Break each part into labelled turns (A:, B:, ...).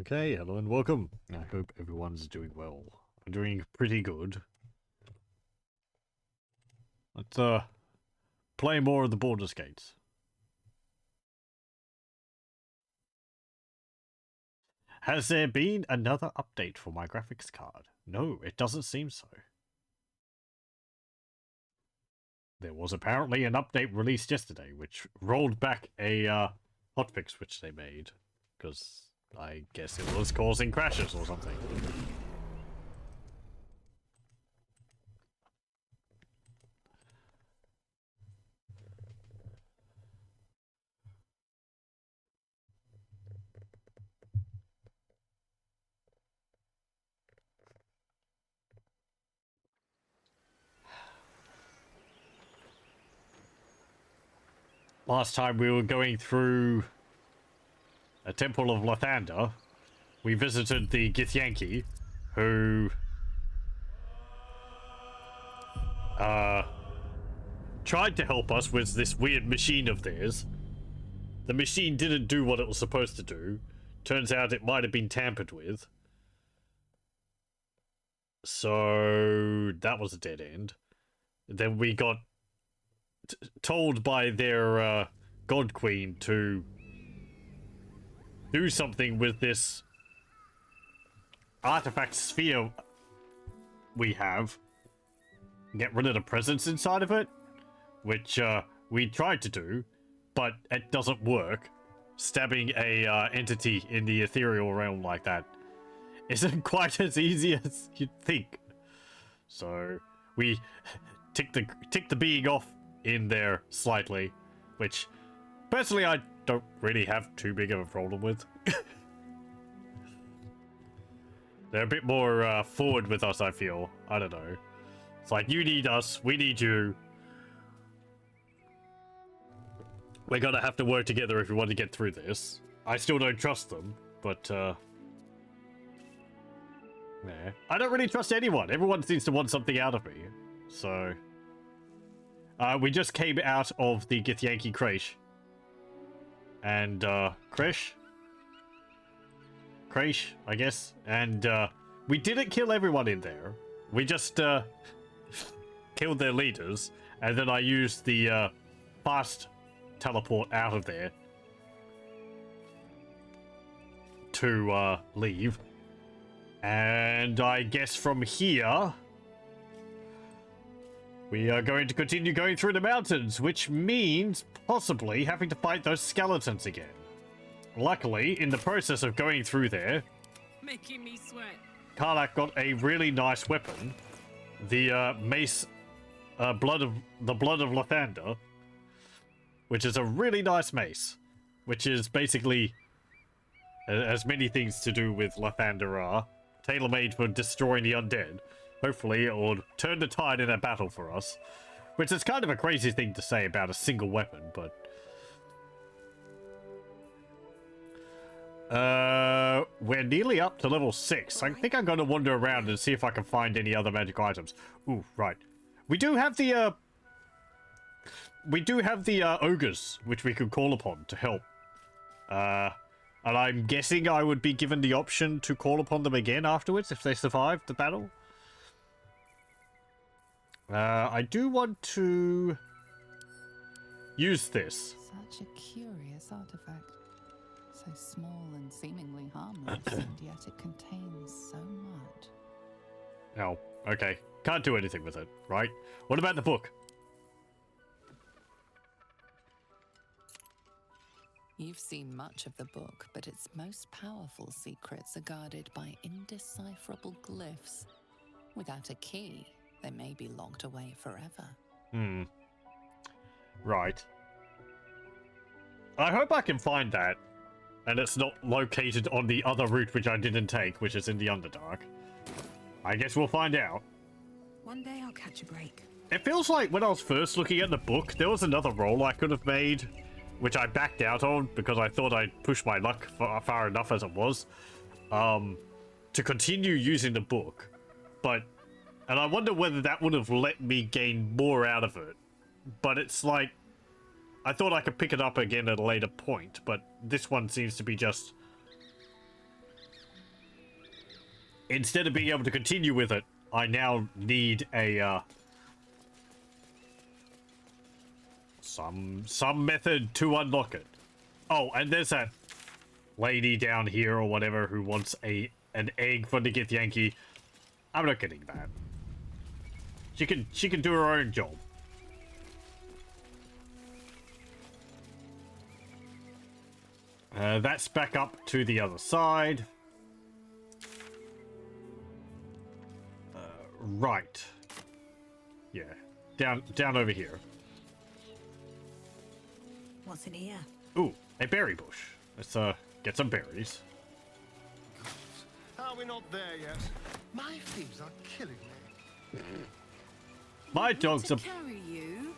A: Okay, hello and welcome. I hope everyone's doing well. I'm doing pretty good. Let's play more of the Baldur Gates. Has there been another update for my graphics card? No, it doesn't seem so. There was apparently an update released yesterday which rolled back a hotfix which they made. Because I guess it was causing crashes or something. Last time we were going through a temple of Lathander, we visited the Githyanki, who tried to help us with this weird machine of theirs. The machine didn't do what it was supposed to do. Turns out it might have been tampered with. So that was a dead end. Then we got told by their god queen to do something with this artifact sphere we have. Get rid of the presence inside of it, which we tried to do, but it doesn't work. Stabbing a entity in the ethereal realm like that isn't quite as easy as you'd think. So we tick the being off in there slightly, which personally I don't really have too big of a problem with. They're a bit more forward with us, I feel. I don't know. It's like, you need us, we need you. We're gonna have to work together if we want to get through this. I still don't trust them, but yeah. I don't really trust anyone. Everyone seems to want something out of me. So we just came out of the Githyanki Crash. And Crash, I guess. And we didn't kill everyone in there. We just killed their leaders, and then I used the fast teleport out of there to leave. And I guess from here we are going to continue going through the mountains, which means possibly having to fight those skeletons again. Luckily, in the process of going through there,
B: making me sweat,
A: Karlak got a really nice weapon, the mace, blood of Lathander, which is a really nice mace, which is basically as many things to do with Lathander are, tailor-made for destroying the undead. Hopefully it will turn the tide in a battle for us, which is kind of a crazy thing to say about a single weapon, but we're nearly up to level 6. I think I'm going to wander around and see if I can find any other magic items. Ooh, right. We do have the ogres, which we could call upon to help. And I'm guessing I would be given the option to call upon them again afterwards if they survived the battle. I do want to use this.
C: Such a curious artifact. So small and seemingly harmless, and yet it contains so much.
A: Oh, okay. Can't do anything with it, right? What about the book?
C: You've seen much of the book, but its most powerful secrets are guarded by indecipherable glyphs. Without a key, they may be locked away forever.
A: Right. I hope I can find that, and it's not located on the other route which I didn't take, which is in the Underdark. I guess we'll find out.
B: One day I'll catch a break.
A: It feels like when I was first looking at the book, there was another roll I could have made, which I backed out on because I thought I'd pushed my luck far enough as it was, to continue using the book. And I wonder whether that would have let me gain more out of it. But it's like, I thought I could pick it up again at a later point, but this one seems to be just instead of being able to continue with it, I now need a some method to unlock it. Oh, and there's that lady down here or whatever who wants an egg for the Gith Yankee. I'm not getting that. She can do her own job. That's back up to the other side. Right. Yeah. Down over here.
B: What's in here?
A: Ooh, a berry bush. Let's get some berries.
D: Are we not there yet? My thieves are killing me.
A: My dogs
B: To
A: are.
B: carry you?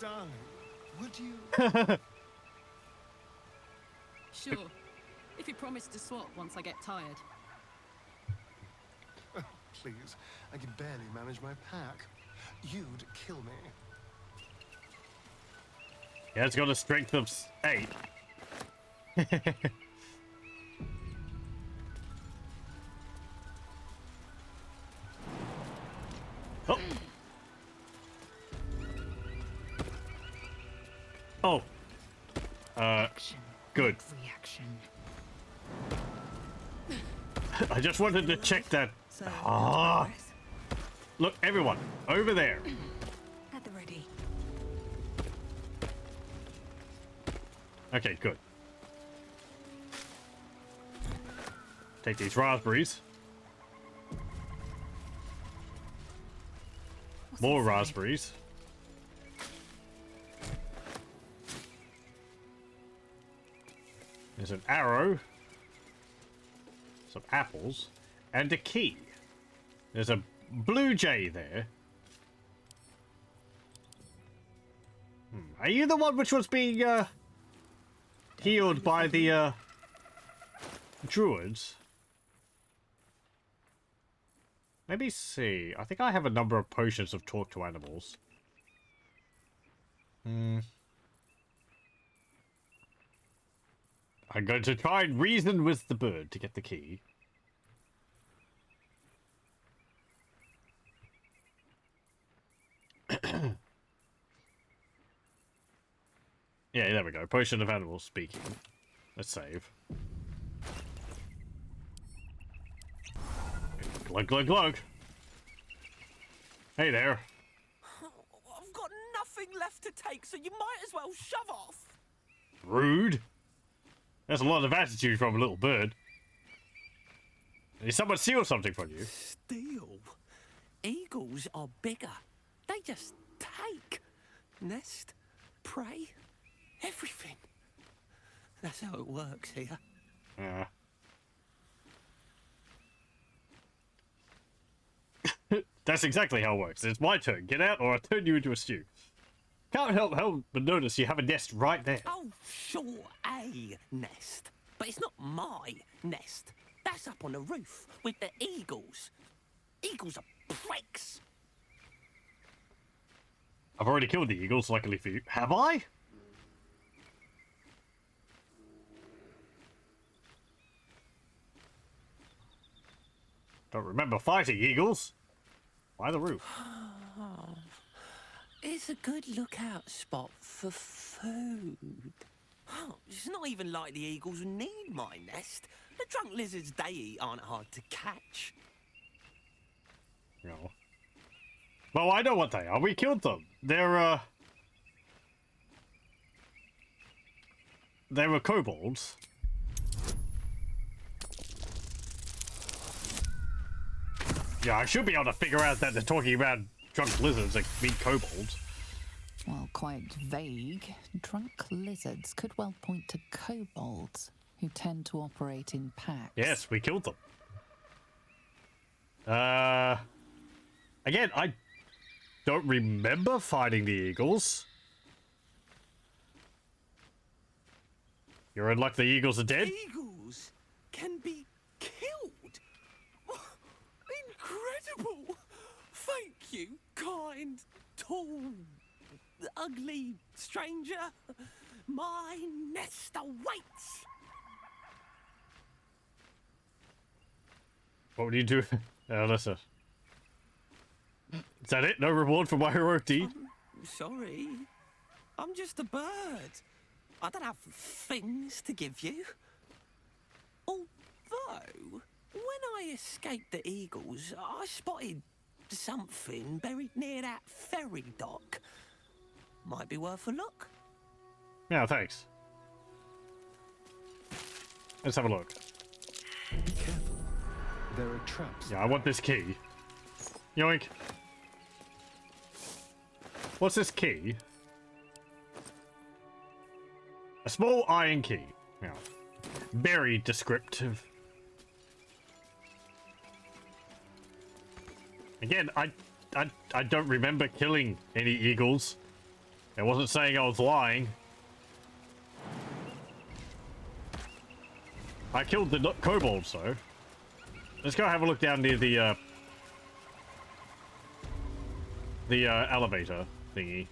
D: Darling, would you?
B: Sure. If you promise to swap once I get tired.
D: Please, I can barely manage my pack. You'd kill me.
A: Yeah, it's got a strength of 8. Oh. Oh. Good.
B: Reaction.
A: I just wanted to check that.
B: So,
A: Ah.
B: progress.
A: Look, everyone, over there.
B: At the ready.
A: Okay, good. Take these raspberries.
B: What's
A: More
B: inside?
A: raspberries. There's an arrow. Some apples. And a key. There's a blue jay there. Are you the one which was being healed by the druids? Let me see. I think I have a number of potions of talk to animals. I'm going to try and reason with the bird to get the key. Yeah, there we go. Potion of animal speaking. Let's save. Glug, glug, glug. Hey there.
E: I've got nothing left to take, so you might as well shove off.
A: Rude. That's a lot of attitude from a little bird. Did someone steal something from you?
E: Steal? Eagles are bigger. They just take. Nest, prey, everything. That's how it works here.
A: That's exactly how it works. It's my turn. Get out or I'll turn you into a stew. Can't help but notice you have a nest right there.
E: Oh, sure, a nest. But it's not my nest. That's up on the roof with the eagles. Eagles are pricks.
A: I've already killed the eagles, luckily for you. Have I? Don't remember fighting eagles. By the roof.
E: It's a good lookout spot for food. Oh, it's not even like the eagles need my nest. The drunk lizards they eat aren't hard to catch.
A: No. Well, I know what they are. We killed them. They were kobolds. Yeah, I should be able to figure out that they're talking about drunk lizards that meet kobolds.
C: While quite vague, drunk lizards could well point to kobolds, who tend to operate in packs.
A: Yes, we killed them. Again, I don't remember fighting the eagles. You're in luck the eagles are dead?
E: Eagles can be killed. Incredible. Thank you, kind, tall, ugly stranger. My nest awaits.
A: What would you do? Oh, that's it. Is that it? No reward for my heroic deed?
E: Sorry. I'm just a bird. I don't have things to give you. Although, when I escaped the eagles, I spotted something buried near that ferry dock. Might be worth a look.
A: Yeah, thanks. Let's have a look.
D: Be careful. There are traps.
A: Yeah, I want this key. Yoink. What's this key? A small iron key. Yeah. Very descriptive. Again, I don't remember killing any eagles. It wasn't saying I was lying. I killed the kobolds, though. Let's go have a look down near the elevator thingy.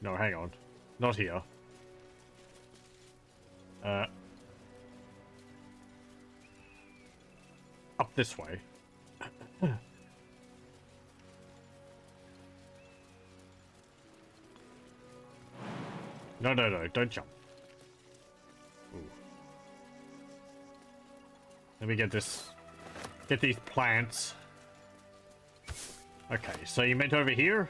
A: No, hang on. Not here. Up this way. No, don't jump. Ooh. Let me get this. Get these plants. Okay, so you meant over here?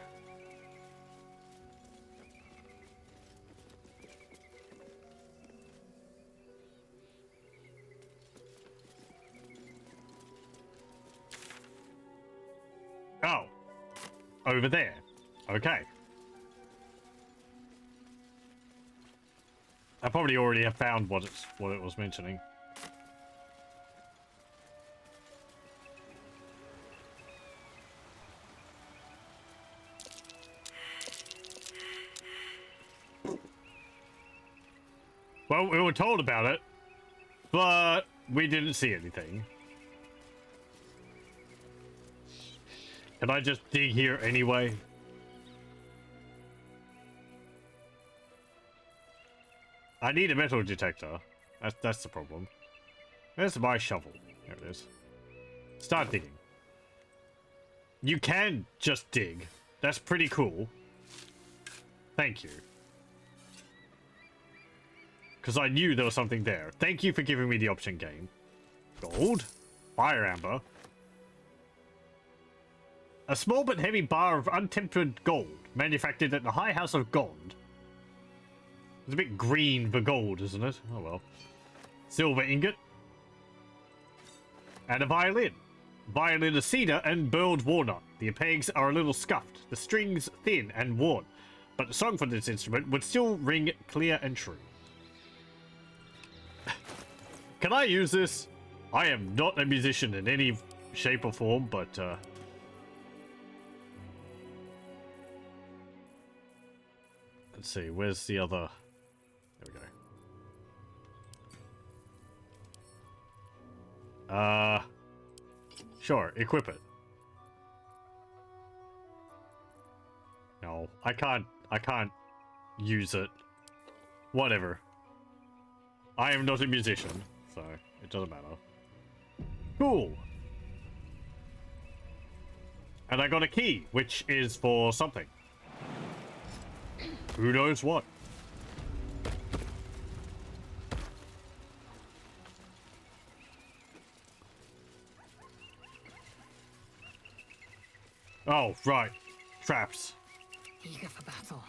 A: Oh. Over there. Okay. I probably already have found what it was mentioning. Well, we were told about it, but we didn't see anything. Can I just dig here anyway? I need a metal detector. That's the problem. Where's my shovel? There it is. Start digging. You can just dig. That's pretty cool. Thank you. Because I knew there was something there. Thank you for giving me the option, game. Gold. Fire amber. A small but heavy bar of untempered gold, manufactured at the High House of Gond. It's a bit green for gold, isn't it? Oh well. Silver ingot. And a violin. Violin of cedar and burled walnut. The pegs are a little scuffed, the strings thin and worn, but the song for this instrument would still ring clear and true. Can I use this? I am not a musician in any shape or form, but let's see, where's the other? There we go. Sure, equip it. No, I can't use it. Whatever. I am not a musician, so it doesn't matter. Cool. And I got a key, which is for something. Who knows what? Oh, right. Traps.
B: Eager for battle.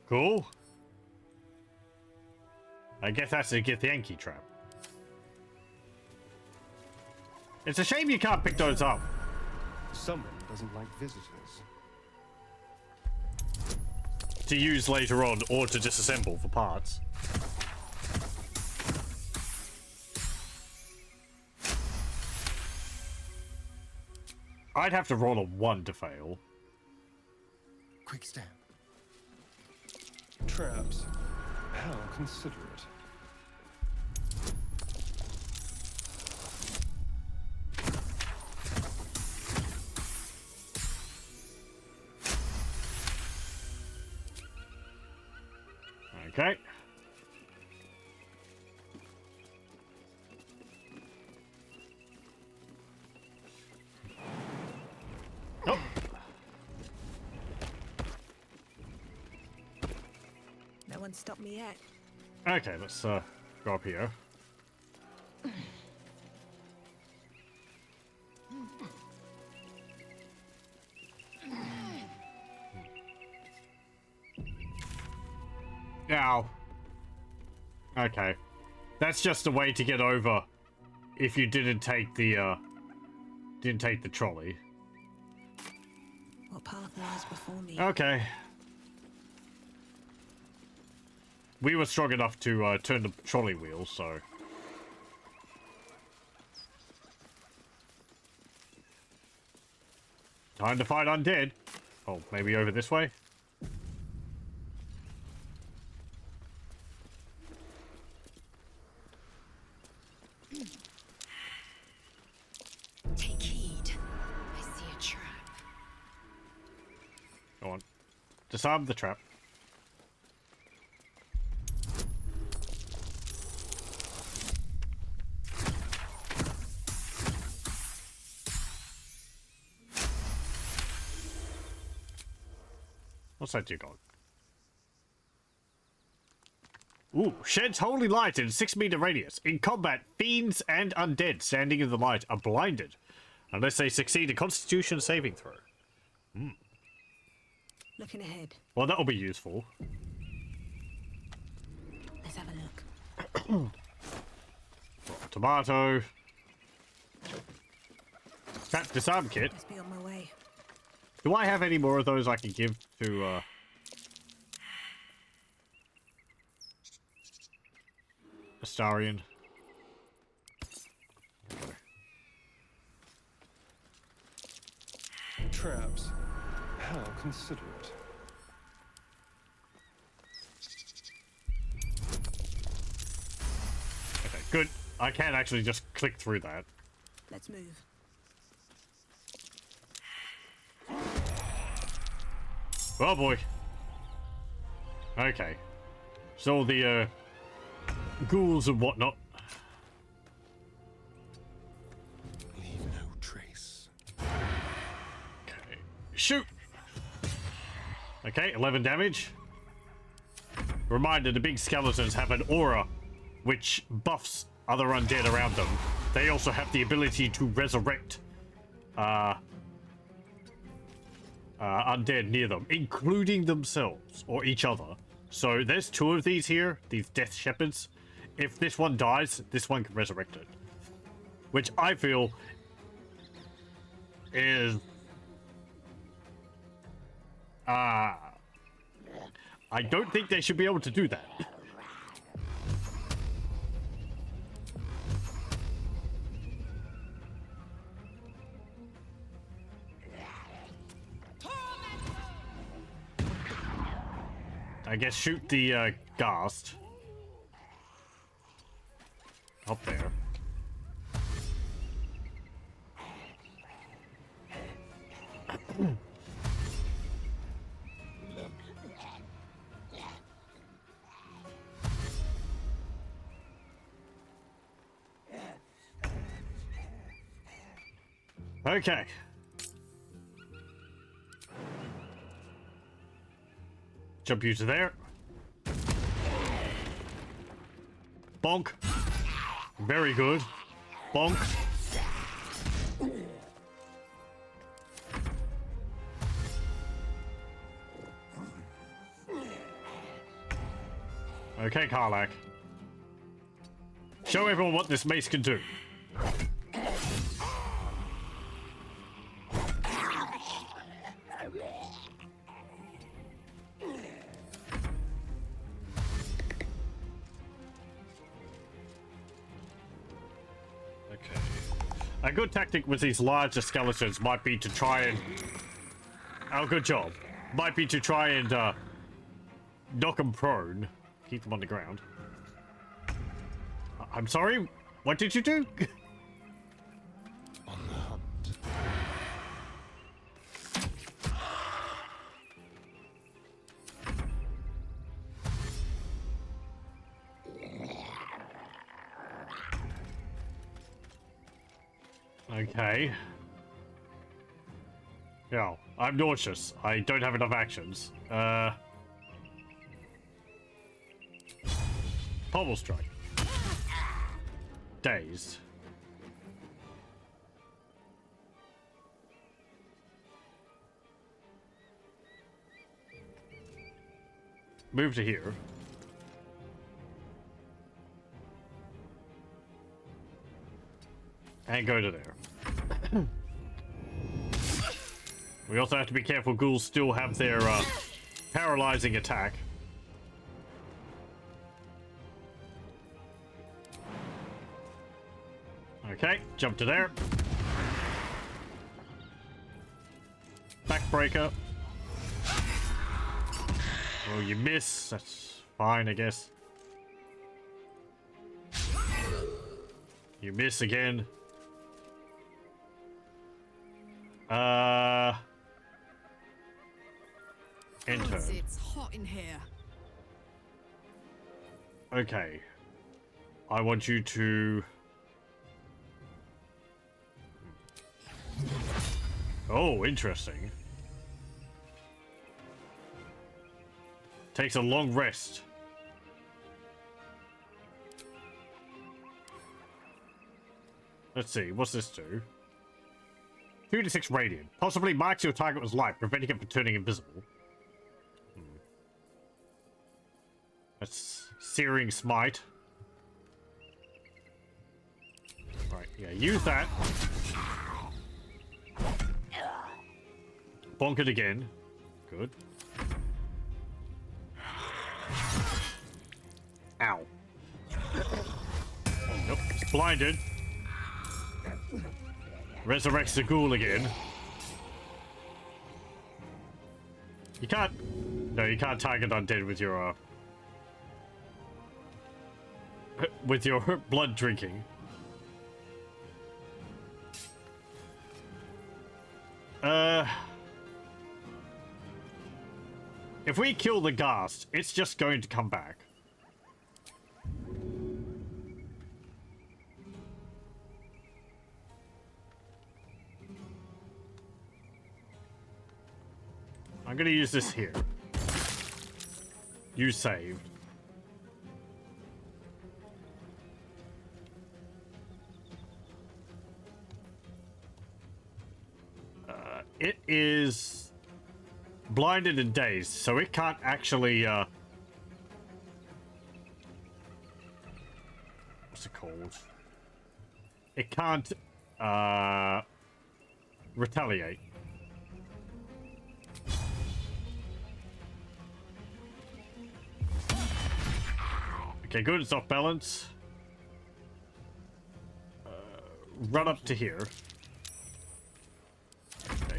A: Cool. I guess that's a Githyanki trap. It's a shame you can't pick those up.
D: Someone doesn't like visitors.
A: To use later on, or to disassemble for parts. I'd have to roll a 1 to fail.
D: Quick step. Traps. How considerate.
A: Okay. Oh.
F: No one stopped me yet.
A: Okay, let's go up here. Ow. Okay. That's just a way to get over if you didn't take the trolley.
F: What path lies before me?
A: Okay. We were strong enough to turn the trolley wheel, so... Time to fight undead. Oh, maybe over this way?
F: Take heed. I see a trap.
A: Go on. Disarm the trap. What's that you got? Ooh, sheds holy light in 6-meter radius. In combat, fiends and undead standing in the light are blinded unless they succeed a constitution saving throw.
F: Looking ahead.
A: Well, that'll be useful.
F: Let's have a look.
A: Tomato. Trap disarm kit.
F: Must be on my way.
A: Do I have any more of those I can give to, Astarion?
D: Traps. How considerate.
A: Okay, good. I can actually just click through that.
F: Let's move.
A: Oh boy. Okay. So the ghouls and whatnot.
D: Leave no trace.
A: Okay. Shoot! Okay, 11 damage. Reminder, the big skeletons have an aura which buffs other undead around them. They also have the ability to resurrect undead near them, including themselves or each other. So there's 2 of these here, these death shepherds. If this one dies, this one can resurrect it. Which I feel is... I don't think they should be able to do that. I guess shoot the ghast. Up there. Okay. Jump you to there. Bonk. Very good. Bonk. Okay, Karlak. Show everyone what this mace can do. A good tactic with these larger skeletons might be to try and... Oh, good job. Might be to try and, knock them prone. Keep them on the ground. I'm sorry? What did you do?
D: On the hunt.
A: Okay. Yeah, I'm nauseous. I don't have enough actions. Pommel strike. Dazed. Move to here. And go to there. We also have to be careful ghouls still have their paralyzing attack. Okay, jump to there. Backbreaker. Oh, you miss. That's fine, I guess. You miss again. Enter.
B: It's hot in here.
A: Okay. I want you to... Oh, interesting. Takes a long rest. Let's see, what's this do? 2 to 6 radiant. Possibly marks your target with light, preventing it from turning invisible. That's Searing Smite. Right, yeah, use that. Bonk it again. Good. Ow. Nope, it's blinded. Resurrects the ghoul again. You can't... No, you can't target undead with your, with your blood drinking. If we kill the ghast, it's just going to come back. I'm gonna use this here. You saved. It is blinded and dazed, so it can't actually, what's it called? It can't, retaliate. Okay, good, it's off balance. Run up to here. Okay.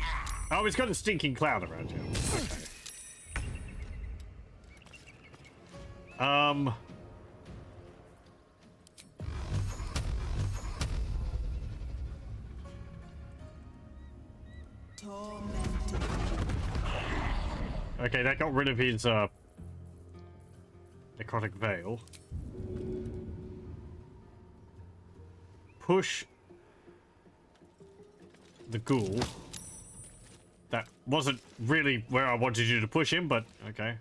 A: Oh, it's got a stinking cloud around here. Okay. Okay, that got rid of his, necrotic veil. Push the ghoul. That wasn't really where I wanted you to push him, but okay.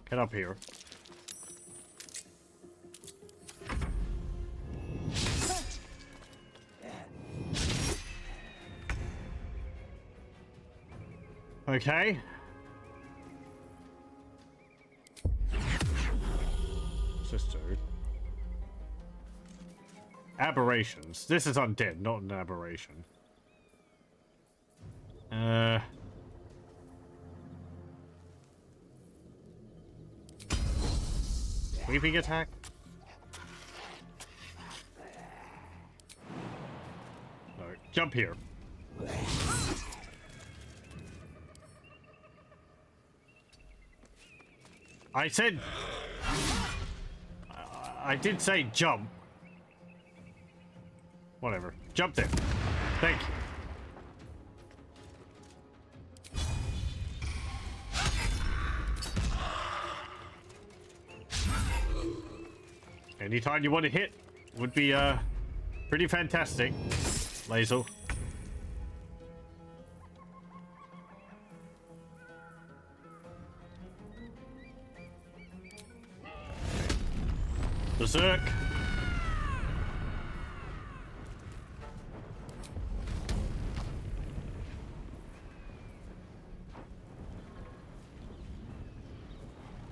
A: Get up here. Okay. What's this do? Aberrations. This is undead, not an aberration. Sweeping attack? Jump here. I said... I did say jump. Whatever. Jump there. Thank you. Anytime you want to hit would be pretty fantastic, Laser. Berserk.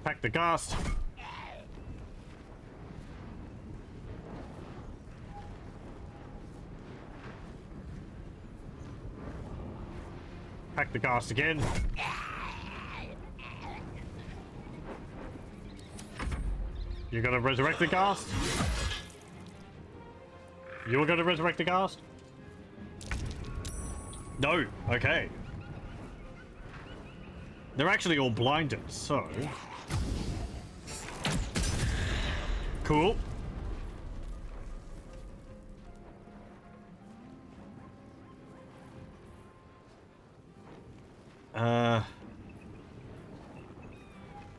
A: Pack the ghast. Pack the ghast again. You're gonna resurrect the ghast? You're gonna resurrect the ghast? No. Okay. They're actually all blinded, so... Cool.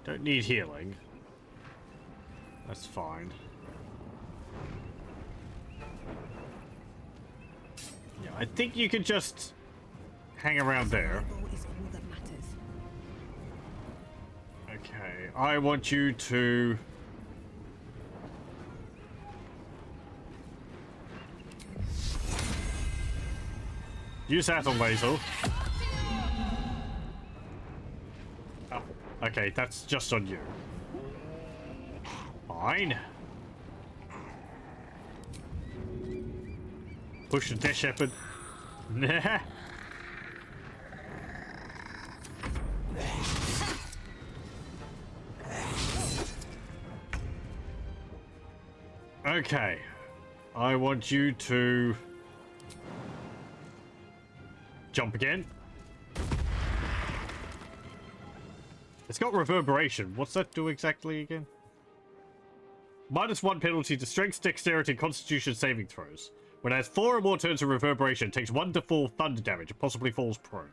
A: Don't need healing. That's fine. Yeah, I think you could just hang around there.
F: Survival is all that matters.
A: Okay, I want you to... use that on Laser. Oh, okay, that's just on you. Fine. Push the death shepherd. Nah. Okay. I want you to jump again. It's got reverberation. What's that do exactly again? -1 penalty to strength, dexterity, and constitution saving throws. When it has 4 or more turns of reverberation, it takes 1 to 4 thunder damage and possibly falls prone.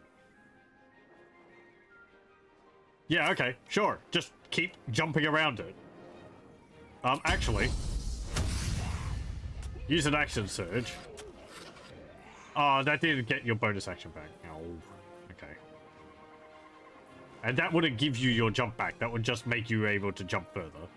A: Yeah, okay, sure. Just keep jumping around it. Actually, use an action surge. Oh, that didn't get your bonus action back. Oh, okay. And that wouldn't give you your jump back. That would just make you able to jump further.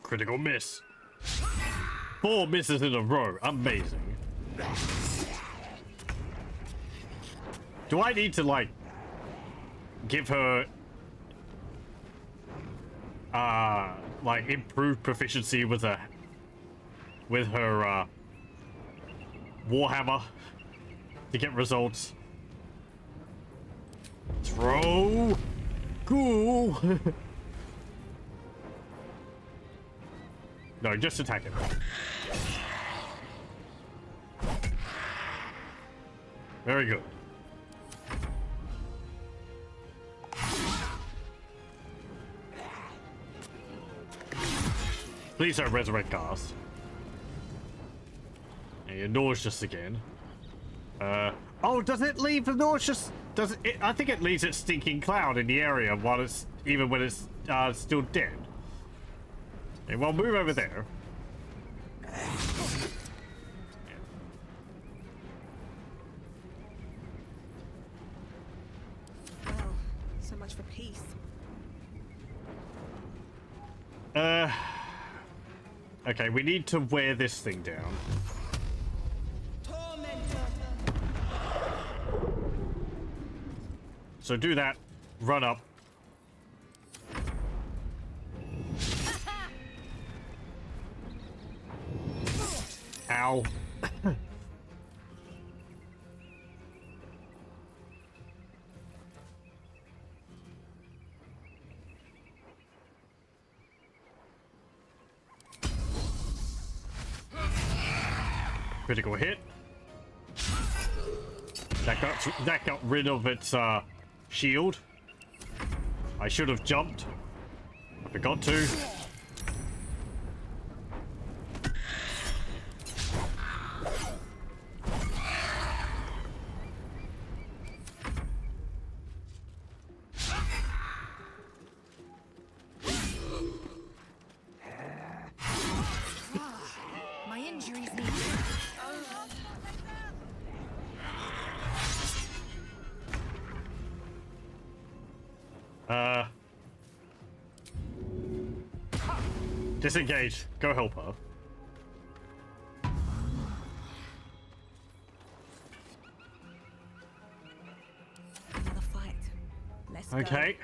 A: Critical miss. 4 misses in a row. Amazing. Do I need to, like, give her, like, improved proficiency with her Warhammer to get results? Throw. Cool. No, just attack it. Very good. Please don't resurrect ghast. And you're nauseous again. Oh, does it leave the nauseous? Does it? I think it leaves its stinking cloud in the area while it's even when it's still dead. Okay, well, move over there.
F: Well, so much for peace.
A: Okay, we need to wear this thing down. So do that. Run up. Ow. Critical hit. That got rid of its shield. I should have jumped. I forgot to.
F: My injuries need.
A: Disengage. Go help her.
F: Another fight. Let's go.
A: Okay.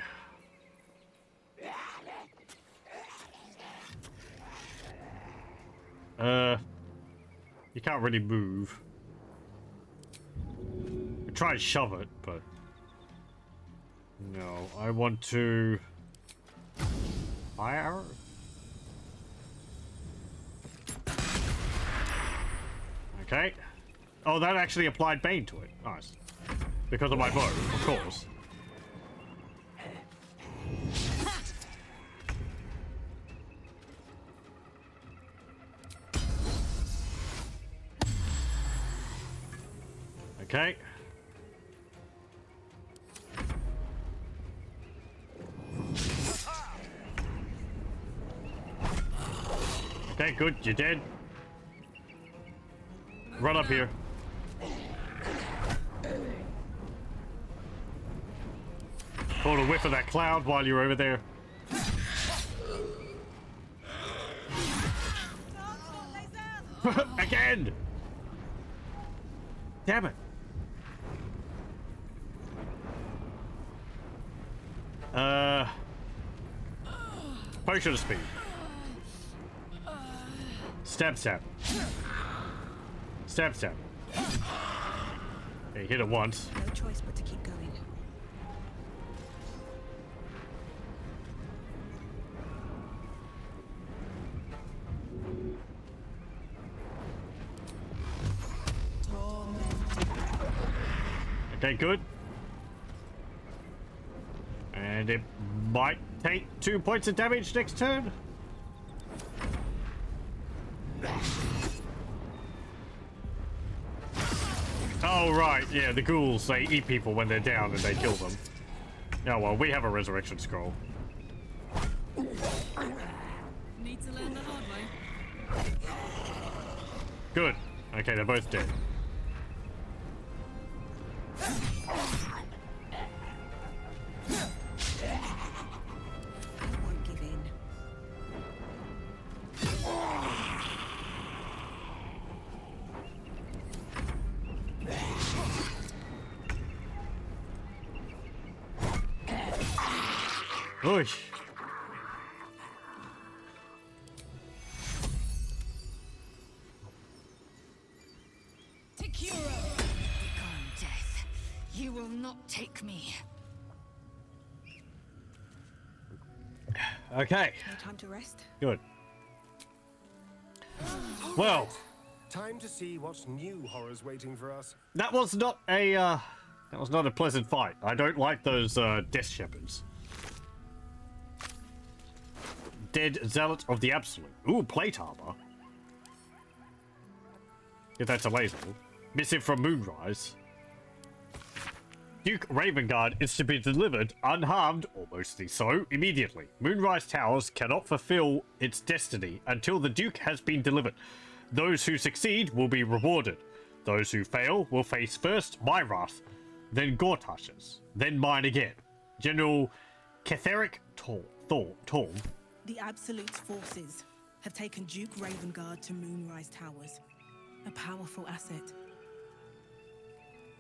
A: You can't really move. I try and shove it, but no. I want to fire arrow. Okay. Oh, that actually applied Bane to it. Nice. Because of my bow, of course. Okay. Okay, good. You're dead. Run up here. Caught a whiff of that cloud while you're over there. Again! Damn it. Potion of speed. Stab, stab. Stab, stab. Okay, hit it once.
F: No choice but to keep going.
A: Okay, good. And it might take 2 points of damage next turn. Oh, right. Yeah, the ghouls, they eat people when they're down and they kill them. Yeah, well, we have a resurrection scroll.
B: Need to learn the hard way.
A: Good. Okay, they're both dead.
F: I won't give in.
A: Oish.
G: Take Begone, death. You will not take me.
A: Okay,
F: No time to rest.
A: good. Well,
D: Time to see what's new horrors waiting for us.
A: that was not a pleasant fight. I don't like those death shepherds. Dead Zealot of the Absolute. Ooh, plate armor. If that's a laser. Missive from Moonrise. Duke Ravengard is to be delivered unharmed, or mostly so, immediately. Moonrise Towers cannot fulfill its destiny until the Duke has been delivered. Those who succeed will be rewarded. Those who fail will face first my wrath, then Gortash's, then mine again. General Ketheric Torm.
F: The Absolute's forces have taken Duke Ravengard to Moonrise Towers. A powerful asset.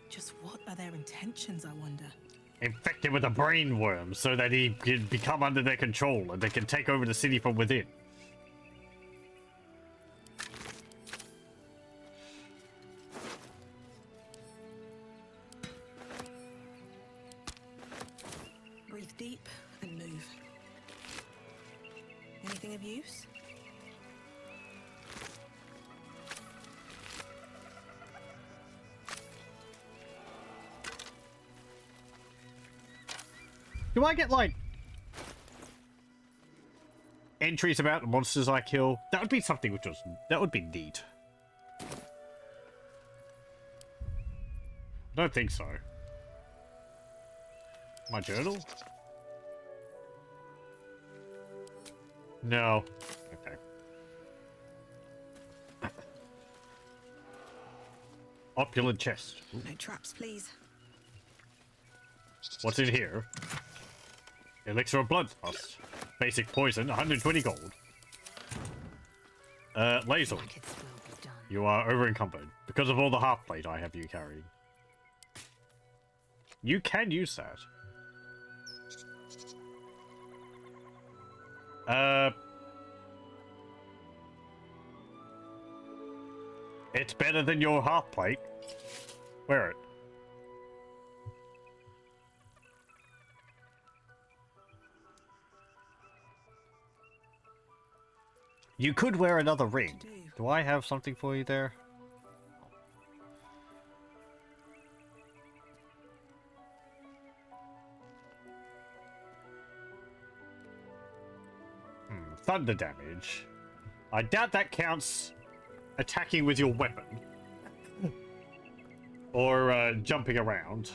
F: Just what are their intentions, I wonder?
A: Infected with a brain worm so that he can become under their control and they can take over the city from within.
F: Breathe deep and move. Anything of use?
A: Do I get, like, entries about the monsters I kill? That would be something which was... That would be neat. I don't think so. My journal? No. Okay. Opulent chest. Ooh.
F: No traps, please.
A: What's in here? Elixir of bloodlust. Basic poison, 120 gold. Laser.
G: Blankets will be done.
A: You are over encumbered because of all the half plate I have you carrying. You can use that. It's better than your half plate. Wear it. You could wear another ring. Do I have something for you there? Thunder damage. I doubt that counts attacking with your weapon. Or jumping around.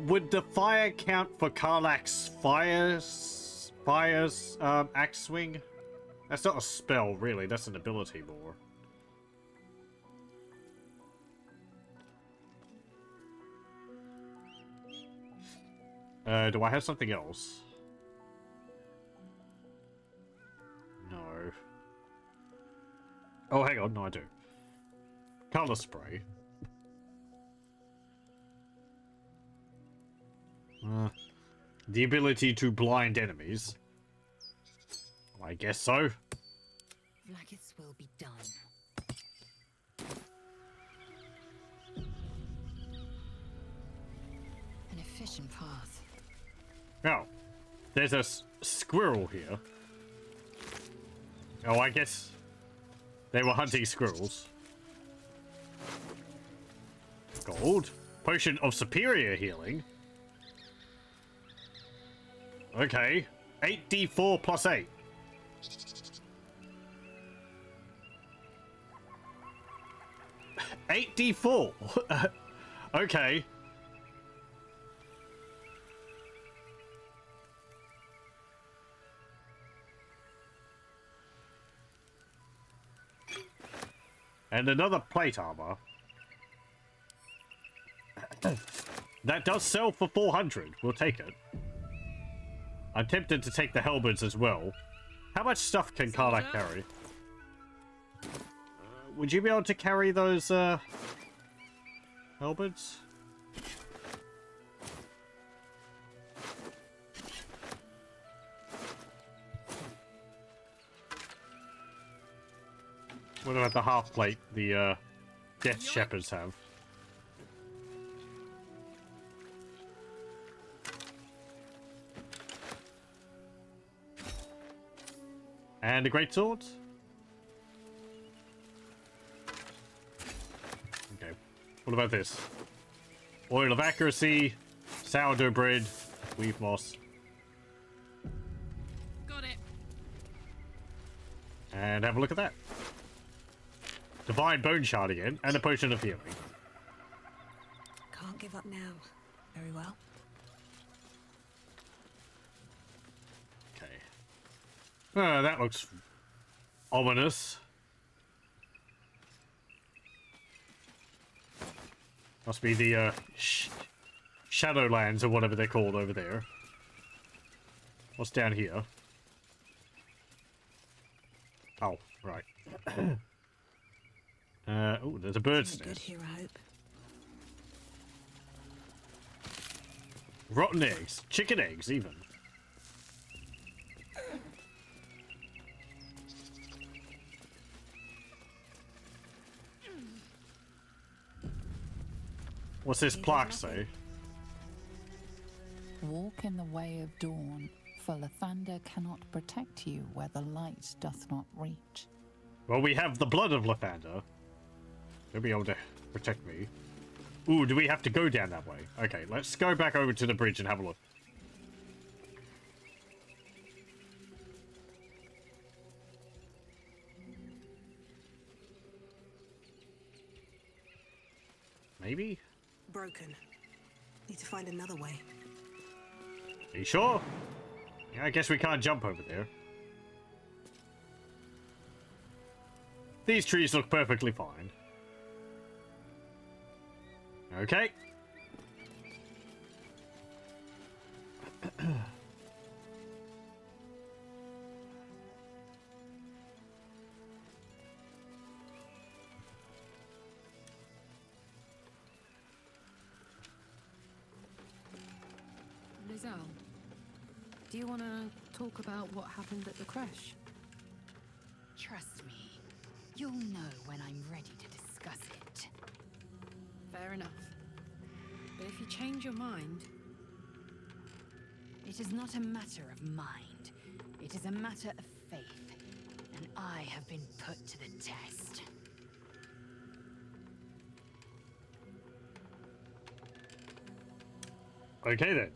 A: Would the fire count for Karlach's fire's axe swing? That's not a spell, really. That's an ability more. Do I have something else? No. Oh, hang on. No, I do. Color spray. The ability to blind enemies. I guess so.
G: Blankets will be done. An efficient path.
A: Oh. There's a squirrel here. Oh, I guess they were hunting squirrels. Gold. Potion of superior healing. Okay. 8d4 plus 8. $8d4. Okay. And another plate armor. That does sell for 400. We'll take it. I'm tempted to take the halberds as well. How much stuff can Karlach carry? Would you be able to carry those halberds? What about the half plate the Death Shepherds have? And a great sword? Okay. What about this? Oil of accuracy, sourdough bread, weave moss.
B: Got it.
A: And have a look at that. Divine bone shard again, and a potion of healing.
F: Can't give up now. Very well.
A: Okay. That looks ominous. Must be the Shadowlands or whatever they're called over there. What's down here? Oh, right. Oh, there's a bird's
F: Good
A: nest.
F: here, I hope.
A: Rotten eggs. Chicken eggs, even. What's this plaque say?
C: Walk in the way of dawn, for Lathander cannot protect you where the light doth not reach.
A: Well, we have the blood of Lathander. He'll be able to protect me. Ooh, do we have to go down that way? Okay, let's go back over to the bridge and have a look. Maybe?
F: Broken. Need to find another way.
A: Are you sure? Yeah, I guess we can't jump over there. These trees look perfectly fine. Okay.
B: Lizelle, do you want to talk about what happened at the crash?
G: Trust me, you'll know when I'm ready to discuss it.
B: Fair enough. But if you change your mind...
G: It is not a matter of mind. It is a matter of faith. And I have been put to the test.
A: Okay then.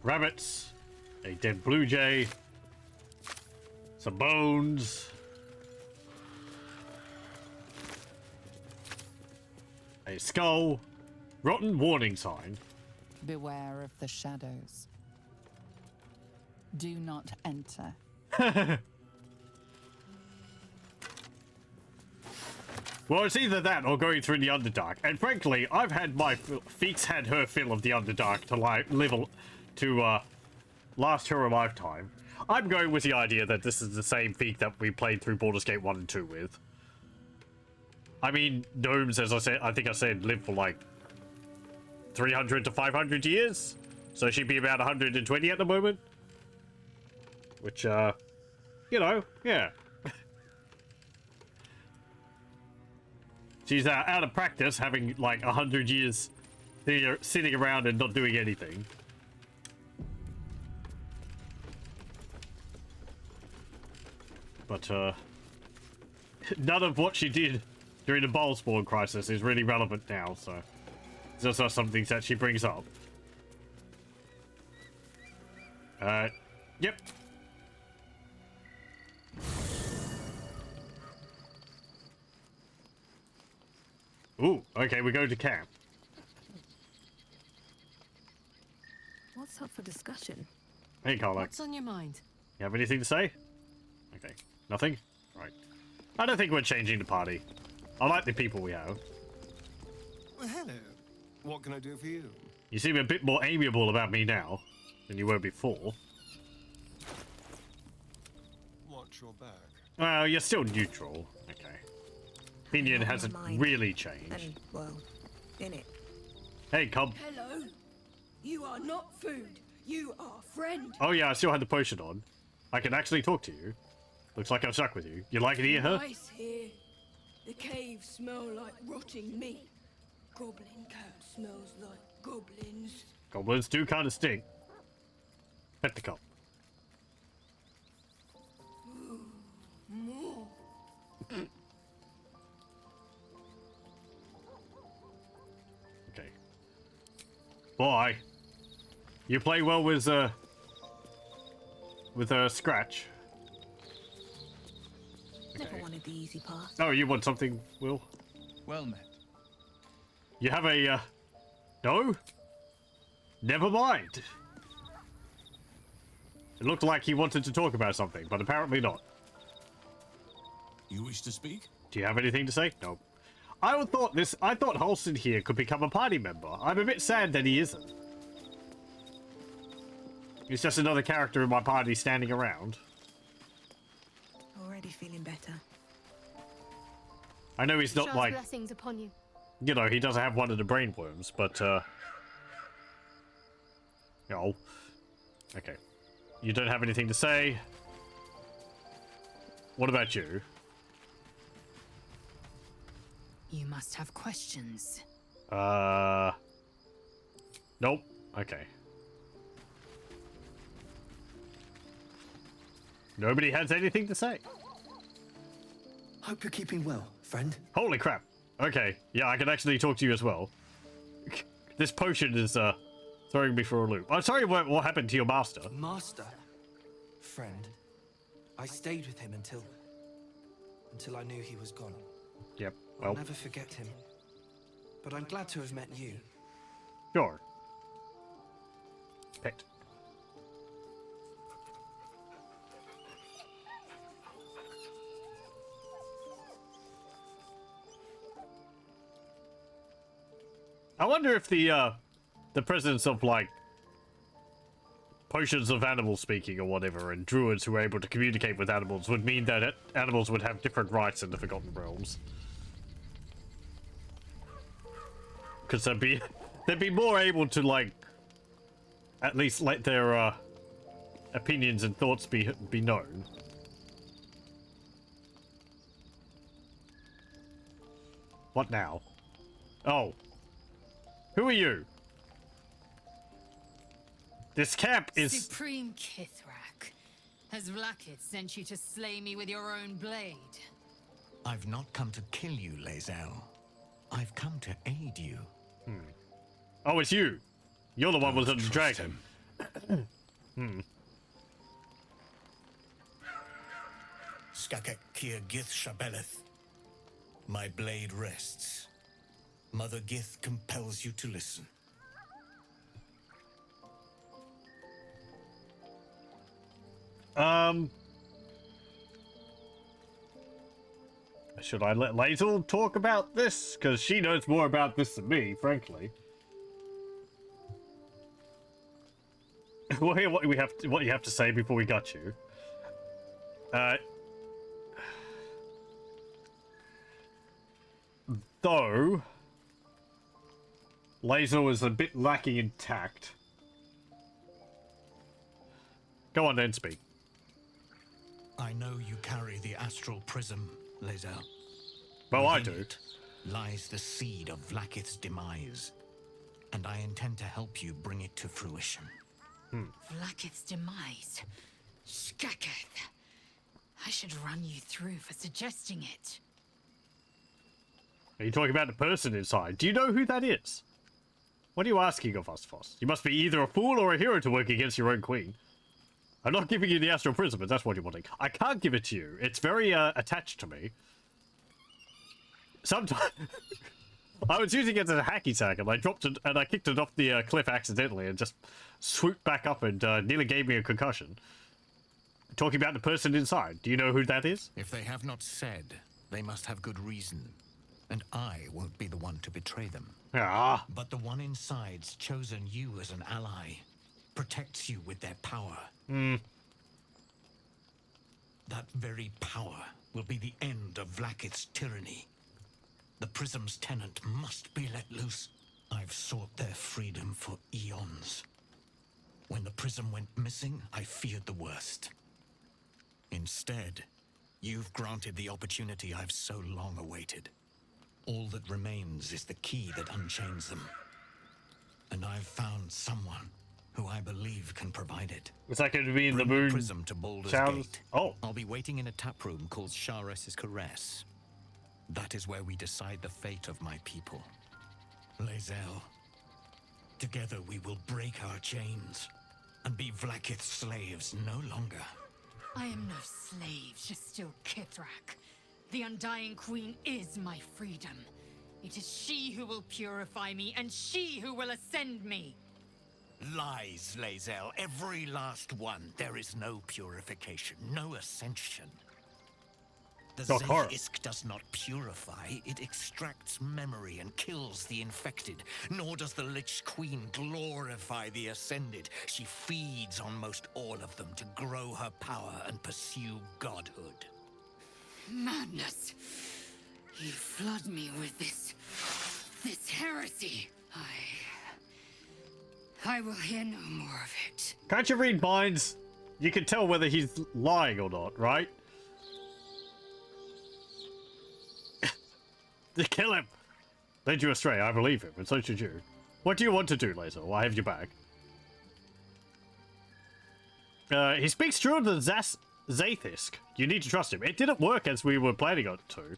A: Rabbits, a dead blue jay, some bones, a skull, rotten warning sign.
C: Beware of the shadows. Do not enter.
A: Well, it's either that or going through the Underdark. And frankly, I've had my Pheak's had her fill of the Underdark to last her a lifetime. I'm going with the idea that this is the same Pheak that we played through Baldur's Gate 1 and 2 with. I mean, gnomes, as I think I said, live for like 300 to 500 years. So she'd be about 120 at the moment. Which, you know, yeah. She's out of practice, having like 100 years sitting around and not doing anything. But none of what she did during the Ballspawn crisis is really relevant now, so it's just not something that she brings up. Yep. Ooh, okay, we go to camp.
B: What's up for discussion?
A: Hey, Carla.
B: What's on your mind?
A: You have anything to say? Okay, nothing? Right. I don't think we're changing the party. I like the people we have.
D: Well, hello. What can I do for you?
A: You seem a bit more amiable about me now than you were before.
D: Watch your back.
A: Well, you're still neutral. Okay. Opinion
F: Never
A: hasn't
F: mind.
A: really changed.
F: And, well, in it.
A: Hey, Cub.
H: Hello. You are not food. You are friend.
A: Oh yeah, I still had the potion on. I can actually talk to you. Looks like I'm stuck with you. You like it here, huh?
H: Nice here. The caves smell like rotting meat. Goblin camp smells like goblins.
A: Goblins do kind of stink. Pet the cup.
H: More.
A: Okay. Boy, you play well with Scratch.
F: Never wanted the easy path.
A: Oh, you want something, Will?
I: Well met.
A: You have a, no? Never mind. It looked like he wanted to talk about something, but apparently not.
I: You wish to speak?
A: Do you have anything to say? No. I thought Halston here could become a party member. I'm a bit sad that he isn't. He's just another character in my party standing around.
F: Already feeling better.
A: I know he's not
J: Shard's
A: like,
J: blessings upon you.
A: you know, he doesn't have one of the brainworms, but, no. Okay. You don't have anything to say. What about you?
G: You must have questions.
A: Nope. Okay. Nobody has anything to say.
J: Hope you're keeping well, friend.
A: Holy crap. Okay, yeah, I can actually talk to you as well. This potion is throwing me for a loop. I'm sorry what happened to your master.
J: Master? Friend. I stayed with him until I knew he was gone.
A: Yep,
J: I'll
A: well,
J: never forget him. But I'm glad to have met you.
A: sure. Picked. I wonder if the presence of, like, potions of animal speaking or whatever, and druids who are able to communicate with animals would mean that animals would have different rights in the Forgotten Realms. Because they'd be more able to, like, at least let their opinions and thoughts be known. What now? Oh. Who are you? This camp is...
G: Supreme Kithrak. Has Vlaakith sent you to slay me with your own blade?
K: I've not come to kill you, Lae'zel. I've come to aid you.
A: Oh, it's you. You're the one with the dragon.
K: Skakek Kier Gith Shabeleth. My blade rests. Mother Gith compels you to listen.
A: Should I let Lae'zel talk about this? Because she knows more about this than me, frankly. We'll hear what you have to say before we got you. Though Lae'zel is a bit lacking in tact. Go on then, speak.
K: I know you carry the astral prism, Lae'zel.
A: Well, I
K: Within
A: do.
K: it lies the seed of Vlaakith's demise, and I intend to help you bring it to fruition.
G: Vlaakith's demise. Skaketh. I should run you through for suggesting it.
A: Are you talking about the person inside? Do you know who that is? What are you asking of us, Foss? You must be either a fool or a hero to work against your own queen. I'm not giving you the astral prism, but that's what you're wanting. I can't give it to you. It's very attached to me. Sometimes I was using it as a hacky sack, and I dropped it, and I kicked it off the cliff accidentally, and just swooped back up and nearly gave me a concussion. Talking about the person inside. Do you know who that is?
K: If they have not said, they must have good reason, and I won't be the one to betray them.
A: Ah.
K: But the one inside's chosen you as an ally, protects you with their power. That very power will be the end of Vlaakith's tyranny. The prism's tenant must be let loose. I've sought their freedom for eons. When the prism went missing, I feared the worst. Instead, you've granted the opportunity I've so long awaited. All that remains is the key that unchains them. And I've found someone who I believe can provide it.
A: Is that going to be in the
K: Bring
A: moon?
K: prism to Baldur's
A: Sounds...
K: Gate.
A: Oh.
K: I'll be waiting in a tap room called Shares's Caress. That is where we decide the fate of my people. Lae'zel, together we will break our chains and be Vlaakith's slaves no longer.
G: I am no slave, just still Kithrak. The Undying Queen is my freedom. It is she who will purify me, and she who will ascend me.
K: Lies, Lae'zel, every last one. There is no purification, no ascension. The Zay'isk does not purify, it extracts memory and kills the infected. Nor does the Lich Queen glorify the ascended. She feeds on most all of them to grow her power and pursue godhood.
G: Madness! You flood me with this heresy. I will hear no more of it.
A: Can't you read minds? You can tell whether he's lying or not, right? Kill him! Led you astray, I believe him, and so should you. What do you want to do, Lae'zel? I have your back. He speaks Druid Zathisk. You need to trust him. It didn't work as we were planning on it to.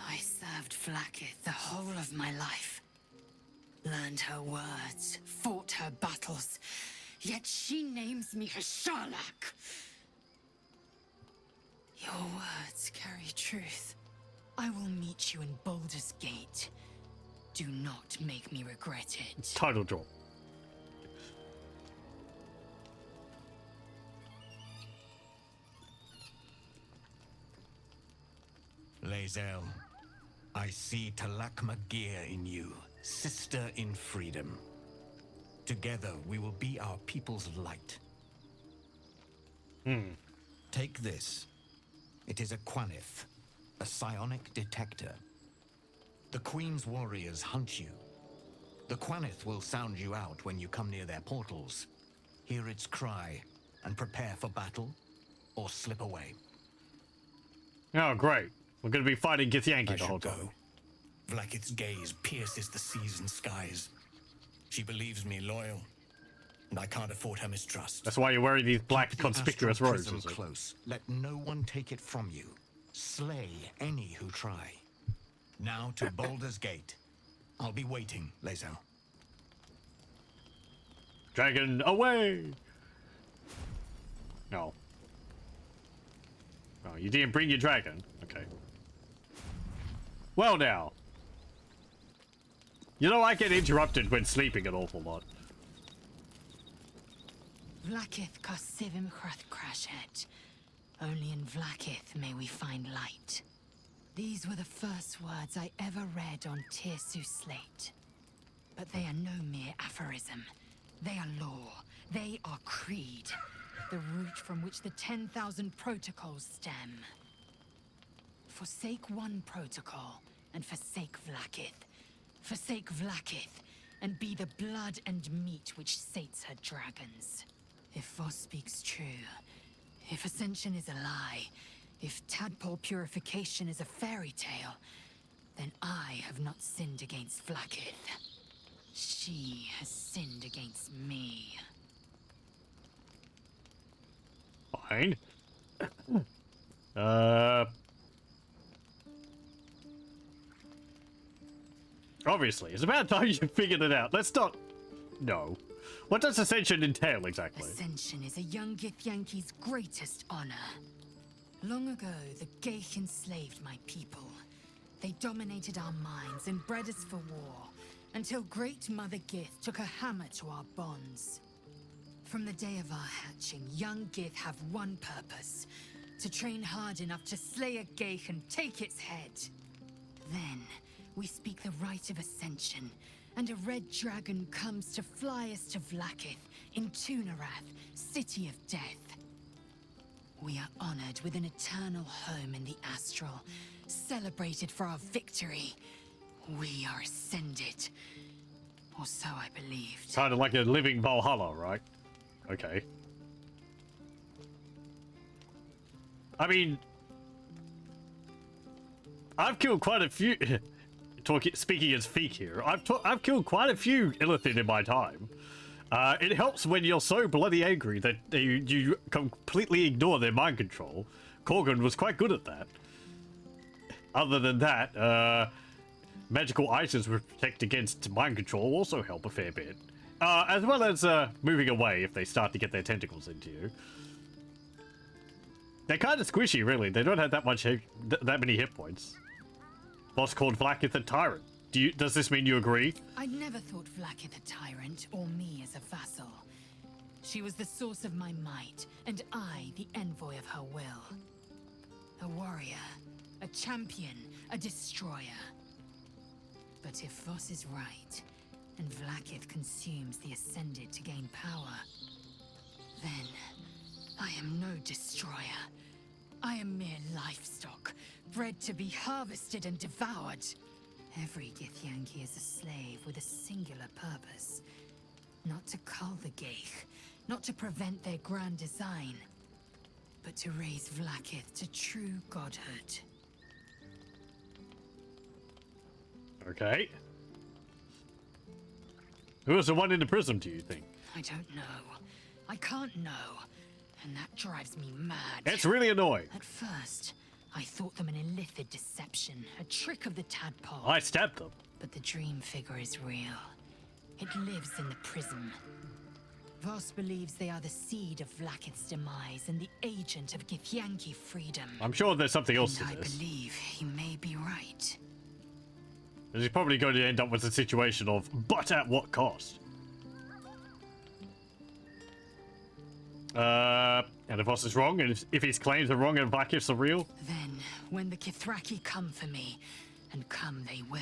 G: I served Vlaakith the whole of my life. Learned her words, fought her battles. Yet she names me her Sharlak. Your words carry truth. I will meet you in Baldur's Gate. Do not make me regret it.
A: Title drop.
K: Lae'zel, I see Talak Magir in you, sister in freedom. Together we will be our people's light. Take this. It is a Quanith, a psionic detector. The Queen's warriors hunt you. The Quanith will sound you out when you come near their portals. Hear its cry and prepare for battle, or slip away.
A: Oh, great. We're going to be fighting Githyanki
K: I
A: the whole
K: should
A: time.
K: go. Vlaakith's gaze pierces the seas and skies. She believes me loyal, and I can't afford her mistrust.
A: That's why you're wearing these black
K: Keep the
A: conspicuous
K: astral
A: robes.
K: prism
A: is it?
K: close. Let no one take it from you. Slay any who try. Now to Baldur's Gate. I'll be waiting, Lae'zel.
A: Dragon away! No. Oh, you didn't bring your dragon? Okay. Well now. You know, I get interrupted when sleeping an awful lot.
G: Vlaakith Kosivim Chrath Crashet. Only in Vlaakith may we find light. These were the first words I ever read on Tirsu slate. But they are no mere aphorism. They are law. They are creed. The root from which the 10,000 protocols stem. Forsake one protocol, and forsake Vlaakith. Forsake Vlaakith, and be the blood and meat which sates her dragons. If Voss speaks true, if Ascension is a lie, if tadpole purification is a fairy tale, then I have not sinned against Vlaakith. She has sinned against me.
A: Fine. Obviously, it's about time you figured it out. Let's not... No. What does Ascension entail, exactly?
G: Ascension is a young Githyanki's greatest honor. Long ago, the Geich enslaved my people. They dominated our minds and bred us for war, until Great Mother Gith took a hammer to our bonds. From the day of our hatching, young Gith have one purpose: to train hard enough to slay a Geich and take its head. Then, we speak the rite of Ascension, and a red dragon comes to fly us to Vlaakith, in Tunarath, City of Death. We are honored with an eternal home in the Astral, celebrated for our victory. We are ascended. Or so I believed.
A: Kind of like a living Valhalla, right? Okay. I mean... I've killed quite a few... Speaking as Pheak here, I've killed quite a few Illithid in my time. It helps when you're so bloody angry that you completely ignore their mind control. Korgan was quite good at that. Other than that, magical items which protect against mind control also help a fair bit. As well as moving away if they start to get their tentacles into you. They're kind of squishy, really. They don't have that many hit points. Boss called Vlaakith a tyrant. Does this mean you agree?
G: I'd never thought Vlaakith a tyrant, or me as a vassal. She was the source of my might, and I the envoy of her will. A warrior, a champion, a destroyer. But if Voss is right, and Vlaakith consumes the Ascended to gain power, then I am no destroyer. I am mere livestock, bred to be harvested and devoured. Every Githyanki is a slave with a singular purpose. Not to cull the Geich, not to prevent their grand design, but to raise Vlaakith to true godhood.
A: Okay. Who was the one in the prison, do you think?
G: I don't know. I can't know. And that drives me mad.
A: It's really annoying.
G: At first, I thought them an illithid deception, a trick of the tadpole.
A: I stabbed them.
G: But the dream figure is real. It lives in the prism. Voss believes they are the seed of Vlaakith's demise and the agent of Githyanki freedom.
A: I'm sure there's something else
G: And
A: to
G: I
A: this.
G: believe he may be right.
A: He's probably going to end up with a situation of, but at what cost? And if Voss is wrong, and if his claims are wrong and Vlaakith's are real?
G: Then, when the Kithraki come for me, and come they will,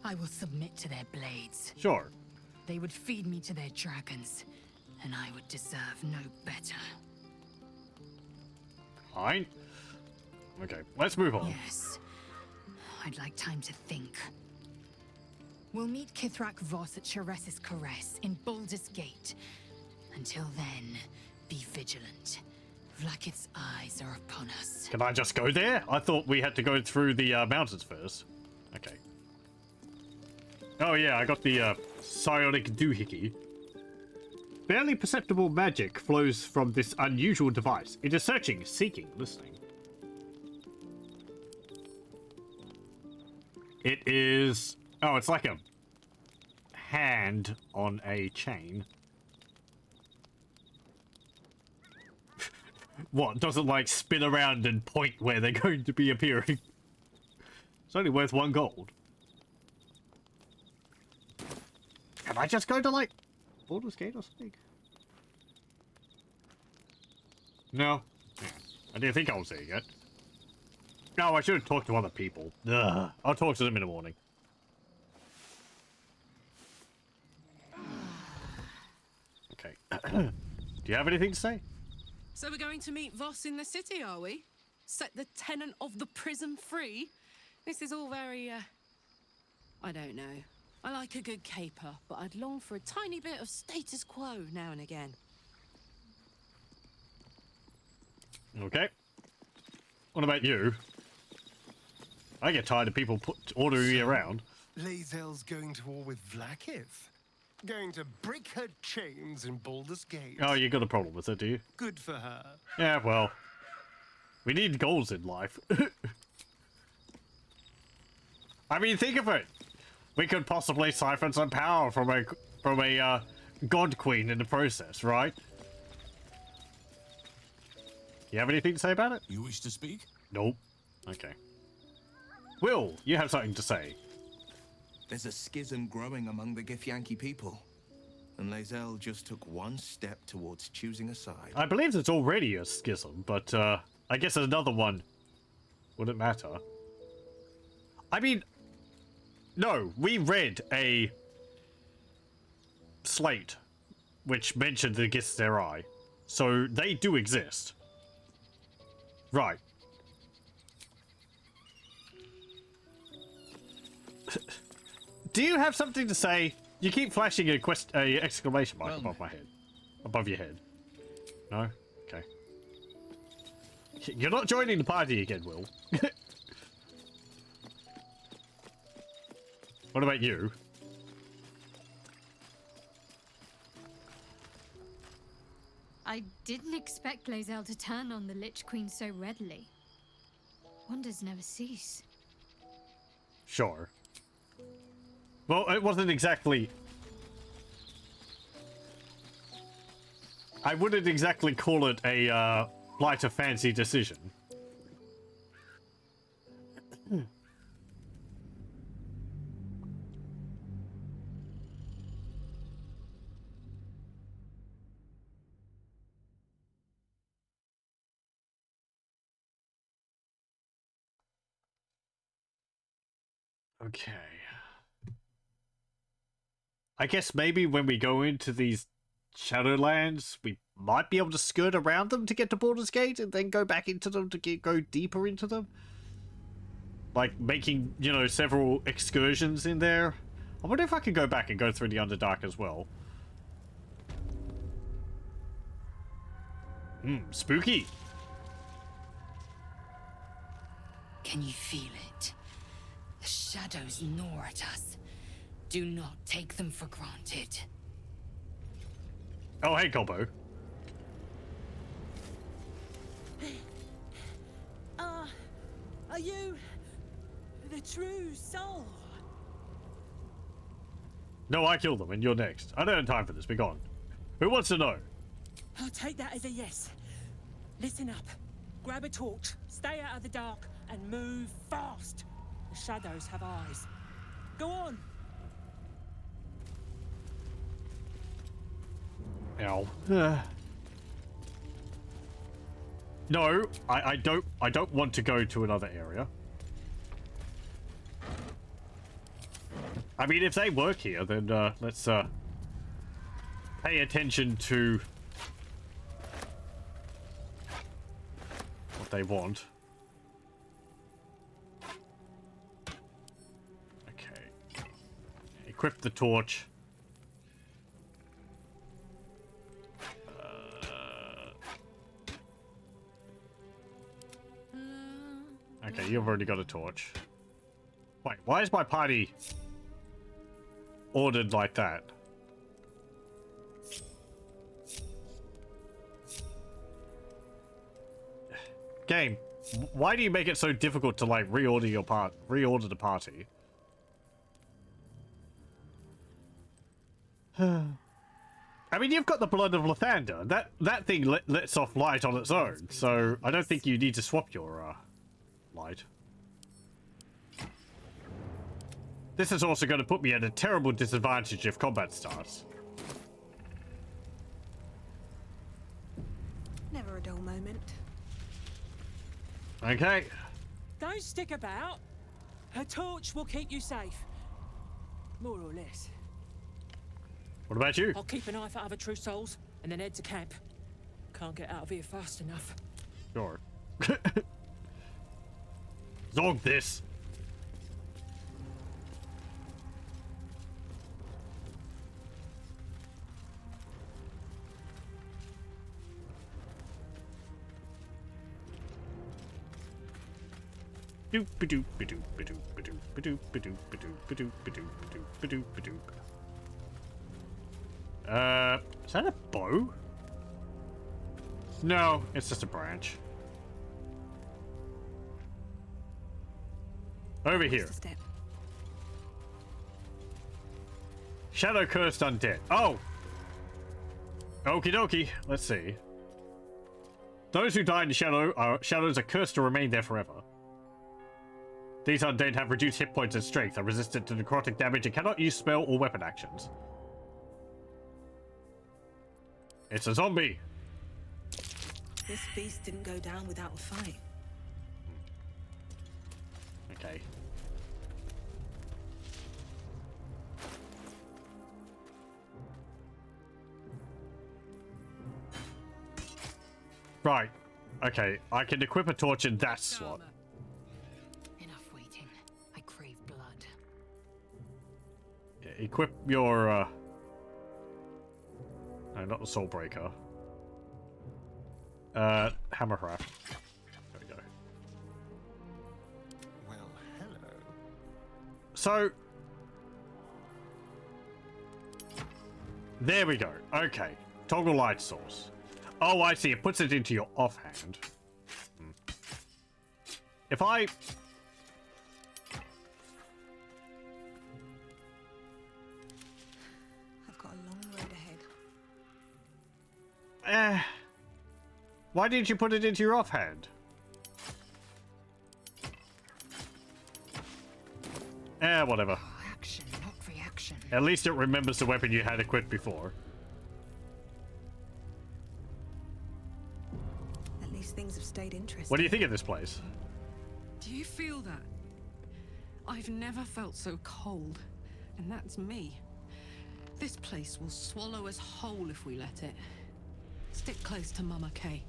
G: I will submit to their blades.
A: Sure.
G: They would feed me to their dragons, and I would deserve no better.
A: Fine. Okay, let's move on.
G: Yes. I'd like time to think. We'll meet Kithrak Voss at Chares's Caress in Baldur's Gate. Until then, be vigilant. Vlaakith's eyes are upon us.
A: Can I just go there? I thought we had to go through the mountains first. Okay. Oh yeah, I got the psionic doohickey. Barely perceptible magic flows from this unusual device. It is searching, seeking, listening. It is... Oh, it's like a hand on a chain. What, does it like spin around and point where they're going to be appearing? It's only worth 1 gold. Can I just go to like Baldur's Gate or something? No. Yeah. I didn't think I was there yet. No, I should have talked to other people. Ugh. I'll talk to them in the morning. Okay. Do you have anything to say?
B: So we're going to meet Voss in the city, are we? Set the tenant of the prison free? This is all very, I don't know. I like a good caper, but I'd long for a tiny bit of status quo now and again.
A: Okay. What about you? I get tired of people ordering me around.
D: Lae'zel's going to war with Vlaakith. Going to break her chains in Baldur's Gate.
A: Oh, you got a problem with it, do you?
D: Good for her.
A: Yeah, well. We need goals in life. I mean, think of it. We could possibly siphon some power from a god queen in the process, right? You have anything to say about it?
I: You wish to speak?
A: Nope. Okay. Will, you have something to say.
L: There's a schism growing among the Githyanki people, and Lae'zel just took one step towards choosing a side.
A: I believe there's already a schism, but I guess another one wouldn't matter. I mean, no, we read a slate which mentioned the Githzerai, so they do exist. Right. Do you have something to say? You keep flashing a exclamation mark above my head. Above your head. No? Okay. You're not joining the party again, Will. What about you?
M: I didn't expect Lae'zel to turn on the Lich Queen so readily. Wonders never cease.
A: Sure. Well, it wasn't exactly... I wouldn't exactly call it a flight of fancy decision. Okay. I guess maybe when we go into these Shadowlands, we might be able to skirt around them to get to Baldur's Gate and then go back into them to go deeper into them. Like making, you know, several excursions in there. I wonder if I could go back and go through the Underdark as well. Spooky.
G: Can you feel it? The shadows gnaw at us. Do not take them for granted.
A: Oh, hey, Colbo.
E: Are you the true soul?
A: No, I killed them, and you're next. I don't have time for this. Be gone. Who wants to know?
E: I'll take that as a yes. Listen up. Grab a torch, stay out of the dark, and move fast. The shadows have eyes. Go on.
A: Ow. No, I don't want to go to another area. I mean, if they work here, then let's pay attention to what they want. Okay. Equip the torch. Okay, you've already got a torch. Wait, why is my party ordered like that? Game, why do you make it so difficult to like reorder the party? I mean, you've got the blood of Lathander. That thing lets off light on its own, so I don't think you need to swap your light. This is also going to put me at a terrible disadvantage if combat starts.
H: Never a dull moment.
A: Okay.
E: Don't stick about. Her torch will keep you safe. More or less.
A: What about you?
E: I'll keep an eye for other true souls and then head to camp. Can't get out of here fast enough.
A: Sure. Zog this. Is that a bow? No, it's just a branch. Over here. Shadow cursed undead. Oh! Okie dokie. Let's see. Those who die in the shadows are cursed to remain there forever. These undead have reduced hit points and strength, are resistant to necrotic damage, and cannot use spell or weapon actions. It's a zombie.
F: This beast didn't go down without a fight.
A: Okay. Right. Okay, I can equip a torch in that slot.
G: Enough waiting. I crave blood.
A: Yeah, equip your, no, not the Soul Breaker. Hammercraft. There we go.
D: Well, hello.
A: So... there we go. Okay. Toggle light source. Oh, I see. It puts it into your offhand. If I...
H: I've got a long road ahead.
A: Why didn't you put it into your offhand? Whatever.
G: Action, not reaction.
A: At least it remembers the weapon you had equipped before.
H: At least things have stayed interesting.
A: What do you think of this place?
B: Do you feel that? I've never felt so cold, and that's me. This place will swallow us whole if we let it. Stick close to Mama Kay.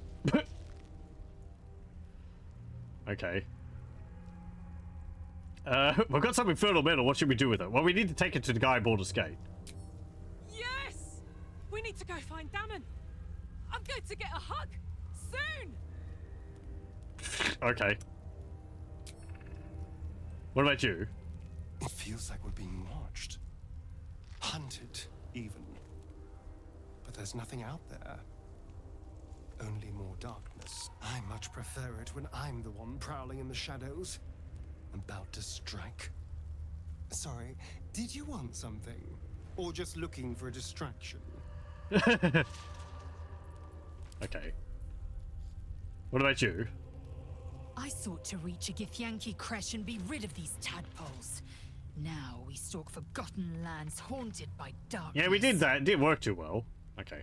A: Okay. We've got some infernal metal. What should we do with it? Well, we need to take it to the guy aboard Baldur's Gate.
E: Yes! We need to go find Damon. I'm going to get a hug soon.
A: Okay. What about you?
D: It feels like we're being watched. Hunted, even. But there's nothing out there. Only more darkness. I much prefer it when I'm the one prowling in the shadows. About to strike. Sorry, did you want something? Or just looking for a distraction?
A: Okay. What about you?
G: I sought to reach a Githyanki creche and be rid of these tadpoles. Now we stalk forgotten lands haunted by darkness.
A: Yeah, we did that. It didn't work too well. Okay.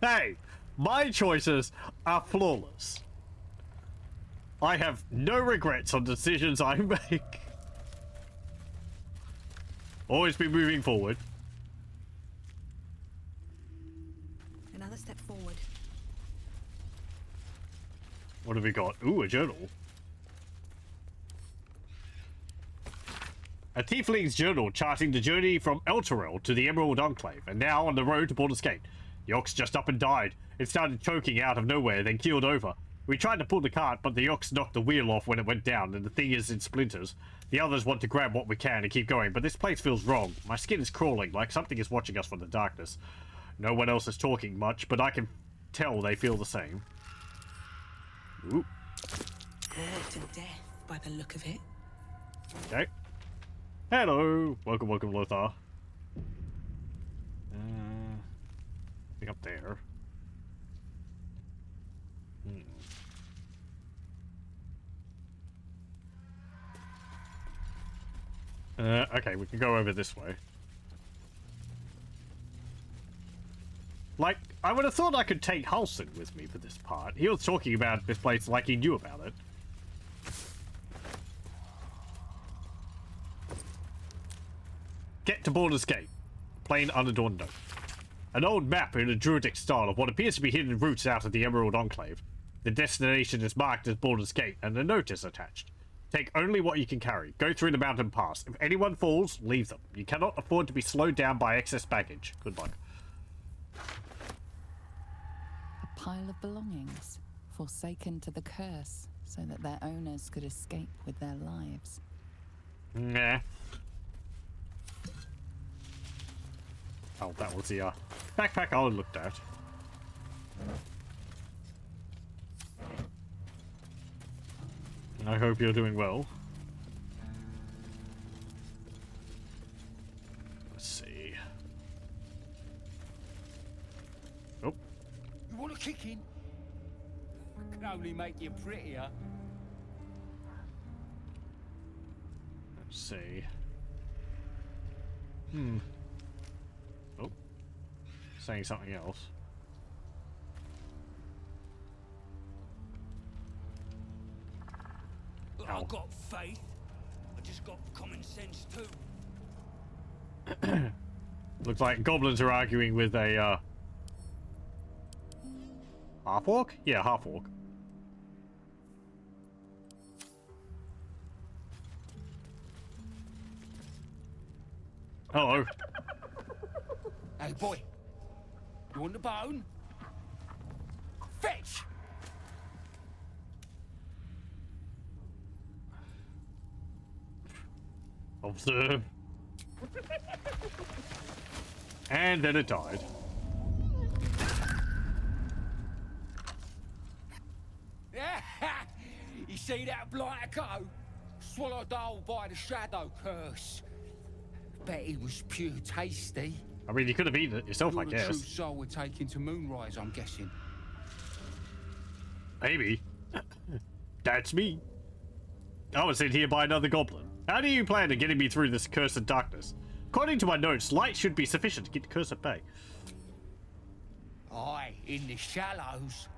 A: Hey, my choices are flawless. I have no regrets on decisions I make. Always be moving forward.
F: Another step forward.
A: What have we got? Ooh, a journal. A tiefling's journal charting the journey from Elturel to the Emerald Enclave, and now on the road to Baldur's Gate. The ox just up and died. It started choking out of nowhere, then keeled over. We tried to pull the cart, but the ox knocked the wheel off when it went down, and the thing is in splinters. The others want to grab what we can and keep going, but this place feels wrong. My skin is crawling, like something is watching us from the darkness. No one else is talking much, but I can tell they feel the same. Ooh.
F: Bored to death by the look of it.
A: Okay. Hello! Welcome, welcome, Lothar. I think up there. Okay, we can go over this way. Like, I would have thought I could take Halson with me for this part. He was talking about this place like he knew about it. Get to Baldur's Gate. Plain unadorned note. An old map in a druidic style of what appears to be hidden routes out of the Emerald Enclave. The destination is marked as Baldur's Gate, and a note is attached. Take only what you can carry. Go through the mountain pass. If anyone falls, leave them. You cannot afford to be slowed down by excess baggage. Good luck.
C: A pile of belongings, forsaken to the curse, so that their owners could escape with their lives.
A: Nah. Oh, that was the backpack I looked at. I hope you're doing well. Let's see. Oh.
N: You want a kicking? Can only make you prettier.
A: Let's see. Oh. Saying something else.
N: I've got faith. I just got common sense too.
A: Looks like goblins are arguing with a half-orc? Yeah, half-orc. Hello.
N: Hey boy, you want the bone? Fetch!
A: Observe. And then it died.
N: You see that blighter go? Swallowed whole by the shadow curse. Bet it was pure tasty.
A: I mean, you could have eaten it yourself, I
N: You're
A: guess.
N: the true soul we're taking to Moonrise, I'm guessing.
A: Maybe. That's me. I was sent here by another goblin. How do you plan on getting me through this cursed darkness? According to my notes, light should be sufficient to get the curse at bay.
N: Aye, in the shallows.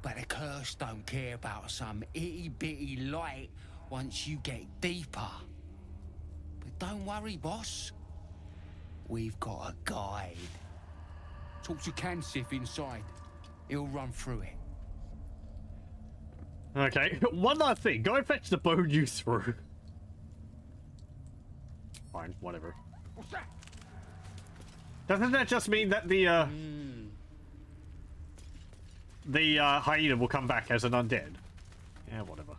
N: But the curse don't care about some itty-bitty light once you get deeper. But don't worry, boss. We've got a guide. Talk to Cansif inside. He'll run through it.
A: Okay, one last thing. Go and fetch the bone you threw. Fine, whatever.
N: What's that?
A: Doesn't that just mean that the hyena will come back as an undead? Yeah, whatever.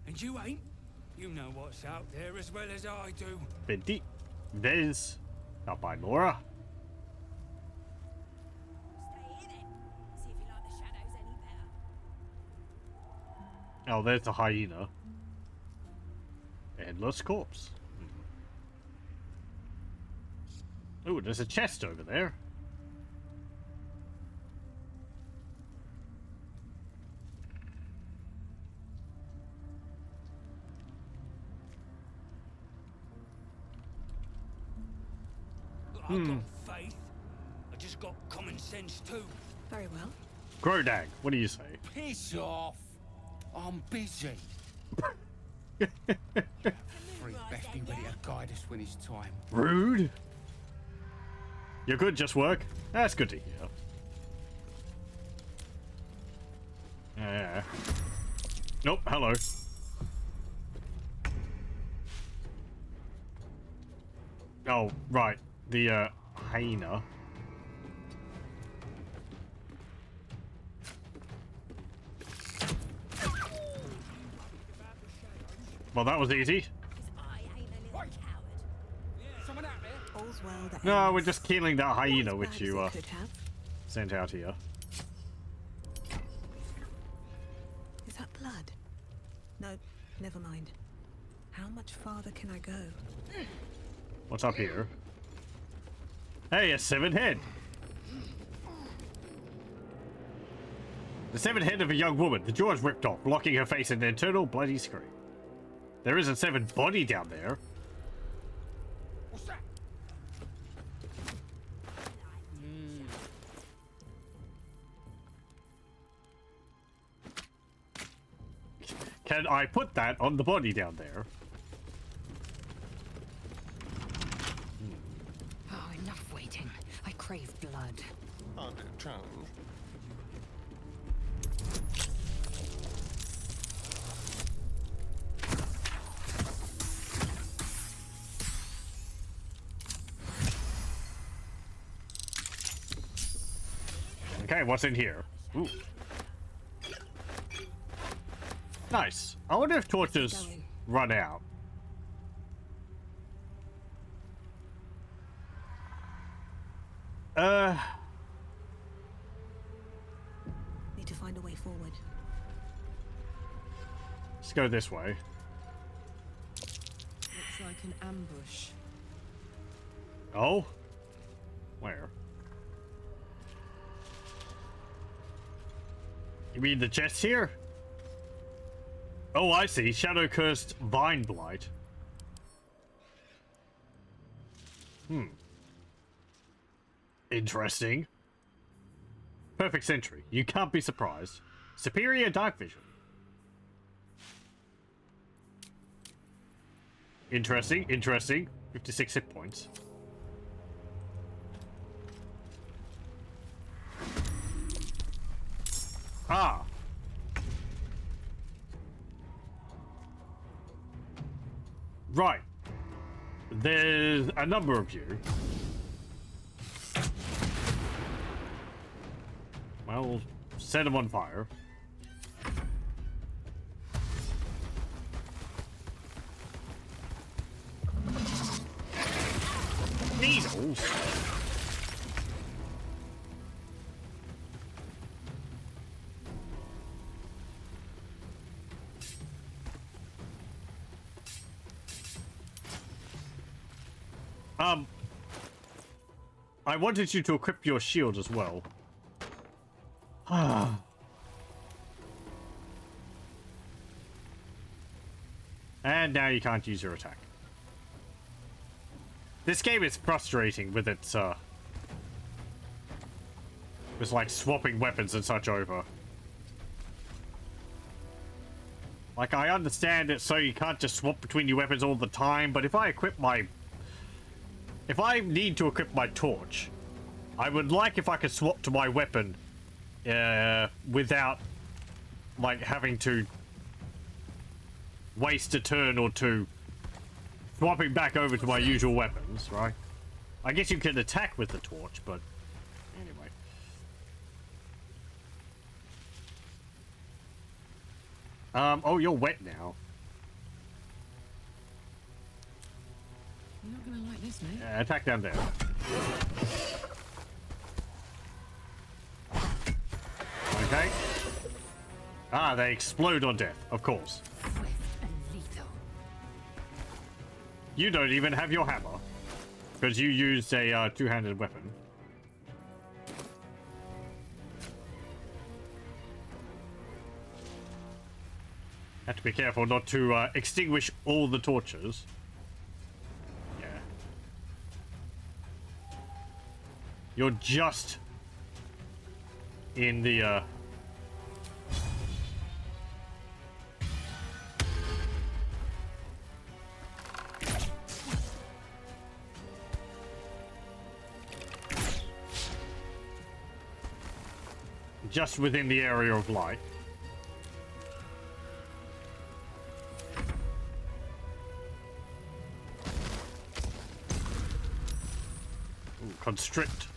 N: And you ain't? You know what's out there as well as I do.
A: Bendy. Vez. Out by Laura. Oh, there's the hyena. Endless corpse. Ooh, there's a chest over there.
N: I've got faith. I just got common sense too.
F: Very well.
A: Grodag, what do you say?
N: Piss off.
J: I'm busy. Free best be ready to guide us when it's time.
A: Rude. You're good, just work. That's good to hear. Yeah. Nope, hello. Oh, right. The, hyena. Well, that was easy.
F: All's well that
A: No,
F: ends.
A: we're just killing that hyena
F: Not as
A: which
F: bad as
A: you,
F: it could have.
A: sent out here.
F: Is that blood? No, never mind. How much farther can I go?
A: What's up here? Hey, a severed head. The severed head of a young woman. The jaw is ripped off, locking her face in an eternal bloody scream. There is a severed body down there.
N: What's that?
A: Can I put that on the body down there?
G: Oh, enough waiting. I crave blood.
D: Hardly a challenge.
A: Okay, what's in here? Ooh. Nice. I wonder if torches run out.
F: Need to find a way forward.
A: Let's go this way.
B: Looks like an ambush.
A: Oh? Where? You mean the chest here? Oh, I see. Shadow cursed vine blight. Interesting. Perfect sentry. You can't be surprised. Superior dark vision. Interesting, interesting. 56 hit points. Ah. Right. There's a number of you. Well, set them on fire. Needles? I wanted you to equip your shield as well. And now you can't use your attack. This game is frustrating with its, with like swapping weapons and such over. Like, I understand it so you can't just swap between your weapons all the time, but if I need to equip my torch, I would like if I could swap to my weapon without, like, having to waste a turn or two swapping back over to my usual weapons, right? I guess you can attack with the torch, but anyway. Oh, you're wet now.
B: gonna like this, mate.
A: Attack down there. Okay. Ah, they explode on death, of course.
G: Swift and lethal.
A: You don't even have your hammer. Because you used a two-handed weapon. Have to be careful not to extinguish all the torches. Yeah. You're just in the just within the area of light. Ooh, constrict.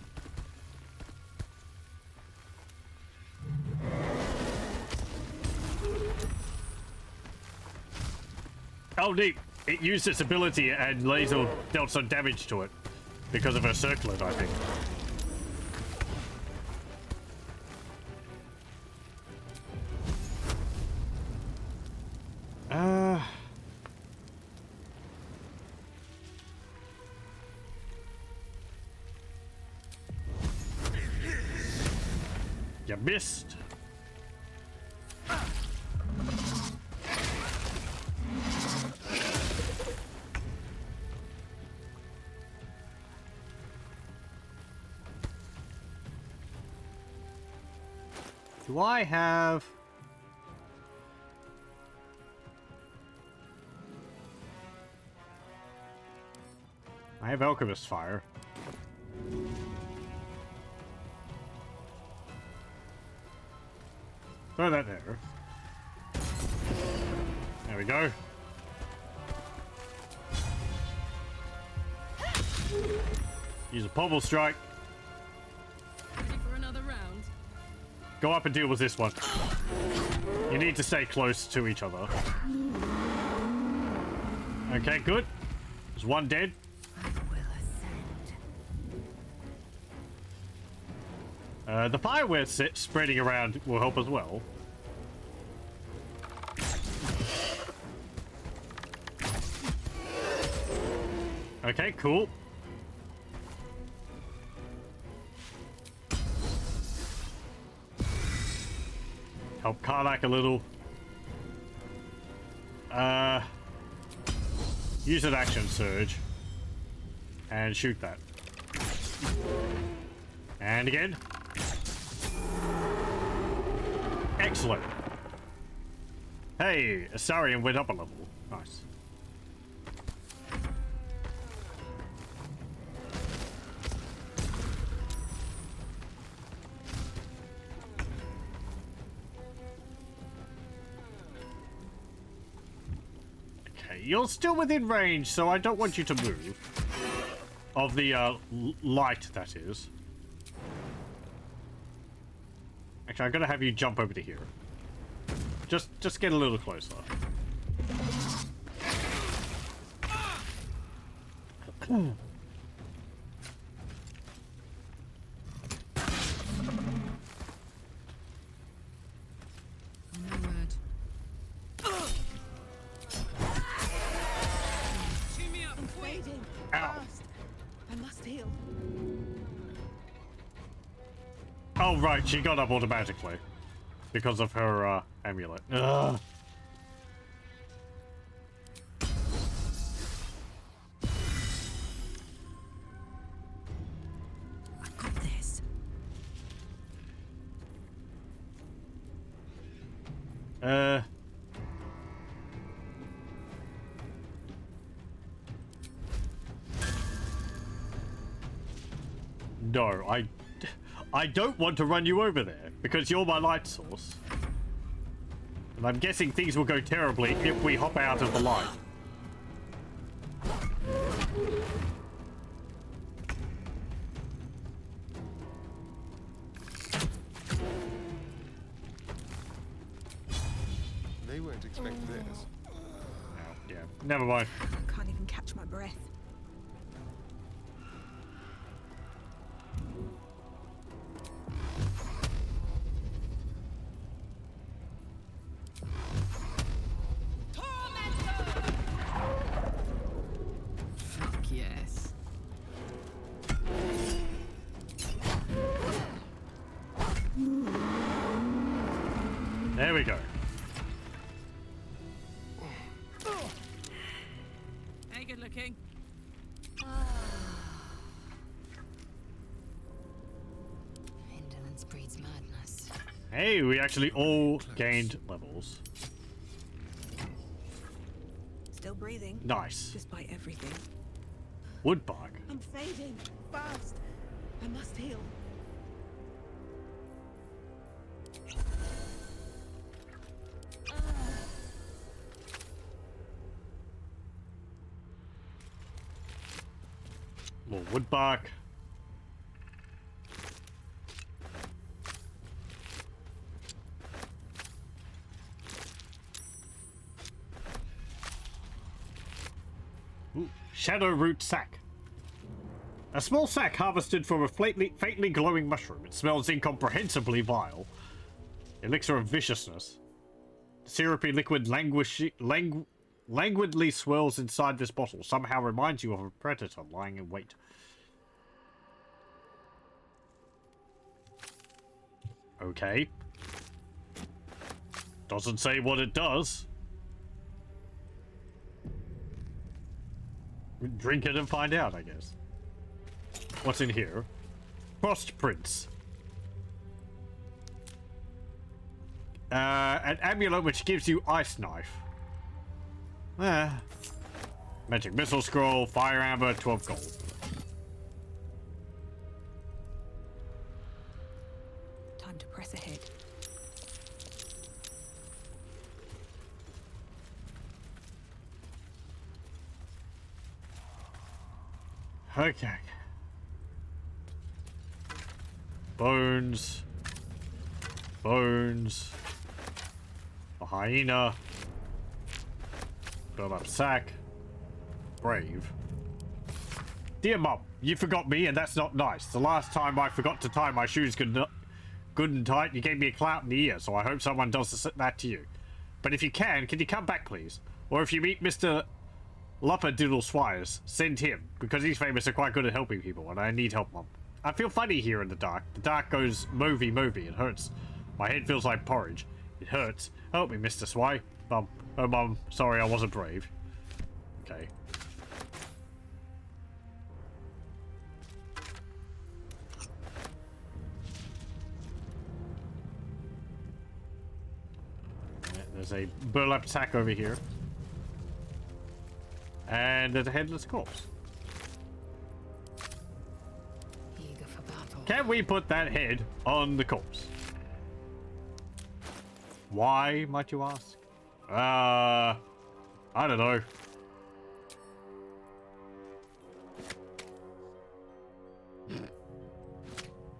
A: Oh, neat. It used its ability and Laser dealt some damage to it because of her circlet, I think. You missed. Do I have... I have Alchemist Fire. Throw that there. There we go. Use a pommel strike.
B: Ready for another round?
A: Go up and deal with this one. You need to stay close to each other. Okay, good. There's one dead. The fire we're spreading around will help as well. Okay, cool. Help Karlak a little. Use an action surge. And shoot that. And again. Excellent. Hey, Asarian went up a level. Nice. Okay, you're still within range, so I don't want you to move. Of the light, that is. Actually, I'm gonna have you jump over to here. Just get a little closer. Oh, right, she got up automatically. Because of her, amulet. Ugh.
F: I got this.
A: No, I don't want to run you over there, because you're my light source. And I'm guessing things will go terribly if we hop out of the light.
D: They weren't expecting this.
A: Oh, yeah, never mind.
F: I can't even catch my breath.
A: There we go.
B: Hey, good looking.
G: Indolence breeds madness.
A: Hey, we actually all gained levels.
H: Still breathing.
A: Nice.
H: Despite everything.
A: Woodbug.
H: I'm fading. Fast. I must heal.
A: More woodbug. Ooh, shadow root sack. A small sack harvested from a faintly glowing mushroom. It smells incomprehensibly vile. Elixir of viciousness. Syrupy liquid languidly swirls inside this bottle. Somehow reminds you of a predator lying in wait. Okay. Doesn't say what it does. Drink it and find out, I guess. What's in here? Frost prints. An amulet which gives you ice knife. Magic missile scroll, fire amber, 12 gold.
H: Time to press ahead.
A: Okay. Bones. Bones. A hyena. Build up sack. Brave. Dear Mum, you forgot me and that's not nice. The last time I forgot to tie my shoes good and tight, you gave me a clout in the ear, so I hope someone does that to you. But if you can you come back please? Or if you meet Mr. Lupperdiddle Swires, send him, because he's famous and quite good at helping people, and I need help, Mum. I feel funny here in the dark. The dark goes movie. It hurts. My head feels like porridge. It hurts. Help me, Mr. Swy. Mum. Oh, Mum. Sorry, I wasn't brave. Okay. There's a burlap sack over here. And there's a headless corpse.
G: Eager for battle.
A: Can we put that head on the corpse? Why, might you ask? I don't know.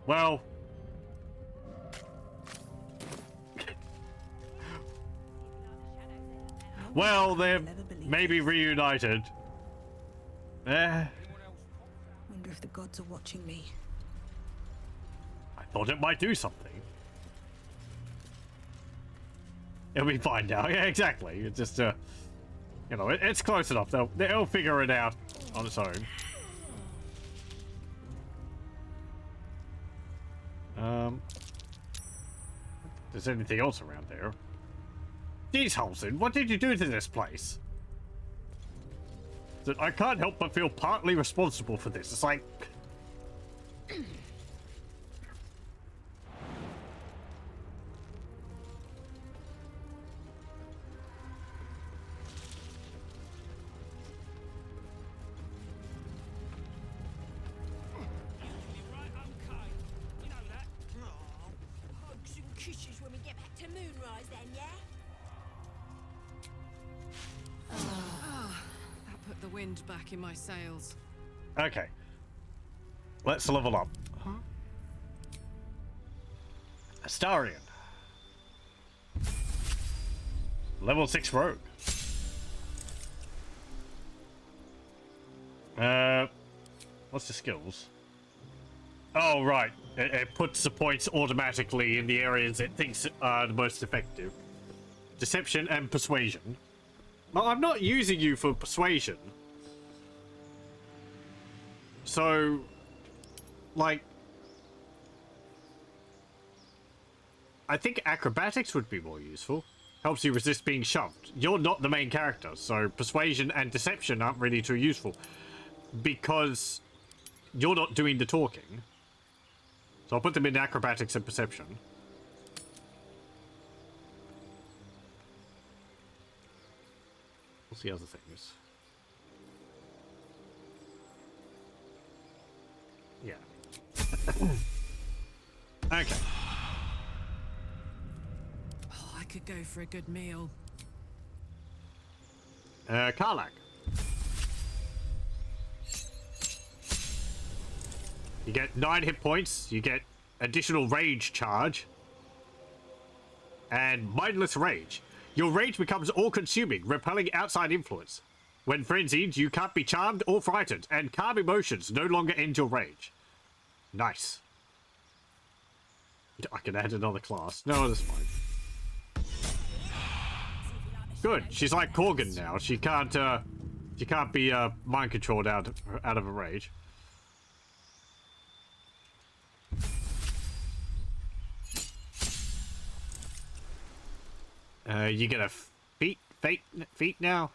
A: Well. Well, they're maybe reunited.
H: Wonder if the gods are watching me.
A: I thought it might do something. It'll be fine now. Yeah, exactly. It's just, you know, it's close enough. They'll figure it out on its own. If there's anything else around there? Dieselsen, what did you do to this place? That I can't help but feel partly responsible for this. It's like...
H: Hugs and kisses when we get back to Moonrise then, yeah?
B: That put the wind back in my sails.
A: Okay. Let's level up. Astarian. Level 6 rogue. What's the skills? Oh, right. It puts the points automatically in the areas it thinks are the most effective. Deception and persuasion. Well, I'm not using you for persuasion. So, like... I think acrobatics would be more useful. Helps you resist being shoved. You're not the main character, so persuasion and deception aren't really too useful. Because you're not doing the talking. So I'll put them in acrobatics and perception. What's the other things? Yeah. Okay.
B: Oh, I could go for a good meal.
A: Karlak. You get 9 hit points, you get additional rage charge, and mindless rage. Your rage becomes all-consuming, repelling outside influence. When frenzied, you can't be charmed or frightened, and calm emotions no longer end your rage. Nice. I can add another class. No, that's fine. Good. She's like Corgan now. She can't be mind controlled out of a rage. You get a feet now.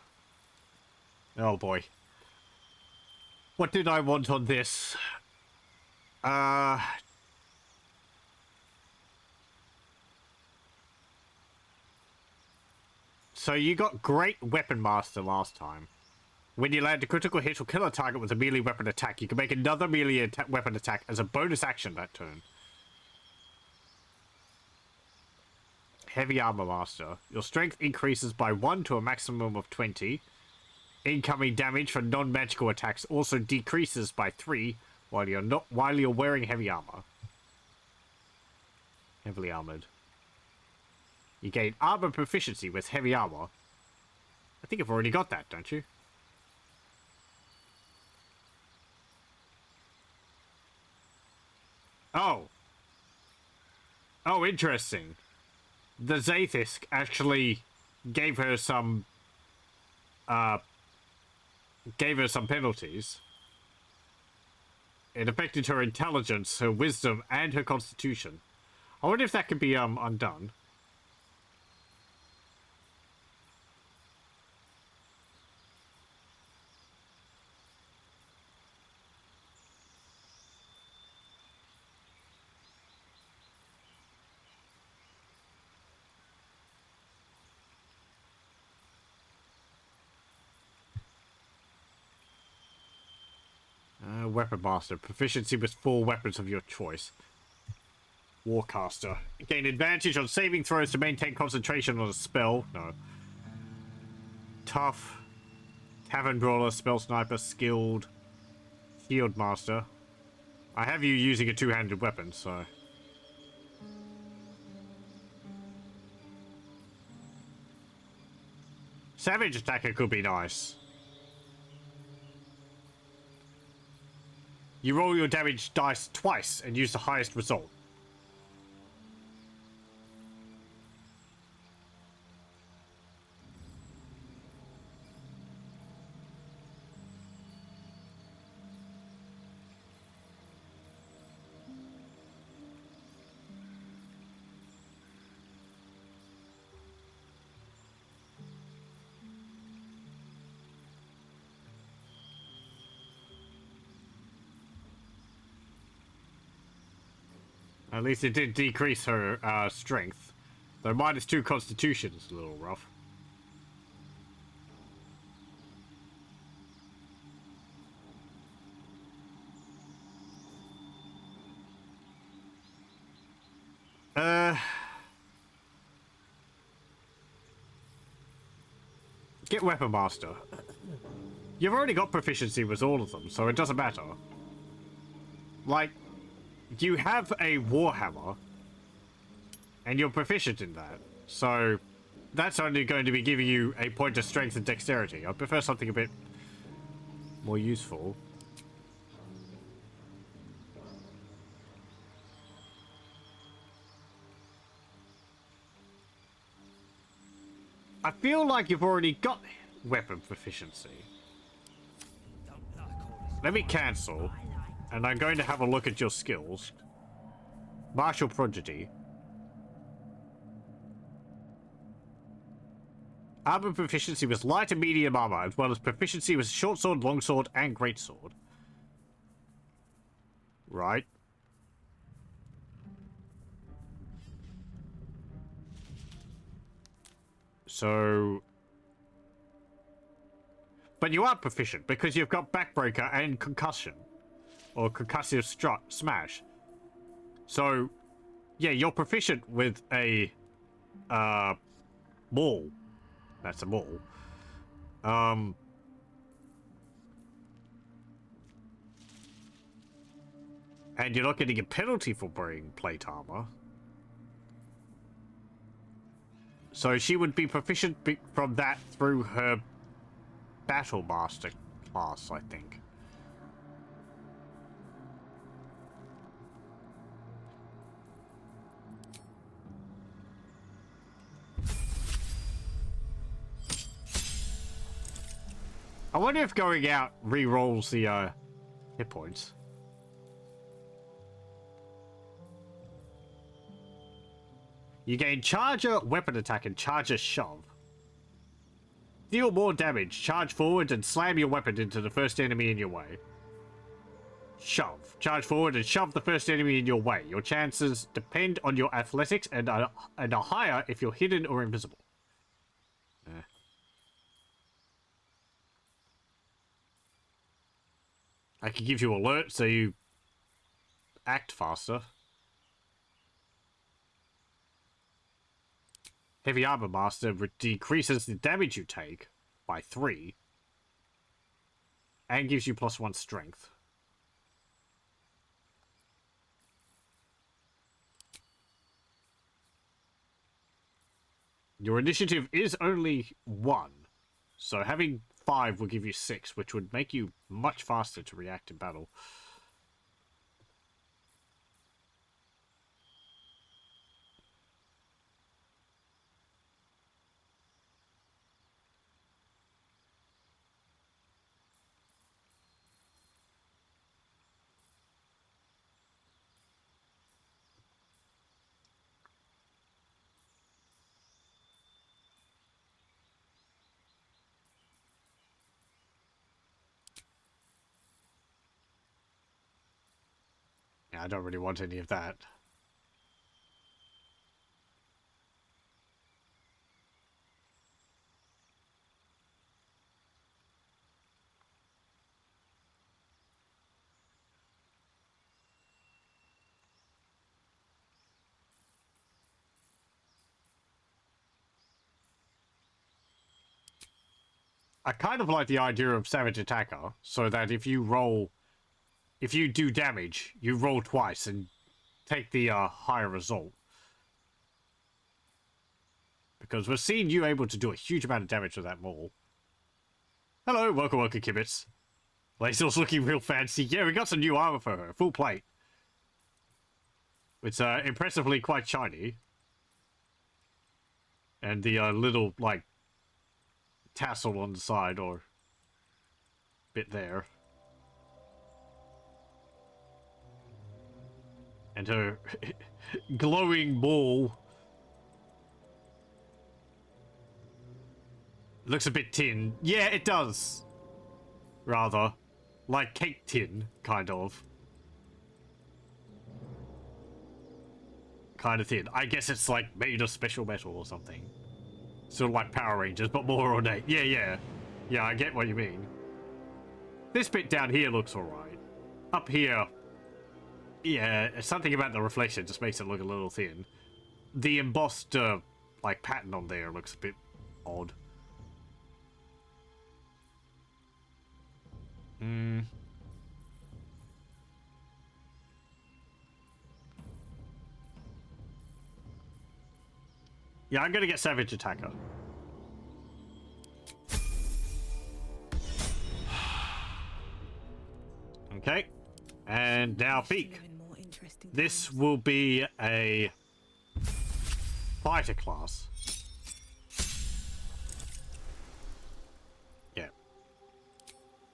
A: Oh boy. What did I want on this? So you got Great Weapon Master last time. When you land a critical hit or kill a target with a melee weapon attack, you can make another melee weapon attack as a bonus action that turn. Heavy Armor Master. Your strength increases by 1 to a maximum of 20. Incoming damage for non-magical attacks also decreases by 3 while you're wearing heavy armor. Heavily armored. You gain armor proficiency with heavy armor. I think I've already got that, don't you? Oh. Oh, interesting. The Zaithisk actually gave her some penalties. It affected her intelligence, her wisdom, and her constitution. I wonder if that could be undone. Weapon Master. Proficiency with 4 weapons of your choice. Warcaster. Gain advantage on saving throws to maintain concentration on a spell. No. Tough. Tavern Brawler, Spell Sniper, Skilled. Field Master. I have you using a 2-handed weapon, so... Savage Attacker could be nice. You roll your damage dice twice and use the highest result. At least it did decrease her strength. Though -2 constitution is a little rough. Get Weapon Master. You've already got proficiency with all of them, so it doesn't matter. Like, you have a Warhammer, and you're proficient in that, so that's only going to be giving you a point of strength and dexterity. I prefer something a bit more useful. I feel like you've already got weapon proficiency. Let me cancel, and I'm going to have a look at your skills. Martial Prodigy. Armor proficiency was light and medium armor, as well as proficiency with short sword, long sword, and great sword. Right. So... But you are proficient, because you've got Backbreaker and Concussion. Or Concussive Smash. So, yeah, you're proficient with a... Maul. That's a maul. And you're not getting a penalty for wearing plate armor. So she would be proficient from that through her Battle Master class, I think. I wonder if going out re-rolls the hit points. You gain Charger, Weapon Attack, and Charger Shove. Deal more damage, charge forward, and slam your weapon into the first enemy in your way. Shove. Charge forward and shove the first enemy in your way. Your chances depend on your athletics and are higher if you're hidden or invisible. I can give you alert so you act faster. Heavy Armor Master decreases the damage you take by 3 and gives you +1 strength. Your initiative is only 1, so having 5 will give you 6, which would make you much faster to react in battle. I don't really want any of that. I kind of like the idea of Savage Attacker, so that if you do damage, you roll twice and take the higher result. Because we're seeing you able to do a huge amount of damage with that maul. Hello, welcome, Kibitz. Lazel's looking real fancy. Yeah, we got some new armor for her, full plate. It's impressively quite shiny. And the little, like, tassel on the side, or bit there. And her glowing ball looks a bit tin. Yeah, it does. Rather. Like cake tin, kind of. Kind of thin. I guess it's like made of special metal or something. Sort of like Power Rangers, but more ornate. Yeah, yeah. Yeah, I get what you mean. This bit down here looks alright. Up here, yeah, something about the reflection just makes it look a little thin. The embossed, like, pattern on there looks a bit odd. Yeah, I'm gonna get Savage Attacker. Okay. And now Pheak. This will be a fighter class. Yeah.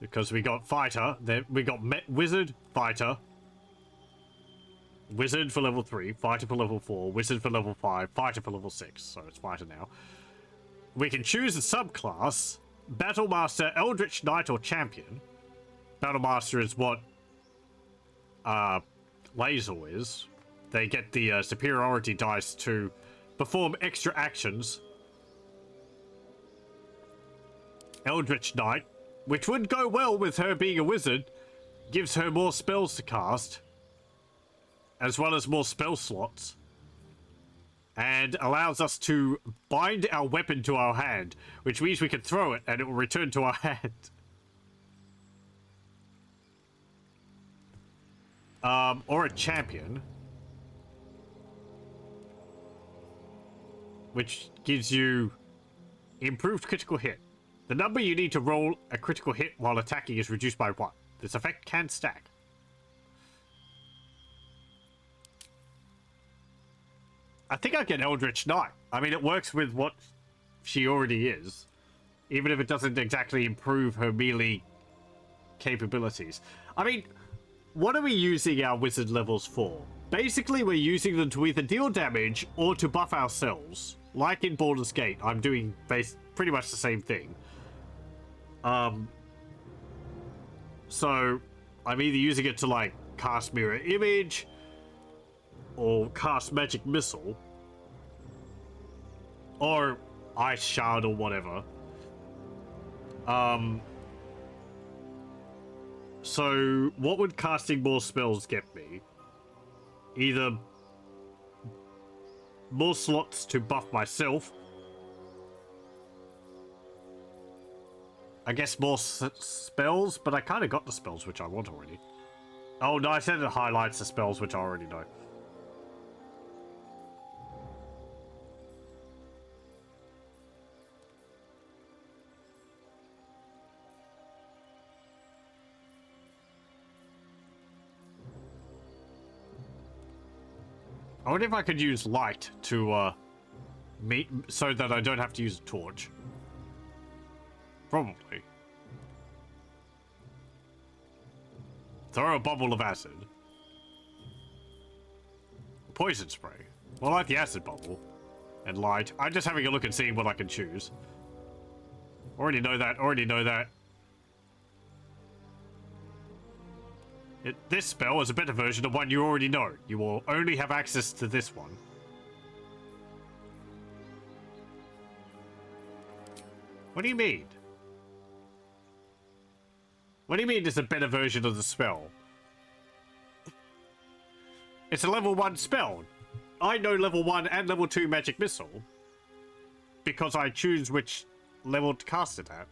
A: Because we got fighter, then we got wizard, fighter. Wizard for level 3, fighter for level 4, wizard for level 5, fighter for level 6. So it's fighter now. we can choose a subclass: Battlemaster, Eldritch Knight, or Champion. Battlemaster is what Laser is. They get the superiority dice to perform extra actions. Eldritch Knight, which would go well with her being a wizard, gives her more spells to cast, as well as more spell slots, and allows us to bind our weapon to our hand, which means we can throw it and it will return to our hand. Or a Champion, which gives you improved critical hit. The number you need to roll a critical hit while attacking is reduced by 1. This effect can stack. I think I get Eldritch Knight. I mean, it works with what she already is, even if it doesn't exactly improve her melee capabilities. I mean, what are we using our wizard levels for? Basically, we're using them to either deal damage or to buff ourselves. Like in Baldur's Gate, I'm doing pretty much the same thing. So I'm either using it to like cast Mirror Image or cast Magic Missile or Ice Shard or whatever. So what would casting more spells get me? Either more slots to buff myself, I guess more spells, but I kind of got the spells which I want already. Oh no, I said it highlights the spells which I already know. I wonder if I could use light to so that I don't have to use a torch. Probably. Throw a bubble of acid. Poison spray. Well, I like the acid bubble. And light. I'm just having a look and seeing what I can choose. Already know that. Already know that. This spell is a better version of one you already know. You will only have access to this one. What do you mean? What do you mean it's a better version of the spell? It's a level 1 spell. I know level 1 and level 2 magic missile. Because I choose which level to cast it at.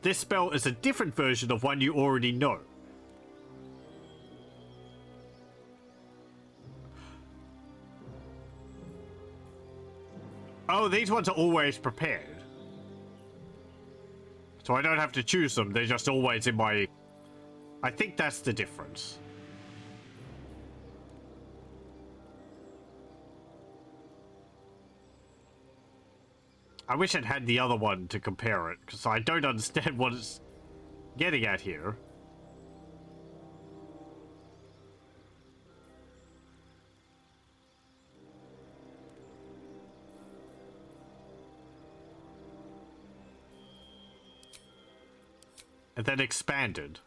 A: This spell is a different version of one you already know. Oh, these ones are always prepared. So I don't have to choose them, they're just always in my... I think that's the difference. I wish I'd had the other one to compare it, because I don't understand what it's getting at here. And then expanded.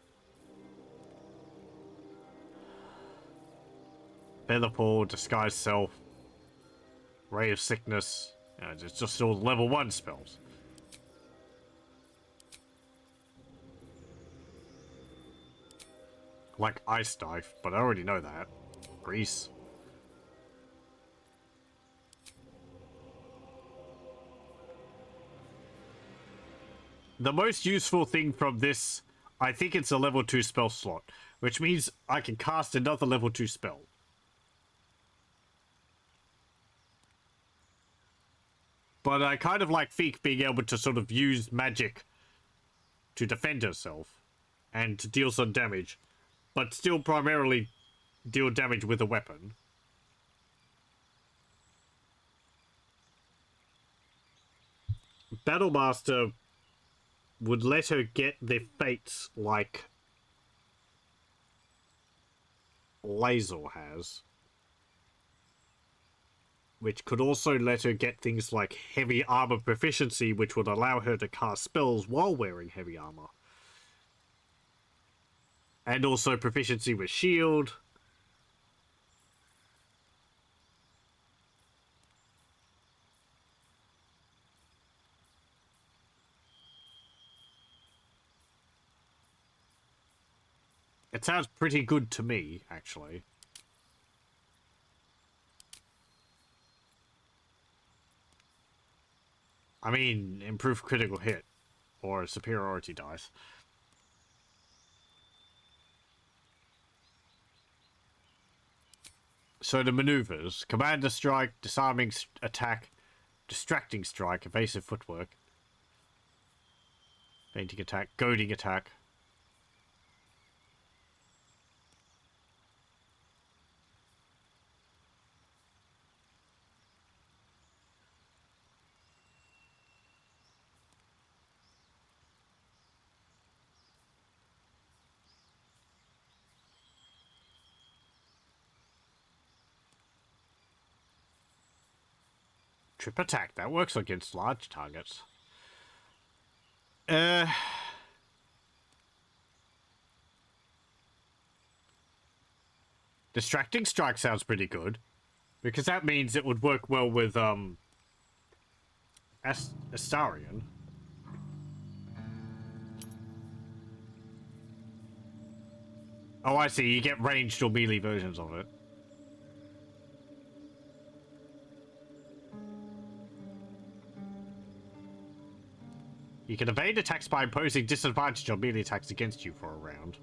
A: Featherfall, Disguise Self, Ray of Sickness. It's just all level 1 spells. Like Ice Knife, but I already know that. Grease. The most useful thing from this, I think it's a level 2 spell slot, which means I can cast another level 2 spell. But I kind of like Pheak being able to sort of use magic to defend herself and to deal some damage, but still primarily deal damage with a weapon. Battlemaster would let her get the fates like Lazel has, which could also let her get things like heavy armor proficiency, which would allow her to cast spells while wearing heavy armor. And also proficiency with shield. It sounds pretty good to me, actually. I mean, improved critical hit, or superiority dice. So the maneuvers: Commander Strike, Disarming Attack, Distracting Strike, Evasive Footwork, Fainting Attack, Goading Attack. Trip Attack, that works against large targets. Distracting Strike sounds pretty good, because that means it would work well with Astarion. Oh, I see. You get ranged or melee versions of it. You can evade attacks by imposing disadvantage on melee attacks against you for a round.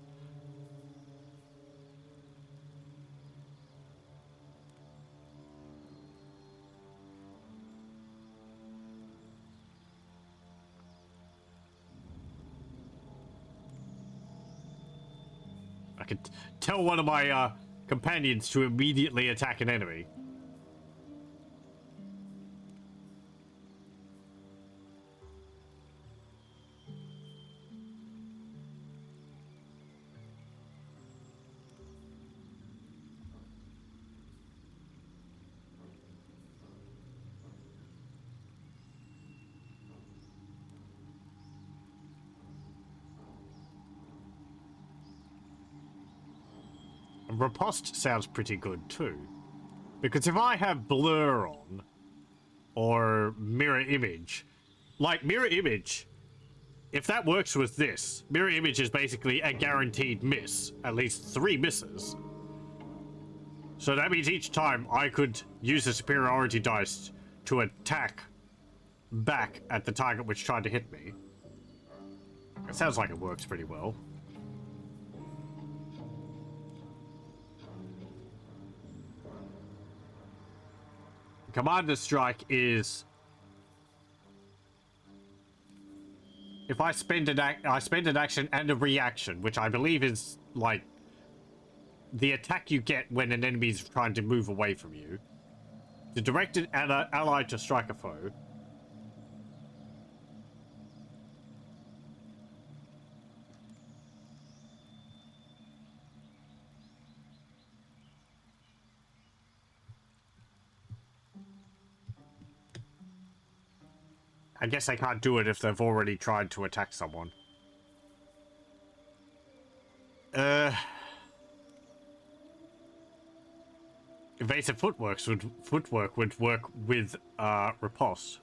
A: I could tell one of my companions to immediately attack an enemy. Riposte sounds pretty good too, because if I have blur on or mirror image, like mirror image, if that works with this, mirror image is basically a guaranteed miss, at least 3 misses. So that means each time I could use the superiority dice to attack back at the target which tried to hit me. It sounds like it works pretty well. Commander Strike is... If I spend an action and a reaction, which I believe is, like, the attack you get when an enemy is trying to move away from you. To direct an ally to strike a foe. I guess I can't do it if they've already tried to attack someone. Evasive footwork would work with riposte.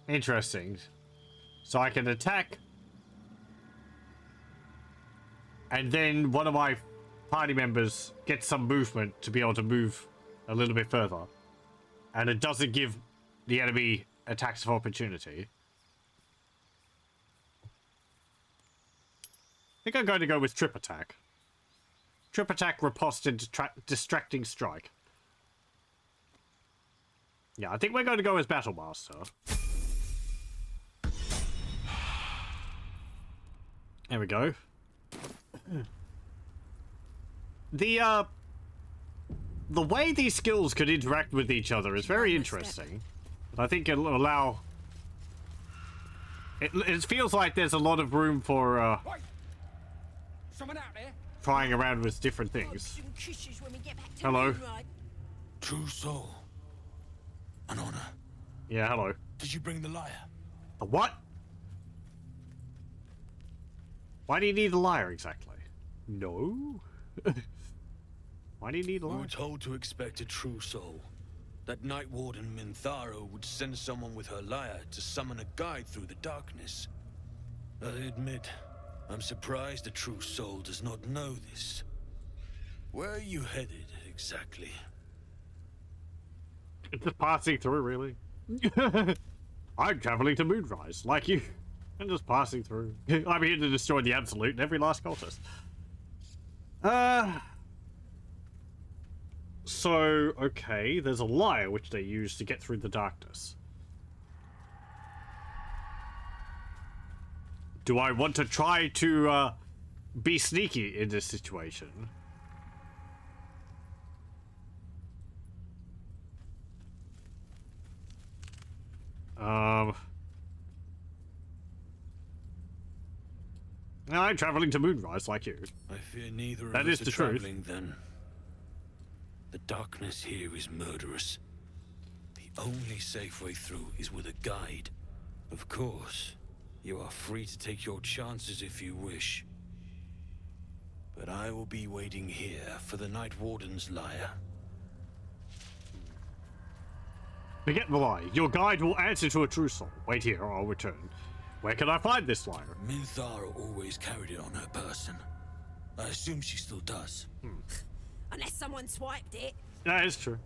A: Interesting. So I can attack. And then one of my party members get some movement to be able to move a little bit further. And it doesn't give the enemy attacks of opportunity. I think I'm going to go with trip attack. Trip attack, riposte, and distracting strike. Yeah, I think we're going to go as Battle Master. There we go. The way these skills could interact with each other is very interesting. I think it'll allow... It feels like there's a lot of room for trying around with different things. Hello.
K: True soul. An honor.
A: Yeah, hello.
K: Did you bring the lyre?
A: The what? Why do you need a lyre exactly? No. Why do you need a lyre?
K: We were told to expect a true soul. That Night Warden Minthara would send someone with her lyre to summon a guide through the darkness. I admit, I'm surprised the true soul does not know this. Where are you headed, exactly?
A: Just passing through, really. I'm traveling to Moonrise, like you. I'm just passing through. I'm here to destroy the Absolute and every last cultist. So, okay, there's a lyre which they use to get through the darkness. Do I want to try to be sneaky in this situation? I'm traveling to Moonrise like you.
K: I fear neither of
A: That
K: us
A: is
K: are
A: the truth.
K: traveling then. The darkness here is murderous. The only safe way through is with a guide. Of course, you are free to take your chances if you wish. But I will be waiting here for the Night Warden's lyre.
A: Forget the lie. Your guide will answer to a true soul. Wait here, or I'll return. Where can I find this lyre?
K: Minthara always carried it on her person. I assume she still does.
H: Unless someone swiped it.
A: That is true.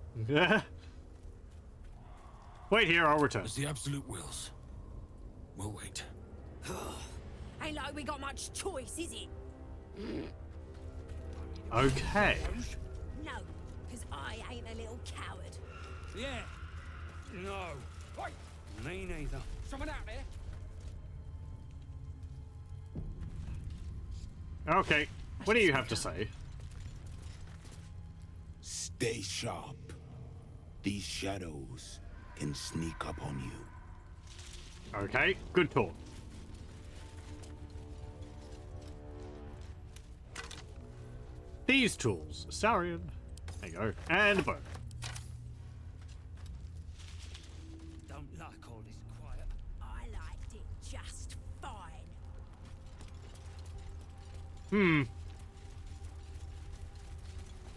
A: Wait here, I'll return.
K: As the Absolute wills. We'll wait.
H: Ain't like we got much choice, is it?
A: Okay.
H: No, because I ain't a little coward.
N: Yeah. No. Me neither. Someone out there?
A: Okay. What do you have to say?
O: Stay sharp. These shadows can sneak up on you.
A: Okay, good talk. These tools. Saurian. There you go. And a bow.
N: Don't like all this quiet.
H: I liked it just fine.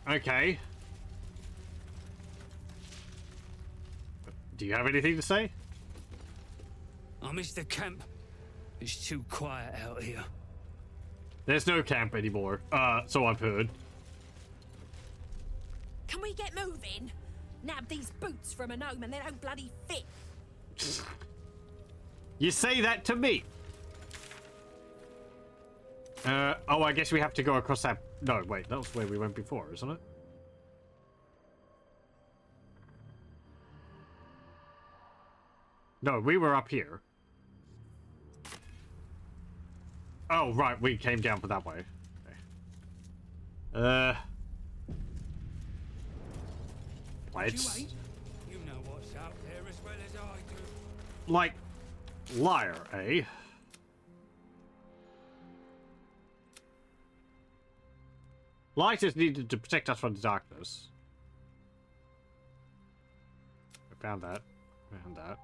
A: Okay. Do you have anything to say?
N: I miss the camp. It's too quiet out here.
A: There's no camp anymore. So I've heard.
H: Can we get moving? Nab these boots from a gnome and they don't bloody fit.
A: You say that to me. Oh, I guess we have to go across that... No, wait, that was where we went before, isn't it? No, we were up here. Oh, right, we came down for that way. Okay. Let's...
N: You know what's out there as well as I do.
A: Like, lyre, eh? Light is needed to protect us from the darkness. I found that. Found that.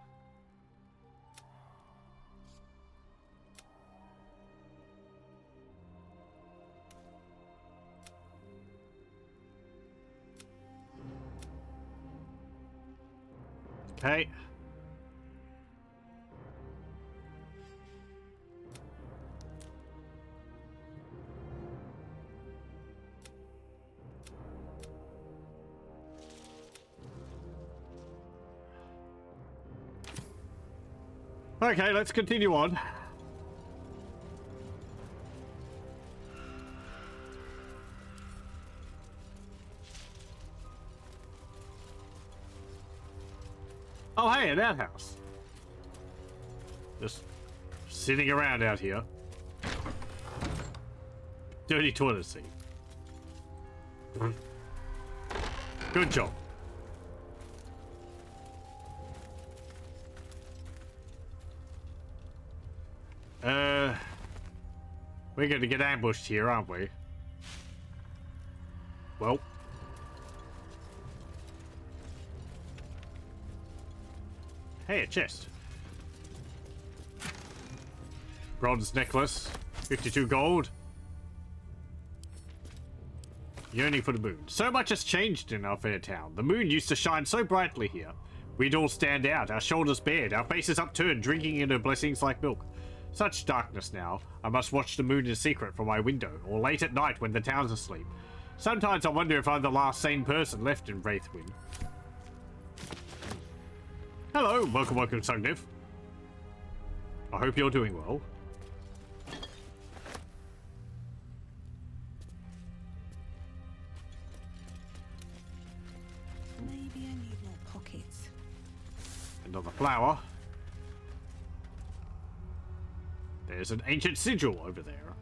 A: Okay. Okay, let's continue on. Oh, hey, an outhouse. Just sitting around out here. Dirty toilet seat. Good job. We're going to get ambushed here, aren't we? Well. Hey, a chest. Bronze necklace. 52 gold. Yearning for the moon. So much has changed in our fair town. The moon used to shine so brightly here. We'd all stand out, our shoulders bared, our faces upturned, drinking in her blessings like milk. Such darkness now. I must watch the moon in secret from my window, or late at night when the town's asleep. Sometimes I wonder if I'm the last sane person left in Wraithwind. Hello, welcome, Sugniv. I hope you're doing well.
F: Maybe I need more pockets.
A: Another flower. There's an ancient sigil over there.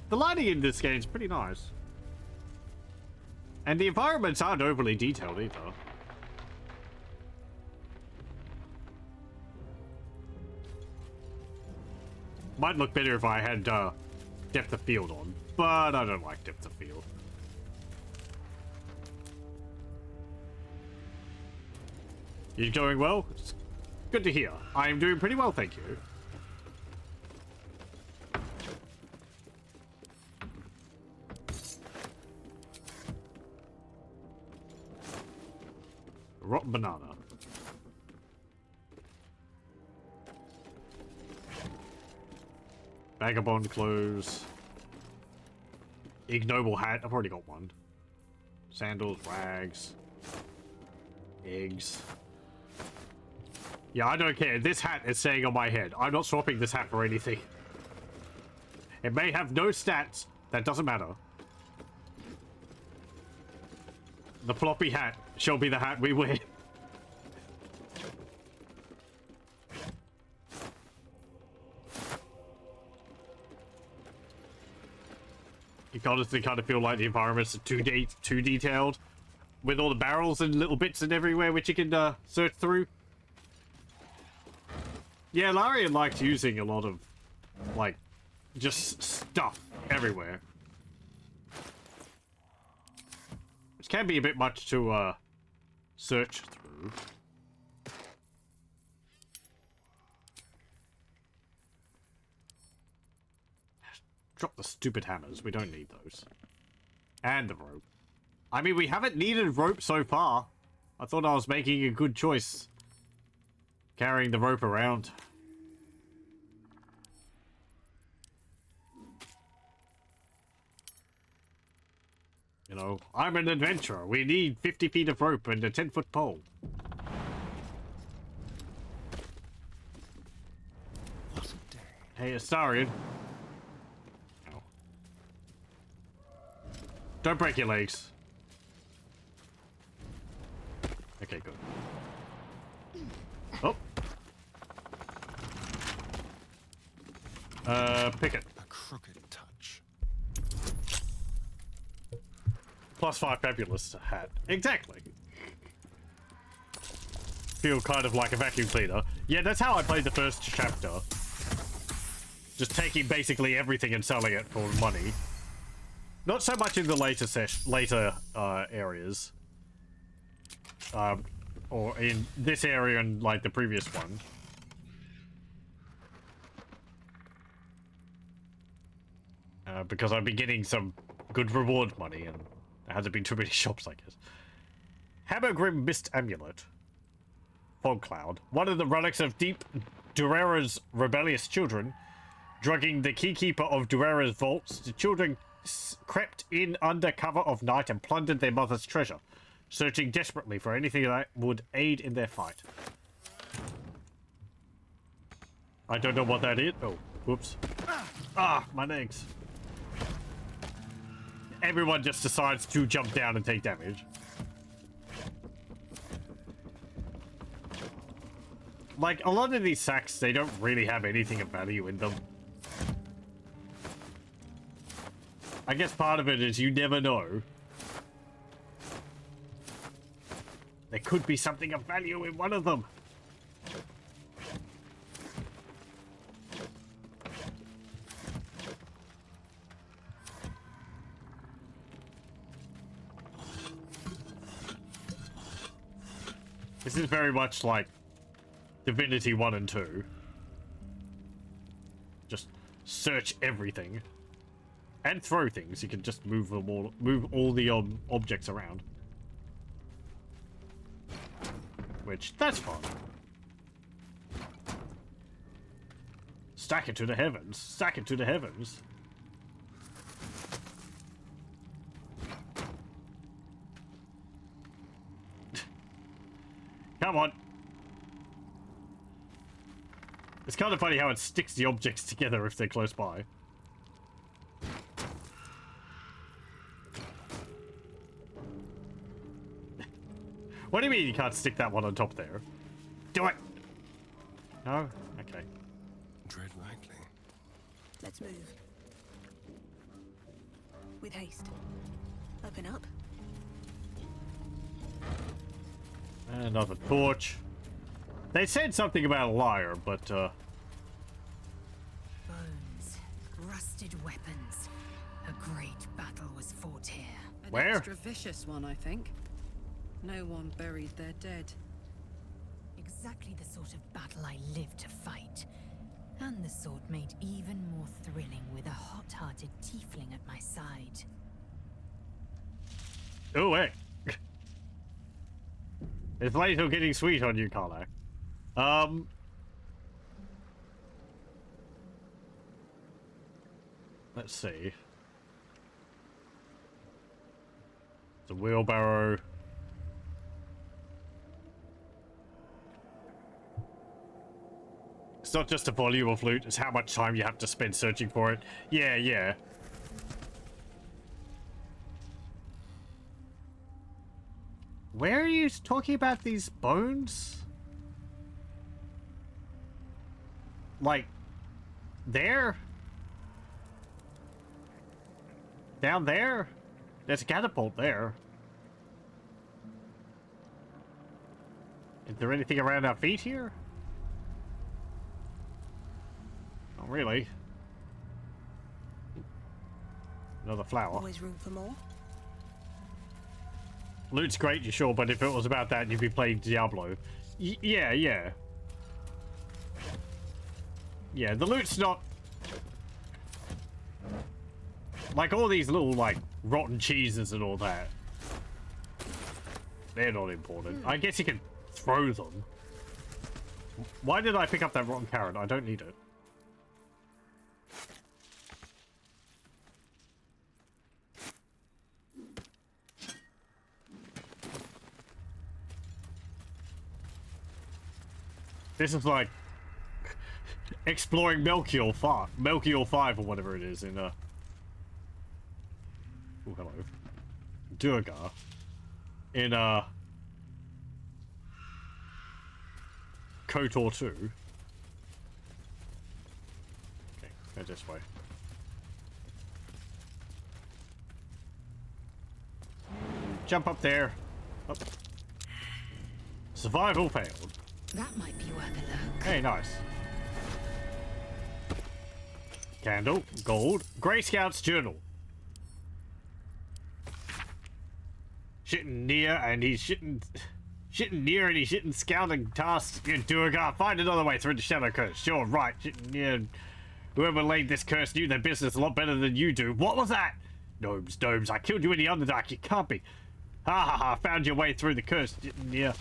A: The lighting in this game is pretty nice. And the environments aren't overly detailed either. Might look better if I had depth of field on, but I don't like depth of field. You going well? It's good to hear. I am doing pretty well, thank you. Rotten banana. Vagabond clothes. Ignoble hat. I've already got one. Sandals, rags. Eggs. Yeah, I don't care. This hat is staying on my head. I'm not swapping this hat for anything. It may have no stats. That doesn't matter. The floppy hat shall be the hat we wear. You honestly kind of feel like the environments are too detailed. With all the barrels and little bits and everywhere which you can search through. Yeah, Larian likes using a lot of, like, just stuff everywhere. Which can be a bit much to, search through. Drop the stupid hammers. We don't need those. And the rope. I mean, we haven't needed rope so far. I thought I was making a good choice. Carrying the rope around. You know, I'm an adventurer. We need 50 feet of rope and a 10-foot pole. Hey, Astarian. Ow. Don't break your legs. Okay, good. Oh. Pick it.
D: A crooked touch.
A: +5 fabulous hat. Exactly. Feel kind of like a vacuum cleaner. Yeah, that's how I played the first chapter. Just taking basically everything and selling it for money. Not so much in the later areas. Or in this area and like the previous one. Because I've been getting some good reward money and there hasn't been too many shops, I guess. Hammergrim Mist Amulet. Fog Cloud. One of the relics of Deep Durera's rebellious children. Drugging the keykeeper of Durera's vaults, the children crept in under cover of night and plundered their mother's treasure. searching desperately for anything that would aid in their fight. I don't know what that is. Oh, whoops. Ah, my legs. Everyone just decides to jump down and take damage. Like, a lot of these sacks, they don't really have anything of value in them. I guess part of it is you never know. There could be something of value in one of them. This is very much like Divinity 1 and 2. Just search everything. And throw things. You can just move them all, move all the objects around. Which, that's fun. Stack it to the heavens. Stack it to the heavens. Come on. It's kind of funny how it sticks the objects together if they're close by. What do you mean you can't stick that one on top there? Do it! No? Okay.
D: Tread lightly.
F: Let's move. With haste. Open up.
A: Another torch. They said something about a liar, but
G: Bones. Rusted weapons. A great battle was fought here.
B: An
A: Where?
B: extra vicious one, I think. No one buried their dead.
G: Exactly the sort of battle I live to fight. And the sort made even more thrilling with a hot-hearted tiefling at my side.
A: oh wait. It's late or getting sweet on you, Carlo. Let's see. The wheelbarrow. It's not just the volume of loot, it's how much time you have to spend searching for it. Yeah, yeah. Where are you talking about these bones? Like, there? Down there? There's a catapult there. Is there anything around our feet here? Not really. Another flower.
F: Always room for more.
A: Loot's great, you sure, but if it was about that, you'd be playing Diablo. Yeah, yeah. Yeah, the loot's not... Like, all these little, like, rotten cheeses and all that. They're not important. I guess you can throw them. Why did I pick up that rotten carrot? I don't need it. This is like exploring Melchior 5 or whatever it is in oh, hello. Durga in KOTOR 2. Okay, go this way. Jump up there. Up. Survival failed.
G: That might be worth a look.
A: Hey, nice. Candle, gold, Grey Scout's journal. Shitting near and he's shitting near and he's shitting scouting tasks in Durga. Find another way through the shadow curse. Sure, right. Shitting near. Whoever laid this curse knew their business a lot better than you do. What was that? Gnomes, I killed you in the Underdark. You can't be. Ha ha ha. Found your way through the curse. Shitting near.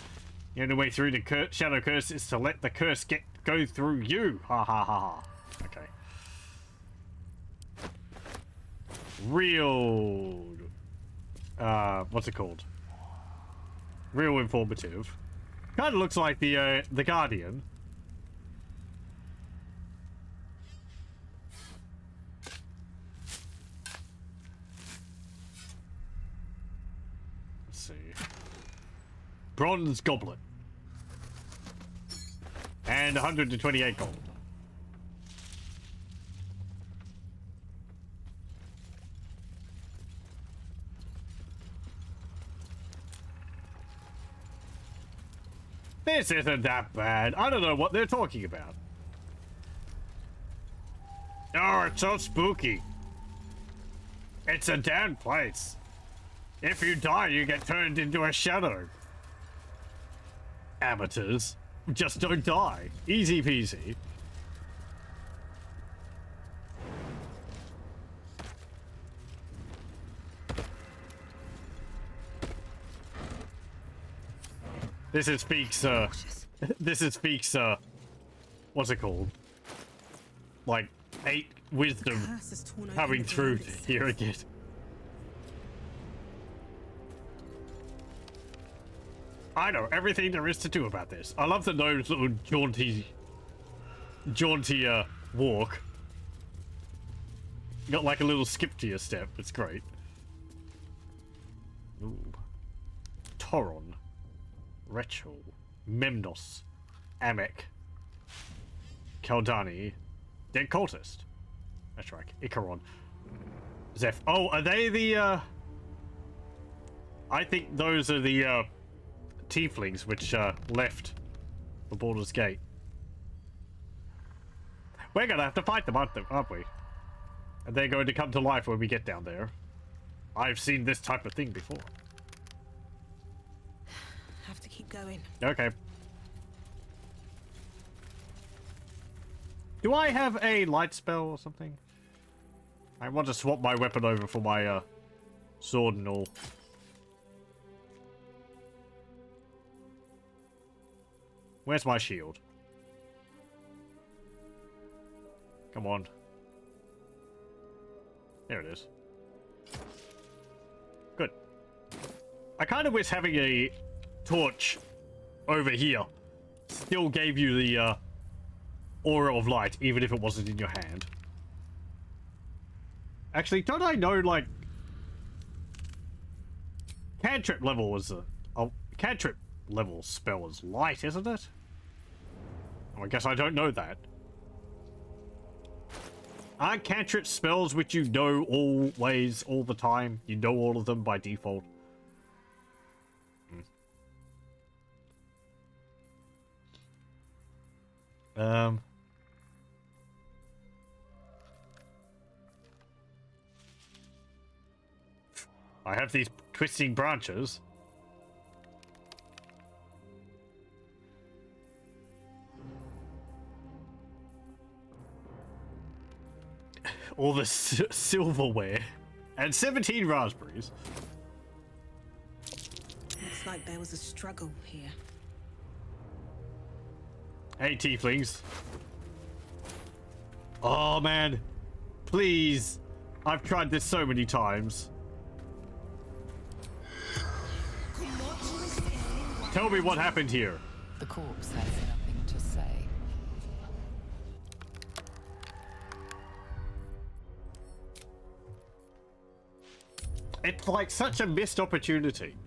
A: The only way through the shadow curse is to let the curse go through you. Ha ha ha ha. Okay. Real... what's it called? Real informative. Kind of looks like the Guardian. Let's see. Bronze goblet. And 128 gold. This isn't that bad. I don't know what they're talking about. Oh, it's so spooky. It's a damn place. If you die, you get turned into a shadow. Amateurs. Just don't die. Easy peasy. This is Pheak's, this is Pheak's, what's it called? Like, 8 wisdom coming through here again. I know everything there is to do about this. I love the gnome's little jaunty walk. Got like a little skip to your step. It's great. Ooh. Toron. Rachel. Memnos. Amek. Kaldani. Dead cultist. That's right. Icaron. Zeph. Oh, are they the, I think those are the, tieflings which left the Baldur's Gate. We're gonna have to fight them, aren't we? And they're going to come to life when we get down there. I've seen this type of thing before.
F: Have to keep going.
A: Okay. Do I have a light spell or something? I want to swap my weapon over for my sword and all. Where's my shield? Come on. There it is. Good. I kind of wish having a torch over here still gave you the aura of light, even if it wasn't in your hand. Actually, don't I know, like, cantrip level is a cantrip level spell is light, isn't it? Oh, I guess I don't know that. Aren't cantrip spells which you know always, all the time? You know all of them by default. I have these twisting branches. All the silverware. And 17 raspberries.
F: Looks like there was a struggle here.
A: Hey, tieflings. Oh, man. Please. I've tried this so many times. Tell me what happened here.
C: The corpse has nothing to say.
A: It's like such a missed opportunity.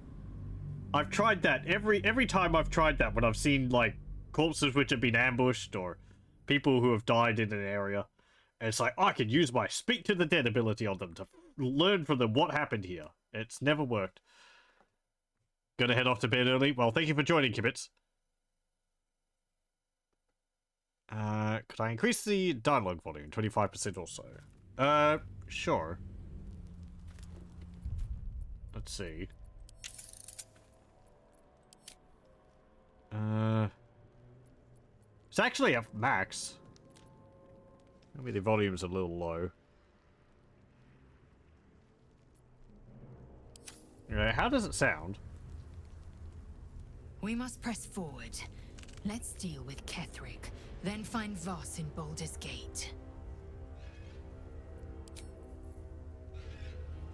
A: I've tried that every time I've tried that when I've seen like corpses which have been ambushed or people who have died in an area. And it's like, I could use my speak to the dead ability on them to learn from them what happened here. It's never worked. Gonna head off to bed early. Well, thank you for joining, Kibitz. Could I increase the dialogue volume 25% or so? Sure. Let's see. It's actually at max. Maybe the volume's a little low. How does it sound?
G: We must press forward. Let's deal with Ketherick, then find Voss in Baldur's Gate.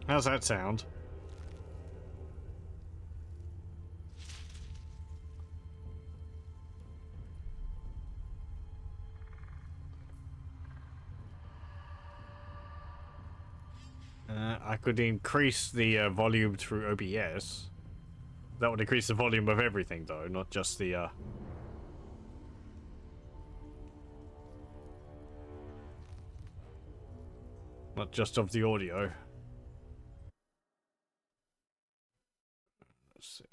A: How's that sound? I could increase the volume through OBS. That would increase the volume of everything, though, not just the not just of the audio. Let's see.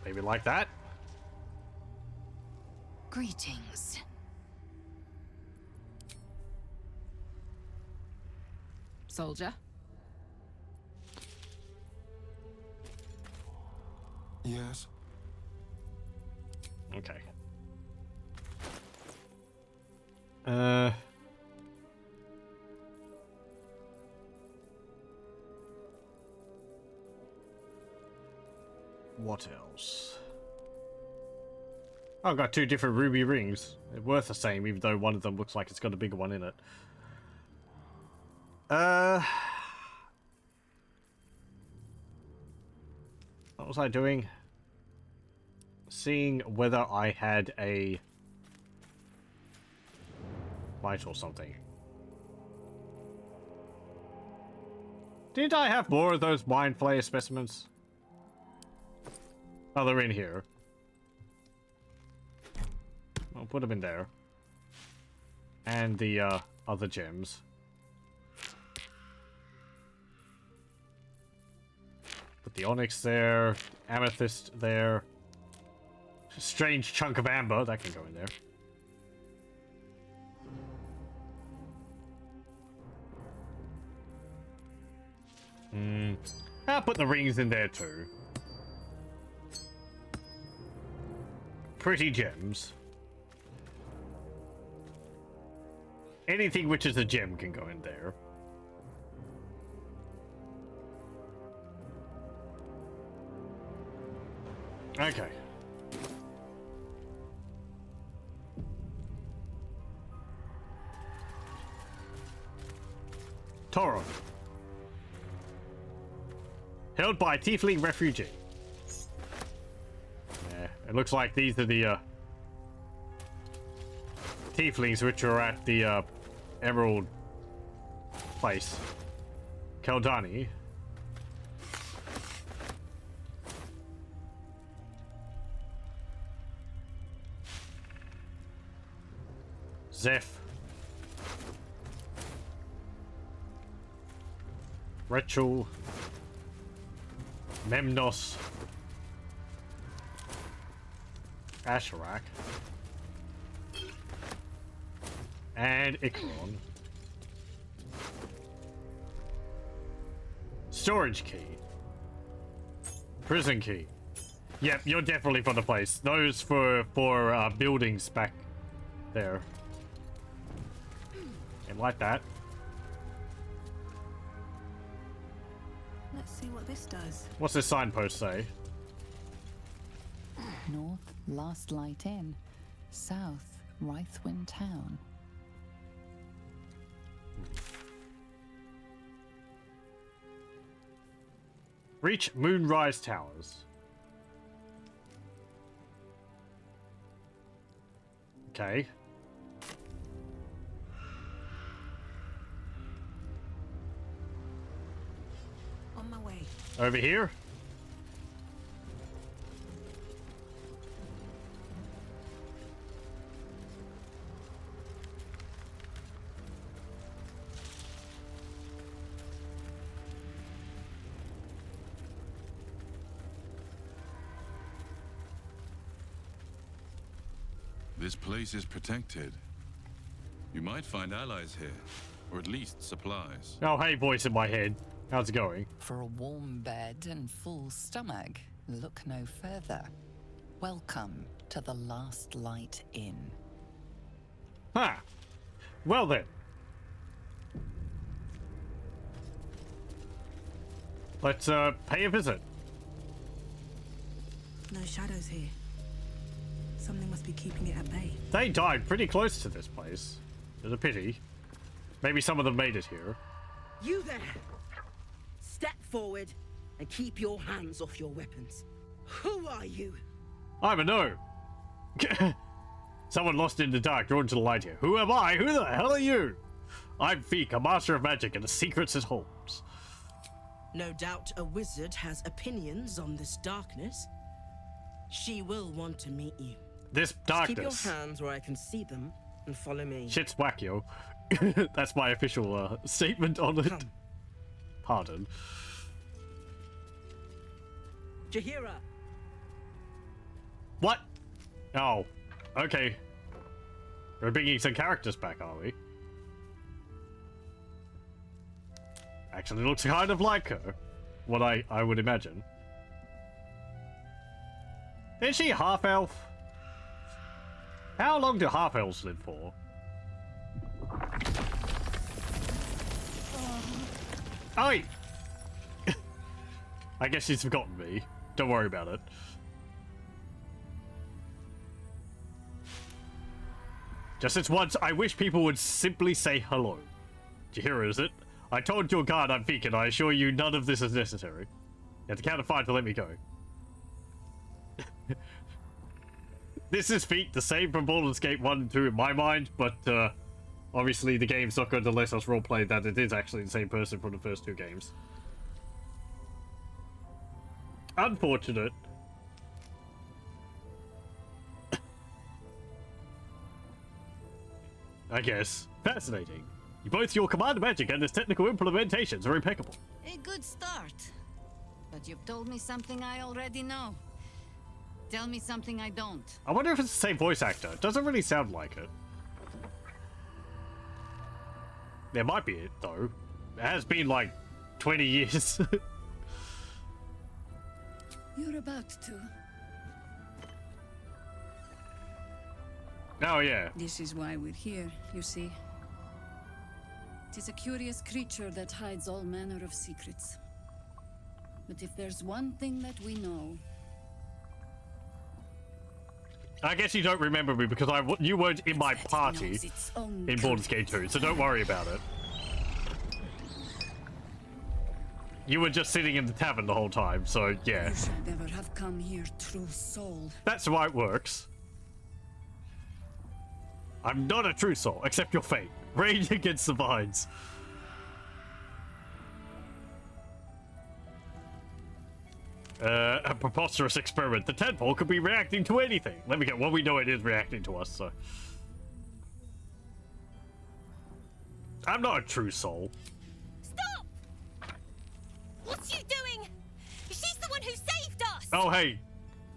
A: Maybe like that?
G: Greetings.
B: Soldier?
D: Yes.
A: Okay. What else? Oh, I've got 2 different ruby rings. They're worth the same, even though one of them looks like it's got a bigger one in it. What was I doing? Seeing whether I had a light or something. Did I have more of those mind flayer specimens? Oh, they're in here. I'll put them in there. And the other gems. Put the onyx there, amethyst there. Strange chunk of amber, that can go in there. I'll put the rings in there too. Pretty gems. Anything which is a gem can go in there. Okay. Toro. Held by a tiefling refugee. Yeah, it looks like these are the tieflings which are at the emerald place. Keldani. Zeph. Rachel. Memnos. Asherak. And Ikron. Storage key. Prison key. Yep, you're definitely from the place. Those for buildings back there. And like that.
F: Let's see what this does.
A: What's this signpost say?
C: North, Last Light Inn. South, Rythwin Town.
A: Reach Moonrise Towers. Okay.
F: On my way.
A: Over here?
P: This place is protected. You might find allies here, or at least supplies.
A: Oh, hey, voice in my head. How's it going?
C: For a warm bed and full stomach, look no further. Welcome to the Last Light Inn.
A: Huh. Well then. Let's pay a visit.
F: No shadows here. Something must be keeping it at bay.
A: They died pretty close to this place. It's a pity. Maybe some of them made it here.
Q: You there! Step forward and keep your hands off your weapons. Who are you?
A: I'm a gnome. Someone lost in the dark, drawn to the light here. Who am I? Who the hell are you? I'm Pheak, a master of magic and the secrets it holds.
F: No doubt a wizard has opinions on this darkness. She will want to meet you.
A: This darkness.
F: Just keep your hands where I can see them and follow me.
A: Shit's whack, yo. That's my official statement on it.
F: Come.
A: Pardon.
F: Jahira.
A: What? Oh, okay. We're bringing some characters back, are we? Actually looks kind of like her. What I would imagine. Is she half-elf? How long do half-elves live for? Oi! I guess she's forgotten me. Don't worry about it. Just this once, I wish people would simply say hello. Jahira, is it? I told your guard I'm Pheak, and I assure you none of this is necessary. You have to count to 5 to let me go. This is Pheak, the same from Baldur's Gate 1 and 2 in my mind, but obviously the game's not going to let us roleplay that it is actually the same person from the first 2 games. Unfortunate. I guess. Fascinating. Both your command magic and its technical implementations are impeccable.
G: A good start. But you've told me something I already know. Tell me something I don't.
A: I wonder if it's the same voice actor. It doesn't really sound like it. There might be it, though. It has been like 20 years.
G: You're about to.
A: Oh, yeah.
R: This is why we're here, you see. It is a curious creature that hides all manner of secrets. But if there's one thing that we know...
A: I guess you don't remember me because you weren't in my party in Baldur's Gate 2, so don't worry about it. You were just sitting in the tavern the whole time, so yeah.
R: You should never have come here, true soul.
A: That's why it works. I'm not a true soul, except your fate. Rage against the vines. A preposterous experiment. The tadpole could be reacting to anything. Let me get. Well, we know it is reacting to us, so. I'm not a true soul.
S: Stop! What's you doing? She's the one who saved us!
A: Oh, hey.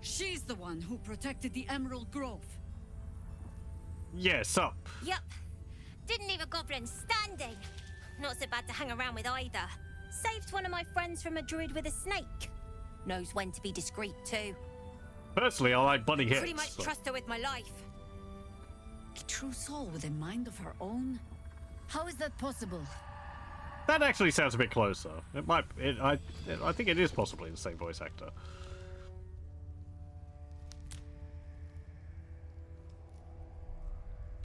R: She's the one who protected the Emerald Grove.
A: Yes, up.
S: Yup. Didn't leave a goblin standing. Not so bad to hang around with either. Saved one of my friends from a druid with a snake. Knows when to be discreet too.
A: Personally, I like butting heads.
S: Pretty much trust her with my life.
R: A true soul with a mind of her own? How is that possible?
A: That actually sounds a bit closer. It might. I think it is possibly the same voice actor.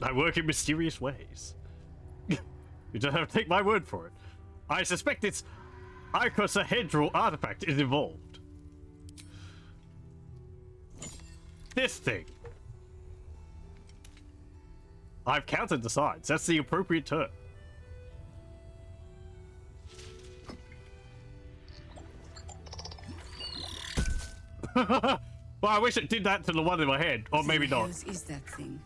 A: I work in mysterious ways. You just have to take my word for it. I suspect it's icosahedral artifact is involved. This thing. I've counted the sides. That's the appropriate term. Well, I wish it did that to the one in my head, or maybe not.
R: What is that thing?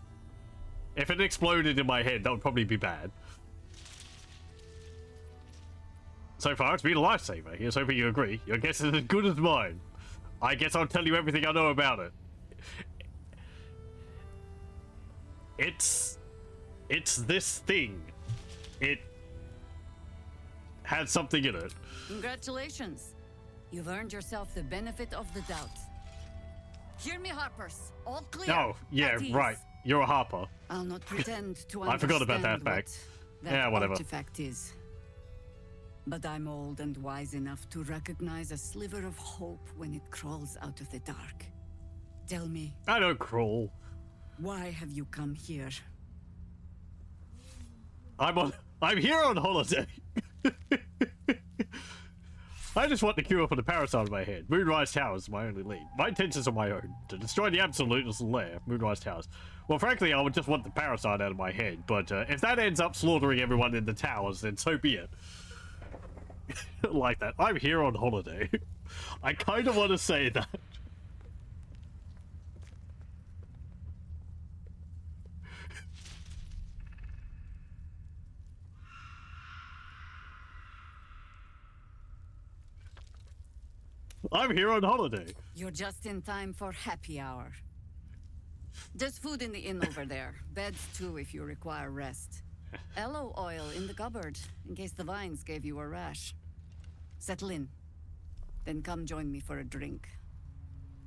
A: If it exploded in my head, that would probably be bad. So far, it's been a lifesaver. Here's hoping you agree. Your guess is as good as mine. I guess I'll tell you everything I know about it. It's this thing. It had something in it.
R: Congratulations. You've earned yourself the benefit of the doubt. Hear me, Harpers. All clear.
A: Oh, yeah, right. You're a Harper.
R: I'll not pretend to
A: I forgot about that
R: understand
A: fact.
R: what
A: Yeah, whatever.
R: artifact is. But I'm old and wise enough to recognize a sliver of hope when it crawls out of the dark. Tell me.
A: I don't crawl.
R: Why have you come here?
A: I'm here on holiday. I just want the cure for the parasite in my head. Moonrise Towers is my only lead. My intentions are my own. To destroy the Absolute's lair, Moonrise Towers. Well, frankly, I would just want the parasite out of my head, but if that ends up slaughtering everyone in the towers, then so be it. Like that. I'm here on holiday. I kind of want to say that. I'm here on holiday.
R: You're just in time for happy hour. There's food in the inn over there. Beds too if you require rest. Aloe oil in the cupboard, in case the vines gave you a rash. Settle in. Then come join me for a drink.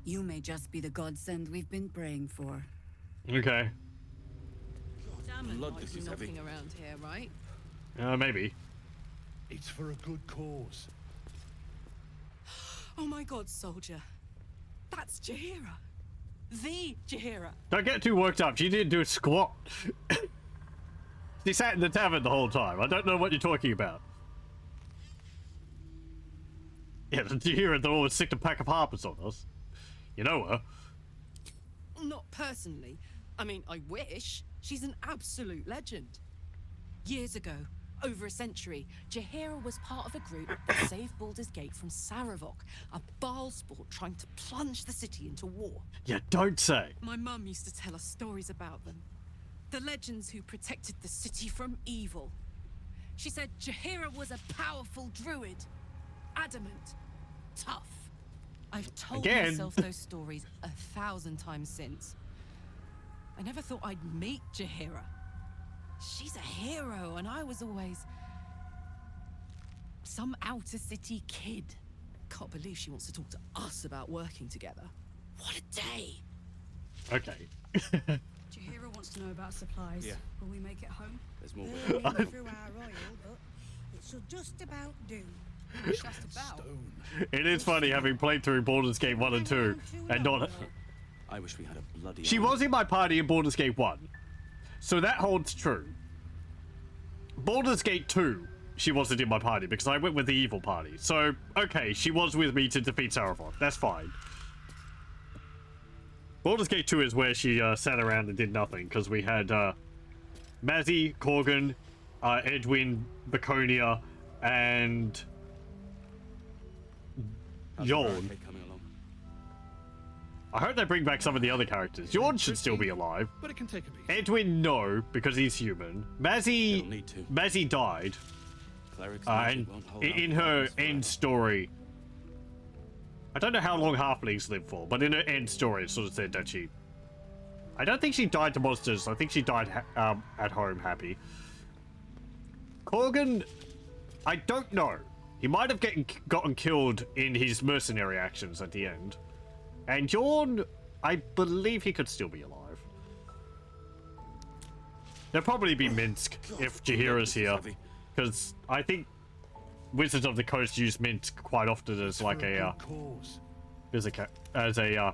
R: You may just be the godsend we've been praying for.
A: Okay.
B: Damn,
I: Blood,
B: like
I: this is
B: knocking
I: heavy.
B: around here, right?
A: Maybe.
T: It's for a good cause.
B: Oh my god, soldier. That's Jaheira. The Jaheira.
A: Don't get too worked up. She didn't do a squat. She sat in the tavern the whole time. I don't know what you're talking about. Yeah, the Jaheira that always sicked a pack of harpers on us. You know her.
B: Not personally. I mean, I wish. She's an absolute legend. Years ago, over a century, Jaheira was part of a group that saved Baldur's Gate from Saravok, a Baal sport trying to plunge the city into war.
A: Yeah, don't say.
B: My mum used to tell us stories about them. The legends who protected the city from evil. She said Jaheira was a powerful druid. Adamant. Tough. I've told myself those stories 1,000 times since. I never thought I'd meet Jaheira. She's a hero, and I was always some outer city kid. Can't believe she wants to talk to us about working together. What a day!
A: Okay.
F: Jaheira wants to know about supplies.
I: Yeah.
F: Will we make it home?
I: There's more.
F: Burning through our oil, but it should just about do.
B: Just about.
A: It is funny having played through Baldur's Gate 1 and 2 and not...
I: I wish we had a bloody.
A: She was in my party in Baldur's Gate 1. So that holds true. Baldur's Gate 2, she wasn't in my party because I went with the evil party. So, okay, she was with me to defeat Saravok. That's fine. Baldur's Gate 2 is where she sat around and did nothing because we had Mazzy, Corgan, Edwin, Baconia, and Yorn. I hope they bring back some of the other characters. Yorn should still be alive.
T: But it can take a beat.
A: Edwin, no, because he's human. Mazzy died. And in her end story, I don't know how long halflings live for, but in her end story, it sort of said that she... I don't think she died to monsters. I think she died at home happy. Corgan, I don't know. He might have gotten killed in his mercenary actions at the end. And Yorn, I believe he could still be alive. There'll probably be Minsk if Jaheira's here. Because I think Wizards of the Coast use Minsk quite often as like a... as a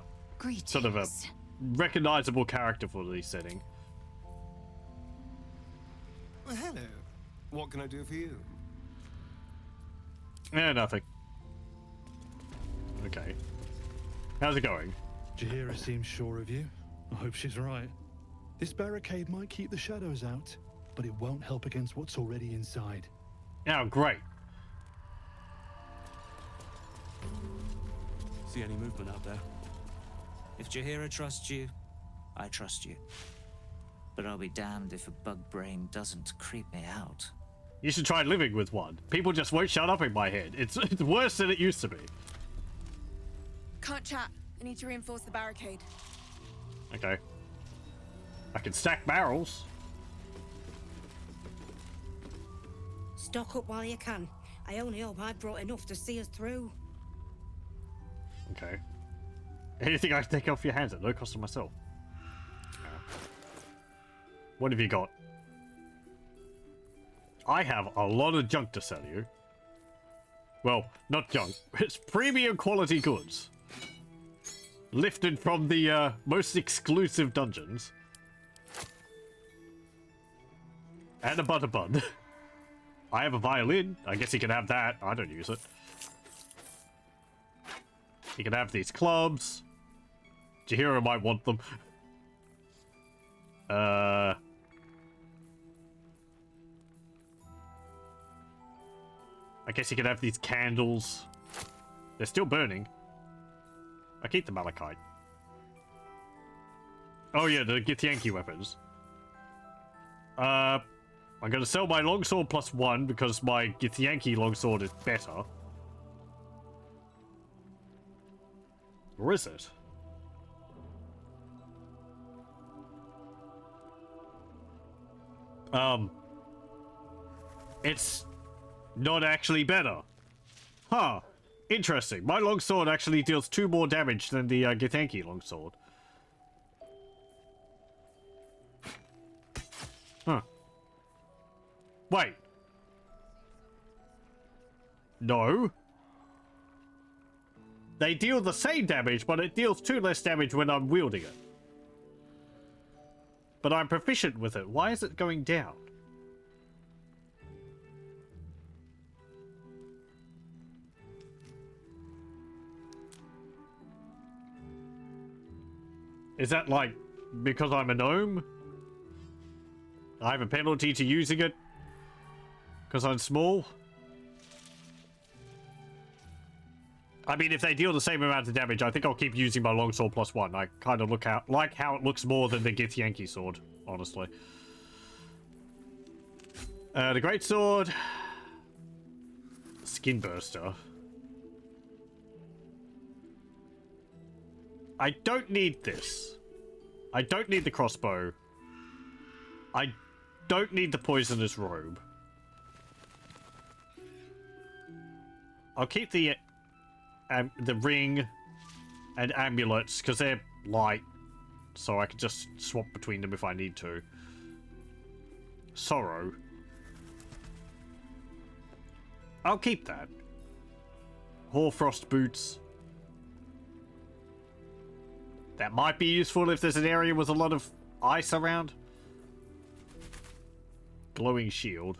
A: sort of a recognizable character for the setting.
D: Well, hello. What can I do for you?
A: Nothing. Okay. How's it going?
T: Jaheira seems sure of you. I hope she's right. This barricade might keep the shadows out, but it won't help against what's already inside.
A: Oh, great.
I: See any movement out there?
U: If Jaheira trusts you, I trust you. But I'll be damned if a bug brain doesn't creep me out.
A: You should try living with one. People just won't shut up in my head. It's worse than it used to be.
H: Can't chat. I need to reinforce the barricade.
A: Okay. I can stack barrels.
F: Stock up while you can. I only hope I've brought enough to see us through.
A: Okay. Anything I can take off your hands at no cost to myself. What have you got? I have a lot of junk to sell you. Well, not junk. It's premium quality goods. Lifted from the most exclusive dungeons. And a butter bun. I have a violin. I guess you can have that. I don't use it. You can have these clubs. Jaheira might want them. I guess you can have these candles. They're still burning. I keep the malachite. Oh yeah, the Githyanki weapons. I'm gonna sell my longsword +1 because my Githyanki longsword is better. Or is it? It's not actually better. Huh. Interesting. My longsword actually deals 2 more damage than the Githyanki longsword. Huh. Wait. No. They deal the same damage, but it deals 2 less damage when I'm wielding it. But I'm proficient with it. Why is it going down? Is that like because I'm a gnome? I have a penalty to using it because I'm small? I mean, if they deal the same amount of damage, I think I'll keep using my longsword +1. I kind of like how it looks more than the Githyanki sword, honestly. The greatsword, skin burster. I don't need this. I don't need the crossbow. I don't need the poisonous robe. I'll keep the ring and amulets because they're light, so I can just swap between them if I need to. Sorrow. I'll keep that. Hoarfrost boots. That might be useful if there's an area with a lot of ice around. Glowing shield.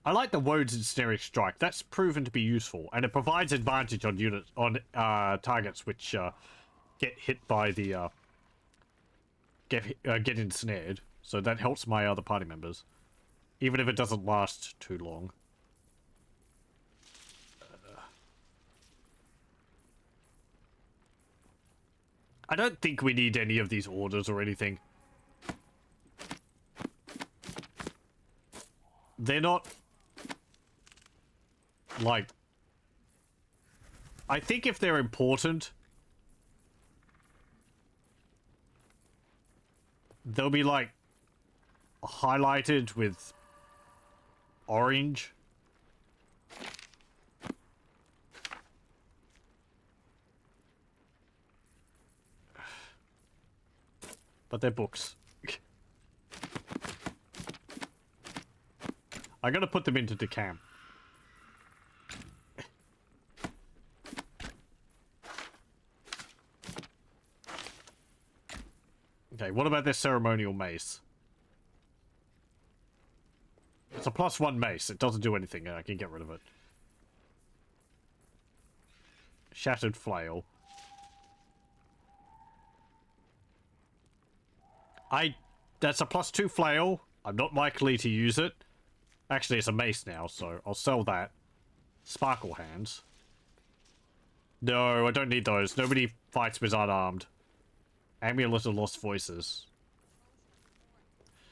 A: I like the Wode's ensnaring strike. That's proven to be useful, and it provides advantage on units targets which get hit by the get ensnared. So that helps my other party members, even if it doesn't last too long. I don't think we need any of these orders or anything. They're not like, I think if they're important, they'll be like highlighted with orange. But they're books. I'm gonna put them into decam. Okay, what about this ceremonial mace? It's a +1 mace. It doesn't do anything. I can get rid of it. Shattered flail. That's a +2 flail. I'm not likely to use it. Actually, it's a mace now, so I'll sell that. Sparkle hands. No, I don't need those. Nobody fights with unarmed. Amulet of Lost Voices.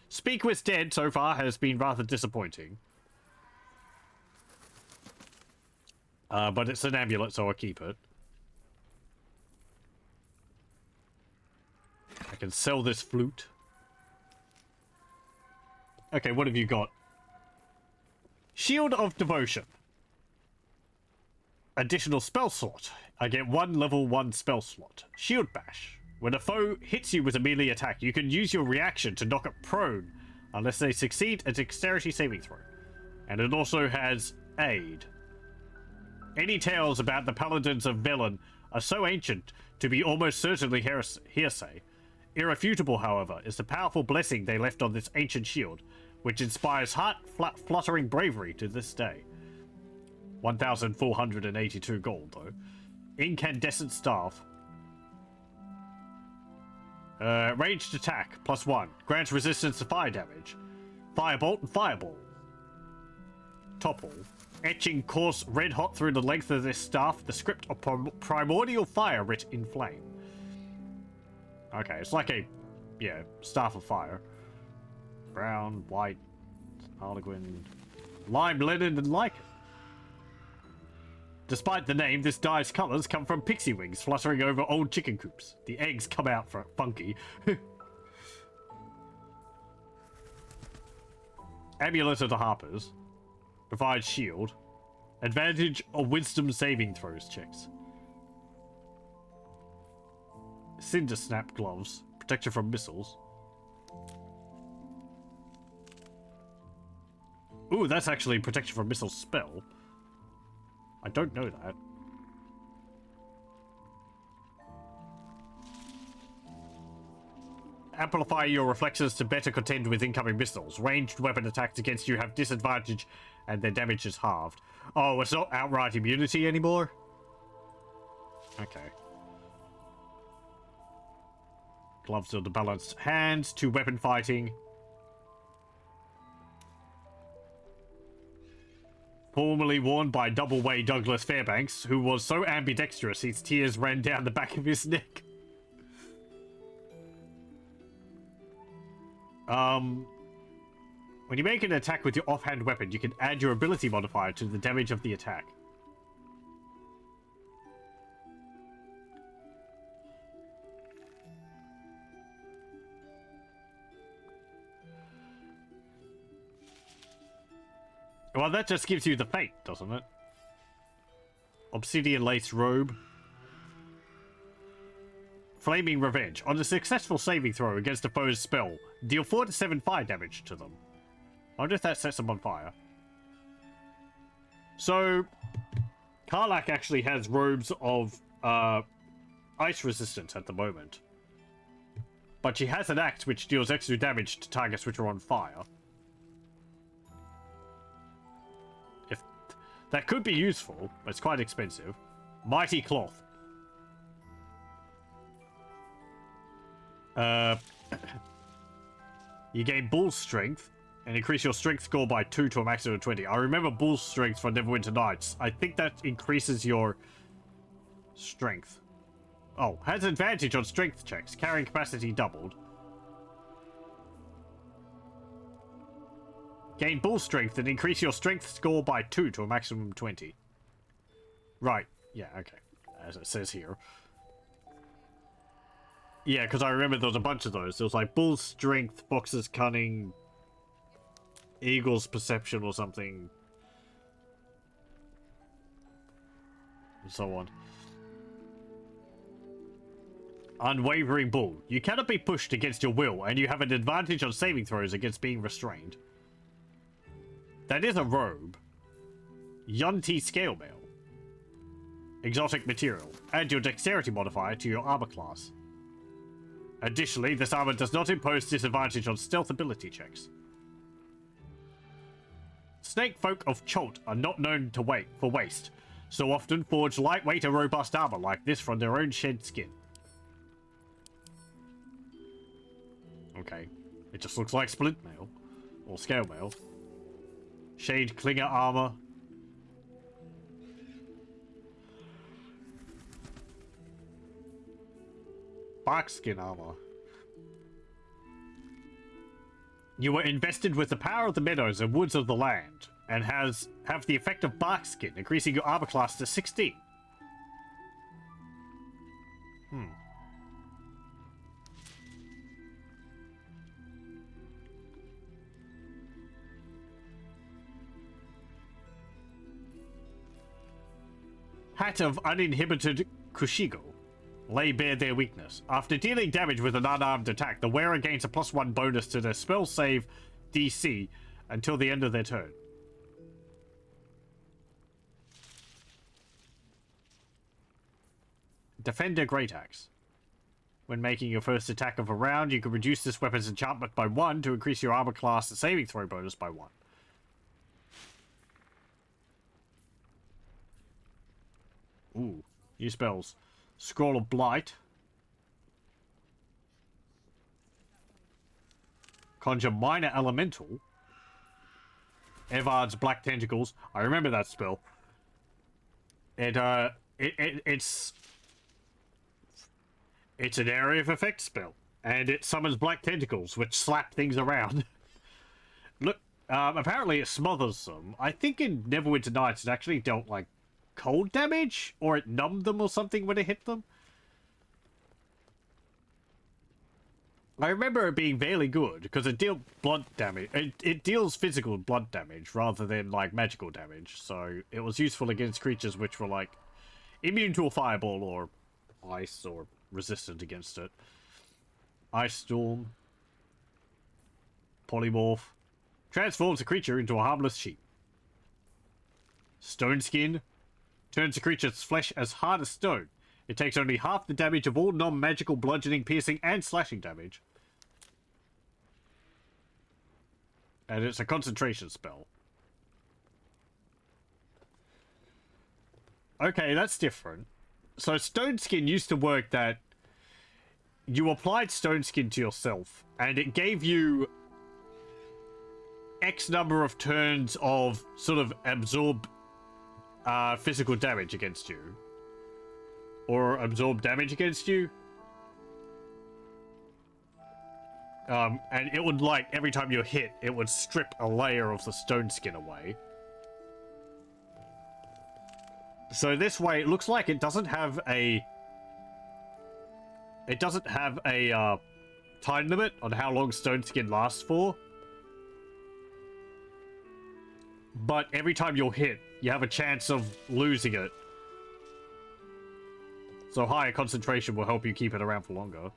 A: Speak with Dead so far has been rather disappointing. But it's an amulet, so I'll keep it. I can sell this flute. Okay, what have you got? Shield of Devotion. Additional spell slot. I get 1 level 1 spell slot. Shield Bash. When a foe hits you with a melee attack, you can use your reaction to knock it prone, unless they succeed a dexterity saving throw. And it also has Aid. Any tales about the paladins of Velen are so ancient to be almost certainly hearsay. Irrefutable, however, is the powerful blessing they left on this ancient shield. which inspires heart-fluttering bravery to this day. 1,482 gold, though. Incandescent staff. Ranged attack, +1. Grants resistance to fire damage. Firebolt and fireball. Topple. Etching course red hot through the length of this staff, the script of primordial fire writ in flame. Okay, it's like a, yeah, staff of fire. Brown, white, harlequin, lime, linen, and lichen. Despite the name, this dye's colors come from pixie wings fluttering over old chicken coops. The eggs come out for funky. Amulet of the Harpers. Provides shield. Advantage of wisdom saving throws checks. Cinder Snap gloves. Protection from missiles. Ooh, that's actually protection from missiles spell. I don't know that. Amplify your reflexes to better contend with incoming missiles. Ranged weapon attacks against you have disadvantage and their damage is halved. Oh, it's not outright immunity anymore? Okay. Gloves of the balanced hands, 2 weapon fighting. Formerly worn by double-way Douglas Fairbanks, who was so ambidextrous his tears ran down the back of his neck. When you make an attack with your offhand weapon, you can add your ability modifier to the damage of the attack. Well, that just gives you the fate, doesn't it? Obsidian lace robe. Flaming Revenge. On a successful saving throw against a foe's spell, deal 4 to 7 fire damage to them. I wonder if that sets them on fire. So, Karlach actually has robes of ice resistance at the moment. But she has an axe which deals extra damage to targets which are on fire. If that could be useful, but it's quite expensive. Mighty Cloth. You gain Bull Strength and increase your Strength score by 2 to a maximum of 20. I remember Bull Strength from Neverwinter Nights. I think that increases your Strength. Oh, has advantage on Strength checks. Carrying capacity doubled. Gain Bull Strength and increase your Strength score by 2 to a maximum of 20. Right. Yeah, okay. As it says here. Yeah, because I remember there was a bunch of those. There was like Bull's Strength, Fox's Cunning, Eagle's Perception or something. And so on. Unwavering Bull. You cannot be pushed against your will, and you have an advantage on saving throws against being restrained. That is a robe. Yunti Scale Mail. Exotic material. Add your dexterity modifier to your armor class. Additionally, this armor does not impose disadvantage on stealth ability checks. Snake folk of Cholt are not known to wait for waste, so often forge lightweight and robust armor like this from their own shed skin. Okay, it just looks like splint mail, or scale mail. Shade Klinger armor. Barkskin armor. You were invested with the power of the meadows and woods of the land, and have the effect of barkskin, increasing your armor class to 16. Hat of Uninhibited Kushigo. Lay bare their weakness. After dealing damage with an unarmed attack, the wearer gains a +1 bonus to their spell save DC until the end of their turn. Defender Great Axe. When making your first attack of a round, you can reduce this weapon's enchantment by 1 to increase your armor class and saving throw bonus by 1. Ooh, new spells. Scroll of Blight. Conjure Minor Elemental. Evard's Black Tentacles. I remember that spell. It's an area of effect spell, and it summons black tentacles, which slap things around. Look, apparently it smothers them. I think in Neverwinter Nights it actually dealt, like, cold damage, or it numbed them or something when it hit them. I remember it being fairly good, because it dealt blood damage. It deals physical blood damage, rather than, like, magical damage, so it was useful against creatures which were, like, immune to a fireball, or ice, or resistant against it. Ice Storm. Polymorph. Transforms a creature into a harmless sheep. Stone Skin. Turns a creature's flesh as hard as stone. It takes only half the damage of all non-magical bludgeoning, piercing, and slashing damage. And it's a concentration spell. Okay, that's different. So Stone Skin used to work that you applied Stone Skin to yourself, and it gave you X number of turns of sort of absorb physical damage against you. Or absorb damage against you. And it would, like, every time you hit, it would strip a layer of the Stone Skin away. So this way, it looks like it doesn't have a... It doesn't have a, time limit on how long Stone Skin lasts for. But every time you'll hit, you have a chance of losing it. So higher concentration will help you keep it around for longer.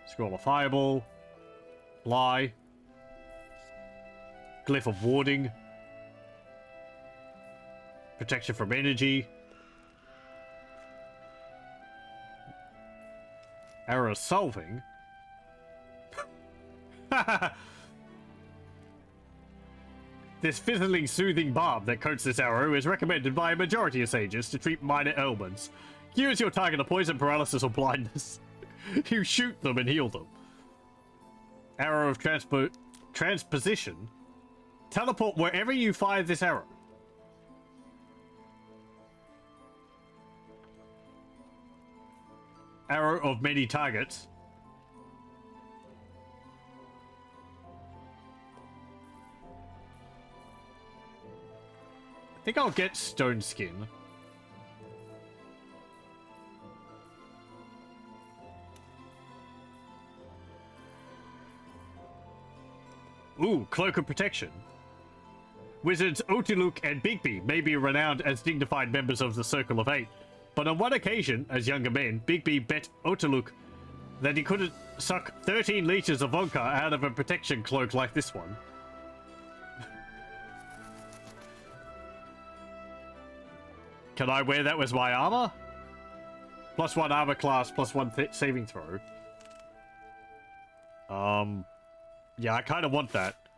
A: Scroll of Fireball. Fly. Glyph of Warding. Protection from energy. Arrow Solving. This fizzling, soothing balm that coats this arrow is recommended by a majority of sages to treat minor ailments. Cures your target of poison, paralysis, or blindness. You shoot them and heal them. Arrow of Transposition. Teleport wherever you fire this arrow. Arrow of Many Targets. I think I'll get Stone Skin. Ooh, Cloak of Protection. Wizards Otiluk and Bigby may be renowned as dignified members of the Circle of Eight, but on one occasion, as younger men, Bigby bet Otiluk that he couldn't suck 13 liters of vodka out of a protection cloak like this one. Can I wear that with my armor? +1 armor class, +1 saving throw. Yeah, I kind of want that.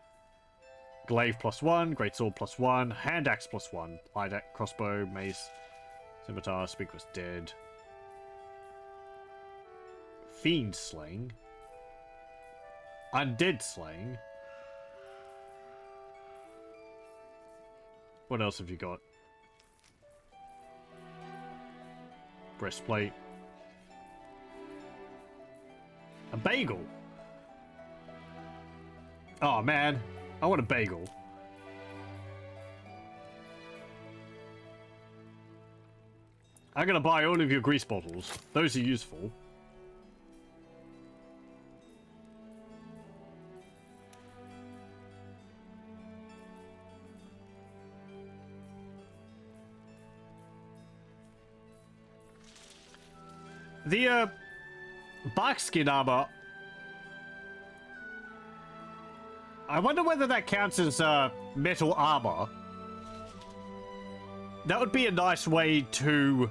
A: Glaive +1, Greatsword +1, Hand Axe +1, Light Axe, Crossbow, Mace, Scimitar, Speak was Dead. Fiend Slaying. Undead Slaying. What else have you got? Breastplate. A bagel. Oh man, I want a bagel. I'm gonna buy all of your grease bottles. Those are useful. The, barkskin armor... I wonder whether that counts as, metal armor. That would be a nice way to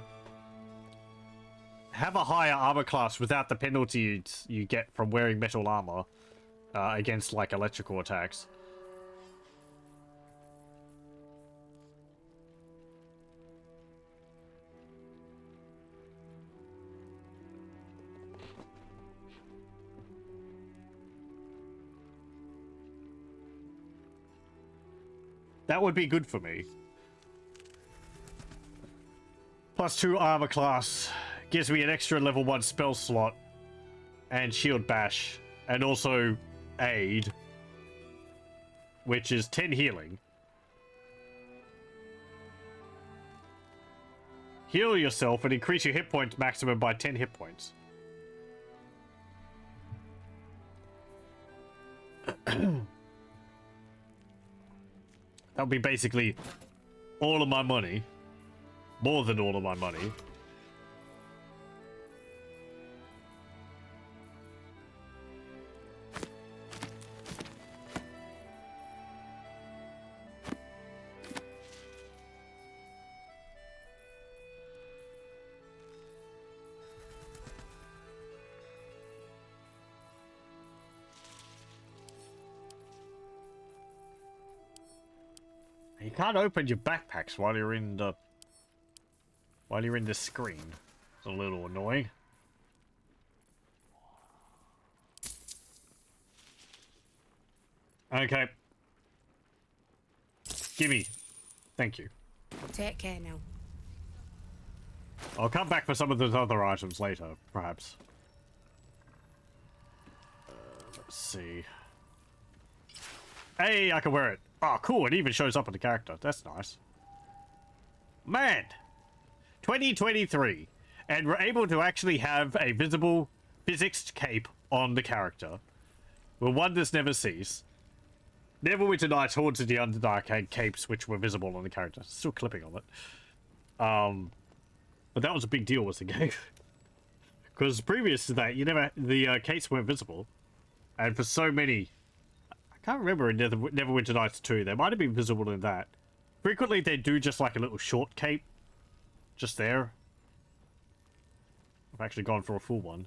A: have a higher armor class without the penalties you get from wearing metal armor against like electrical attacks. That would be good for me. +2 armor class gives me an extra level 1 spell slot and shield bash, and also aid, which is 10 healing. Heal yourself and increase your hit points maximum by 10 hit points. That would be basically all of my money. More than all of my money. You can't open your backpacks while you're in the screen. It's a little annoying. Okay. Gimme. Thank you.
H: Take care now.
A: I'll come back for some of those other items later, perhaps. Let's see. Hey, I can wear it. Oh, cool. It even shows up on the character. That's nice. Man! 2023. And we're able to actually have a visible physics cape on the character. Well, wonders never cease. Neverwinter Nights Hordes of the Underdark had capes which were visible on the character. Still clipping on it. But that was a big deal with the game. Because previous to that, the capes weren't visible. And for so many... I can't remember in Neverwinter Nights 2. They might have been visible in that. Frequently, they do just like a little short cape. Just there. I've actually gone for a full one.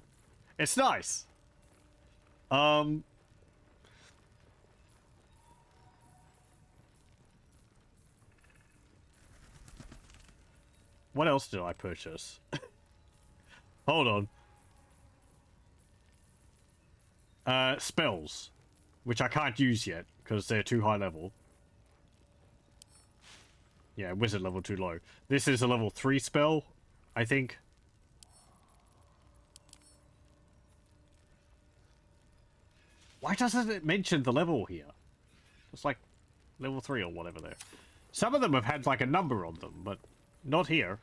A: It's nice. What else did I purchase? Hold on. Spells. Which I can't use yet, because they're too high level. Yeah, wizard level too low. This is a level 3 spell, I think. Why doesn't it mention the level here? It's like level 3 or whatever there. Some of them have had like a number on them, but not here.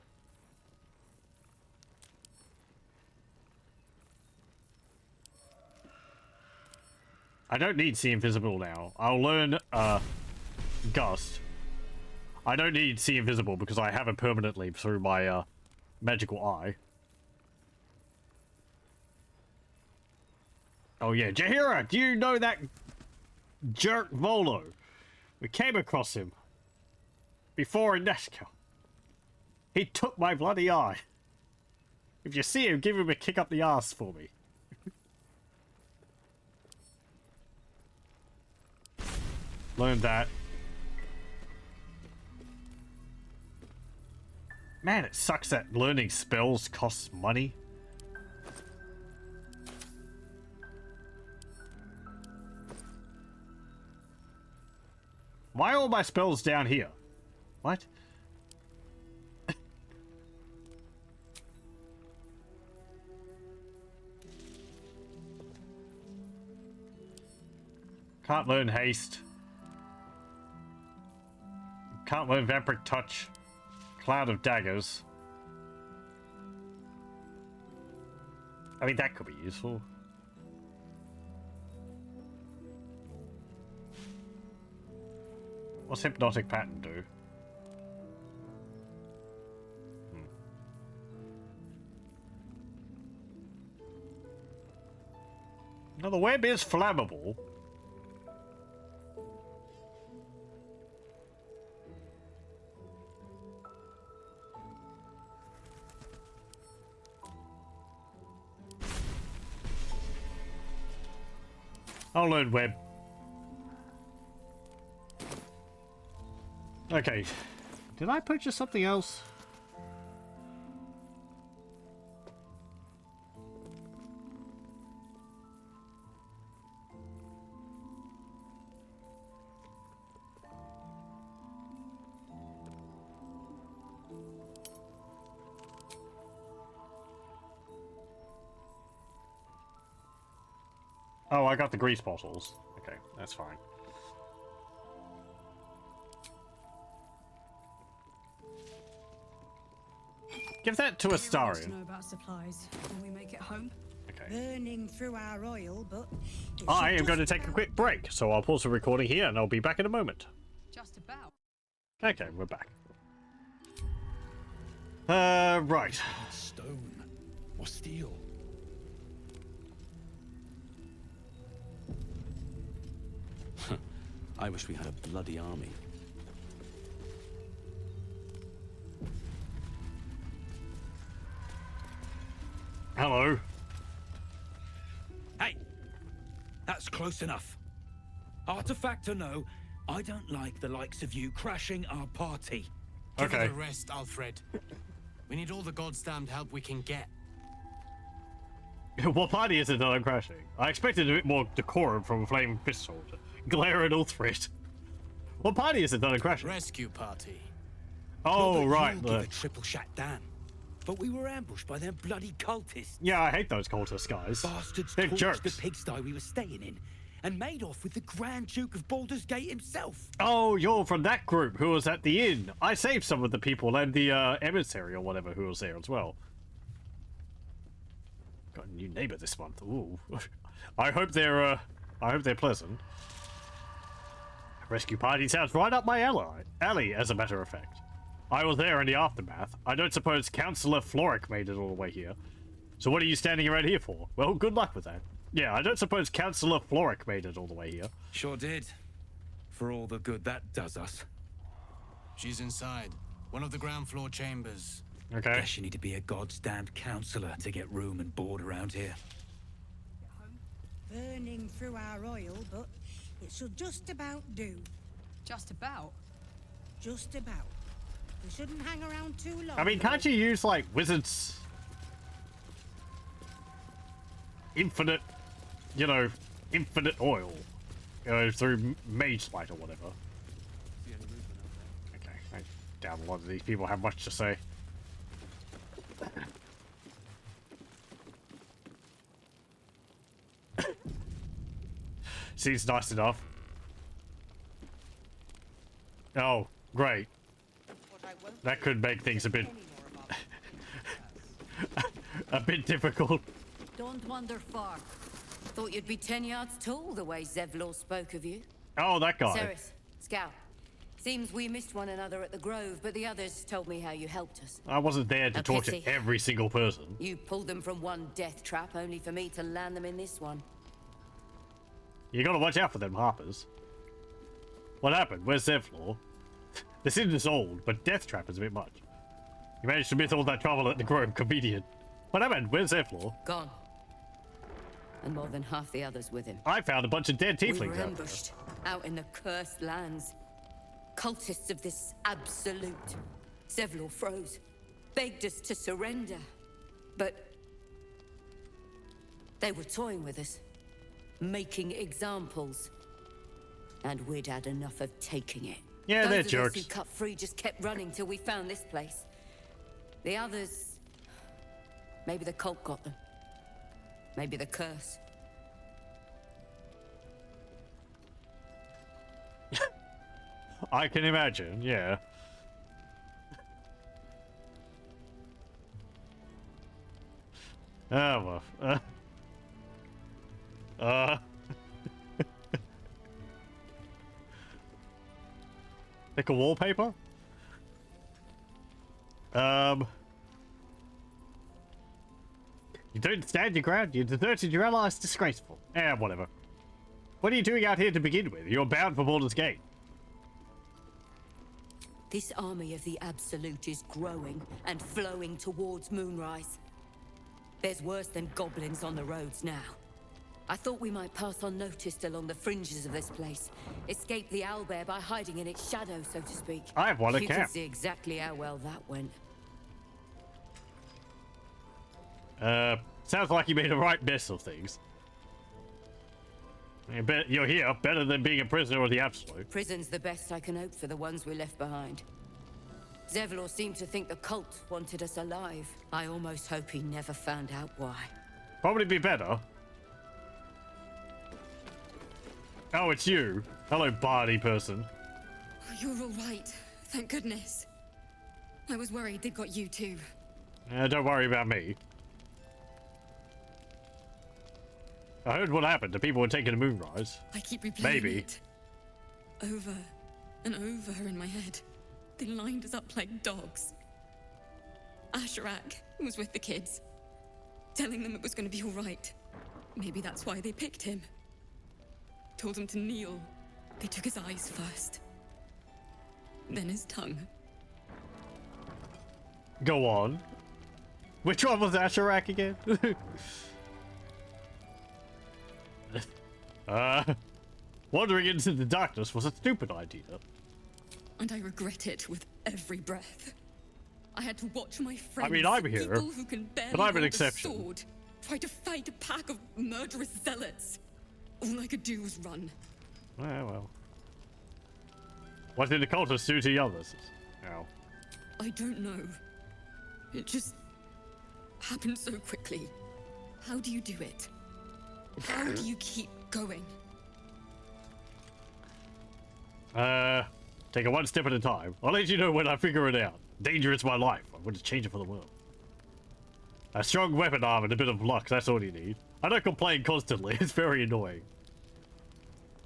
A: I don't need See Invisible now. I'll learn Gust. I don't need See Invisible because I have it permanently through my magical eye. Oh yeah, Jaheira, do you know that jerk Volo? We came across him before in Nashkel. He took my bloody eye. If you see him, give him a kick up the ass for me. Learn that. Man, it sucks that learning spells costs money. Why are all my spells down here? What? Can't learn haste. Can't learn Vampiric Touch. Cloud of Daggers. I mean, that could be useful. What's Hypnotic Pattern do? Now, the web is flammable. I'll learn web. Okay. Did I purchase something else? Oh, I got the grease bottles. Okay, that's fine. Give that to Astarion.
F: To know about supplies when we make it home.
A: Okay.
F: Burning through our oil, but
A: I am going to take a quick break, so I'll pause the recording here and I'll be back in a moment.
B: Just about.
A: Okay, we're back. Right.
T: Stone or steel.
I: I wish we had a bloody army.
A: Hello.
K: Hey! That's close enough. Artifact or no, I don't like the likes of you crashing our party.
L: Give it a rest, Alfred. We need all the god's damned help we can get.
A: What party is it that I'm crashing? I expected a bit more decorum from a flaming fist soldier. Glare and all threat. What party is it that I'm crashing?
L: Rescue party.
A: Oh, right.
K: Give a triple shot down. But we were ambushed by them bloody cultists.
A: Yeah, I hate those cultist guys.
K: Bastards
A: They're
K: torched
A: jerks.
K: the pigsty we were staying in and made off with the Grand Duke of Baldur's Gate himself.
A: Oh, you're from that group who was at the inn. I saved some of the people and the emissary or whatever who was there as well. Got a new neighbor this month. Ooh. I hope they're pleasant. Rescue party sounds right up my alley, as a matter of fact. I was there in the aftermath. I don't suppose Councillor Floric made it all the way here. So what are you standing around here for? Well, good luck with that. Yeah, I don't suppose Councillor Floric made it all the way here.
K: Sure did. For all the good that does us.
L: She's inside. One of the ground floor chambers.
A: Okay.
K: Guess you need to be a god's damned councillor to get room and board around here.
F: Burning through our oil, but it should just about do.
B: Just about?
F: Just about. We shouldn't hang around too long.
A: I mean, can't you use, like, wizards... infinite, you know, infinite oil, through Mage Light or whatever? Okay, I doubt a lot of these people have much to say. Seems nice enough. Oh, great. That could make things a bit... a bit difficult.
R: Don't wander far. Thought you'd be 10 yards tall the way Zevlor spoke of you.
A: Oh, that guy.
R: Ceres, Scout. Seems we missed one another at the Grove, but the others told me how you helped us.
A: I wasn't there to
R: A
A: torture
R: pity.
A: every single person.
R: You pulled them from one death trap, only for me to land them in this one.
A: You gotta watch out for them Harpers. What happened? Where's Zevlor? This is old, but Death Trap is a bit much. You managed to miss all that trouble at the Grove. Convenient. What happened? Where's Zevlor?
R: Gone. And more than half the others with him.
A: I found a bunch of dead
R: We
A: tieflings
R: were
A: out there.
R: ambushed out in the cursed lands. Cultists of this absolute. Zevlor froze, begged us to surrender, but they were toying with us, making examples, and we'd had enough of taking it.
A: Yeah,
R: Those
A: they're
R: of us
A: jerks.
R: who cut free just kept running till we found this place. The others, maybe the cult got them, maybe the curse.
A: I can imagine, yeah. Oh, well. Pick a wallpaper? You don't stand your ground, you deserted your allies, disgraceful. Eh, whatever. What are you doing out here to begin with? You're bound for Baldur's Gate.
R: This army of the Absolute is growing and flowing towards Moonrise. There's worse than goblins on the roads now.
M: I thought we might pass unnoticed along the fringes of this place. Escape the owlbear by hiding in its shadow, so to speak.
A: I have one at
M: You
A: camp.
M: can see exactly how well that went.
A: Sounds like you made a right mess of things. You're here, better than being a prisoner of the Absolute.
M: Prison's the best I can hope for the ones we left behind. Zevlor seemed to think the cult wanted us alive. I almost hope he never found out why.
A: Probably be better. Oh, it's you. Hello, Barney person.
G: You're all right. Thank goodness. I was worried they got you too.
A: Don't worry about me. I heard what happened. The people were taking a moonrise.
G: I keep replaying
A: Maybe.
G: it. Over and over in my head. They lined us up like dogs. Asherak was with the kids, telling them it was going to be all right. Maybe that's why they picked him. Told him to kneel. They took his eyes first. Then his tongue.
A: Go on. Which one was Asherak again? Wandering into the darkness was a stupid idea.
G: And I regret it with every breath. I had to watch my friends,
A: I mean, I'm here,
G: people who can barely
A: but I'm an
G: hold a
A: exception.
G: sword, try to fight a pack of murderous zealots. All I could do was run.
A: Well. What did the cultists do to the others? Ow.
G: I don't know. It just happened so quickly. How do you do it? How do you keep going?
A: Take it one step at a time. I'll let you know when I figure it out. Danger is my life. I wouldn't change it for the world. A strong weapon arm and a bit of luck, that's all you need. I don't complain constantly, it's very annoying.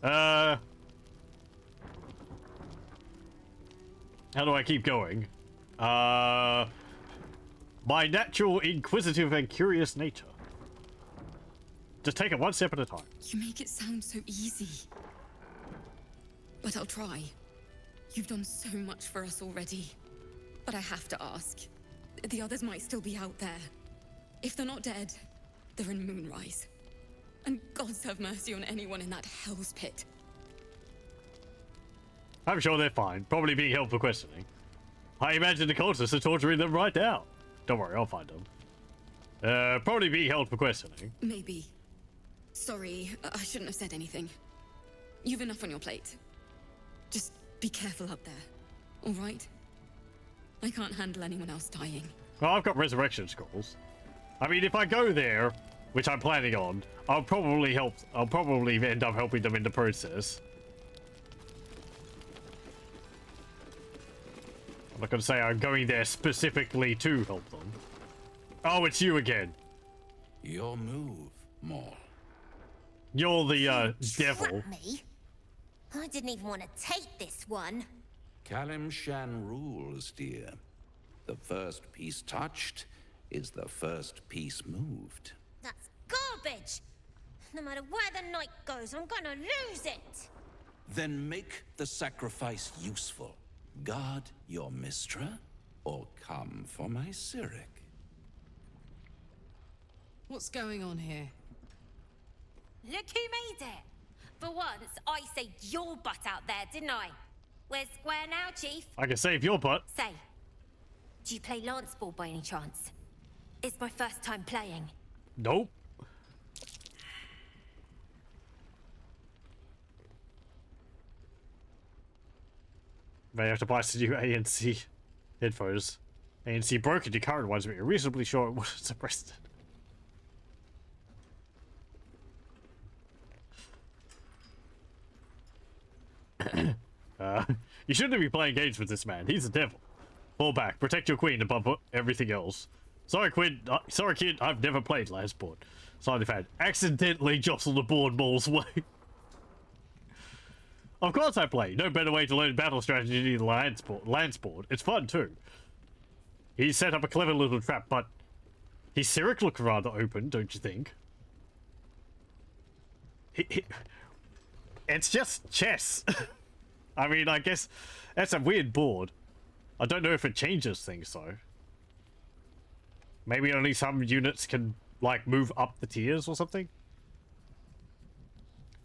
A: How do I keep going? My natural inquisitive and curious nature. Just take it one step at a time.
G: You make it sound so easy. But I'll try. You've done so much for us already. But I have to ask. The others might still be out there. If they're not dead, they're in Moonrise. And gods have mercy on anyone in that hell's pit.
A: I'm sure they're fine. Probably being held for questioning. I imagine the cultists are torturing them right now. Don't worry, I'll find them. Probably being held for questioning.
G: Maybe. Sorry, I shouldn't have said anything. You've enough on your plate. Just be careful out there, all right? I can't handle anyone else dying.
A: Well, I've got resurrection scrolls. I mean, if I go there, which I'm planning on, I'll probably end up helping them in the process. I'm not going to say I'm going there specifically to help them. Oh, it's you again.
O: Your move, Maul.
A: You're the, devil.
S: Trap me? I didn't even want to take this one.
O: Kalimshan rules, dear. The first piece touched is the first piece moved.
S: That's garbage. No matter where the night goes, I'm gonna lose it.
O: Then make the sacrifice useful. Guard your Mistra, or come for my Cyric.
B: What's going on here?
S: Look who made it. For once, I saved your butt out there, didn't I? We're square now, Chief.
A: I can save your butt.
S: Say, do you play lance ball by any chance? It's my first time playing.
A: Nope. May have to buy some new ANC headphones. ANC broke into current ones, but you're reasonably sure it wasn't suppressed. You shouldn't be playing games with this man. He's a devil. Fall back. Protect your queen above everything else. Sorry, sorry, kid. I've never played last board. Side effect. Accidentally jostle the board Maul's way. Of course I play. No better way to learn battle strategy than land sport. It's fun too. He set up a clever little trap, but his Cyric looked rather open, don't you think? It's just chess. I mean, I guess that's a weird board. I don't know if it changes things though. Maybe only some units can like move up the tiers or something.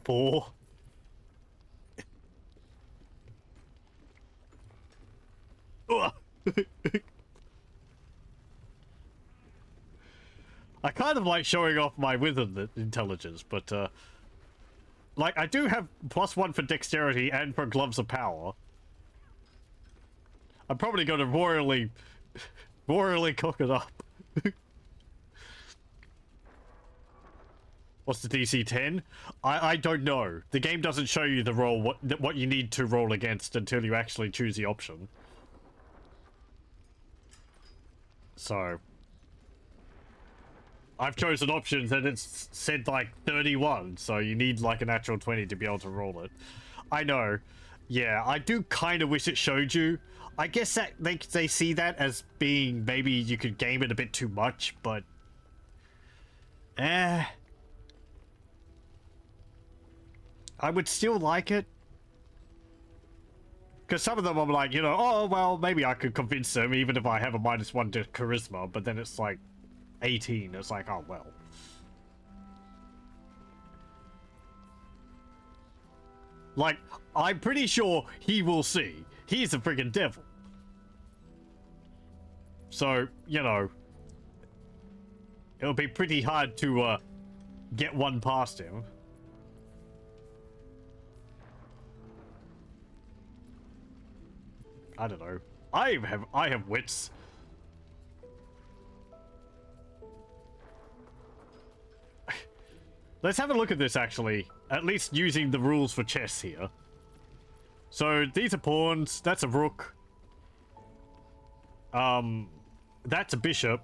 A: poor. Ugh. I kind of like showing off my wizard intelligence, but like I do have +1 for dexterity and for gloves of power. I'm probably going to royally cook it up. What's the DC 10? I don't know. The game doesn't show you the roll what you need to roll against until you actually choose the option. So I've chosen options and it's said like 31, so you need like a natural 20 to be able to roll it. I know. Yeah, I do kind of wish it showed you. I guess that they see that as being maybe you could game it a bit too much, but I would still like it. Because some of them I'm like, you know, oh, well, maybe I could convince them even if I have a -1 to charisma, but then it's like 18. It's like, oh, well. Like, I'm pretty sure he will see. He's a friggin' devil. So, you know, it'll be pretty hard to get one past him. I don't know. I have wits. Let's have a look at this, actually. At least using the rules for chess here. So, these are pawns. That's a rook. That's a bishop.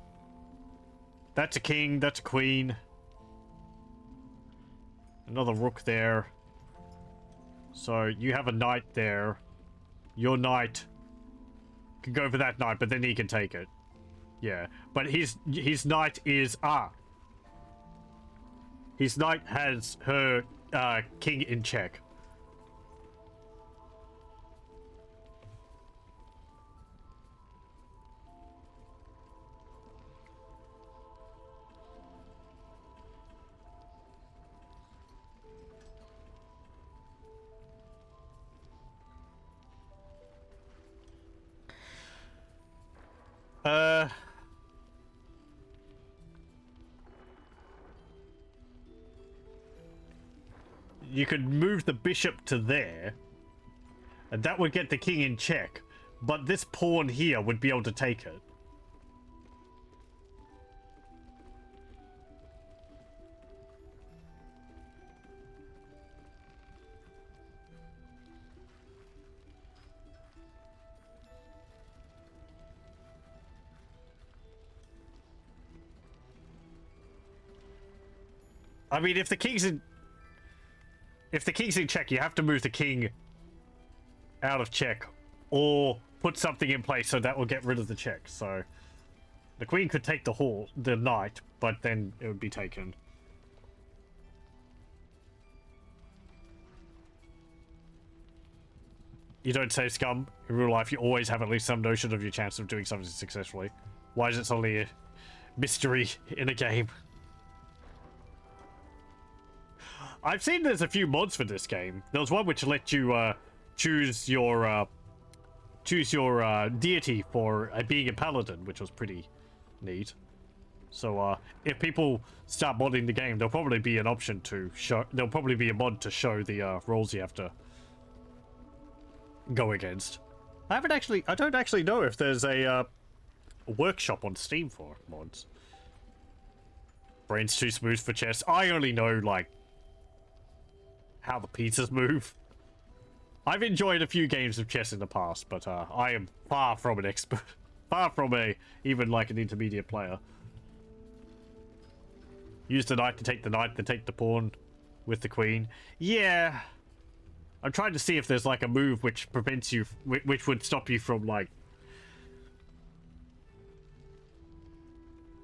A: That's a king. That's a queen. Another rook there. So, you have a knight there. Your knight can go for that knight, but then he can take it. Yeah. But his knight is... His knight has her king in check. You could move the bishop to there, and that would get the king in check, but this pawn here would be able to take it. I mean, if the king's in check, you have to move the king out of check, or put something in place so that will get rid of the check. So the queen could take the knight, but then it would be taken. You don't say scum. In real life, you always have at least some notion of your chance of doing something successfully. Why is it suddenly a mystery in a game? I've seen there's a few mods for this game. There was one which let you choose your deity for being a paladin, which was pretty neat. So if people start modding the game, there'll probably be an option to show. There'll probably be a mod to show the roles you have to go against. I don't actually know if there's a workshop on Steam for mods. Brain's too smooth for chess. I only know like how the pieces move. I've enjoyed a few games of chess in the past, but I am far from an expert. Far from even like an intermediate player. Use the knight to take the knight, then take the pawn with the queen. Yeah. I'm trying to see if there's like a move which prevents you, which would stop you from like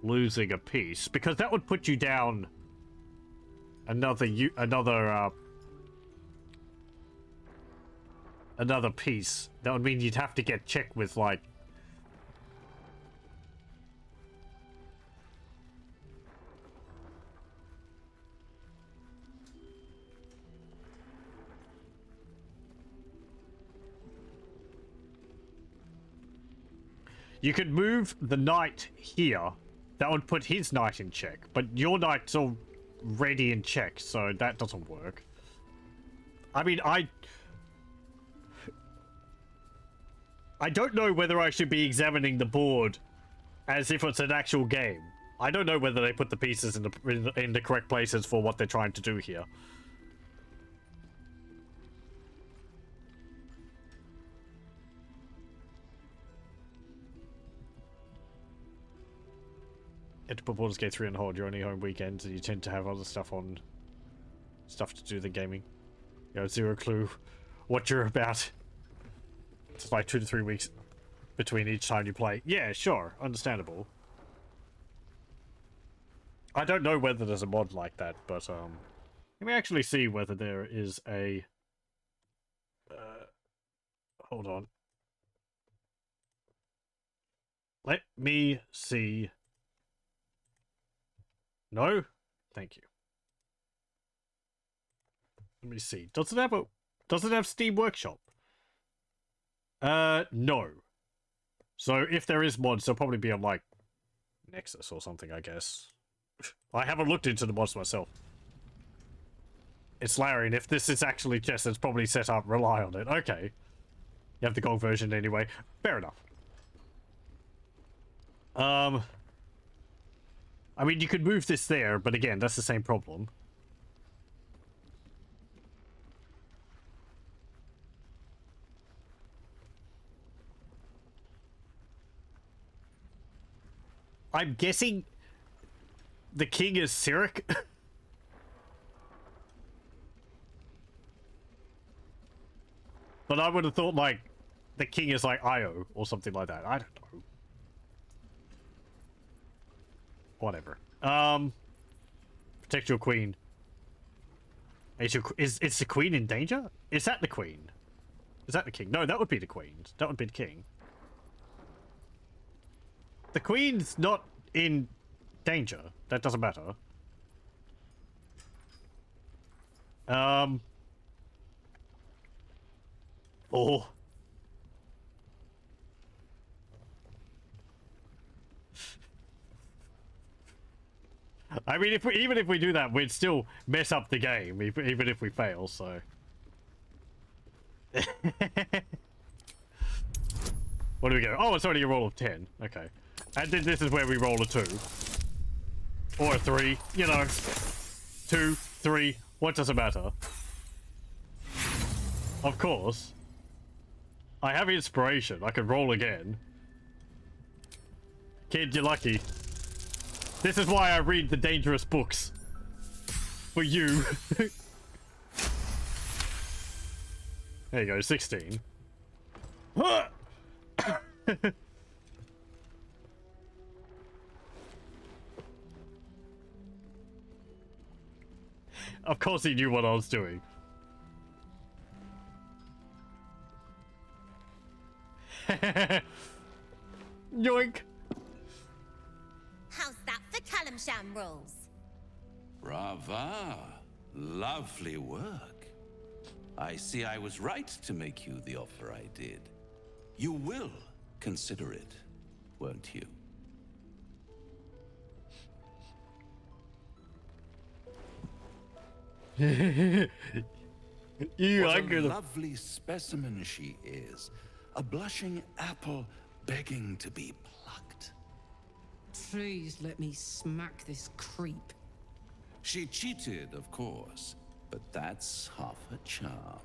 A: losing a piece, because that would put you down another piece. That would mean you'd have to get check with like You could move the knight here. That would put his knight in check. But your knight's already in check, so that doesn't work. I mean, I don't know whether I should be examining the board as if it's an actual game. I don't know whether they put the pieces in the correct places for what they're trying to do here. Get to put Baldur's Gate 3 on hold. You're only home weekends and you tend to have other stuff to do than gaming. You have zero clue what you're about. It's like 2 to 3 weeks between each time you play. Yeah, sure. Understandable. I don't know whether there's a mod like that, but let me actually see whether there is a hold on. Let me see. No? Thank you. Let me see. Does it have Steam Workshop? No. So if there is mods, they'll probably be on like Nexus or something, I guess. I haven't looked into the mods myself. It's Larian. If this is actually chess, it's probably set up, rely on it. Okay. You have the gold version anyway. Fair enough. I mean, you could move this there, but again, that's the same problem. I'm guessing the king is Cyric. But I would have thought, like, the king is like Io or something like that. I don't know. Whatever. Protect your queen. Is the queen in danger? Is that the queen? Is that the king? No, that would be the queen. That would be the king. The queen's not in danger. That doesn't matter. Oh. I mean, even if we do that, we'd still mess up the game, even if we fail, so. What do we go? Oh, it's only a roll of 10. Okay. And then this is where we roll a 2. Or a 3. You know. 2, 3. What does it matter? Of course. I have inspiration. I can roll again. Kid, you're lucky. This is why I read the dangerous books. For you. There you go, 16. Of course he knew what I was doing. Yoink!
S: How's that for Calamsham rules?
O: Brava. Lovely work. I see I was right to make you the offer I did. You will consider it, won't you? What a lovely specimen she is. A blushing apple begging to be plucked.
B: Please let me smack this creep.
O: She cheated, of course, but that's half her charm.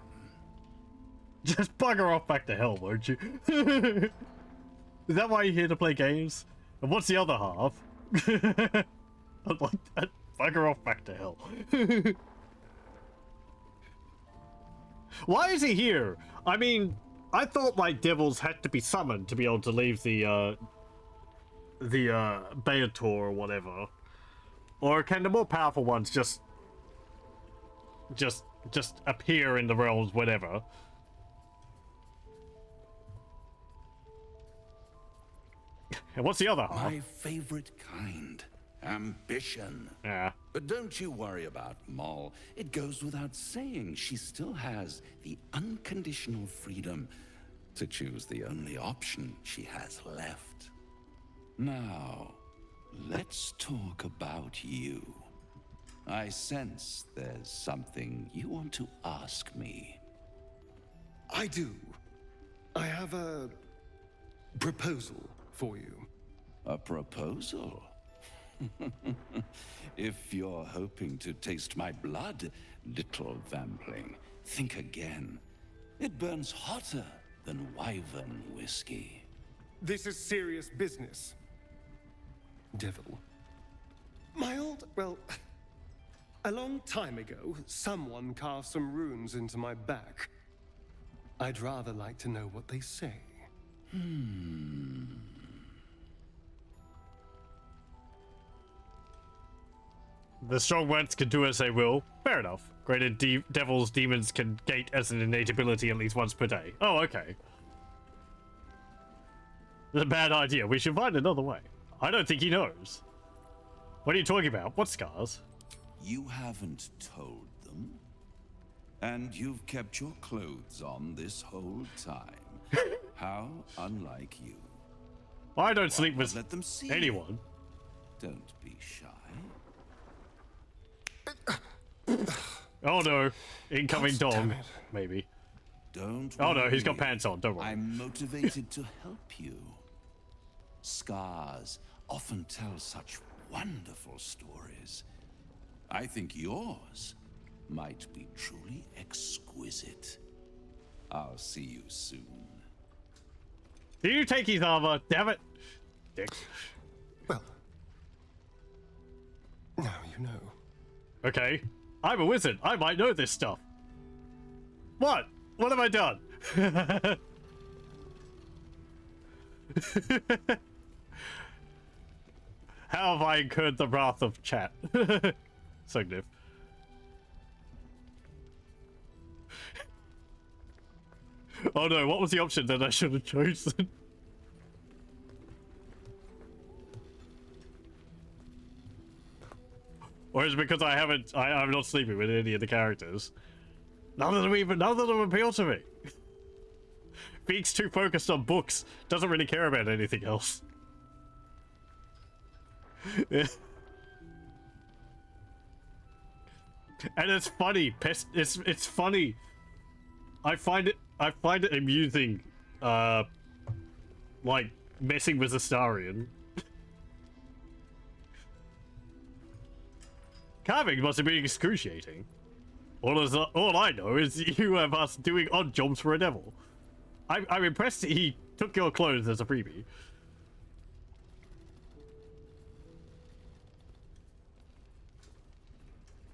A: Just bugger off back to hell, won't you? Is that why you're here to play games? And what's the other half? I'd like that. Bugger off back to hell. Why is he here? I mean, I thought like devils had to be summoned to be able to leave the Beator or whatever. Or can the more powerful ones just appear in the realms whenever? And what's the other half?
O: My favorite kind. Ambition.
A: Yeah.
O: But don't you worry about Moll. It goes without saying she still has the unconditional freedom to choose the only option she has left. Now, let's talk about you. I sense there's something you want to ask me.
D: I do. I have a proposal for you.
O: A proposal? If you're hoping to taste my blood, little vampling, think again. It burns hotter than wyvern whiskey.
D: This is serious business. Devil. Well, a long time ago, someone carved some runes into my back. I'd rather like to know what they say.
A: The strong ones can do as they will. Fair enough. Granted, devils, demons can gate as an innate ability at least once per day. Oh, okay. That's a bad idea. We should find another way. I don't think he knows. What are you talking about? What scars?
O: You haven't told them. And you've kept your clothes on this whole time. How unlike you.
A: I don't sleep with
O: let them see
A: anyone.
O: Don't be shy.
A: Oh no. Incoming dog. Maybe.
O: Don't
A: Oh no, he's got
O: worry.
A: pants on. Don't worry.
O: I'm motivated to help you. Scars often tell such wonderful stories. I think yours might be truly exquisite. I'll see you soon.
A: Did you take his armor? Damn it. Dick.
D: Well, now you know.
A: Okay. I'm a wizard. I might know this stuff. What? What have I done? How have I incurred the wrath of chat? So good. Oh no, what was the option that I should have chosen? Or is it because I'm not sleeping with any of the characters? None of them appeal to me. Pheak's too focused on books, doesn't really care about anything else. And it's funny, it's funny. I find it amusing, like messing with Astarion. Carving must have been excruciating. All I know is you have us doing odd jobs for a devil. I'm impressed that he took your clothes as a freebie.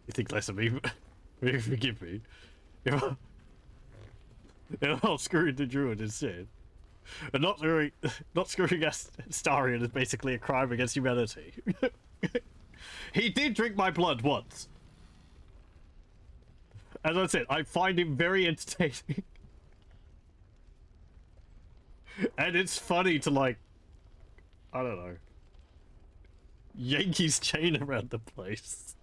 A: You think less of me? Forgive me. If I'll screw the druid instead. And not screwing Astarion is basically a crime against humanity. He did drink my blood once. As I said, I find him very entertaining. And it's funny to, like, I don't know, yank his chain around the place.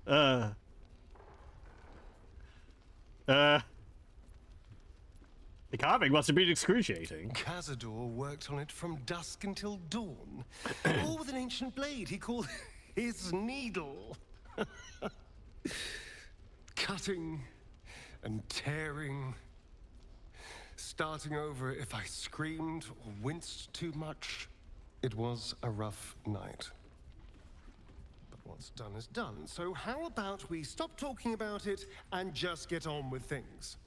A: The carving must have been excruciating.
D: Cazador worked on it from dusk until dawn. All with an ancient blade he called his needle. Cutting and tearing. Starting over if I screamed or winced too much. It was a rough night. But what's done is done. So how about we stop talking about it and just get on with things?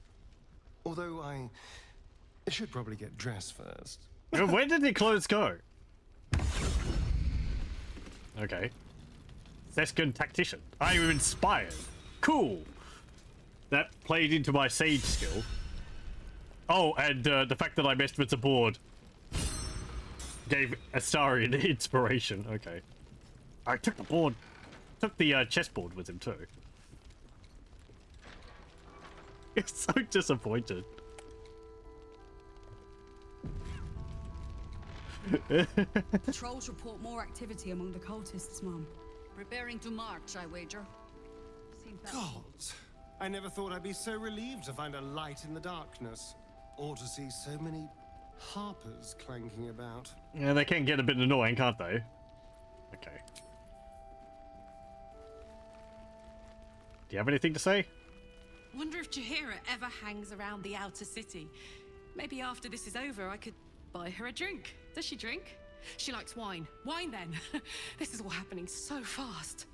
D: Although I should probably get dressed first.
A: Where did the clothes go? Okay. Thescan tactician. I am inspired. Cool. That played into my sage skill. Oh, and the fact that I messed with the board gave Astarion inspiration. Okay. I took the board, took the chessboard with him too. It's so disappointed.
E: Trolls report more activity among the cultists, Mum.
R: Preparing to march, I wager.
D: Gods! I never thought I'd be so relieved to find a light in the darkness, or to see so many harpers clanking about.
A: Yeah, they can get a bit annoying, can't they? Okay. Do you have anything to say?
B: Wonder if Jaheira ever hangs around the outer city. Maybe after this is over, I could buy her a drink. Does she drink? She likes wine. Wine, then. This is all happening so fast.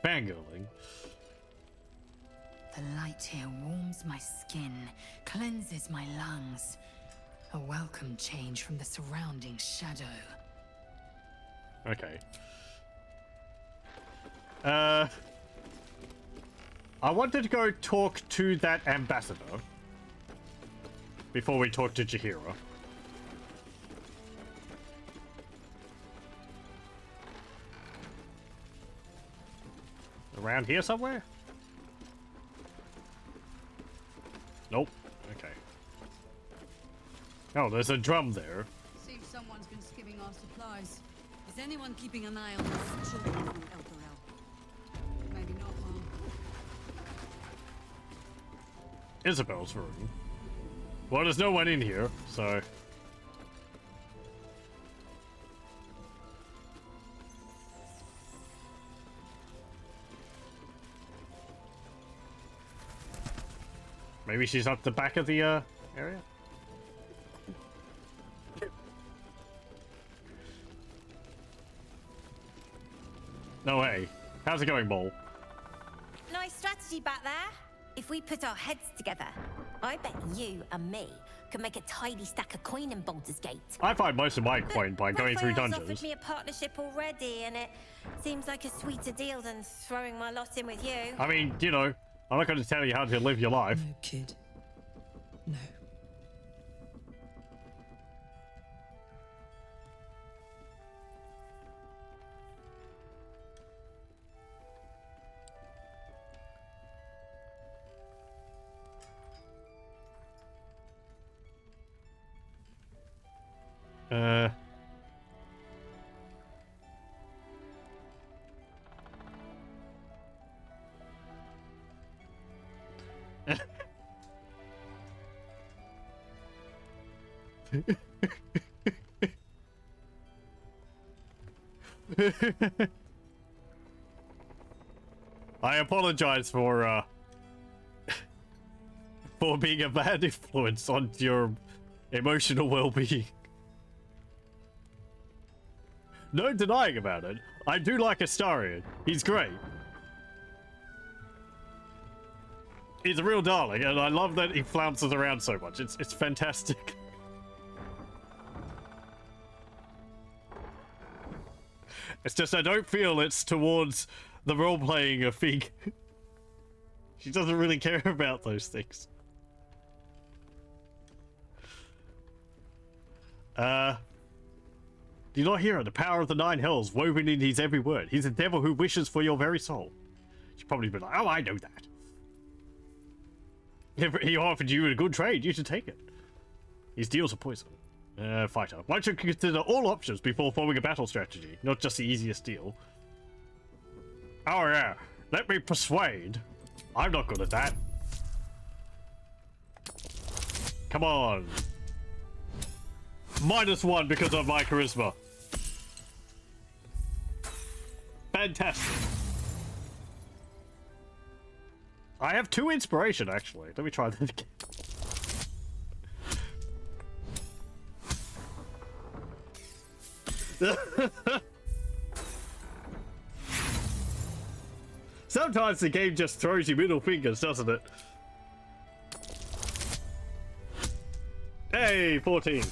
A: Fangirling.
G: The light here warms my skin, cleanses my lungs. A welcome change from the surrounding shadow.
A: Okay. I wanted to go talk to that ambassador before we talk to Jaheira. Around here somewhere? Nope. Okay. Oh, there's a drum there.
E: Seems someone's been skimming our supplies. Is anyone keeping an eye on those children from El Dorel? Maybe not, Mom.
A: Isabel's room. Well, there's no one in here, so... Maybe she's up the back of the, area? No way. How's it going, Bol?
S: Nice strategy back there. If we put our heads together, I bet you and me could make a tidy stack of coin in Baldur's Gate.
A: I find most of my coin by going through
S: Raphael's
A: dungeons.
S: offered me a partnership already, and it seems like a sweeter deal than throwing my lot in with you.
A: I mean, you know, I'm not going to tell you how to live your life.
B: No, kid. No. I apologize for being a bad influence on your emotional well-being. No denying about it. I do like Astarion. He's great. He's a real darling, and I love that he flounces around so much. It's fantastic. It's just I don't feel it's towards the role-playing of Pheak. She doesn't really care about those things. Do you not hear it? The power of the nine hells woven in his every word. He's a devil who wishes for your very soul. She'd probably be like, oh, I know that. If he offered you a good trade, you should take it. His deals are poison. Fighter. Why should you consider all options before forming a battle strategy, not just the easiest deal? Oh yeah, let me persuade. I'm not good at that. Come on. -1 because of my charisma. Fantastic. I have 2 inspiration, actually. Let me try that again. Sometimes the game just throws you middle fingers, doesn't it? Hey, 14.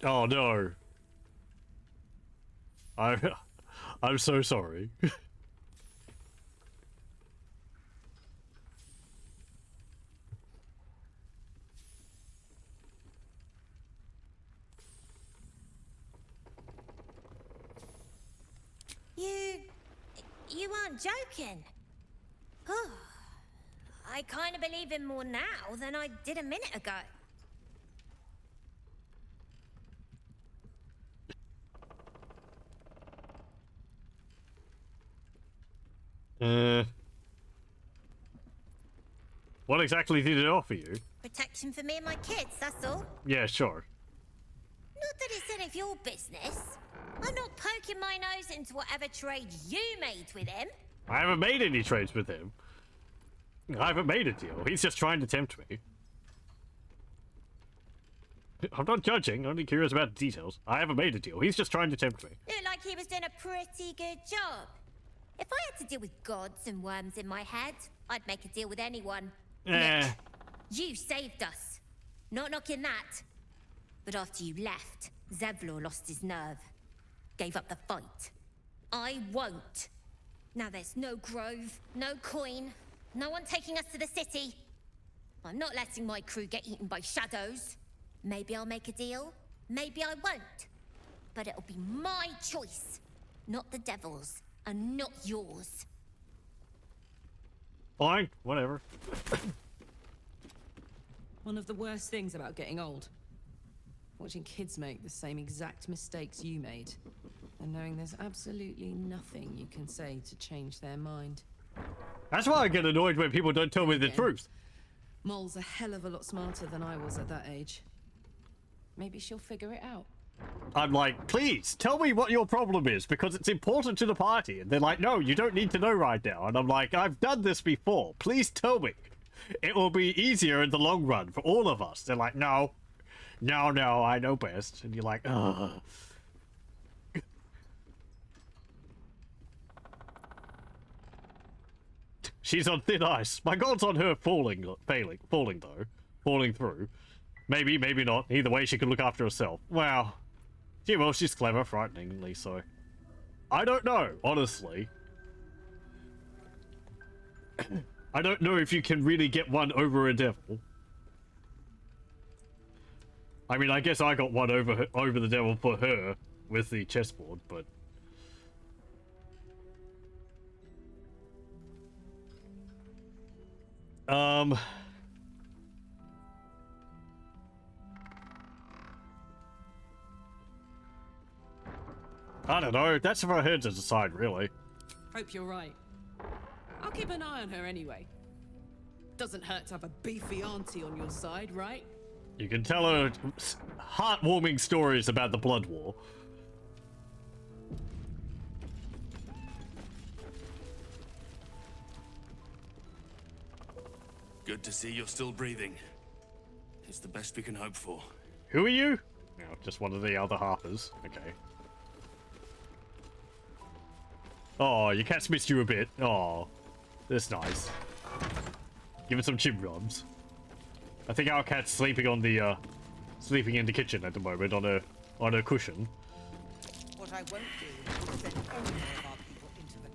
B: Oh no. I'm so sorry.
S: You aren't joking. Oh, I kind of believe him more now than I did a minute ago.
A: What exactly did it offer you?
S: Protection for me and my kids, that's all.
A: Yeah, sure.
S: Not that it's any of your business. I'm not poking my nose into whatever trade you made with him.
A: I haven't made any trades with him. I haven't made a deal. He's just trying to tempt me. I'm not judging, only curious about the details. I haven't made a deal. He's just trying to tempt me.
S: Looked like he was doing a pretty good job. If I had to deal with gods and worms in my head, I'd make a deal with anyone. Nick, you saved us. Not knocking that. But after you left, Zevlor lost his nerve. Gave up the fight. I won't. Now there's no grove, no coin, no one taking us to the city. I'm not letting my crew get eaten by shadows. Maybe I'll make a deal, maybe I won't. But it'll be my choice, not the devil's, and not yours.
A: Fine, whatever.
B: One of the worst things about getting old. Watching kids make the same exact mistakes you made. And knowing there's absolutely nothing you can say to change their mind.
A: That's why I get annoyed when people don't tell me the truth.
B: Mol's a hell of a lot smarter than I was at that age. Maybe she'll figure it out.
A: I'm like, please, tell me what your problem is, because it's important to the party. And they're like, no, you don't need to know right now. And I'm like, I've done this before. Please tell me. It will be easier in the long run for all of us. They're like, no, I know best. And you're like, ugh. She's on thin ice. My god's on her falling though. Falling through. Maybe, maybe not. Either way, she can look after herself. Wow. Gee, well, she's clever, frighteningly so. I don't know, honestly. I don't know if you can really get one over a devil. I mean, I guess I got one over the devil for her with the chessboard, but... I don't know. That's for her to decide, really.
B: Hope you're right. I'll keep an eye on her anyway. Doesn't hurt to have a beefy auntie on your side, right?
A: You can tell her heartwarming stories about the Blood War.
J: Good to see you're still breathing. It's the best we can hope for.
A: Who are you? No, just one of the other harpers. Okay. Oh, your cat's missed you a bit. Oh, that's nice. Give it some chim rubs. I think our cat's sleeping on the sleeping in the kitchen at the moment on a cushion.
V: What I won't do is send any more of our people into the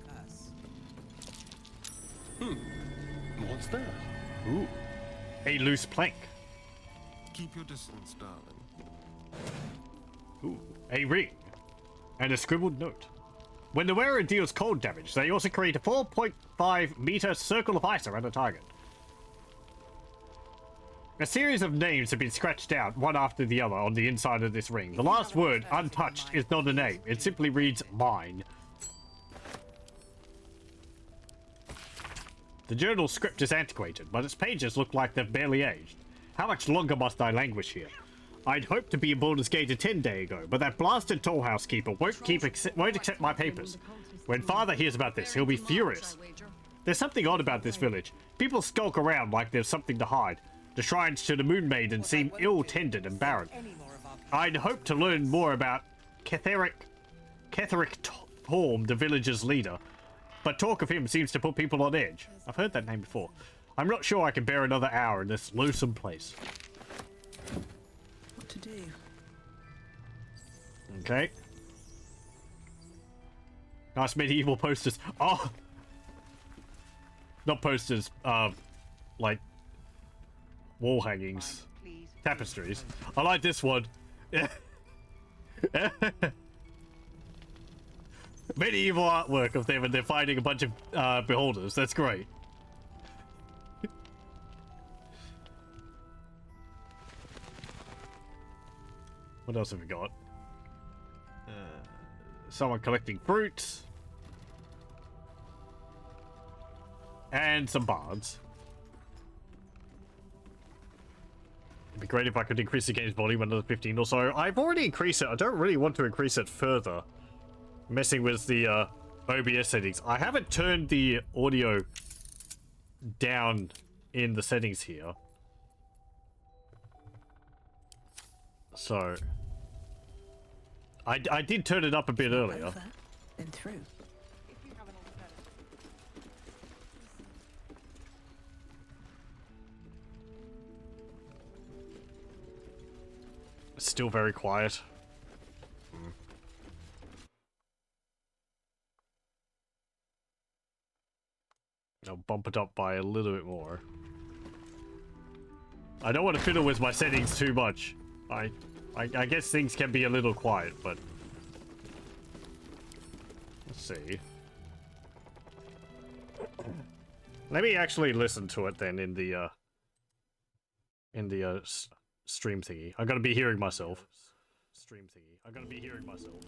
V: curse.
D: What's that?
A: Ooh, a loose plank.
D: Keep your distance, darling.
A: Ooh, a ring. And a scribbled note. When the wearer deals cold damage, they also create a 4.5 meter circle of ice around a target. A series of names have been scratched out, one after the other, on the inside of this ring. The last word, untouched, is not a name. It simply reads, mine. The journal script is antiquated, but its pages look like they've barely aged. How much longer must I languish here? I'd hoped to be in Baldur's Gate a 10 days ago, but that blasted tollhouse keeper won't accept my papers. When Father hears about this, he'll be furious. There's something odd about this village. People skulk around like there's something to hide. The shrines to the Moon Maiden seem ill-tended and barren. I'd hoped to learn more about Ketheric Torm, the village's leader, but talk of him seems to put people on edge. I've heard that name before. I'm not sure I can bear another hour in this loathsome place.
F: What to do?
A: Okay. Nice medieval posters. Oh! Not posters, like wall hangings. Tapestries. I like this one. Medieval artwork of them and they're fighting a bunch of beholders. That's great. What else have we got? Someone collecting fruits. And some bards. It'd be great if I could increase the game's volume another 15 or so. I've already increased it. I don't really want to increase it further. Messing with the OBS settings. I haven't turned the audio down in the settings here. So I did turn it up a bit earlier.
F: Over, then through.
A: It's still very quiet. I'll bump it up by a little bit more. I don't want to fiddle with my settings too much. I guess things can be a little quiet, but let's see. Let me actually listen to it then in the stream thingy. I'm gonna be hearing myself. Stream thingy. I'm gonna be hearing myself.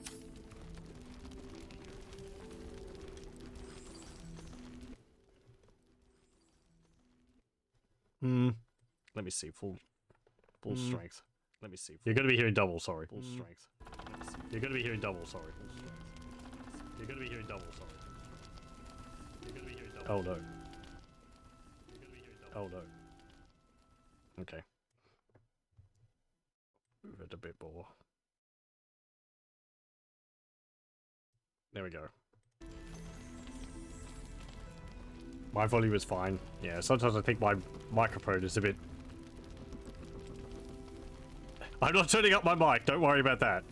A: Let me see. Full strength. Let me see. You're gonna be hearing double, sorry. Full strength. You're gonna be hearing double, sorry. Full strength. You're gonna be hearing double, sorry. You're gonna be hearing double. Oh no. Oh no. Okay. Move it a bit more. There we go. My volume is fine. Yeah, sometimes I think my microphone is a bit... I'm not turning up my mic, don't worry about that.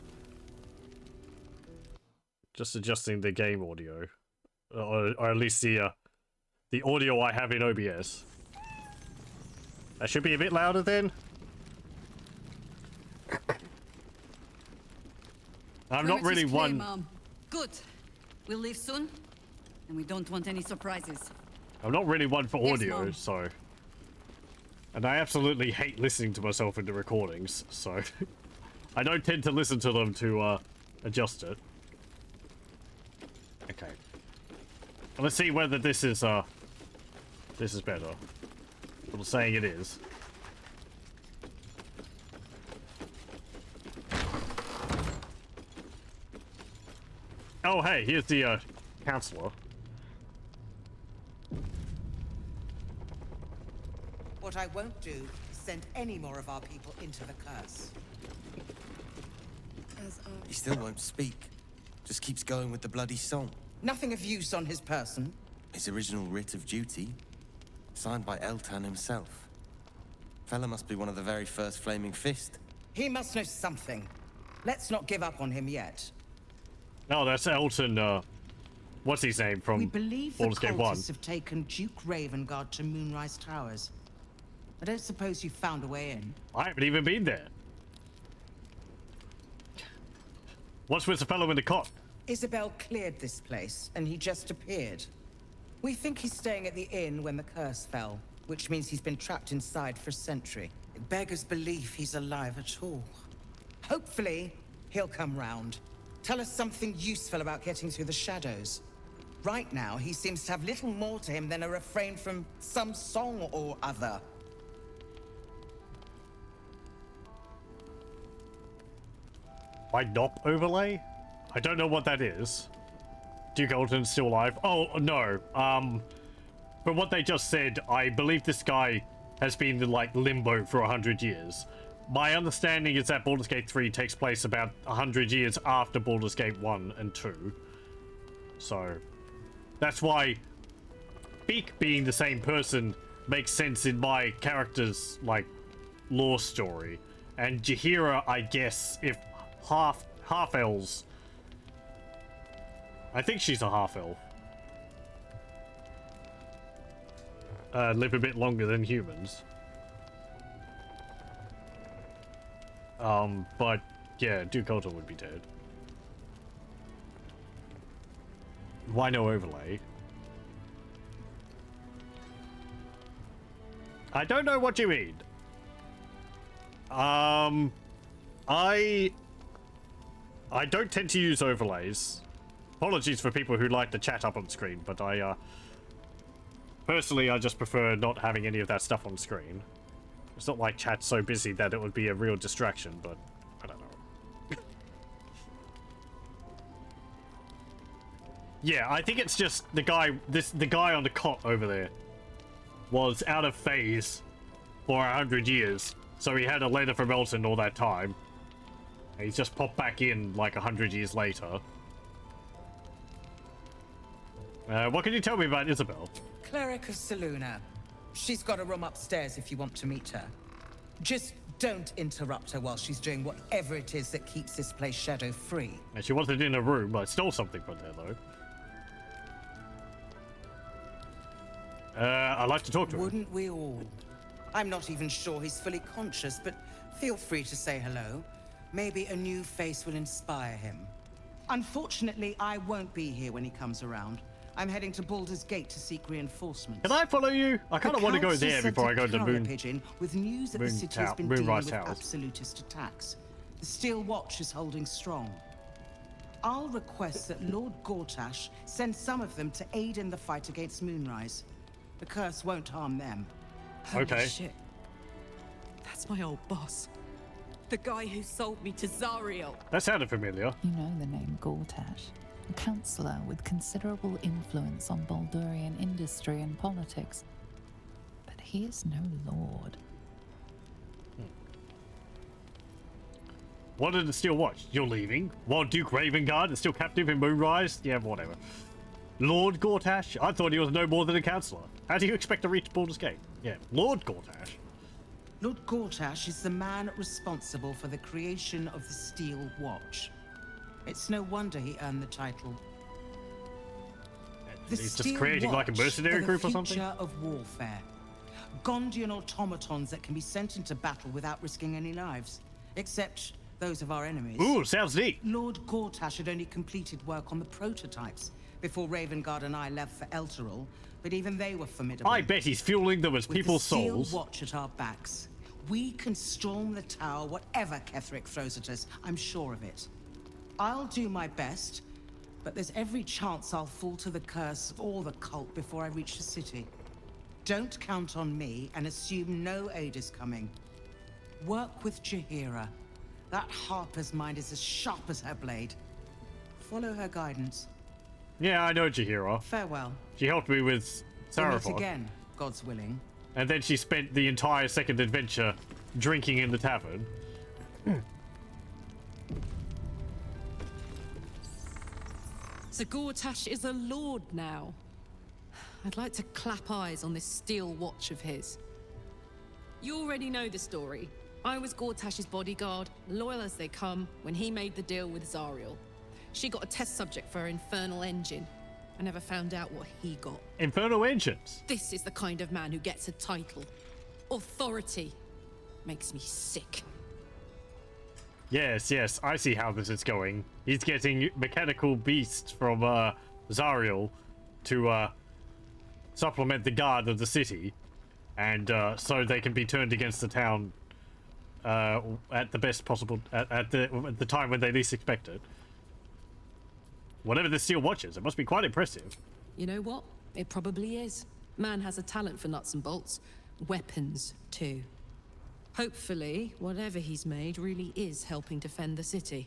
A: Just adjusting the game audio. Or at least the audio I have in OBS. That should be a bit louder then. I'm not really one...
R: Mom. Good. We'll leave soon, and we don't want any surprises.
A: I'm not really one for audio,
R: Mom.
A: so... And I absolutely hate listening to myself in the recordings, so... I don't tend to listen to them to, adjust it. Okay. Let's see whether this is better. I'm saying it is. Oh, hey, here's the, counselor.
V: What I won't do is send any more of our people into the curse.
L: He still won't speak. Just keeps going with the bloody song.
V: Nothing of use on his person.
L: His original writ of duty, signed by Eltan himself. Fella must be one of the very first Flaming Fist.
V: He must know something. Let's not give up on him yet.
A: Oh, that's Elton, what's his name from
V: We believe the
A: Baldur's Gate 1?
V: cultists have taken Duke Ravengard to Moonrise Towers. I don't suppose you found a way in.
A: I haven't even been there. What's with the fellow in the cot?
V: Isabel cleared this place, and he just appeared. We think he's staying at the inn when the curse fell, which means he's been trapped inside for a century. It beggars belief he's alive at all. Hopefully, he'll come round. Tell us something useful about getting through the shadows. Right now, he seems to have little more to him than a refrain from some song or other.
A: My NOP overlay? I don't know what that is. Duke Elton's still alive? Oh, no. From what they just said, I believe this guy has been in, like, limbo for 100 years. My understanding is that Baldur's Gate 3 takes place about 100 years after Baldur's Gate 1 and 2. So, that's why Pheak being the same person makes sense in my character's, like, lore story. And Jaheira, I guess, if half-elves... I think she's a half-elf. Live a bit longer than humans. But, yeah, Duke Elton would be dead. Why no overlay? I don't know what you mean. I don't tend to use overlays. Apologies for people who like the chat up on screen, but personally, I just prefer not having any of that stuff on screen. It's not like chat's so busy that it would be a real distraction, but I don't know. Yeah, I think it's just the guy on the cot over there was out of phase for 100 years. So he had a letter from Elton all that time. And he's just popped back in like 100 years later. What can you tell me about Isabel?
V: Cleric of Saluna. She's got a room upstairs if you want to meet her. Just don't interrupt her while she's doing whatever it is that keeps this place shadow-free.
A: And she wasn't in a room. I stole something from there, though. I'd like to talk to him.
V: Wouldn't we all? I'm not even sure he's fully conscious, but feel free to say hello. Maybe a new face will inspire him. Unfortunately, I won't be here when he comes around. I'm heading to Baldur's Gate to seek reinforcements.
A: Can I follow you? I kind of want to go there before I go to
V: Moon Pigeon with news that the city has been dealing with
A: House.
V: absolutist attacks. The Steel Watch is holding strong. I'll request that Lord Gortash send some of them to aid in the fight against Moonrise. The curse won't harm them.
B: Holy shit. That's my old boss. The guy who sold me to Zariel.
A: That sounded familiar.
C: You know the name Gortash, a counselor with considerable influence on Baldurian industry and politics. But he is no lord.
A: What did the Steel Watch? You're leaving? While Duke Ravengard is still captive in Moonrise? Yeah, whatever. Lord Gortash? I thought he was no more than a counselor. How do you expect to reach Baldur's Gate? Yeah, Lord Gortash.
V: Lord Gortash is the man responsible for the creation of the Steel Watch. It's no wonder he earned the title.
A: He's just creating like a mercenary group or something?
V: The future of warfare. Gondian automatons that can be sent into battle without risking any lives. Except those of our enemies.
A: Ooh, sounds neat.
V: Lord Gortash had only completed work on the prototypes before Ravengard and I left for Elturel, but even they were formidable.
A: I bet he's fueling them as people's souls.
V: With the Steel Watch at our backs, we can storm the tower whatever Ketheric throws at us. I'm sure of it. I'll do my best, but there's every chance I'll fall to the curse or the cult before I reach the city. Don't count on me and assume no aid is coming. Work with Jaheira. That Harper's mind is as sharp as her blade. Follow her guidance.
A: Yeah, I know Jaheira.
V: Farewell.
A: She helped me with
V: We'll meet
A: Sarafon.
V: again, God's willing.
A: And then she spent the entire second adventure drinking in the tavern.
B: So Gortash is a lord now. I'd like to clap eyes on this Steel Watch of his. You already know the story. I was Gortash's bodyguard, loyal as they come, when he made the deal with Zariel. She got a test subject for her infernal engine. I never found out what he got.
A: Infernal engines?
B: This is the kind of man who gets a title. Authority. Makes me sick.
A: Yes, I see how this is going. He's getting mechanical beasts from Zariel to supplement the guard of the city, and so they can be turned against the town at the best possible at the time when they least expect it. Whatever the Steel Watch is, it must be quite impressive.
B: You know what? It probably is. Man has a talent for nuts and bolts. Weapons, too. Hopefully, whatever he's made really is helping defend the city.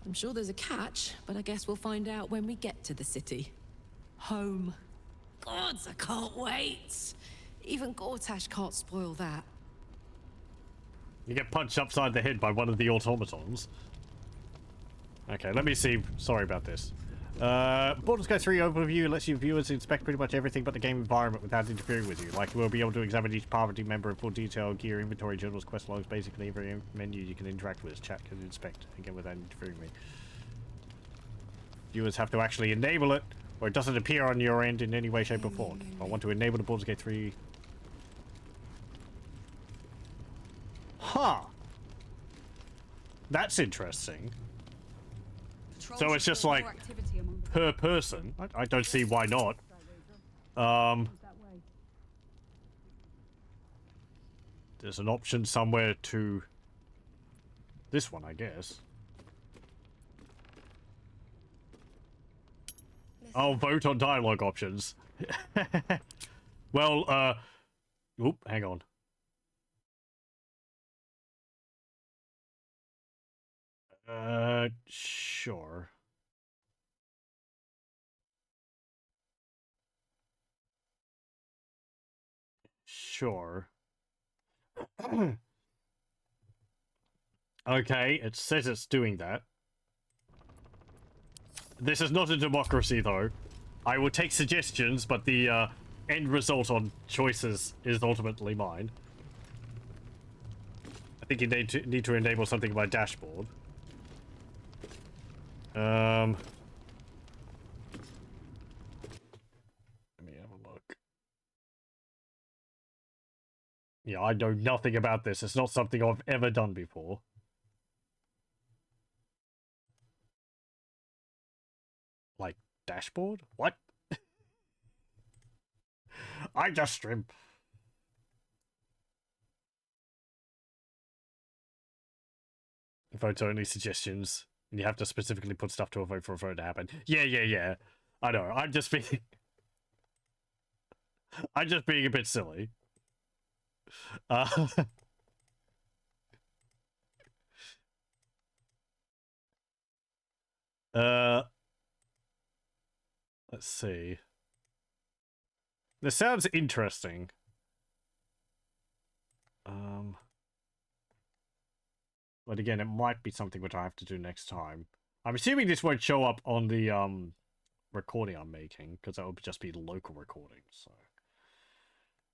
B: I'm sure there's a catch, but I guess we'll find out when we get to the city. Home. Gods, I can't wait! Even Gortash can't spoil that.
A: You get punched upside the head by one of the automatons. Okay, let me see. Sorry about this. Baldur's Gate 3 overview lets you viewers inspect pretty much everything but the game environment without interfering with you. Like, we'll be able to examine each party member in full detail, gear, inventory, journals, quest logs, basically every menu you can interact with. Chat can inspect, again, without interfering with me. Viewers have to actually enable it, or it doesn't appear on your end in any way, shape, or form. I want to enable the Baldur's Gate 3. Huh. That's interesting. So it's just like per person. I don't see why not. There's an option somewhere to This one, I guess. I'll vote on dialogue options. Well, oop, hang on. Sure. Sure. Okay, it says it's doing that. This is not a democracy, though. I will take suggestions, but the end result on choices is ultimately mine. I think you need to enable something in my dashboard. Let me have a look. Yeah, I know nothing about this. It's not something I've ever done before. Like, dashboard? What? I just stream. Votes only suggestions. And you have to specifically put stuff to a vote for a vote to happen. Yeah. I know. I'm just being a bit silly. Let's see. This sounds interesting. But again, it might be something which I have to do next time. I'm assuming this won't show up on the recording I'm making, because that would just be local recording. So,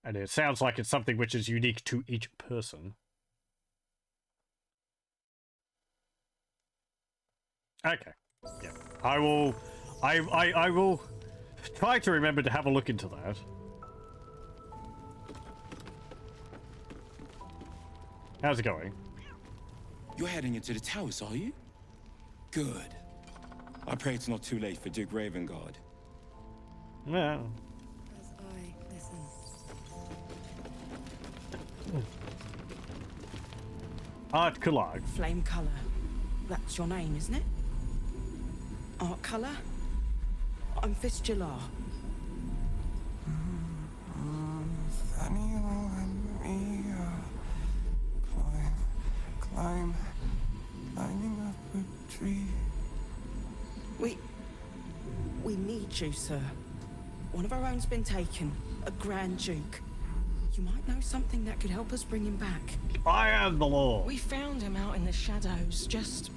A: and it sounds like it's something which is unique to each person. Okay. Yeah. I will try to remember to have a look into that. How's it going?
N: You're heading into the towers, are you? Good. I pray it's not too late for Duke Ravengard.
A: Yeah.
B: As I listen.
A: Art collage.
F: Flame colour. That's your name, isn't it? Art colour? I'm Fistula.
D: Nathaniel and me climb, climbing up a tree.
F: We need you, sir. One of our own's been taken, a Grand Duke. You might know something that could help us bring him back.
A: I am the law.
F: We found him out in the shadows, just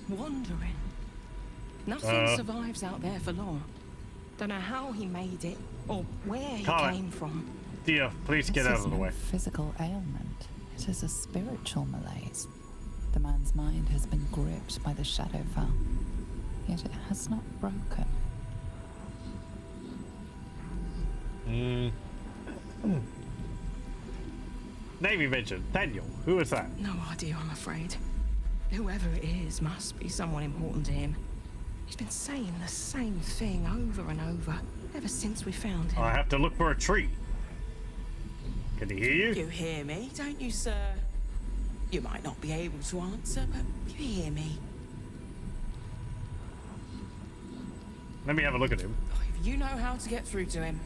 F: wandering. Nothing survives out there for long. Don't know how he made it, or where he came from.
A: Dear, please get out of the way.
C: This is no physical ailment. It is a spiritual malaise. The man's mind has been gripped by the Shadowfell, yet it has not broken.
A: Name you mentioned. Daniel. Who is that?
F: No idea, I'm afraid. Whoever it is must be someone important to him. He's been saying the same thing over and over, ever since we found him.
A: I have to look for a tree. Can he hear you?
F: You hear me, don't you, sir? You might not be able to answer, but you hear me.
A: Let me have a look at him.
F: If you know how to get through to him,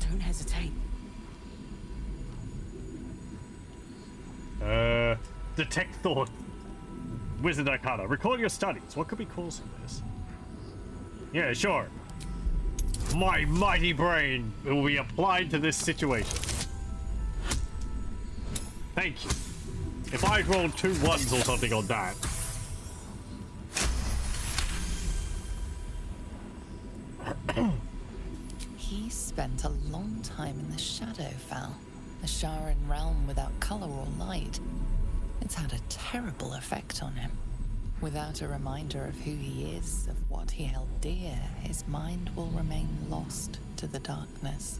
F: don't hesitate.
A: Detect thought. Wizard Arcana. Recall your studies. What could be causing this? Yeah, sure. My mighty brain will be applied to this situation. Thank you. If I'd rolled 2 1s or something on that.
C: He spent a long time in the Shadowfell, a Sharan realm without color or light. It's had a terrible effect on him. Without a reminder of who he is, of what he held dear, his mind will remain lost to the darkness.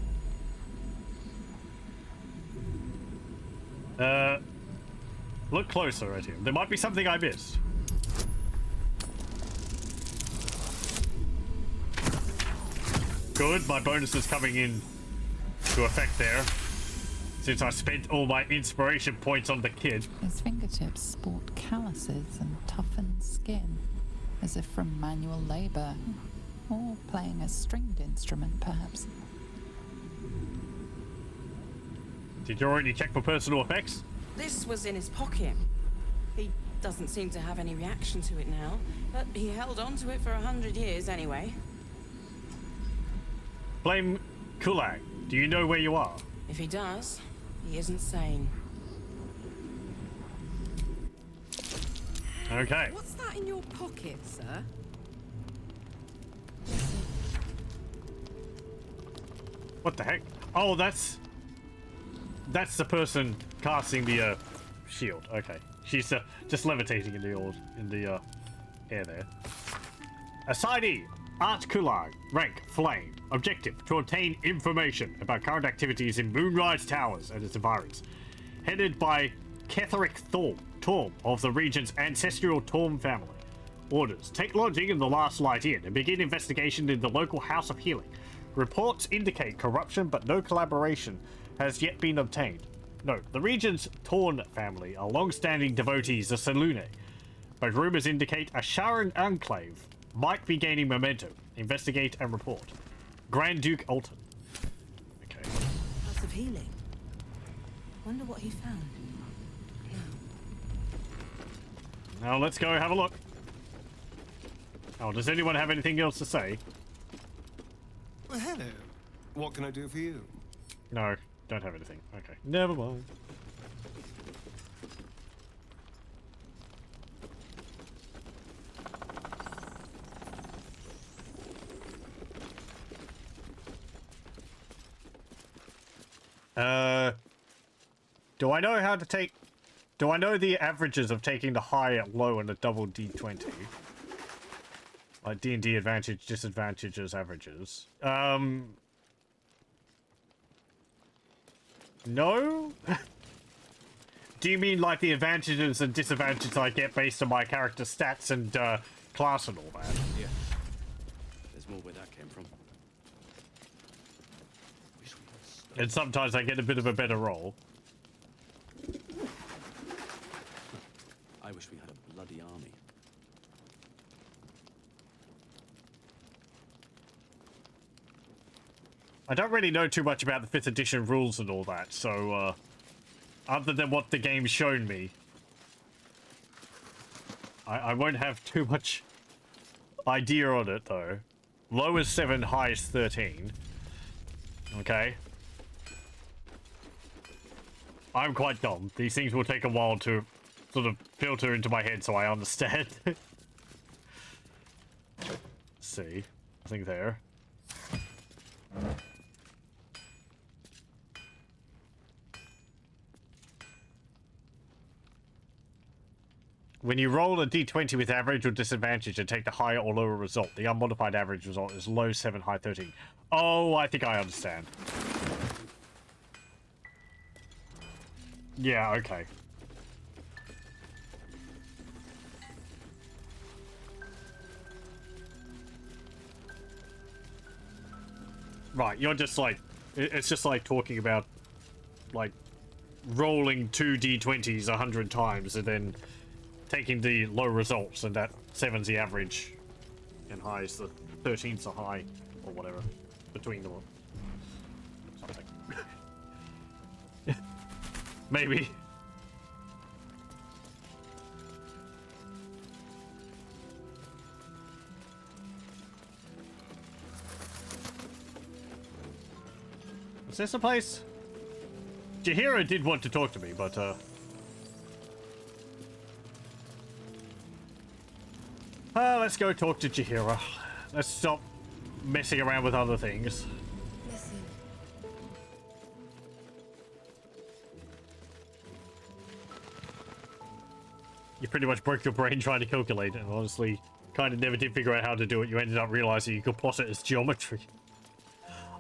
A: Look closer at him. There might be something I missed. Good, my bonus is coming in to effect there. Since I spent all my inspiration points on the kid.
C: His fingertips sport calluses and toughened skin, as if from manual labor, or playing a stringed instrument, perhaps.
A: Did you already check for personal effects?
F: This was in his pocket. He doesn't seem to have any reaction to it now, but he held on to it for 100 years anyway.
A: Flame Kulak, do you know where you are?
F: If he does, he isn't sane.
A: Okay.
B: What's that in your pocket, sir?
A: What the heck? Oh, that's the person casting the shield. Okay, she's just levitating in the air there. Assignee Art Kulag, rank Flame. Objective: to obtain information about current activities in Moonrise Towers and its environs. Headed by Ketheric Torm of the region's ancestral Torm family. Orders: take lodging in the Last Light Inn and begin investigation in the local House of Healing. Reports indicate corruption, but no collaboration has yet been obtained. Note: the region's Torn family are long-standing devotees of Selune, but rumors indicate a Sharon enclave might be gaining momentum. Investigate and report. Grand Duke Alton. Okay.
F: House of Healing. Wonder what he found.
A: Now let's go have a look. Oh, does anyone have anything else to say?
D: Well, hello. What can I do for you?
A: No, don't have anything. Okay, never mind. Do I know how to take... Do I know the averages of taking the high, low, and a double D20? Like D&D advantage, disadvantages, averages. No? Do you mean like the advantages and disadvantages I get based on my character stats and class and all that?
I: Yeah. There's more where that came from.
A: And sometimes I get a bit of a better roll.
I: I wish we had a bloody army.
A: I don't really know too much about the 5th edition rules and all that, so, other than what the game's shown me, I won't have too much idea on it, though. Low is 7, high is 13. Okay. I'm quite dumb. These things will take a while to sort of filter into my head so I understand. Let's see. Nothing there. When you roll a d20 with average or disadvantage and take the higher or lower result, the unmodified average result is low 7, high 13. Oh, I think I understand. Yeah, okay. Right, you're just like... It's just like talking about, like, rolling 2 d20s 100 times and then taking the low results, and that 7's the average and high is the 13's the high, or whatever, between them. Something. Maybe. Is this a place? Jaheira did want to talk to me, but let's go talk to Jaheira. Let's stop messing around with other things.
G: Listen.
A: You pretty much broke your brain trying to calculate it, and honestly, kind of never did figure out how to do it. You ended up realizing you could plot it as geometry.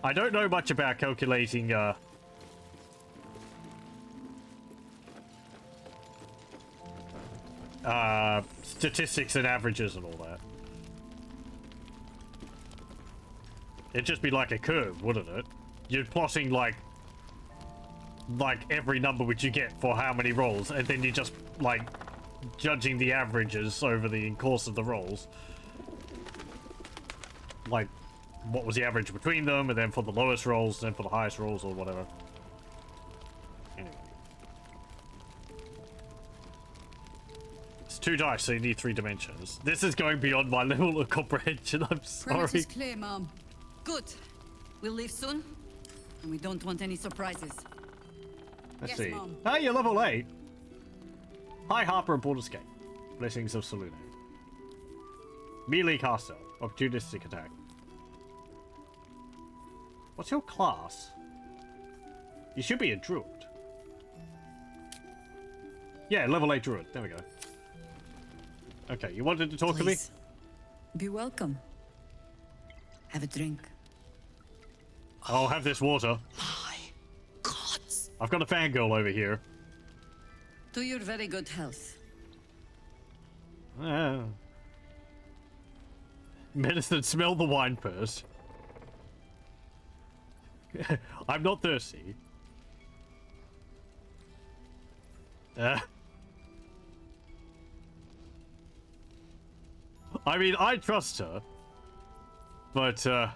A: I don't know much about calculating, statistics and averages and all that. It'd just be like a curve, wouldn't it? You're plotting, like, like every number which you get for how many rolls, and then you're just like judging the averages over the course of the rolls. Like, what was the average between them, and then for the lowest rolls, and then for the highest rolls, or whatever. Anyway. It's 2 dice, so you need 3 dimensions. This is going beyond my level of comprehension, I'm sorry.
E: Premise is clear, Mom. Good. We'll leave soon, and we don't want any surprises.
A: Let's
E: Yes,
A: see.
E: Mom.
A: Hey, you're level 8. Hi, Harper and Baldur's Gate. Blessings of Salune. Melee caster. Opportunistic attack. What's your class? You should be a druid. Yeah, level 8 druid. There we go. Okay, you wanted to talk to me?
E: Be welcome. Have a drink.
A: I'll have this water.
E: My gods.
A: I've got a fangirl over here.
E: To your very good health.
A: Medicine, smell the wine first. I'm not thirsty. I mean, I trust her. But, I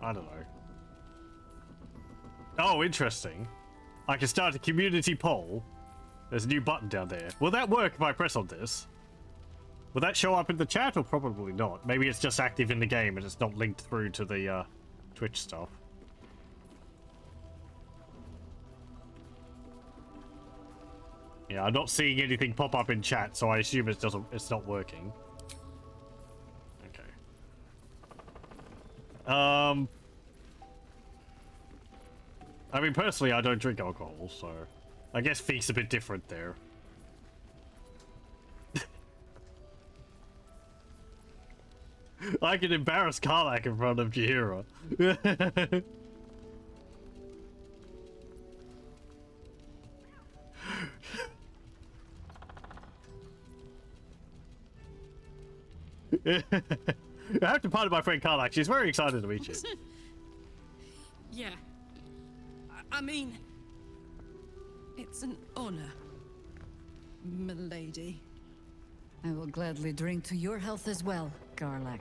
A: don't know. Oh, interesting. I can start a community poll. There's a new button down there. Will that work if I press on this? Will that show up in the chat or probably not? Maybe it's just active in the game and it's not linked through to the Twitch stuff. Yeah, I'm not seeing anything pop up in chat, so I assume it's not working. Okay. I mean, personally, I don't drink alcohol, so I guess Pheak's a bit different there. I can embarrass Karlak in front of Jaheira. I have to pardon my friend Karlak. She's very excited to meet you.
B: Yeah. I mean, it's an honor, milady.
E: I will gladly drink to your health as well, Garlac.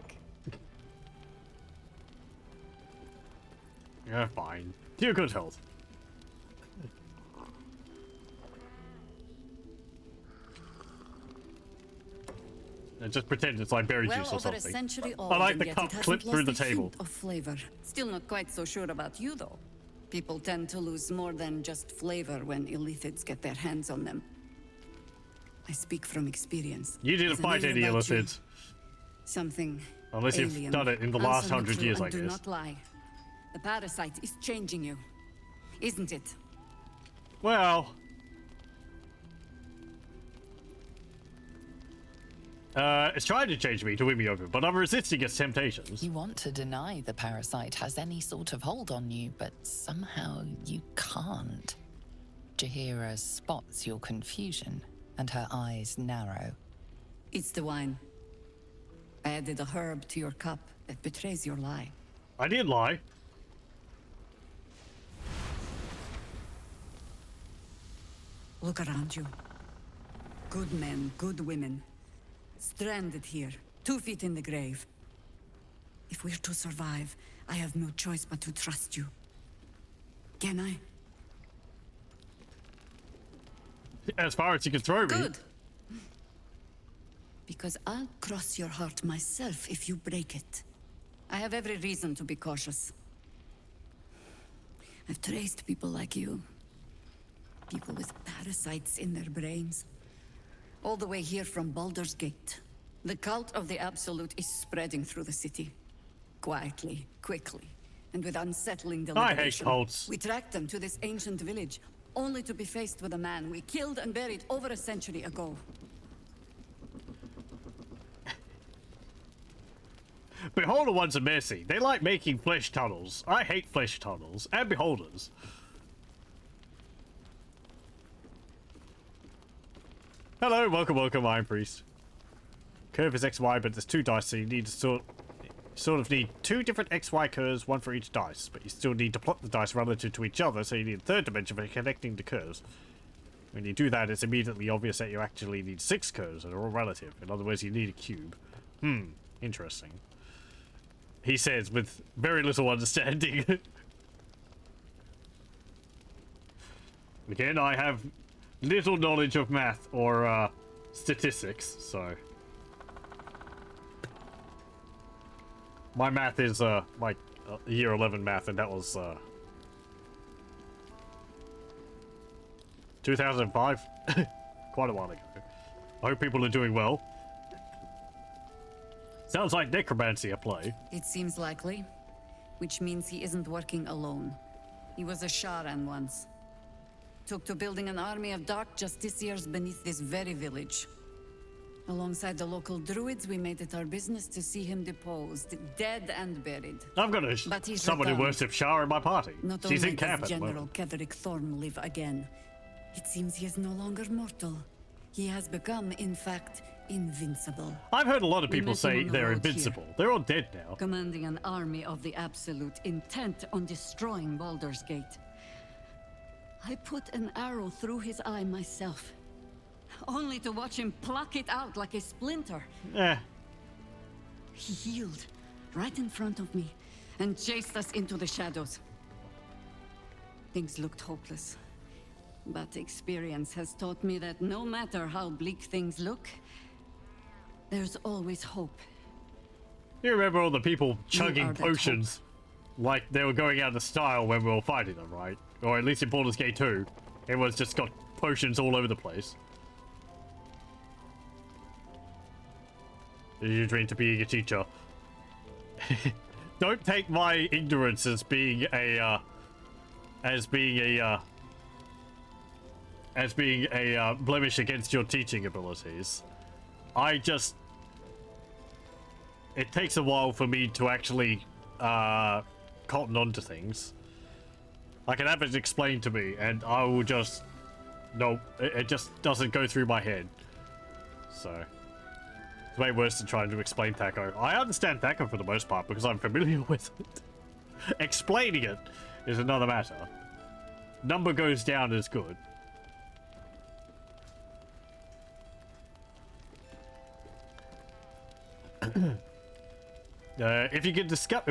A: Yeah, fine. To your good health. Just pretend it's like berry juice or
E: over a
A: something.
E: century old,
A: I like
E: and
A: the
E: yet
A: cup
E: it
A: clipped
E: hasn't
A: through the
E: lost a
A: table.
E: hint of flavor. Still not quite so sure about you, though. People tend to lose more than just flavor when illithids get their hands on them. I speak from experience.
A: You didn't
E: As I
A: fight
E: know
A: any
E: about you,
A: illithids.
E: Something
A: Unless you've
E: alien.
A: done it in the last
E: Answer me
A: 100
E: true
A: years,
E: and
A: I
E: do
A: guess.
E: not lie. The parasite is changing you, isn't it?
A: Well... it's trying to change me to win me over, but I'm resisting its temptations.
C: You want to deny the parasite has any sort of hold on you, but somehow you can't. Jaheira spots your confusion, and her eyes narrow.
E: It's the wine. I added a herb to your cup that betrays your lie.
A: I didn't lie.
E: Look around you. Good men, good women. Stranded here, 2 feet in the grave. If we're to survive, I have no choice but to trust you. Can I?
A: As far as you can throw me.
E: Good. Because I'll cross your heart myself if you break it. I have every reason to be cautious. I've traced people like you. People with parasites in their brains. All the way here from Baldur's Gate. The cult of the Absolute is spreading through the city. Quietly, quickly, and with unsettling deliberation.
A: I hate cults.
E: We tracked them to this ancient village, only to be faced with a man we killed and buried over a century ago.
A: Beholder ones are messy. They like making flesh tunnels. I hate flesh tunnels. And beholders. Hello, welcome, welcome, Iron Priest. Curve is XY, but there's 2 dice, so you need to sort... sort of need 2 different XY curves, 1 for each dice, but you still need to plot the dice relative to each other, so you need a 3rd dimension for connecting the curves. When you do that, it's immediately obvious that you actually need 6 curves that are all relative. In other words, you need a cube. Interesting. He says with very little understanding. Again, I have little knowledge of math or statistics, so my math is my year 11 math, and that was 2005. Quite a while ago. I hope people are doing well. Sounds like necromancy at play.
E: It seems likely, which means he isn't working alone. He was a Sharan once. Took to building an army of dark justiciars beneath this very village. Alongside the local druids, we made it our business to see him deposed, dead and buried.
A: I've got someone who worships Shara in my party.
E: Not
A: She's
E: only
A: in camp
E: does
A: at the
E: General
A: moment.
E: Ketheric Thorm live again, it seems he is no longer mortal. He has become, in fact, invincible.
A: I've heard a lot of
E: We
A: people
E: met him
A: say
E: on the
A: they're
E: road
A: invincible.
E: here.
A: They're all dead now.
E: Commanding an army of the Absolute, intent on destroying Baldur's Gate. I put an arrow through his eye myself, only to watch him pluck it out like a splinter. He healed right in front of me and chased us into the shadows. Things looked hopeless, but experience has taught me that no matter how bleak things look, there's always hope.
A: You remember all the people
E: are
A: chugging
E: that
A: potions like they were going out of style when we were fighting them, right? Or at least in Baldur's Gate 2, everyone's just got potions all over the place. You dream to being a teacher. Don't take my ignorance as being a blemish against your teaching abilities. It takes a while for me to actually cotton on to things. I can have it explained to me, and I will just... Nope, it just doesn't go through my head. So... It's way worse than trying to explain Thaco. I understand Thaco for the most part, because I'm familiar with it. Explaining it is another matter. Number goes down is good. If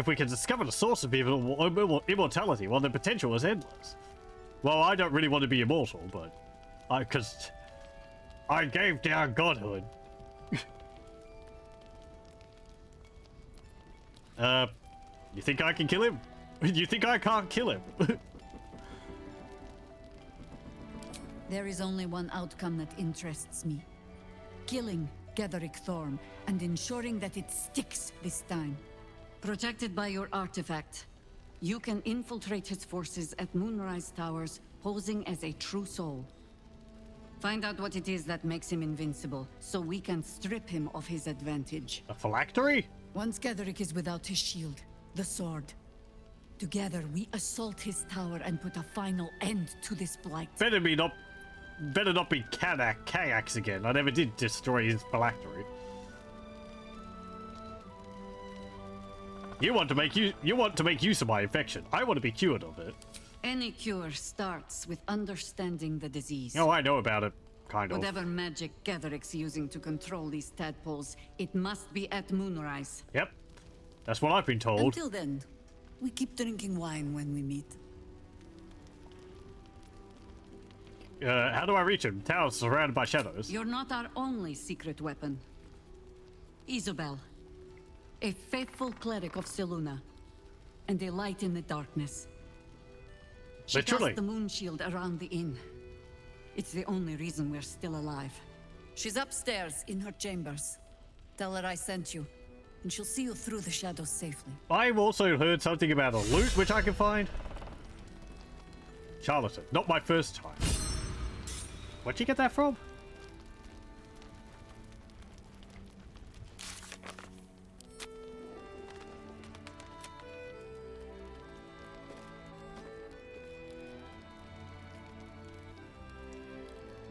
A: we can discover the source of immortality, well, the potential is endless. Well, I don't really want to be immortal, but because I gave down godhood. You think I can kill him? You think I can't kill him?
E: There is only one outcome that interests me. Killing Ketheric Thorm and ensuring that it sticks this time. Protected by your artifact, you can infiltrate his forces at Moonrise Towers, posing as a true soul. Find out what it is that makes him invincible, so we can strip him of his advantage.
A: A phylactery?
E: Once Ketheric is without his shield, the sword. Together, we assault his tower and put a final end to this blight.
A: Better not be Kayaks again. I never did destroy his phylactery. You want to make use of my infection. I want to be cured of it.
E: Any cure starts with understanding the disease.
A: Oh, I know about it, kind of.
E: Whatever magic Ketheric's using to control these tadpoles, it must be at Moonrise.
A: Yep, that's what I've been told.
E: Until then, we keep drinking wine when we meet.
A: How do I reach him? The tower's surrounded by shadows.
E: You're not our only secret weapon. Isabel, a faithful cleric of Selûne, and a light in the darkness. She cast the moon shield around the inn. It's the only reason we're still alive. She's upstairs in her chambers. Tell her I sent you, and she'll see you through the shadows safely.
A: I've also heard something about a loot which I can find. Charlatan, not my first time. Where'd you get that from?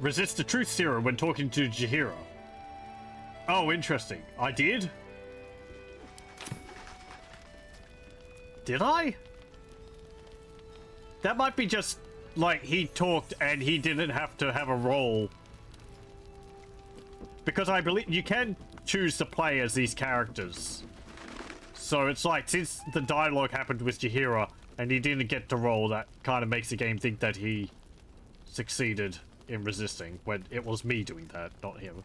A: Resist the truth serum when talking to Jaheira. Oh, interesting. I did? Did I? That might be just like he talked and he didn't have to have a role. Because I believe you can choose to play as these characters. So it's like, since the dialogue happened with Jaheira and he didn't get to roll, that kind of makes the game think that he succeeded in resisting, when it was me doing that, not him.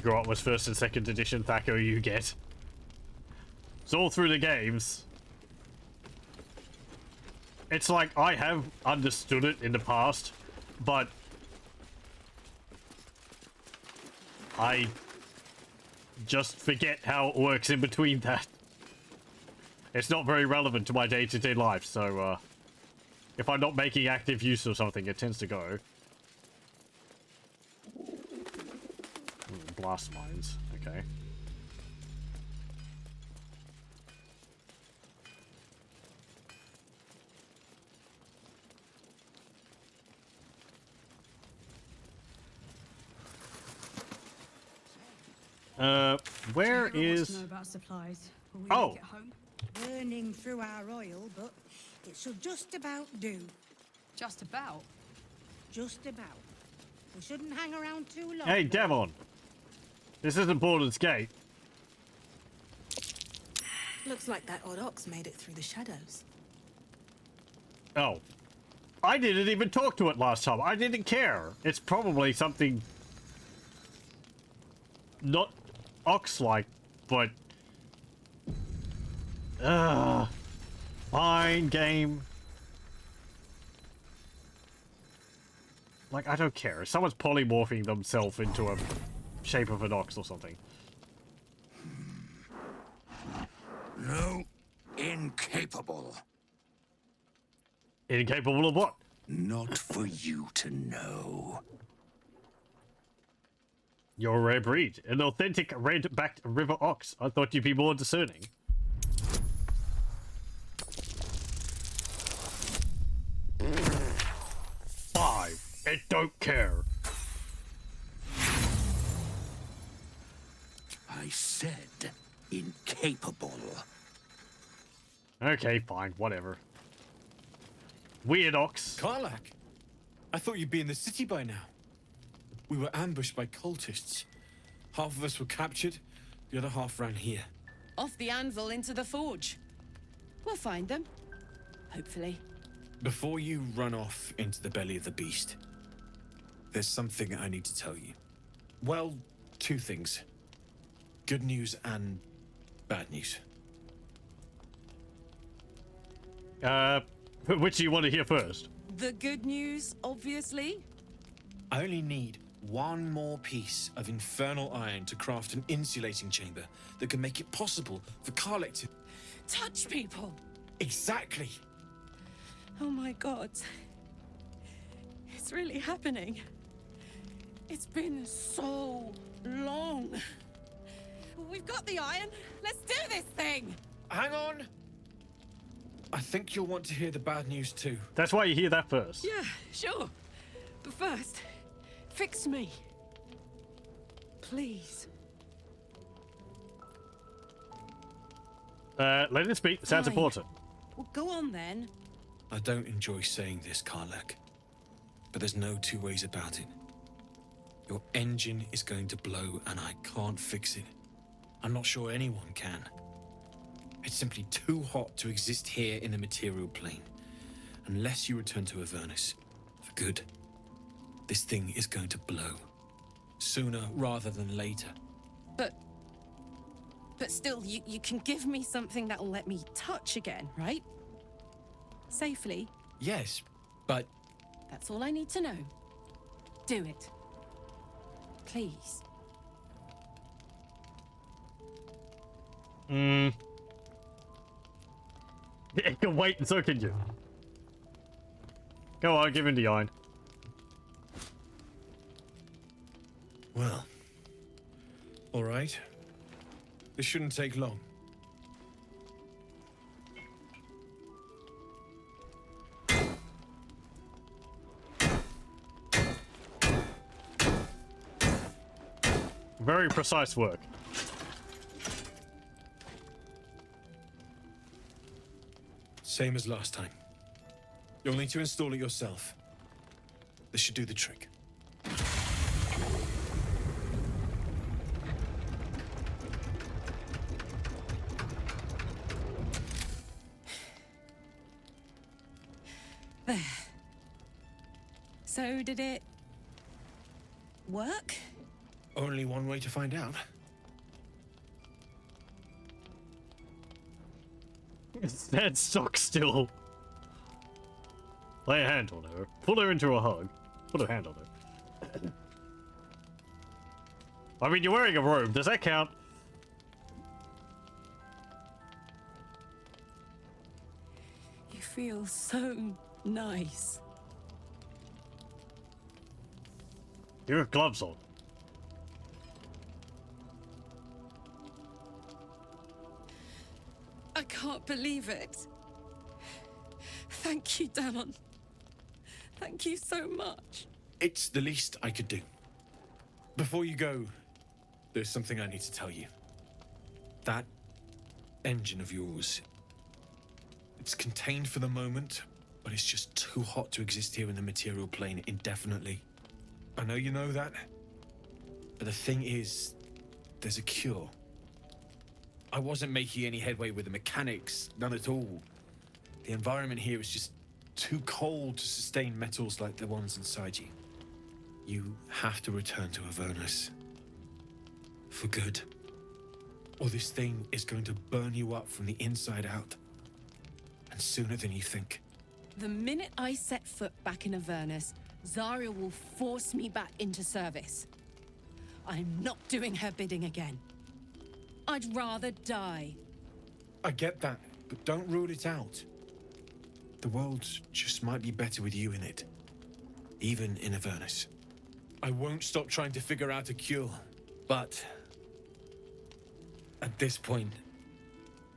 A: Grew up was 1st and 2nd edition, Thacker you get. It's all through the games. It's like, I have understood it in the past, but I just forget how it works in between that. It's not very relevant to my day-to-day life, so if I'm not making active use of something, it tends to go. Blast mines, okay. Where is...
P: Know about supplies.
A: Oh!
P: Burning through our oil, but it should just about do.
B: Just about?
P: Just about. We shouldn't hang around too long.
A: Hey, Devon! This isn't Baldur's Gate.
Q: Looks like that odd ox made it through the shadows.
A: Oh. I didn't even talk to it last time. I didn't care. It's probably something... not ox-like, but... fine, game. Like, I don't care. Someone's polymorphing themselves into a shape of an ox or something.
W: No, incapable.
A: Incapable of what?
W: Not for you to know.
A: You're a rare breed. An authentic red-backed river ox. I thought you'd be more discerning. Five. It don't care.
W: I said incapable.
A: Okay, fine. Whatever. Weird ox.
X: Karlak, I thought you'd be in the city by now. We were ambushed by cultists. Half of us were captured, the other half ran here.
B: Off the anvil into the forge. We'll find them. Hopefully.
X: Before you run off into the belly of the beast, there's something I need to tell you. Well, two things. Good news and bad news.
A: Which do you want to hear first?
B: The good news, obviously.
X: I only need one more piece of infernal iron to craft an insulating chamber that can make it possible for Karlak to...
B: touch people!
X: Exactly!
B: Oh my god. It's really happening. It's been so long. We've got the iron. Let's do this thing!
X: Hang on! I think you'll want to hear the bad news too.
A: That's why you hear that first.
B: Yeah, sure. But first, fix me. Please.
A: Let it speak. Sounds
B: Fine.
A: important.
B: Well, go on then.
X: I don't enjoy saying this, Karlak, but there's no two ways about it. Your engine is going to blow and I can't fix it. I'm not sure anyone can. It's simply too hot to exist here in the material plane. Unless you return to Avernus for good, this thing is going to blow. Sooner rather than later.
B: But still, you can give me something that'll let me touch again, right? Safely.
X: Yes, but...
B: That's all I need to know. Do it. Please.
A: It can wait and so can you. Go on, give him the iron.
X: Well, all right. This shouldn't take long.
A: Very precise work.
X: Same as last time. You'll need to install it yourself. This should do the trick.
F: There. So did it work?
X: Only one way to find out.
A: It's dead stock still. Lay a hand on her. Pull her into a hug. Put a hand on her. I mean, you're wearing a robe. Does that count?
F: You feel so nice.
A: You have gloves on.
F: I can't believe it. Thank you, Damon. Thank you so much.
X: It's the least I could do. Before you go, there's something I need to tell you. That engine of yours, it's contained for the moment, but it's just too hot to exist here in the material plane indefinitely. I know you know that, but the thing is, there's a cure. I wasn't making any headway with the mechanics, none at all. The environment here is just too cold to sustain metals like the ones inside you. You have to return to Avernus. For good. Or this thing is going to burn you up from the inside out. And sooner than you think.
B: The minute I set foot back in Avernus, Zarya will force me back into service. I'm not doing her bidding again. I'd rather die.
X: I get that, but don't rule it out. The world just might be better with you in it. Even in Avernus. I won't stop trying to figure out a cure, but at this point,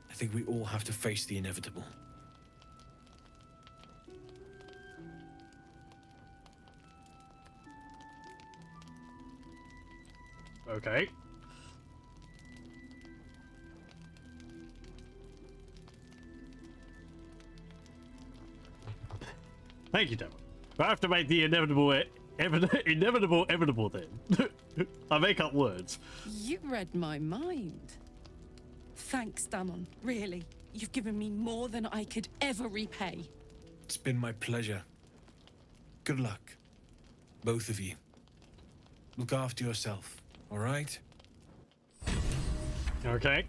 X: I think we all have to face the inevitable.
A: Okay. Thank you, Devil. I have to make the inevitable inevitable then. I make up words.
B: You read my mind. Thanks, Damon. Really. You've given me more than I could ever repay.
X: It's been my pleasure. Good luck. Both of you. Look after yourself, all right?
A: Okay.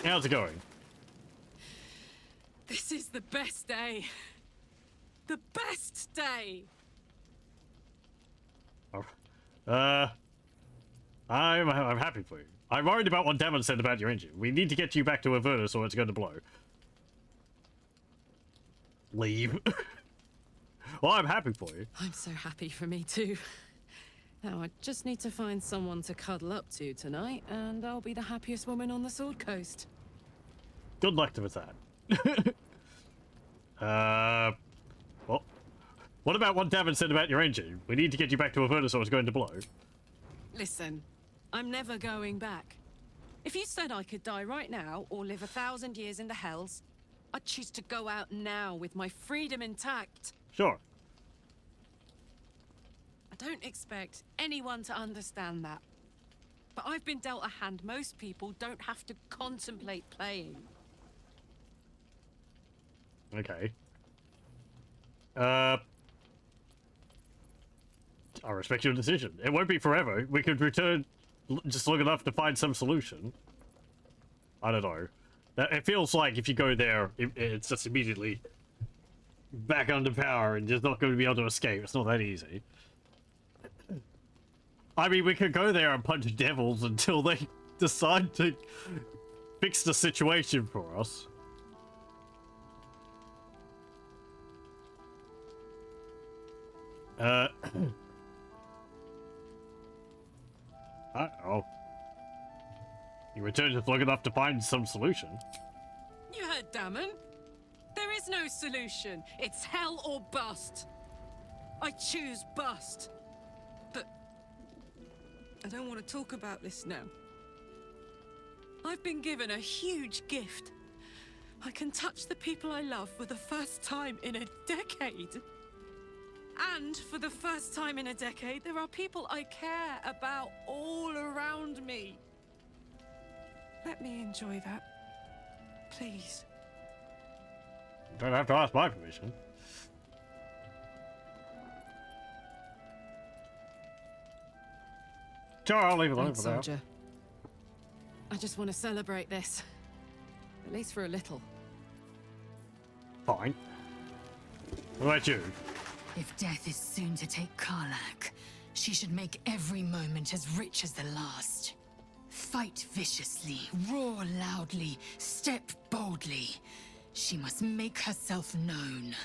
A: How's it going?
B: This is the best day. The best day.
A: I'm happy for you. I'm worried about what Damon said about your engine. We need to get you back to Avernus or it's going to blow. Leave. Well, I'm happy for you.
B: I'm so happy for me too. Now I just need to find someone to cuddle up to tonight, and I'll be the happiest woman on the Sword Coast.
A: Good luck with that. Well, what about what Damon said about your engine? We need to get you back to Avernus or it's going to blow.
B: Listen, I'm never going back. If you said I could die right now or live 1,000 years in the Hells, I'd choose to go out now with my freedom intact.
A: Sure.
B: I don't expect anyone to understand that. But I've been dealt a hand most people don't have to contemplate playing.
A: Okay. I respect your decision. It won't be forever. We could return just long enough to find some solution. I don't know. It feels like if you go there, it's just immediately back under power and just not going to be able to escape. It's not that easy. I mean, we could go there and punch devils until they decide to fix the situation for us. Uh-oh. You returned just long enough to find some solution.
B: You heard Damon. There is no solution. It's hell or bust. I choose bust. But I don't want to talk about this now. I've been given a huge gift. I can touch the people I love for the first time in a decade. And for the first time in a decade, there are people I care about all around me. Let me enjoy that. Please.
A: Don't have to ask my permission. Sure, I'll leave it alone for now.
B: Soldier. I just want to celebrate this. At least for a little.
A: Fine. What about you?
G: If death is soon to take Karlak, she should make every moment as rich as the last. Fight viciously, roar loudly, step boldly. She must make herself known.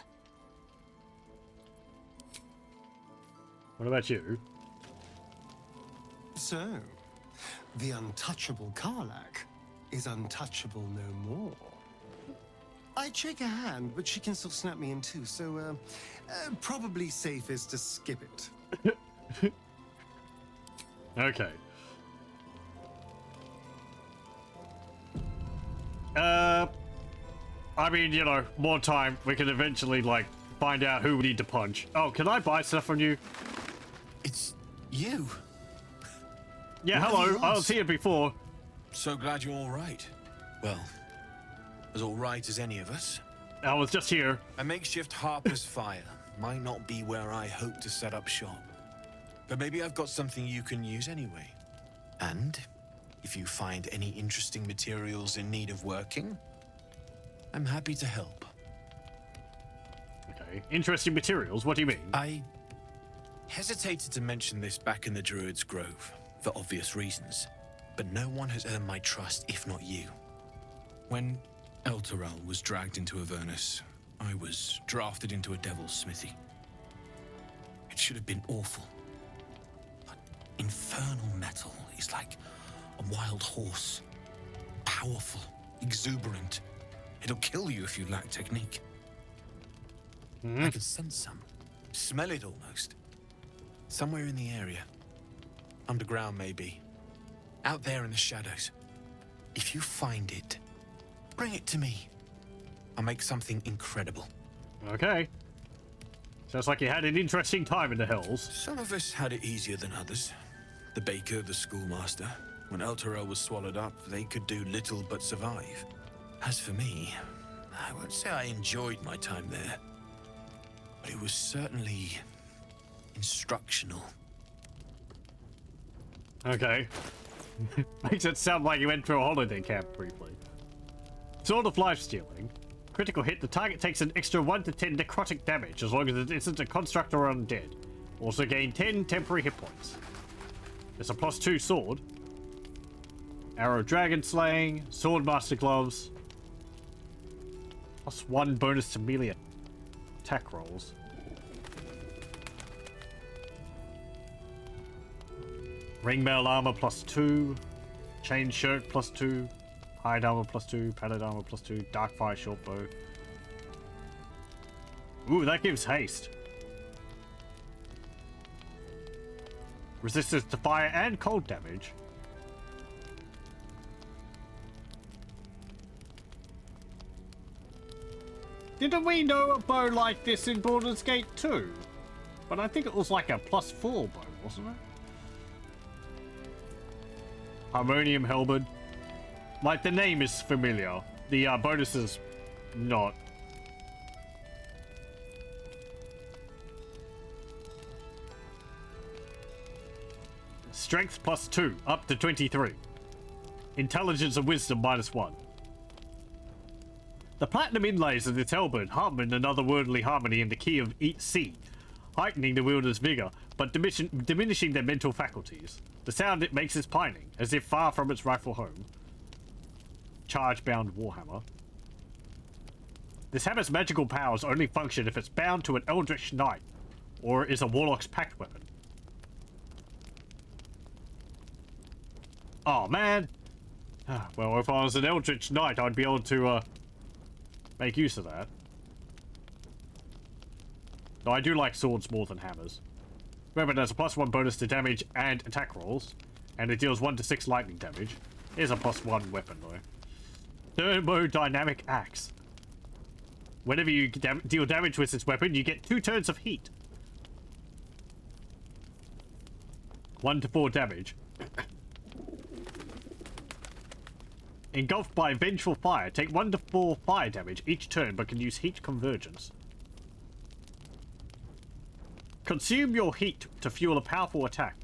A: What about you?
D: So, the untouchable Karlak is untouchable no more. I'd shake her hand, but she can still snap me in two, so probably safest to skip it.
A: Okay. I mean, you know, more time. We can eventually, like, find out who we need to punch. Oh, can I buy stuff from you?
X: It's you.
A: Yeah, hello. I was here before.
X: So glad you're all right. Well, as all right as any of us.
A: I was just here.
X: A makeshift Harper's Fire might not be where I hope to set up shop. But maybe I've got something you can use anyway. And if you find any interesting materials in need of working, I'm happy to help.
A: Okay. Interesting materials? What do you mean?
X: I hesitated to mention this back in the Druid's Grove, for obvious reasons. But no one has earned my trust, if not you. When Elturel was dragged into Avernus, I was drafted into a devil's smithy. It should have been awful. But infernal metal is like a wild horse. Powerful, exuberant. It'll kill you if you lack technique. I could sense some. Smell it almost. Somewhere in the area. Underground, maybe. Out there in the shadows. If you find it, bring it to me. I'll make something incredible.
A: Okay. Sounds like you had an interesting time in the hills.
X: Some of us had it easier than others. The baker, the schoolmaster. When Elturel was swallowed up, they could do little but survive. As for me, I won't say I enjoyed my time there. But it was certainly instructional.
A: Okay. Makes it sound like you went through a holiday camp briefly. Sword of Life Stealing. Critical hit, the target takes an extra 1 to 10 necrotic damage as long as it isn't a construct or undead. Also gain 10 temporary hit points. There's a +2 sword. Arrow Dragon Slaying, Sword Master Gloves. +1 bonus to melee attack rolls. Ringmail Armor +2. Chain Shirt +2. Hide Armor +2. Padded Armor +2. Darkfire Shortbow. Ooh, that gives haste. Resistance to fire and cold damage. Didn't we know a bow like this in Baldur's Gate 2? But I think it was like a +4 bow, wasn't it? Harmonium Halberd. Like, the name is familiar. The bonus is not. Strength +2, up to 23. Intelligence and Wisdom -1. The platinum inlays of this halberd harmon another wordly harmony in the key of C, heightening the wielder's vigor, but diminishing their mental faculties. The sound it makes is pining, as if far from its rightful home. Charge-bound Warhammer. This hammer's magical powers only function if it's bound to an Eldritch Knight, or is a Warlock's pact weapon. Oh man! Well, if I was an Eldritch Knight, I'd be able to, make use of that. Though I do like swords more than hammers. Remember, there's a +1 bonus to damage and attack rolls, and it deals 1 to 6 lightning damage. Here's a +1 weapon, though. Thermodynamic axe. Whenever you deal damage with this weapon, you get 2 turns of heat. 1 to 4 damage. Engulfed by vengeful fire. Take 1 to 4 fire damage each turn, but can use heat convergence. Consume your heat to fuel a powerful attack.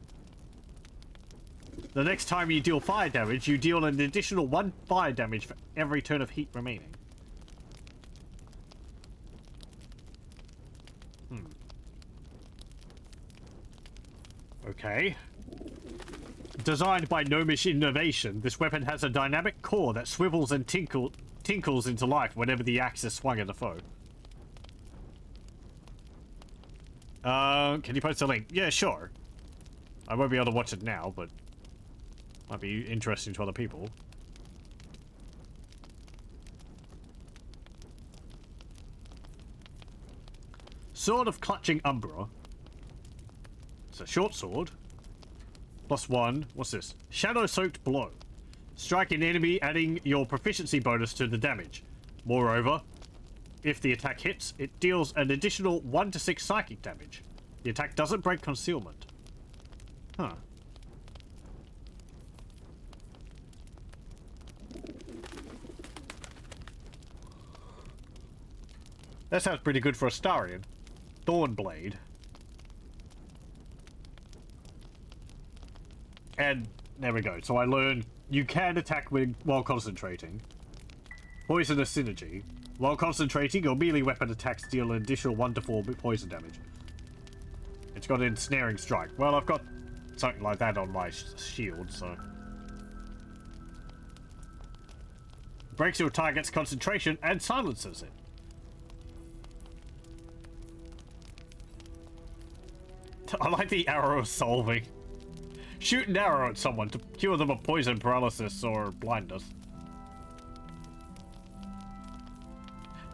A: The next time you deal fire damage, you deal an additional 1 fire damage for every turn of heat remaining. Okay. Designed by Gnomish Innovation, this weapon has a dynamic core that swivels and tinkles into life whenever the axe is swung at a foe. Can you post a link? Yeah, sure. I won't be able to watch it now, but might be interesting to other people. Sword of Clutching Umbra. It's a short sword. +1. What's this? Shadow-soaked blow. Strike an enemy, adding your proficiency bonus to the damage. Moreover, if the attack hits, it deals an additional 1 to 6 psychic damage. The attack doesn't break concealment. Huh. That sounds pretty good for a Starian. Thornblade. And there we go. So I learned you can attack while concentrating. Poisonous synergy. While concentrating, your melee weapon attacks deal an additional 1 to 4 poison damage. It's got ensnaring strike. Well, I've got something like that on my shield, so. Breaks your target's concentration and silences it. I like the arrow solving. Shoot an arrow at someone to cure them of poison, paralysis, or blindness.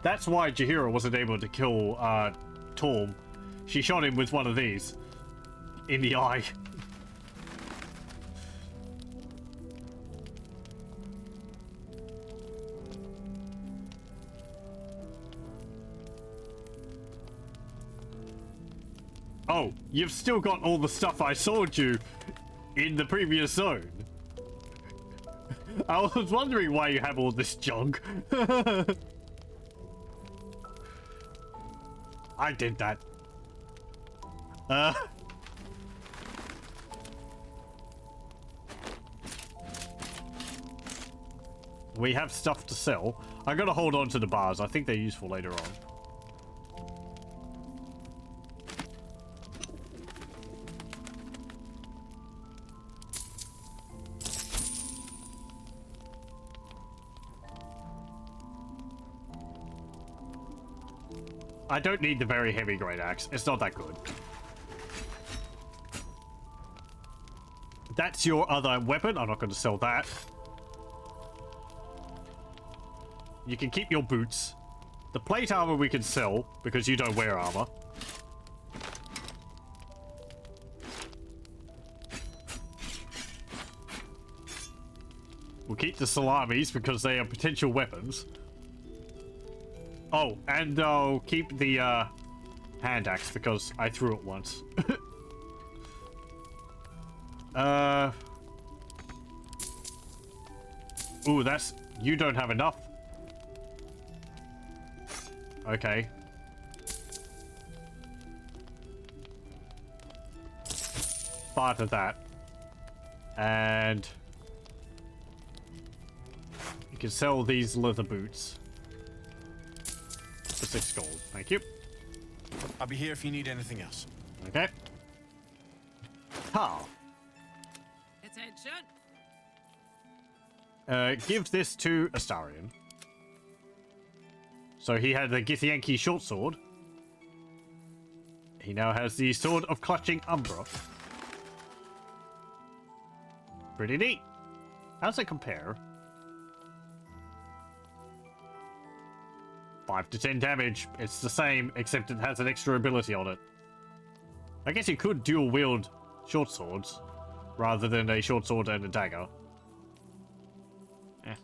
A: That's why Jaheira wasn't able to kill Torm. She shot him with one of these in the eye. Oh, you've still got all the stuff I sold you in the previous zone. I was wondering why you have all this junk. I did that. We have stuff to sell. I'm gonna hold on to the bars. I think they're useful later on. I don't need the very heavy great axe. It's not that good. That's your other weapon. I'm not going to sell that. You can keep your boots. The plate armor we can sell because you don't wear armor. We'll keep the salamis because they are potential weapons. Oh, and I'll keep the hand axe because I threw it once. Ooh, that's... You don't have enough. Okay. Part of that. And... You can sell these leather boots. For 6 gold. Thank you.
X: I'll be here if you need anything else.
A: Okay. Ha.
B: Attention.
A: Give this to Astarion. So he had the Githyanki short sword. He now has the Sword of Clutching Umbra. Pretty neat. How does it compare? 5 to 10 damage. It's the same, except it has an extra ability on it. I guess you could dual wield short swords rather than a short sword and a dagger.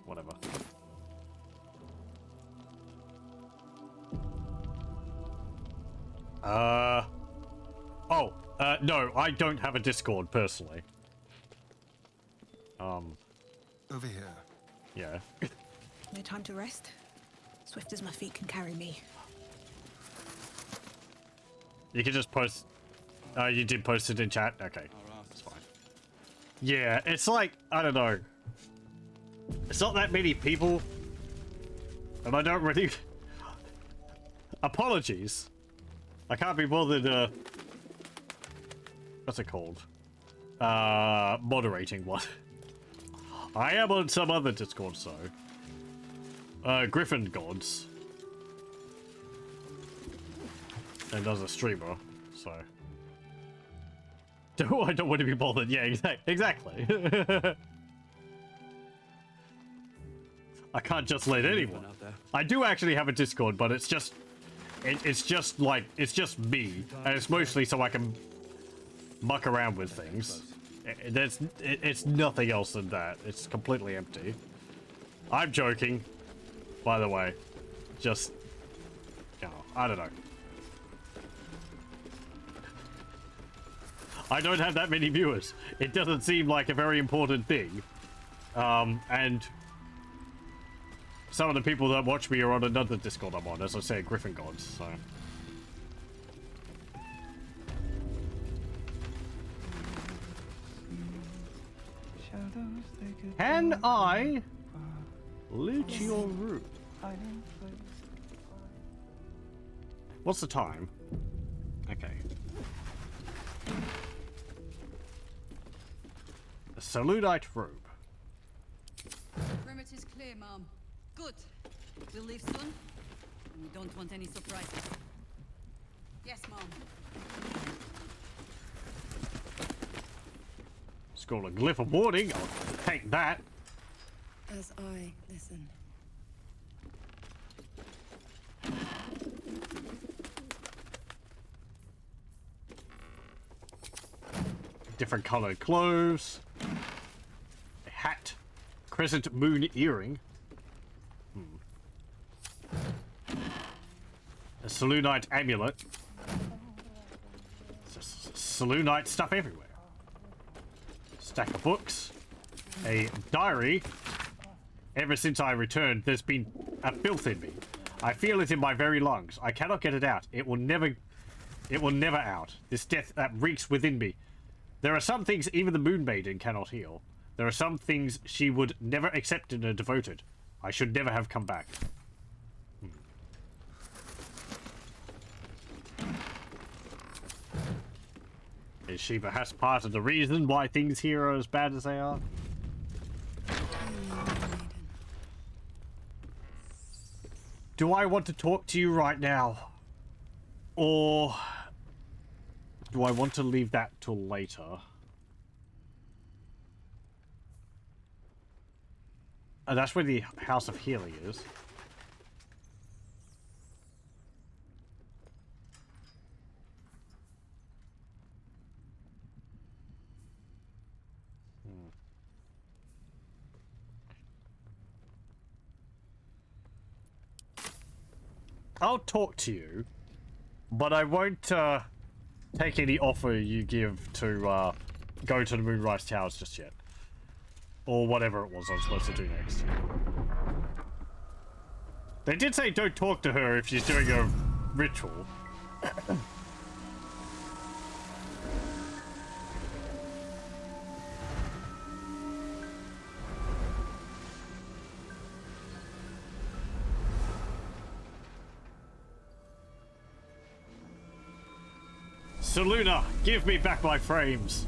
A: Whatever. No, I don't have a Discord personally.
D: Over here.
A: Yeah.
Q: No time to rest. Swift as my feet can carry me.
A: You can just post. You did post it in chat? Okay. That's fine. Yeah, it's like, I don't know. It's not that many people. And I don't really... Apologies. I can't be bothered, what's it called? Moderating one. I am on some other Discord, so... Griffin Gods. And as a streamer, so... I don't want to be bothered. Yeah, exactly. I can't just let anyone. I do actually have a Discord, but it's just... It's just me. And it's mostly so I can muck around with things. It's nothing else than that. It's completely empty. I'm joking, by the way. Just... You know, I don't know. I don't have that many viewers. It doesn't seem like a very important thing. And some of the people that watch me are on another Discord I'm on, as I say, Griffin Gods, so. Can I loot your room? What's the time? Okay. A Saludite robe.
E: Perimeter's clear, Mom. Good. We'll leave soon, and we don't want any surprises. Yes, Mom.
A: It's got a glyph of warning. I'll take that.
H: As I listen.
A: Different colored clothes. A hat. Crescent moon earring. A Salunite amulet. Salunite stuff everywhere. Stack of books. A diary. Ever since I returned, there's been a filth in me. I feel it in my very lungs. I cannot get it out. It will never out. This death that reeks within me. There are some things even the Moon Maiden cannot heal. There are some things she would never accept in a devoted. I should never have come back. Is she perhaps part of the reason why things here are as bad as they are? Do I want to talk to you right now? Or do I want to leave that till later? And that's where the House of Healing is. I'll talk to you, but I won't take any offer you give to go to the Moonrise Towers just yet. Or whatever it was I was supposed to do next. They did say don't talk to her if she's doing a ritual. Saluna, give me back my frames.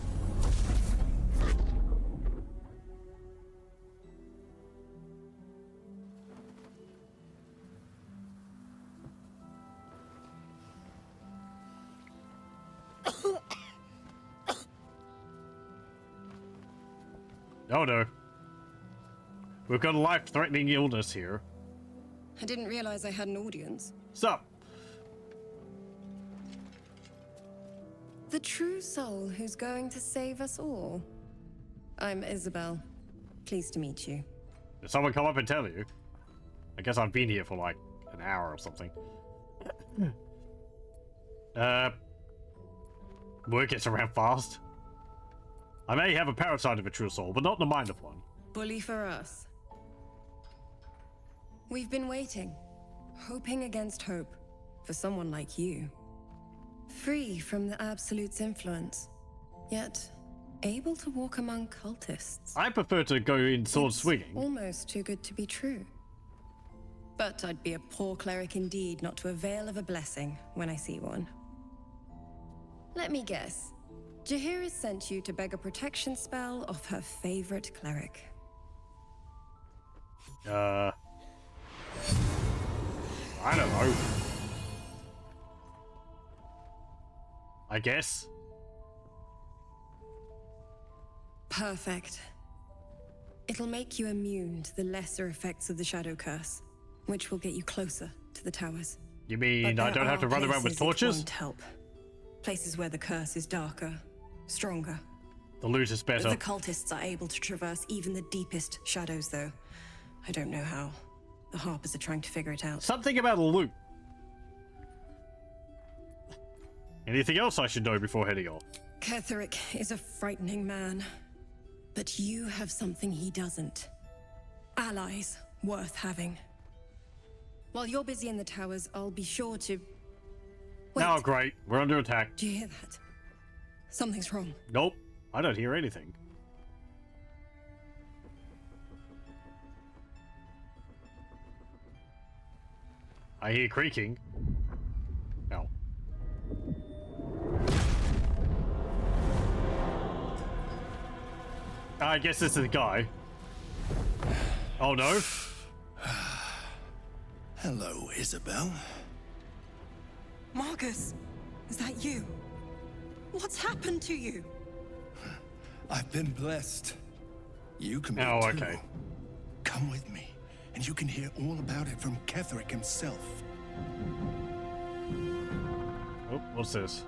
A: Oh no. We've got a life-threatening illness here.
H: I didn't realize I had an audience.
A: Sup?
H: The true soul who's going to save us all. I'm Isabel. Pleased to meet you.
A: Did someone come up and tell you? I guess I've been here for like an hour or something. Word gets around fast. I may have a parasite of a true soul, but not the mind of one.
H: Bully for us. We've been waiting, hoping against hope, for someone like you. Free from the Absolute's influence, yet able to walk among cultists.
A: I prefer to go in sword swinging.
H: Almost too good to be true. But I'd be a poor cleric indeed not to avail of a blessing when I see one. Let me guess. Jaheira sent you to beg a protection spell off her favorite cleric.
A: I don't know. I guess.
H: Perfect. It'll make you immune to the lesser effects of the Shadow Curse, which will get you closer to the towers.
A: You mean I don't have to run around with torches?
H: It won't help. Places where the curse is darker, stronger.
A: The loot is better.
H: The cultists are able to traverse even the deepest shadows, though. I don't know how. The Harpers are trying to figure it out.
A: Something about a loot. Anything else I should know before heading off?
H: Ketherick is a frightening man. But you have something he doesn't. Allies worth having. While you're busy in the towers, I'll be sure to... Wait.
A: Oh, great. We're under attack.
H: Do you hear that? Something's wrong.
A: Nope. I don't hear anything. I hear creaking. No. I guess this is the guy. Oh no.
W: Hello, Isabel.
P: Marcus, is that you? What's happened to you?
W: I've been blessed. You can be too.
A: Okay.
W: Come with me, and you can hear all about it from Ketherick himself.
A: Oh, what's this?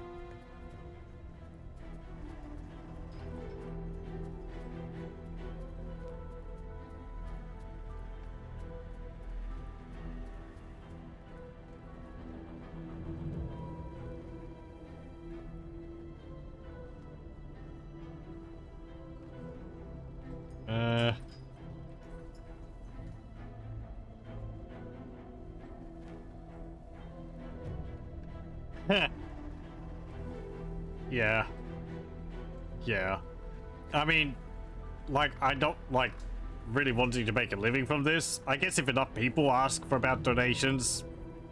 A: Yeah. Yeah. I mean, like, I don't, like, really wanting to make a living from this. I guess if enough people ask for about donations,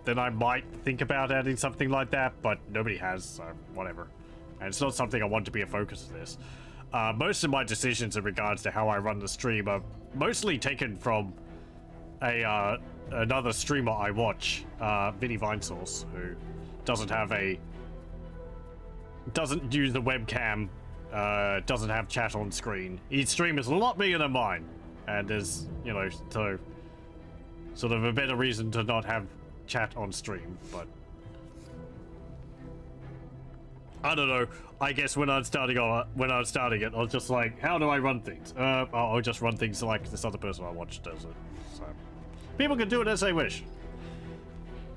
A: then I might think about adding something like that, but nobody has, so whatever. And it's not something I want to be a focus of this. Most of my decisions in regards to how I run the stream are mostly taken from another streamer I watch, Vinny Vinesource, who doesn't use the webcam, doesn't have chat on screen. His stream is a lot bigger than mine, and there's, you know, so sort of a better reason to not have chat on stream, but I don't know. I guess when I'm starting it, I was just like, how do I run things? I'll just run things like this other person I watch does it. So people can do it as they wish.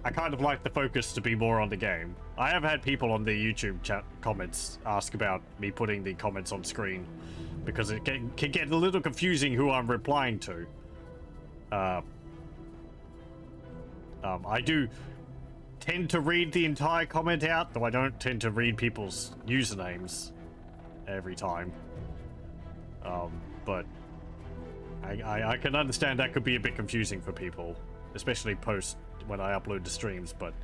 A: I kind of like the focus to be more on the game. I have had people on the YouTube chat comments ask about me putting the comments on screen because it can get a little confusing who I'm replying to. I do tend to read the entire comment out, though I don't tend to read people's usernames every time. But I can understand that could be a bit confusing for people, especially post when I upload the streams, but...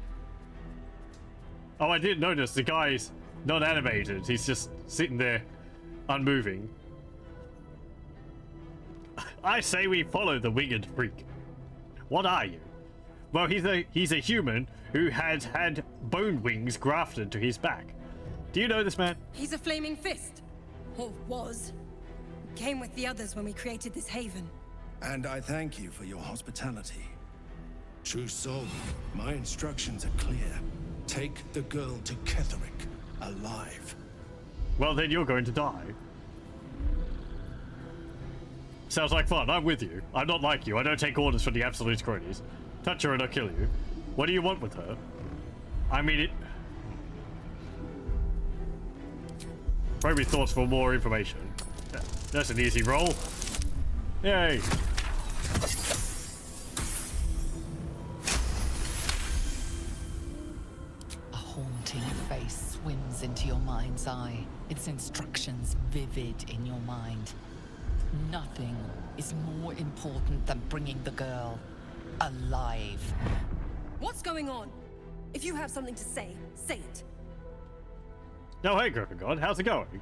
A: Oh, I did notice the guy's not animated. He's just sitting there, unmoving. I say we follow the winged freak. What are you? Well, he's a human who has had bone wings grafted to his back. Do you know this man?
H: He's a flaming fist. Or was. Came with the others when we created this haven.
W: And I thank you for your hospitality. True soul, my instructions are clear. Take the girl to Ketherick, alive.
A: Well, then you're going to die. Sounds like fun. I'm with you. I'm not like you. I don't take orders from the absolute cronies. Touch her and I'll kill you. What do you want with her? I mean, it... Probably thoughts for more information. That's an easy roll. Yay.
C: A haunting face swims into your mind's eye, its instructions vivid in your mind. Nothing is more important than bringing the girl alive.
H: What's going on? If you have something to say, say it.
A: Oh, hey, Griffin God. How's it going?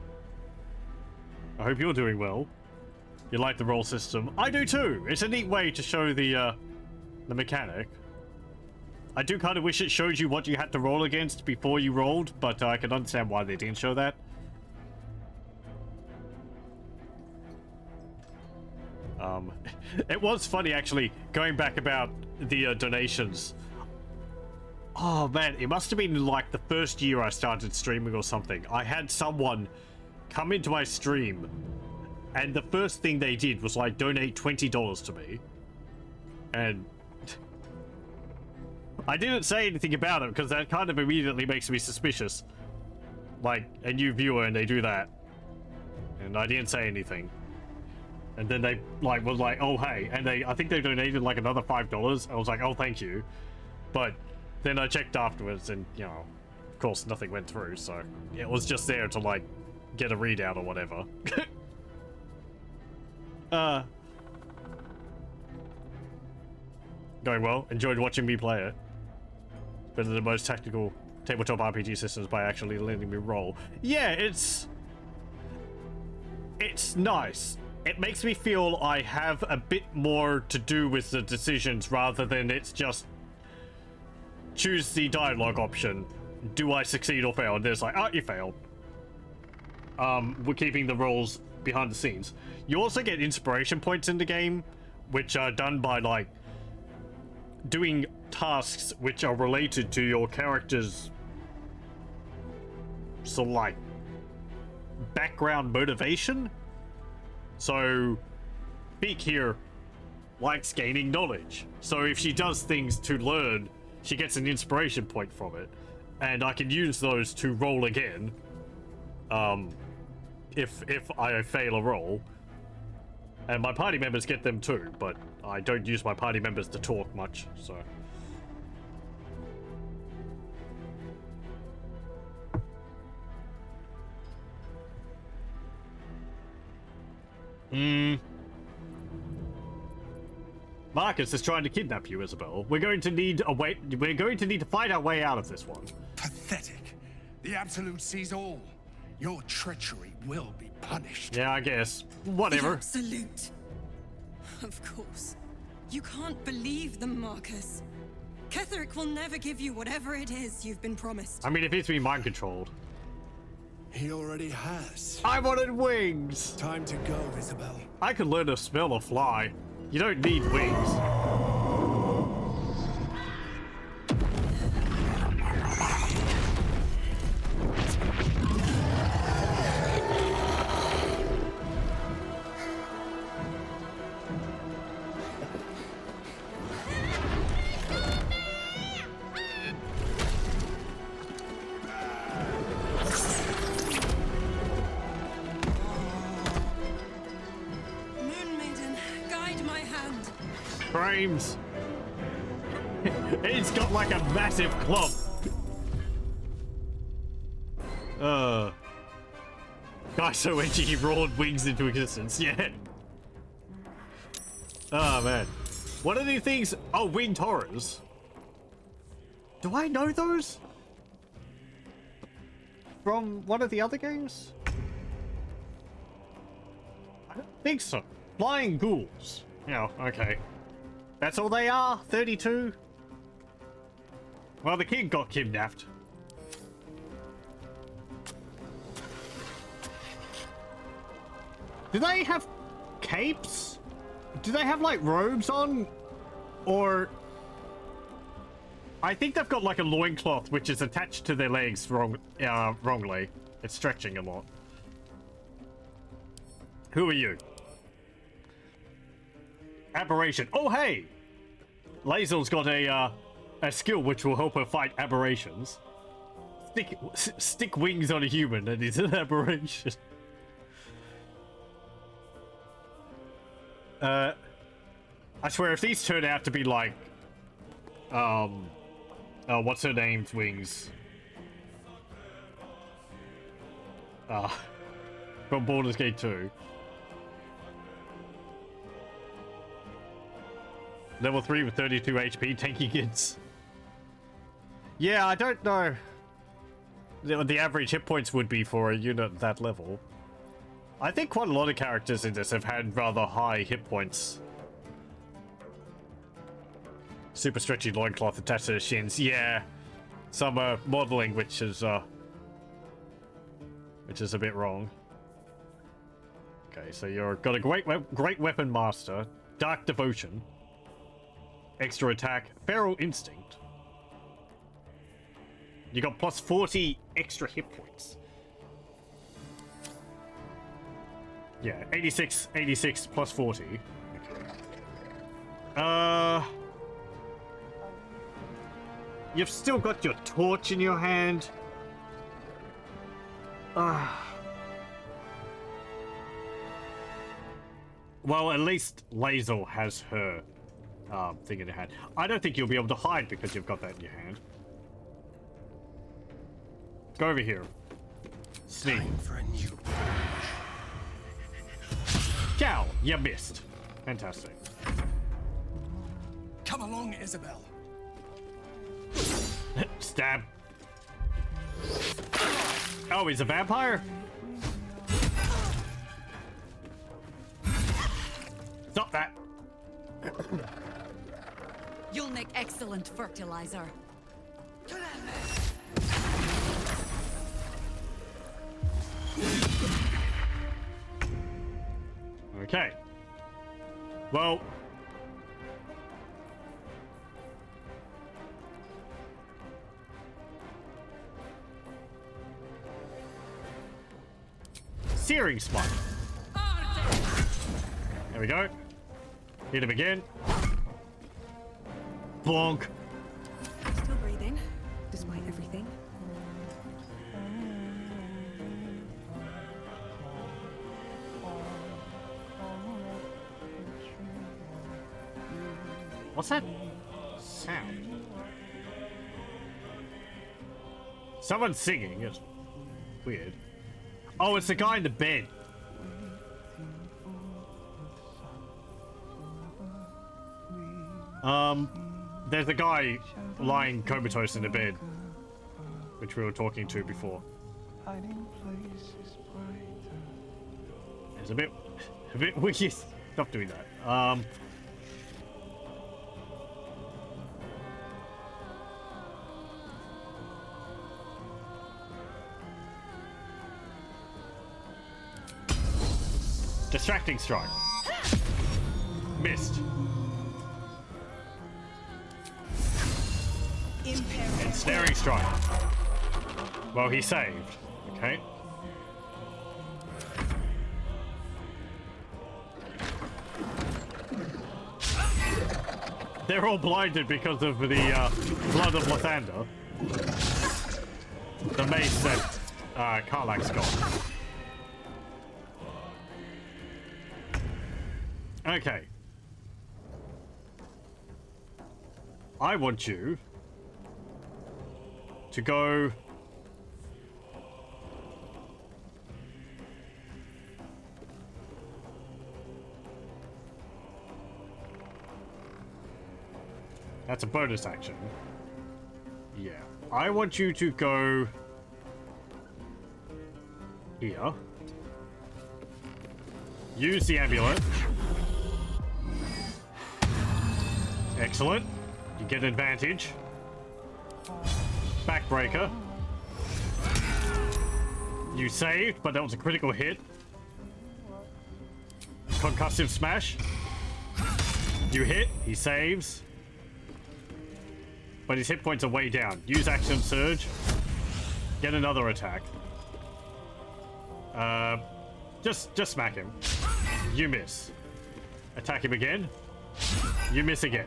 A: I hope you're doing well. You like the roll system? I do too. It's a neat way to show the mechanic. I do kind of wish it showed you what you had to roll against before you rolled, but I can understand why they didn't show that. It was funny actually, going back about the donations. Oh man, it must have been like the first year I started streaming or something. I had someone come into my stream and the first thing they did was like donate $20 to me. And I didn't say anything about it because that kind of immediately makes me suspicious. Like a new viewer and they do that. And I didn't say anything. And then they like was like, oh hey, and I think they donated like another $5. I was like, oh thank you. But then I checked afterwards and, you know, of course nothing went through, so it was just there to like get a readout or whatever. Going well. Enjoyed watching me play it. Better than most tactical tabletop RPG systems by actually letting me roll. Yeah, it's nice. It makes me feel I have a bit more to do with the decisions rather than it's just choose the dialogue option. Do I succeed or fail? And there's like, oh, you failed. We're keeping the rolls behind the scenes. You also get inspiration points in the game, which are done by like doing tasks which are related to your character's sort of like background motivation. So Pheak here likes gaining knowledge. So if she does things to learn, she gets an inspiration point from it. And I can use those to roll again. If I fail a roll. And my party members get them too, but I don't use my party members to talk much, so. Marcus is trying to kidnap you, Isabel. We're going to need to find our way out of this one.
W: Pathetic. The Absolute sees all. Your treachery will be punished.
A: Yeah, I guess. Whatever.
H: The Absolute. Of course. You can't believe them, Marcus. Ketherick will never give you whatever it is you've been promised.
A: I mean, if he's been mind controlled.
W: He already has.
A: I wanted wings.
W: Time to go, Isabel.
A: I could learn to smell a fly. You don't need wings. Frames. It's got like a massive clump. Guy so edgy he roared wings into existence. Yeah. Oh man. What are these things? Oh, winged horrors. Do I know those? From one of the other games? I don't think so. Flying ghouls. Yeah, okay. That's all they are? 32? Well, the kid got kidnapped. Do they have capes? Do they have, like, robes on? Or... I think they've got, like, a loincloth which is attached to their legs wrongly. It's stretching a lot. Who are you? Aberration. Oh, hey! Lazel's got a skill which will help her fight aberrations. Stick wings on a human and it's an aberration. I swear, if these turn out to be like, what's her name's wings? From Baldur's Gate 2. Level 3 with 32 HP, tanky kids. Yeah, I don't know what the average hit points would be for a unit at that level. I think quite a lot of characters in this have had rather high hit points. Super stretchy loincloth attached to the shins. Yeah, some modeling which is a bit wrong. Okay, so you're got a great weapon master, dark devotion, extra attack, feral instinct. You got plus 40 extra hit points. Yeah, 86 plus 40. Okay. You've still got your torch in your hand. Well, at least Lazel has her thing in her hand. I don't think you'll be able to hide because you've got that in your hand. Go over here. Sneak.
D: Time for a new
A: Cow, you missed. Fantastic.
W: Come along, Isabel.
A: Stab. Oh, he's a vampire? Stop that.
R: You'll make excellent fertilizer.
A: Okay. Well. Searing Smite. There we go. Hit him again. Bonk.
Q: Still breathing, despite everything.
A: What's that sound? Someone's singing. It's weird. Oh, it's the guy in the bed. There's a guy lying comatose in the bed, which we were talking to before. It's a bit wicked. Stop doing that. Distracting strike. Missed. And snaring strike. Well, he saved. Okay. They're all blinded because of the blood of Lathander. The mace that Karlak's got. Okay. I want you to go That's a bonus action. Yeah. I want you to go here. Use the amulet. Excellent. You get advantage. Backbreaker. You saved, but that was a critical hit. Concussive smash. You hit, he saves. But his hit points are way down. Use action surge. Get another attack. Just smack him. You miss. Attack him again. You miss again.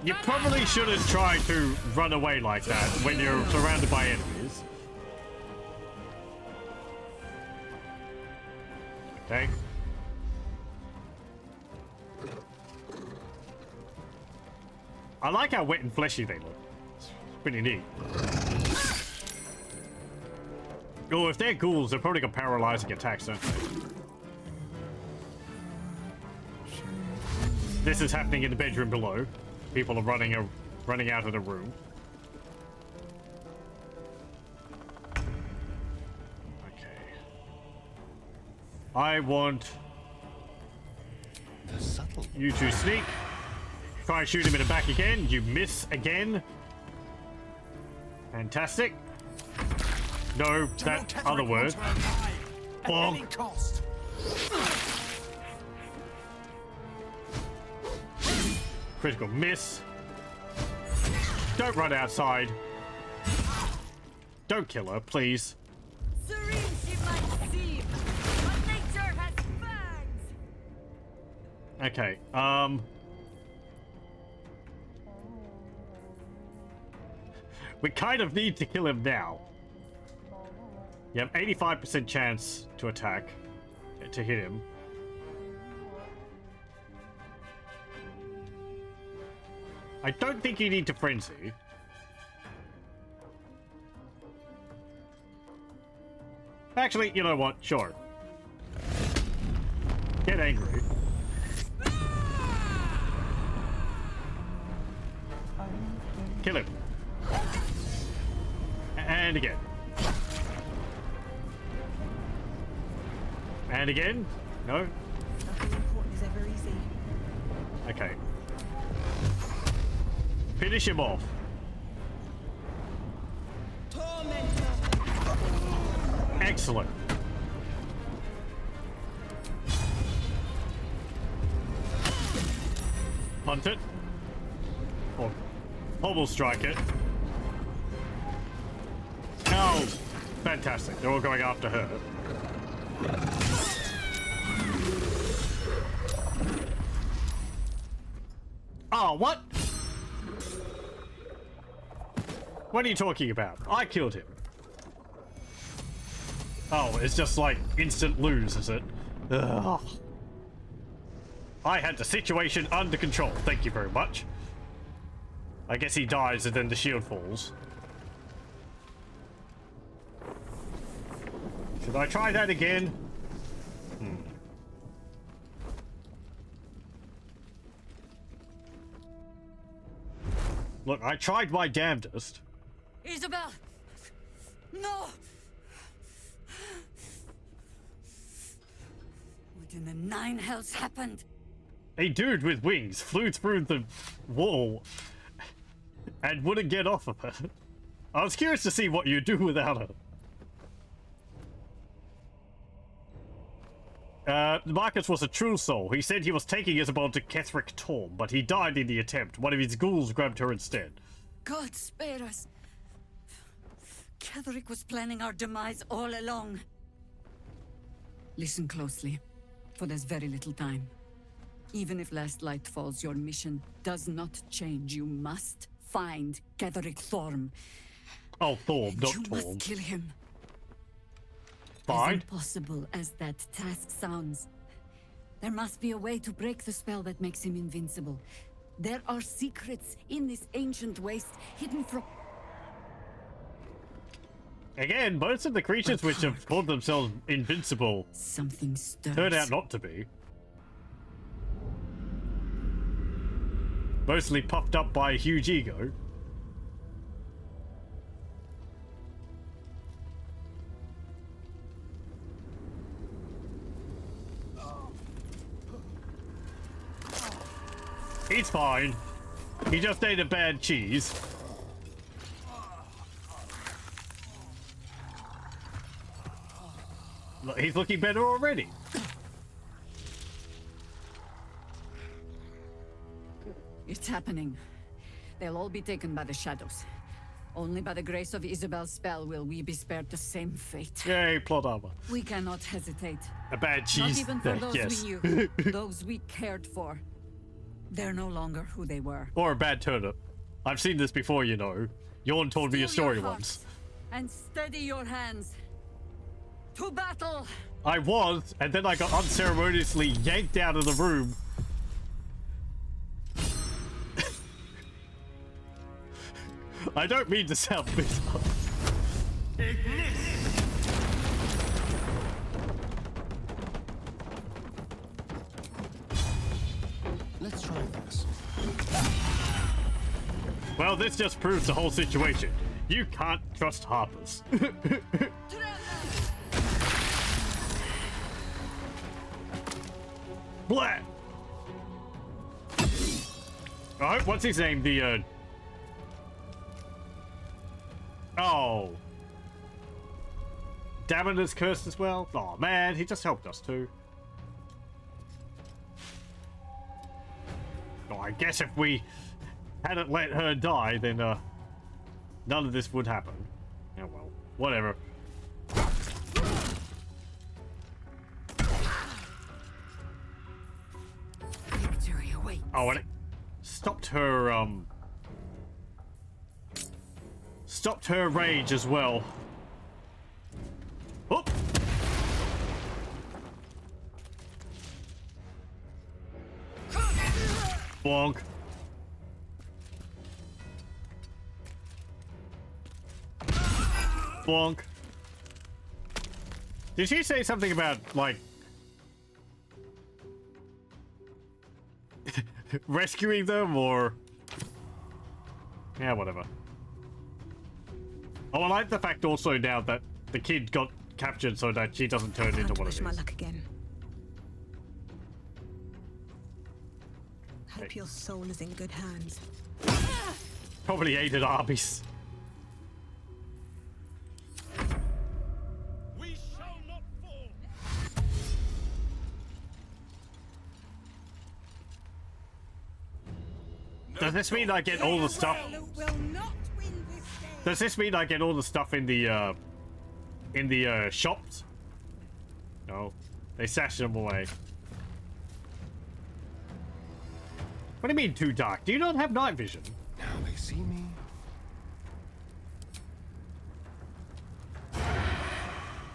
A: You probably shouldn't try to run away like that when you're surrounded by enemies. Okay. I like how wet and fleshy they look. It's pretty neat. Oh, if they're ghouls, they're probably got paralyzing attacks, don't they? This is happening in the bedroom below. People are running out of the room. Okay. I want you to sneak. Try and shoot him in the back again. You miss again. Fantastic. No, that other word. Bonk. Critical miss. Don't run outside. Don't kill her, please.
R: Serene she might seem, but nature has fangs.
A: Okay, we kind of need to kill him now. You have 85% chance to attack, to hit him. I don't think you need to frenzy. Actually, you know what? Sure. Get angry. Kill him. And again. And again? No?
Q: Nothing important is ever easy.
A: Okay. Finish him off. Excellent. Punt it. Or pommel strike it. Oh, fantastic. They're all going after her. Oh, what? What are you talking about? I killed him. Oh, it's just like instant lose, is it? Ugh. I had the situation under control. Thank you very much. I guess he dies and then the shield falls. Should I try that again? Look, I tried my damnedest.
R: Isabel! No! What in the nine hells happened?
A: A dude with wings flew through the wall and wouldn't get off of her. I was curious to see what you'd do without her. Marcus was a true soul. He said he was taking Isabel to Ketheric Torm, but he died in the attempt. One of his ghouls grabbed her instead.
R: God spare us. Ketheric was planning our demise all along. Listen closely, for there's very little time. Even if last light falls, your mission does not change. You must find Ketheric Thorm.
A: Oh, Thorm, not
R: You
A: Torm.
R: must kill him.
A: Fine.
R: As impossible as that task sounds, there must be a way to break the spell that makes him invincible. There are secrets in this ancient waste hidden from...
A: Again, most of the creatures which have called themselves invincible
R: Something stirs.
A: turn out not to be. Mostly puffed up by a huge ego. He's fine. He just ate a bad cheese. Look, he's looking better already.
R: It's happening. They'll all be taken by the shadows.
E: Only by the grace of Isabel's spell will we be spared the same fate.
A: Yay, plot armor.
E: We cannot hesitate.
A: A bad cheese.
E: Not even for those
A: yes.
E: we knew, those we cared for. They're no longer who they were.
A: Or a bad turnip. I've seen this before, you know. Yawn told me a story
E: Steel your
A: once.
E: hearts and steady your hands. To battle!
A: I was, and then I got unceremoniously yanked out of the room. I don't mean to sound bitter.
D: Let's try this.
A: Well, this just proves the whole situation. You can't trust Harpers. Blah! Oh, what's his name? The, Oh. Damon is cursed as well? Oh man, he just helped us too. Oh, I guess if we hadn't let her die, then none of this would happen. Oh well, whatever.
E: Victory awaits.
A: Oh, and it stopped her, stopped her rage as well. Oh! Bonk. Bonk. Did she say something about, like, rescuing them, or... Yeah, whatever. Oh, I like the fact also now that the kid got captured so that she doesn't turn into one of
Q: Wish my
A: these.
Q: luck again. Hope your soul is in good hands.
A: Probably aided Arby's.
J: We shall not fall.
A: Does this mean I get all the stuff? Does this mean I get all the stuff in the shops? No, they stashed them away. What do you mean too dark? Do you not have night vision?
D: Now they see me.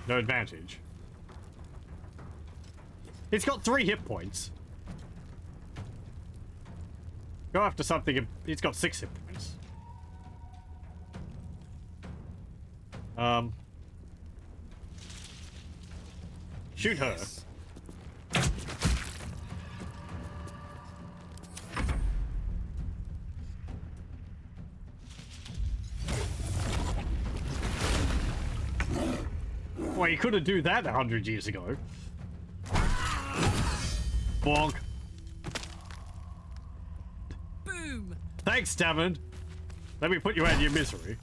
A: No advantage. It's got 3 hit points. Go after something. It's got 6 hit points. Shoot her. Well, you couldn't do that 100 years ago. Bonk.
B: Boom.
A: Thanks, Damon. Let me put you out of your misery.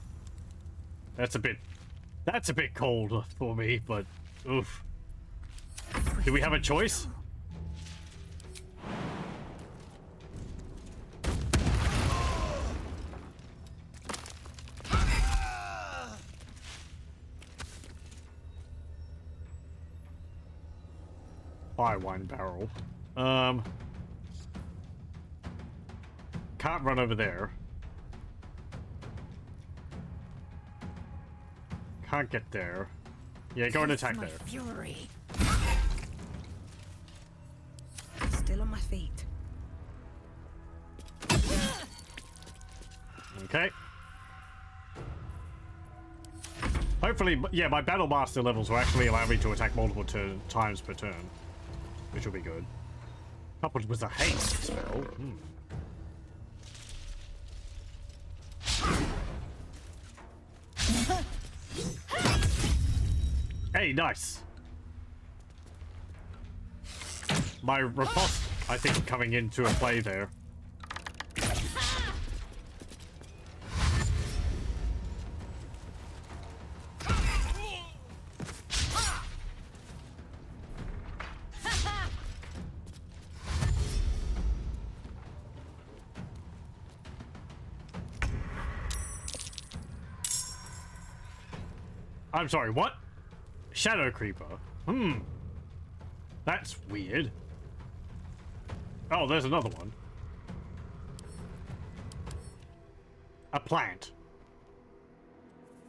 A: That's a bit cold for me, but oof. Do we have a choice? Fire wine barrel. Can't run over there. Can't get there. Yeah, go and attack there.
Q: Fury. Still on my feet.
A: Okay. Hopefully, yeah, my Battle Master levels will actually allow me to attack multiple times per turn, which will be good. Coupled with a haste spell. Hey, nice. My riposte, I think, coming into a play there. I'm sorry, what? Shadow creeper. That's weird. Oh, there's another one. A plant.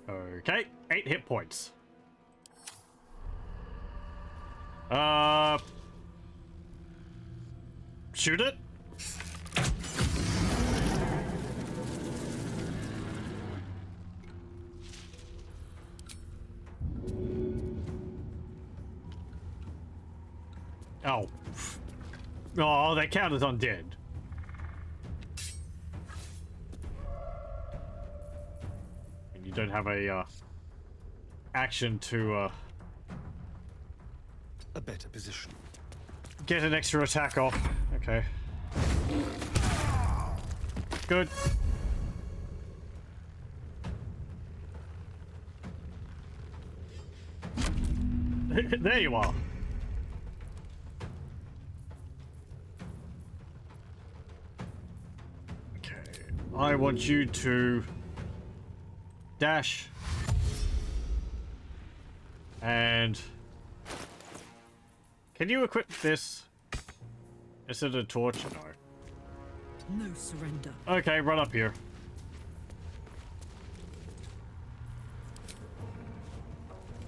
A: Okay, 8 hit points. Shoot it? Oh. Oh, that count as undead. And you don't have a, action to,
D: A better position.
A: get an extra attack off. Okay. Good. There you are. Okay. I want you to dash and can you equip this? Is it a torch? No.
G: No surrender.
A: Okay, run up here.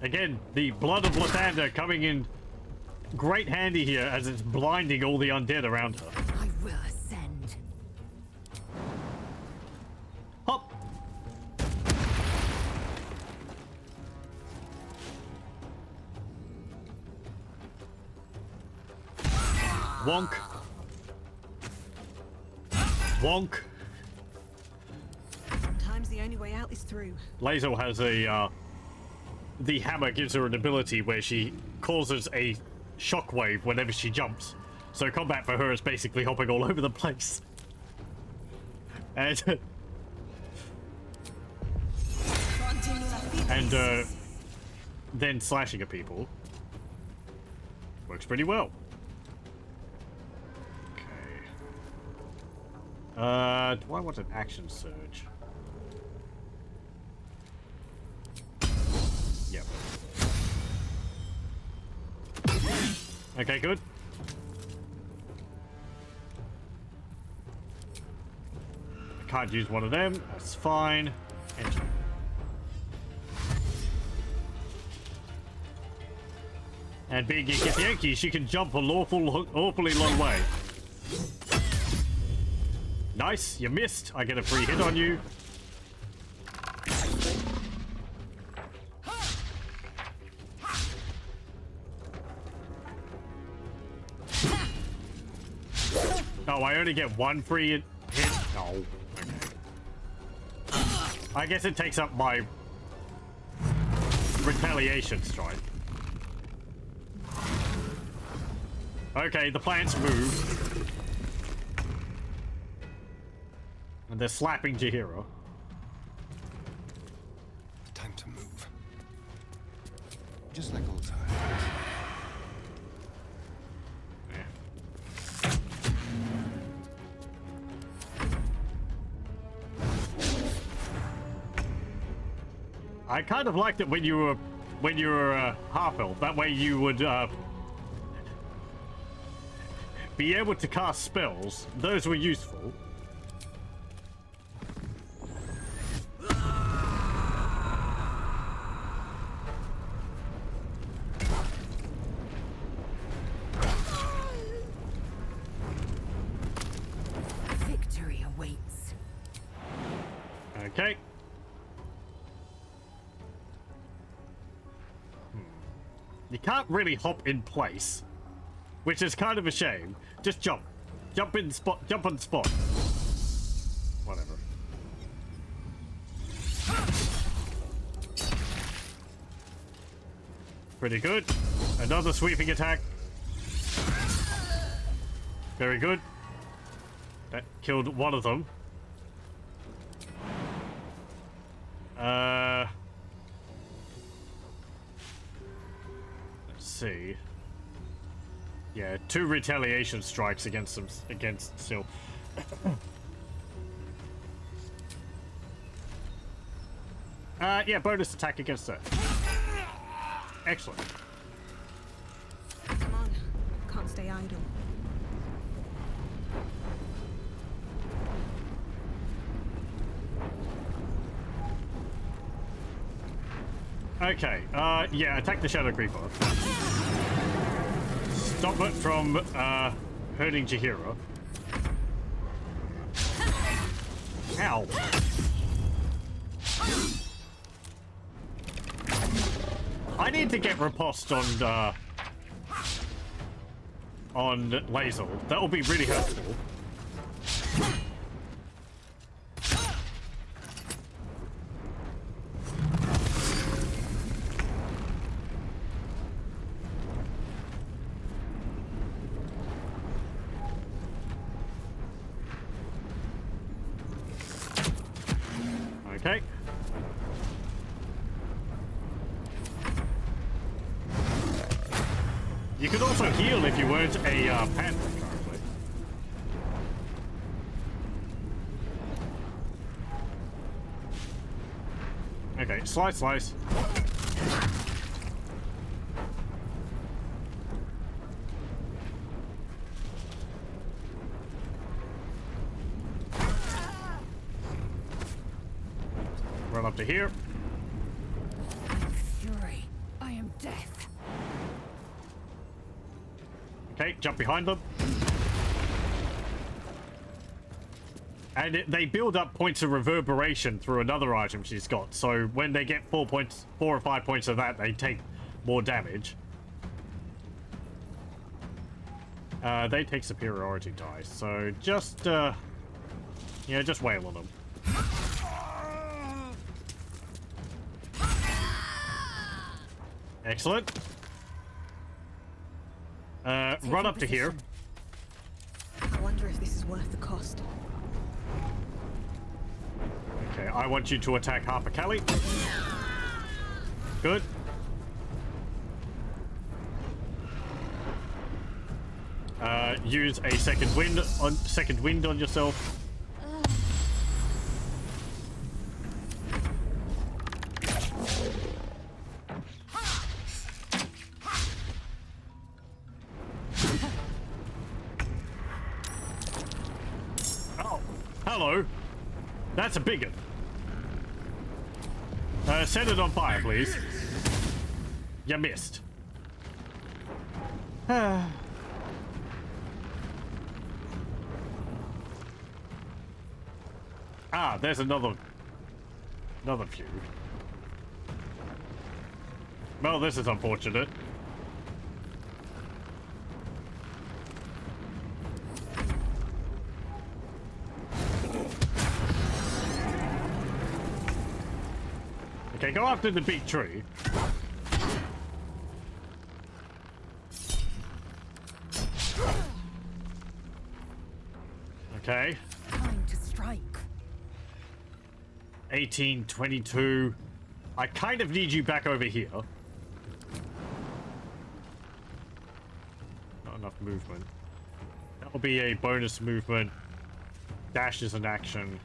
A: Again, the blood of Lathander coming in great handy here as it's blinding all the undead around her.
G: I will ascend.
A: Hop! Wonk. Wonk.
Q: Sometimes the only way out is through.
A: Lazo has a, the hammer gives her an ability where she causes a shockwave whenever she jumps. So combat for her is basically hopping all over the place. And... and, then slashing at people. Works pretty well. Do I want an action surge? Yep. Okay, good. I can't use one of them. That's fine. Enter. And being a Githyanki, she can jump an awfully long way. Nice, you missed. I get a free hit on you. Oh, I only get one free hit? No. Okay. I guess it takes up my retaliation strike. Okay, the plants move. And they're slapping Jahira.
D: Time to move. Just like old times.
A: I kind of liked it when you were half elf. That way you would be able to cast spells. Those were useful.
G: Victory awaits.
A: Okay. You can't really hop in place, which is kind of a shame. Just jump. Jump in spot. Jump on spot. Whatever. Pretty good. Another sweeping attack. Very good. That killed one of them. Let's see. Yeah, 2 retaliation strikes against them, against Sil. Yeah, bonus attack against her. excellent.
Q: Come on, can't stay idle.
A: Okay, yeah, attack the Shadow Creeper. Stop it from, hurting Jahira. Ow. I need to get riposte on Lazel. That will be really helpful. Okay. You could also heal if you weren't a panther currently. Okay, slice. Run up to here.
G: Fury, I am death.
A: Okay, jump behind them. And they build up points of reverberation through another item she's got. So when they get 4 or 5 points of that, they take more damage. They take superiority dice. So just, just wail on them. Excellent. Run up to here.
Q: I wonder if this is worth the cost.
A: Okay, I want you to attack Harper Kelly. Good. Use a second wind on yourself. Oh, hello. That's a big one. Set it on fire, please. You missed. There's another feud. Well, this is unfortunate. Okay, go after the big tree. Okay.
G: Time to strike.
A: 18, 22. I kind of need you back over here. Not enough movement. That will be a bonus movement. Dash is an action.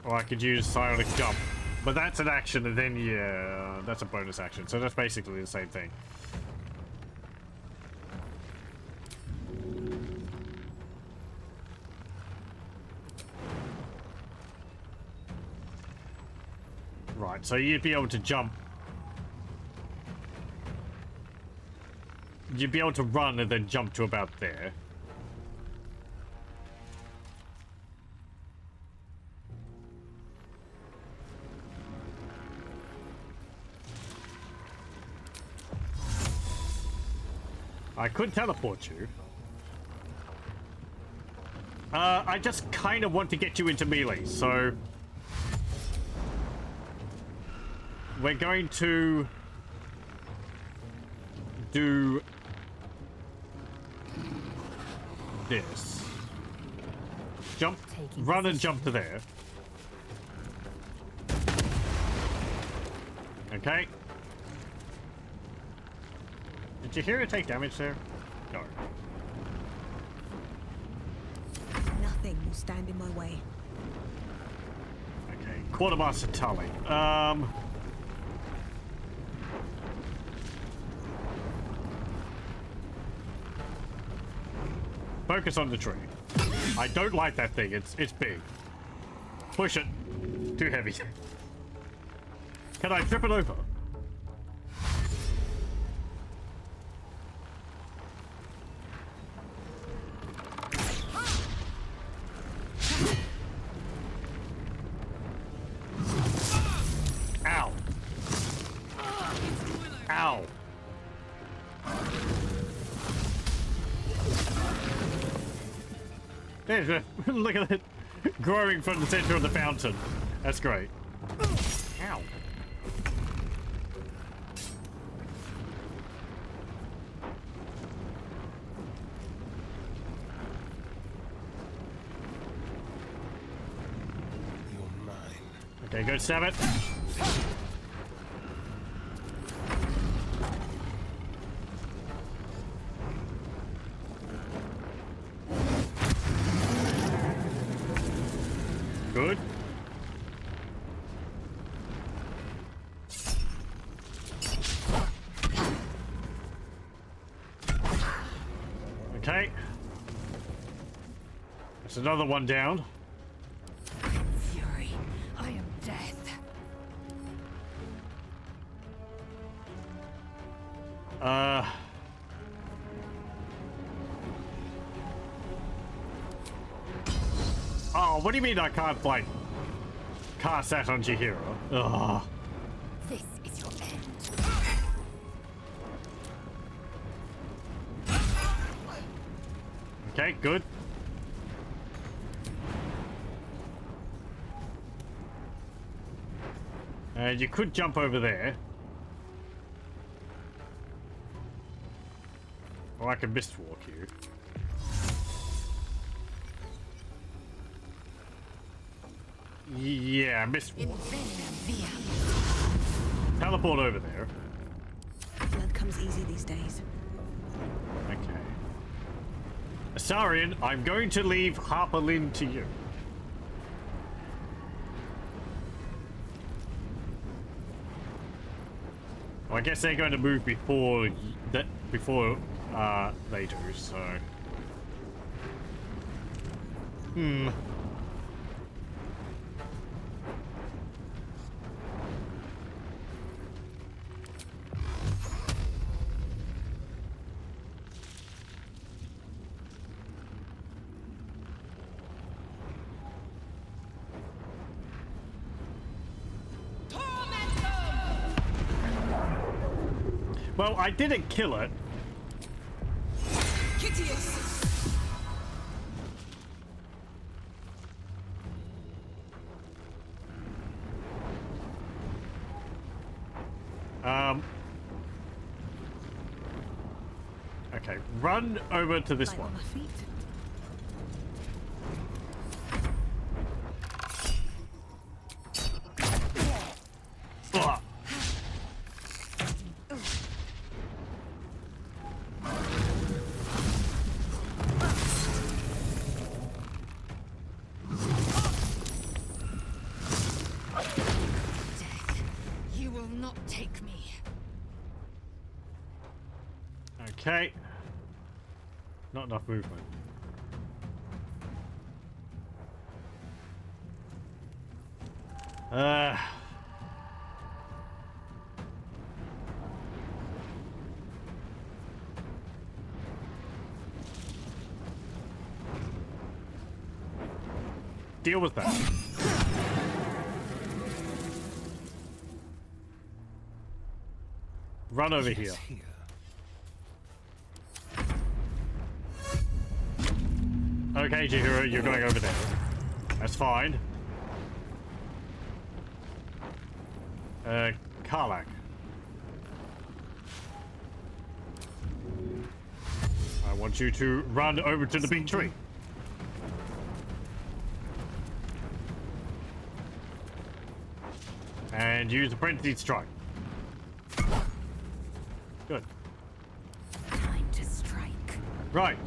A: Or I could use Psionic Jump. But that's an action, and then, yeah, that's a bonus action. So that's basically the same thing. Right, so you'd be able to jump. You'd be able to run and then jump to about there. I could teleport you. I just kind of want to get you into melee, so... We're going to... do... this. Jump, run and jump to there. Okay. Did you hear her take damage there? No.
Q: Nothing will stand in my way.
A: Quartermaster Tully. Focus on the tree. I don't like that thing. It's big. Push it. Too heavy. Can I trip it over? Ow. Ow. Look at it growing from the center of the fountain. That's great. Ow.
D: You're mine.
A: Okay, go stab it. Good. Okay. There's another one down.
G: Fury, I am death.
A: Oh, what do you mean I can't, like, cast that on Chihiro? Ugh.
G: This is your end.
A: Okay, good. You could jump over there. Or I could mist walk you. Yeah, mist walk. Teleport over there.
Q: Blood comes easy these days.
A: Okay. Asarian, I'm going to leave Harper Lynn to you. Well, I guess they're going to move before they do, so. Well, I didn't kill it. Okay, run over to this one. Ugh.
G: You will not take me.
A: Okay. Not enough movement. Deal with that. Run over here. Okay, Chihiro, you're going over there. That's fine. Karlak. I want you to run over to the big tree. And use the frenzied strike. Good.
G: Time to strike.
A: Right.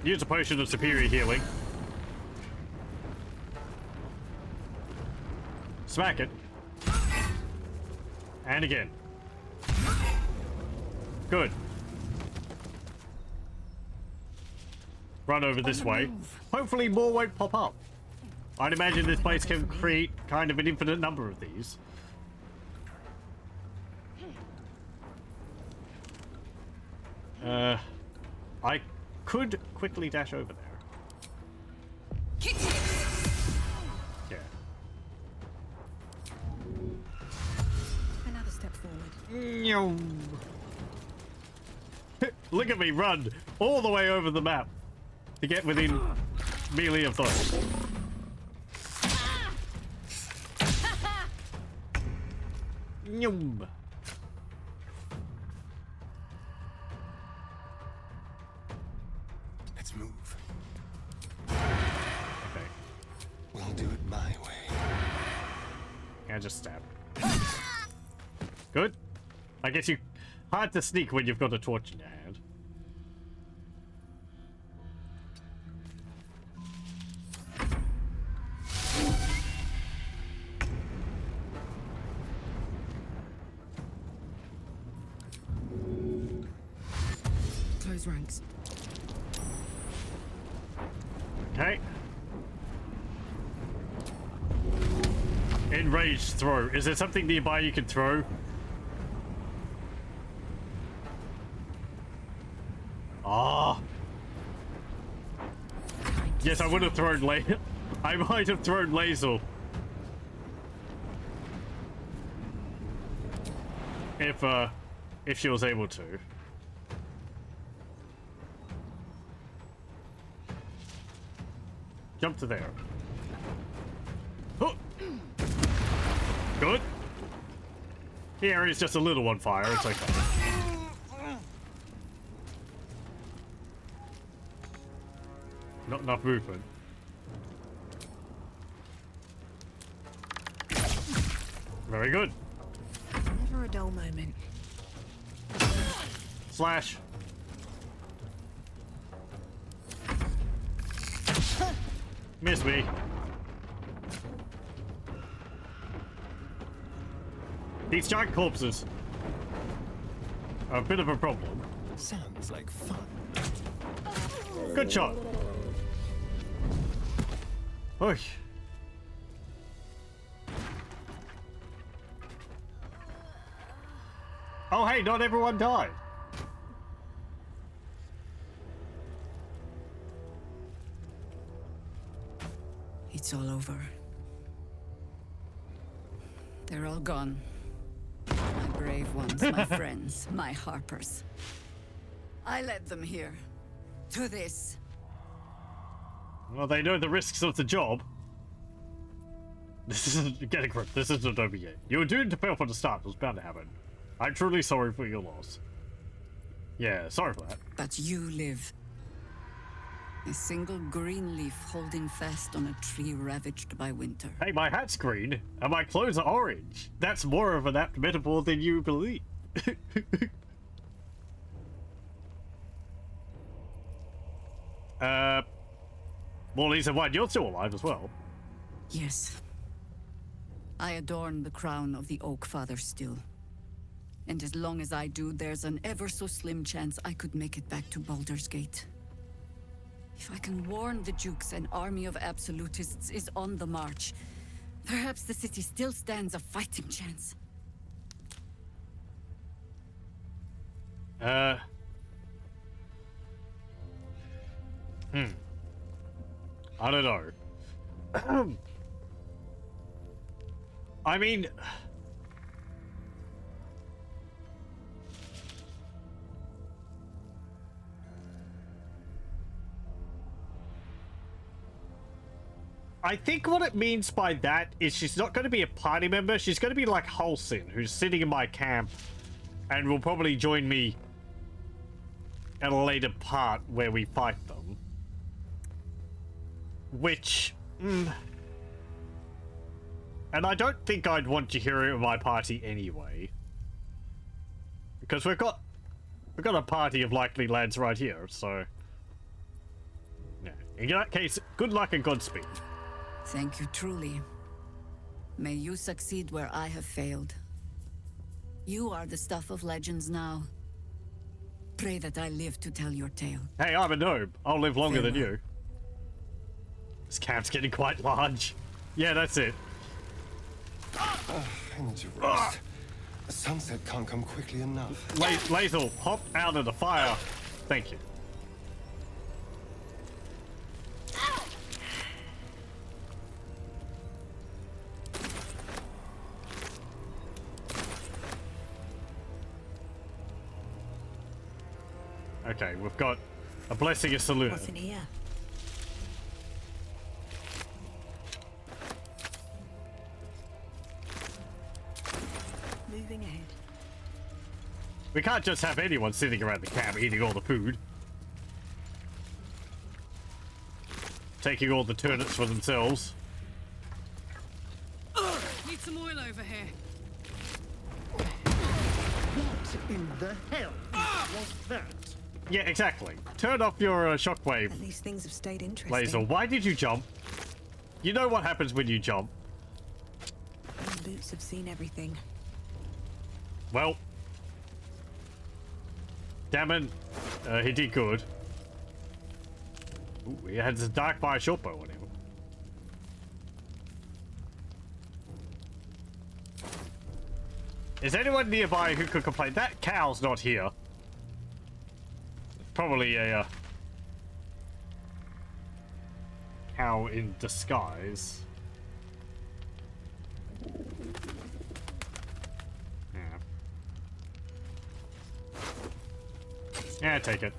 A: Use a potion of superior healing. Smack it. And again. Good. Run over this way. Hopefully more won't pop up. I'd imagine this place can create kind of an infinite number of these. I could quickly dash over there. Yeah.
Q: Another step forward.
A: Look at me run all the way over the map to get within melee of those. Nyum.
D: Let's move.
A: Okay.
D: We'll do it my way.
A: Yeah, just stab. Good. I guess you hard to sneak when you've got a torch in your hand.
B: Close ranks.
A: Okay. Enraged throw. Is there something nearby you can throw? Ah. Yes, I would have thrown I might have thrown laser. If she was able to. Jump to there. Oh. Good. The area's just a little on fire, it's okay. Not enough movement. Very good.
Q: Never a dull moment.
A: Slash. Miss me. These giant corpses are a bit of a problem.
D: Sounds like fun.
A: Good shot. Oy. Oh, hey, not everyone died.
E: It's all over. They're all gone. My brave ones, my friends, my harpers. I led them here. To this.
A: Well, they know the risks of the job. This isn't... Get a grip. This isn't over yet. You were doomed to fail from the start. It was bound to happen. I'm truly sorry for your loss. Yeah, sorry for that.
E: But you live. A single green leaf holding fast on a tree ravaged by winter.
A: Hey, my hat's green, and my clothes are orange. That's more of an apt metaphor than you believe. Well, Lisa White, you're still alive as well.
E: Yes. I adorn the crown of the Oak Father still. And as long as I do, there's an ever so slim chance I could make it back to Baldur's Gate. If I can warn the Dukes an army of absolutists is on the march, perhaps the city still stands a fighting chance.
A: I don't know. I mean... I think what it means by that is she's not going to be a party member. She's going to be like Halsin, who's sitting in my camp and will probably join me at a later part where we fight them. Which... and I don't think I'd want Jahira in my party anyway. Because we've got a party of likely lads right here, so... Yeah. In that case, good luck and Godspeed.
E: Thank you truly. May you succeed where I have failed. You are the stuff of legends now. Pray that I live to tell your tale.
A: Hey, I'm a noob. I'll live longer than you. This camp's getting quite large. Yeah, that's it.
D: I need to rest. The sunset can't come quickly enough.
A: Lazel, hop out of the fire. Thank you. Okay, we've got a blessing of saloon.
Q: What's in here? Moving ahead.
A: We can't just have anyone sitting around the camp eating all the food. Taking all the turnips for themselves.
B: Need some oil over here.
K: What in the hell was that?
A: Yeah, exactly. Turn off your shockwave.
Q: At least things have stayed interesting.
A: Laser, why did you jump? You know what happens when you jump.
Q: These boots have seen everything.
A: Well, Damon, he did good. Ooh, he had a dark fire short bow on him. Is anyone nearby who could complain? That cow's not here. Probably a cow in disguise. Yeah, take it.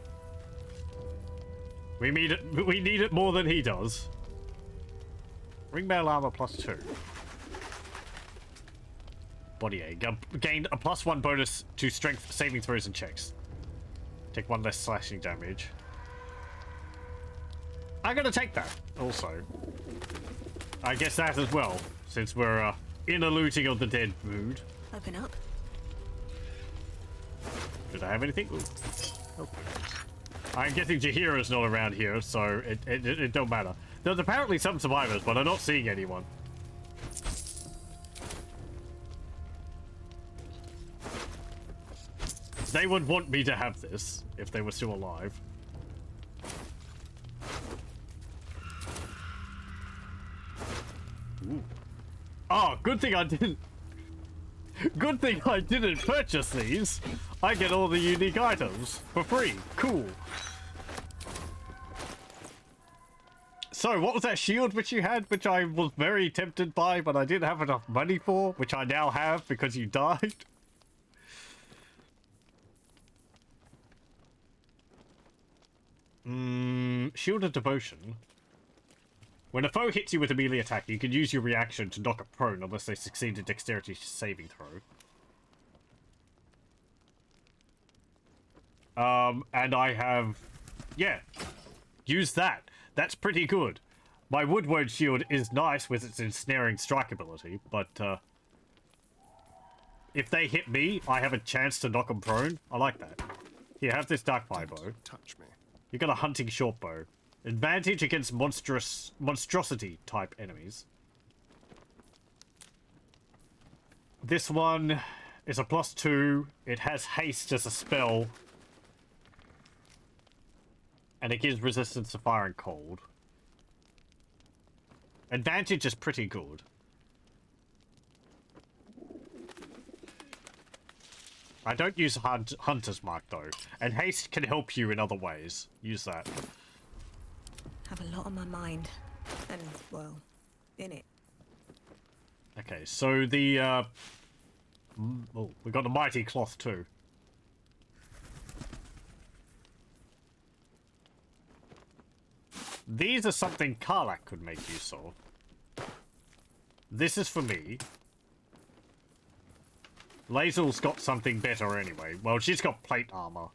A: We need it. We need it more than he does. Ringmail armor +2. Body egg. Gained a +1 bonus to strength saving throws and checks. Take 1 less slashing damage. I'm gonna take that also. I guess that as well, since we're in a looting of the dead mood.
Q: Open up.
A: Did I have anything? Ooh. Oh. I'm guessing Jahira's not around here, so it don't matter. There's apparently some survivors, but I'm not seeing anyone. They would want me to have this if they were still alive. Ooh. Oh, good thing I didn't. Good thing I didn't purchase these. I get all the unique items for free. Cool. So, what was that shield which you had, which I was very tempted by, but I didn't have enough money for, which I now have because you died? Shield of Devotion. When a foe hits you with a melee attack, you can use your reaction to knock it prone unless they succeed a dexterity saving throw. And I have... yeah. Use that. That's pretty good. My Woodward shield is nice with its ensnaring strike ability, but, if they hit me, I have a chance to knock them prone. I like that. Here, have this Dark Fire bow.
D: Touch me.
A: You got a hunting short bow. Advantage against monstrosity type enemies. This one is a +2. It has haste as a spell. And it gives resistance to fire and cold. Advantage is pretty good. I don't use Hunter's Mark though. And haste can help you in other ways. Use that.
Q: Have a lot on my mind. And, well, in it.
A: Okay, so the, oh, we got the Mighty Cloth too. These are something Karlak could make use of. This is for me. Lazel's got something better anyway. Well, she's got plate armor.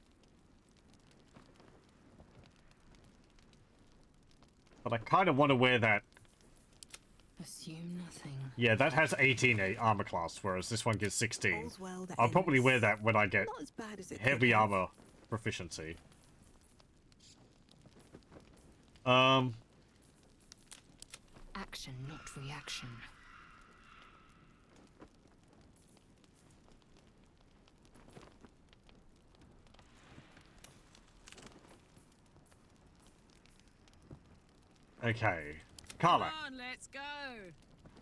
A: But I kind of want to wear that.
Q: Assume nothing.
A: Yeah, that has 18 armor class, whereas this one gets 16.
Q: All's well that
A: I'll probably
Q: ends.
A: wear that when I get
Q: Not as bad as it could
A: heavy
Q: have.
A: armor proficiency.
G: Action, not reaction.
A: Okay. Carla.
B: Come on, let's go.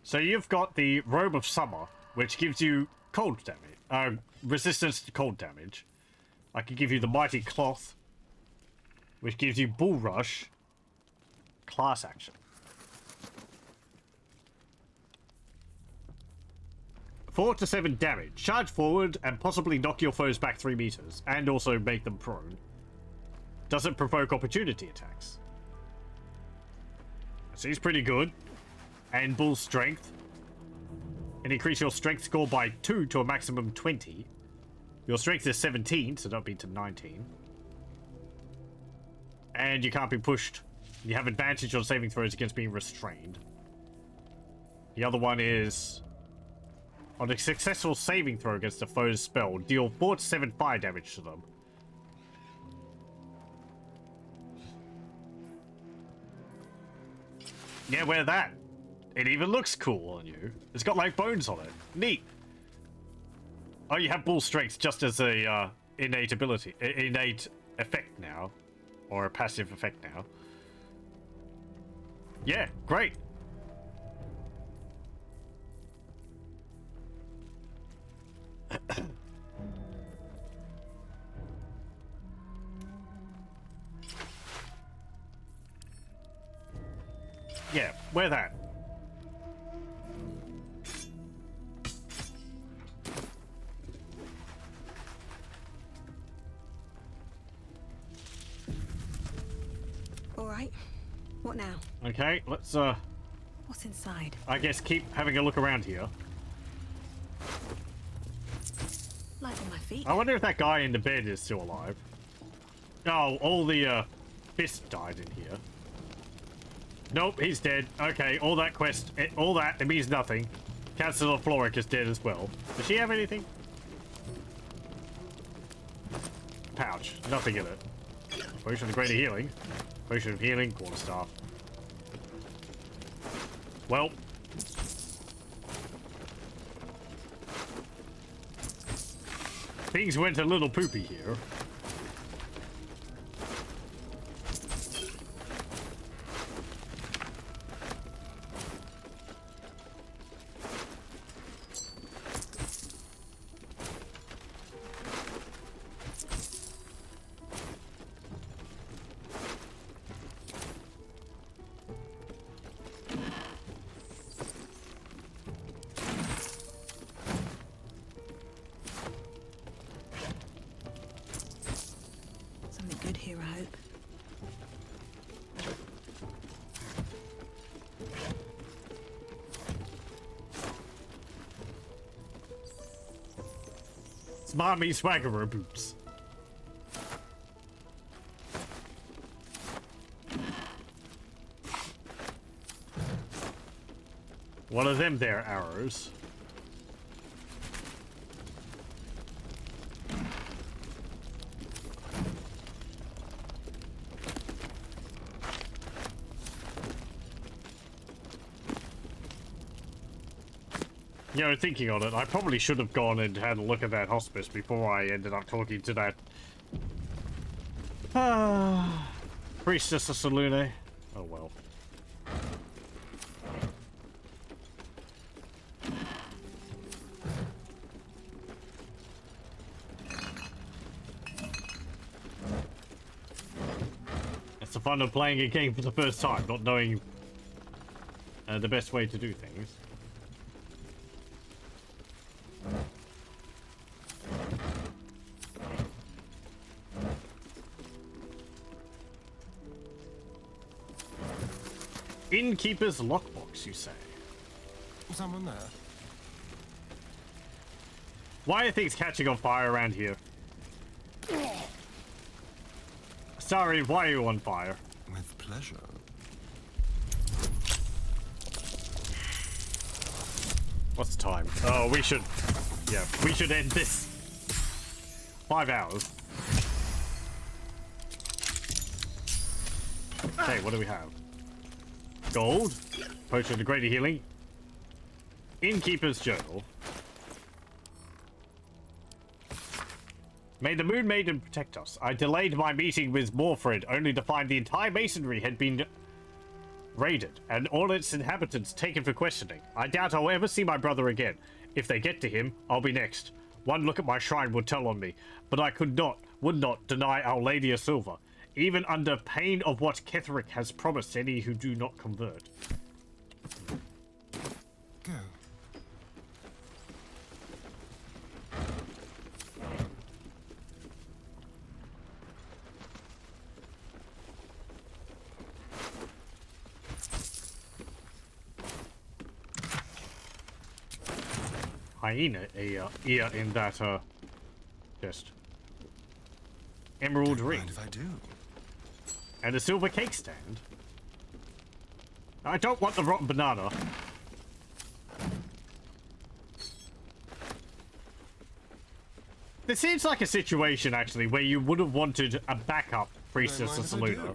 A: So you've got the Robe of Summer, which gives you cold damage. Resistance to cold damage. I can give you the Mighty Cloth, which gives you Bull Rush. Class action. 4 to 7 damage. Charge forward and possibly knock your foes back 3 meters, and also make them prone. Doesn't provoke opportunity attacks. Seems pretty good. And Bull Strength. And increase your strength score by 2 to a maximum 20. Your strength is 17, so that'll be to 19. And you can't be pushed. You have advantage on saving throws against being restrained. The other one is... on a successful saving throw against a foe's spell, deal 4 to 7 fire damage to them. Yeah, wear that. It even looks cool on you. It's got like bones on it. Neat. Oh, you have Bull Strength just as a innate ability, innate effect now, or a passive effect now. Yeah, great. Yeah, wear that.
Q: All right. What now?
A: Okay, let's
Q: What's inside?
A: I guess keep having a look around here.
Q: Light on my feet.
A: I wonder if that guy in the bed is still alive. Oh, all the fists died in here. Nope, he's dead. Okay, all that quest, all that, it means nothing. Councillor Floric is dead as well. Does she have anything? Pouch, nothing in it. Potion of greater healing. Potion of healing, quarterstaff. Well. Things went a little poopy here. Smarmy swaggerer boots. What are them there arrows? You know, thinking on it, I probably should have gone and had a look at that hospice before I ended up talking to that Priestess of Salune. Oh well. It's the fun of playing a game for the first time, not knowing the best way to do things. Innkeeper's lockbox, you say?
D: Someone there?
A: Why are things catching on fire around here? Sorry, why are you on fire?
D: With pleasure.
A: What's the time? Oh, we should... yeah, we should end this. 5 hours. Okay, what do we have? Gold. Potion of greater healing. Innkeeper's journal. May the Moon Maiden protect us. I delayed my meeting with Morfred only to find the entire masonry had been raided, and all its inhabitants taken for questioning. I doubt I'll ever see my brother again. If they get to him, I'll be next. One look at my shrine would tell on me, but I would not deny Our Lady of Silver, even under pain of what Ketheric has promised any who do not convert.
D: Go.
A: Hyena ear in that chest. Emerald ring.
D: Mind if I do?
A: And a silver cake stand. I don't want the rotten banana. This seems like a situation actually where you would have wanted a backup priestess of Saluna.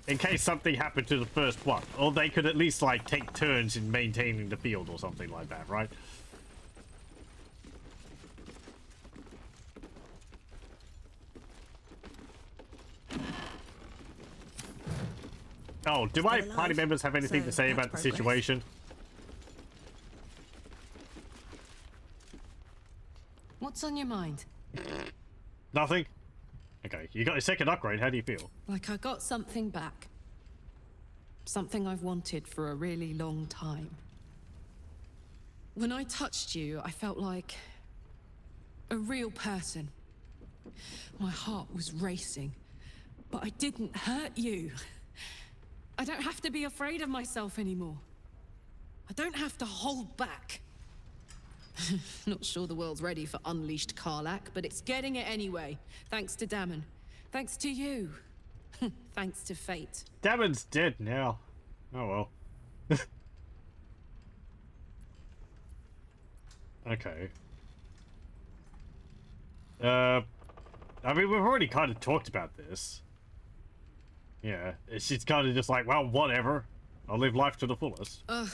A: In case something happened to the first one. Or they could at least, like, take turns in maintaining the field or something like that, right? Oh, do my party members have anything to say about the situation?
B: What's on your mind?
A: Nothing? Okay, you got a second upgrade. How do you feel?
B: Like I got something back. Something I've wanted for a really long time. When I touched you, I felt like a real person. My heart was racing, but I didn't hurt you. I don't have to be afraid of myself anymore. I don't have to hold back. Not sure the world's ready for unleashed Karlach, but it's getting it anyway. Thanks to Damon. Thanks to you. Thanks to fate.
A: Damon's dead now. Oh well. Okay. I mean, we've already kind of talked about this. Yeah, she's kind of just like, well, whatever. I'll live life to the fullest.
B: Ugh.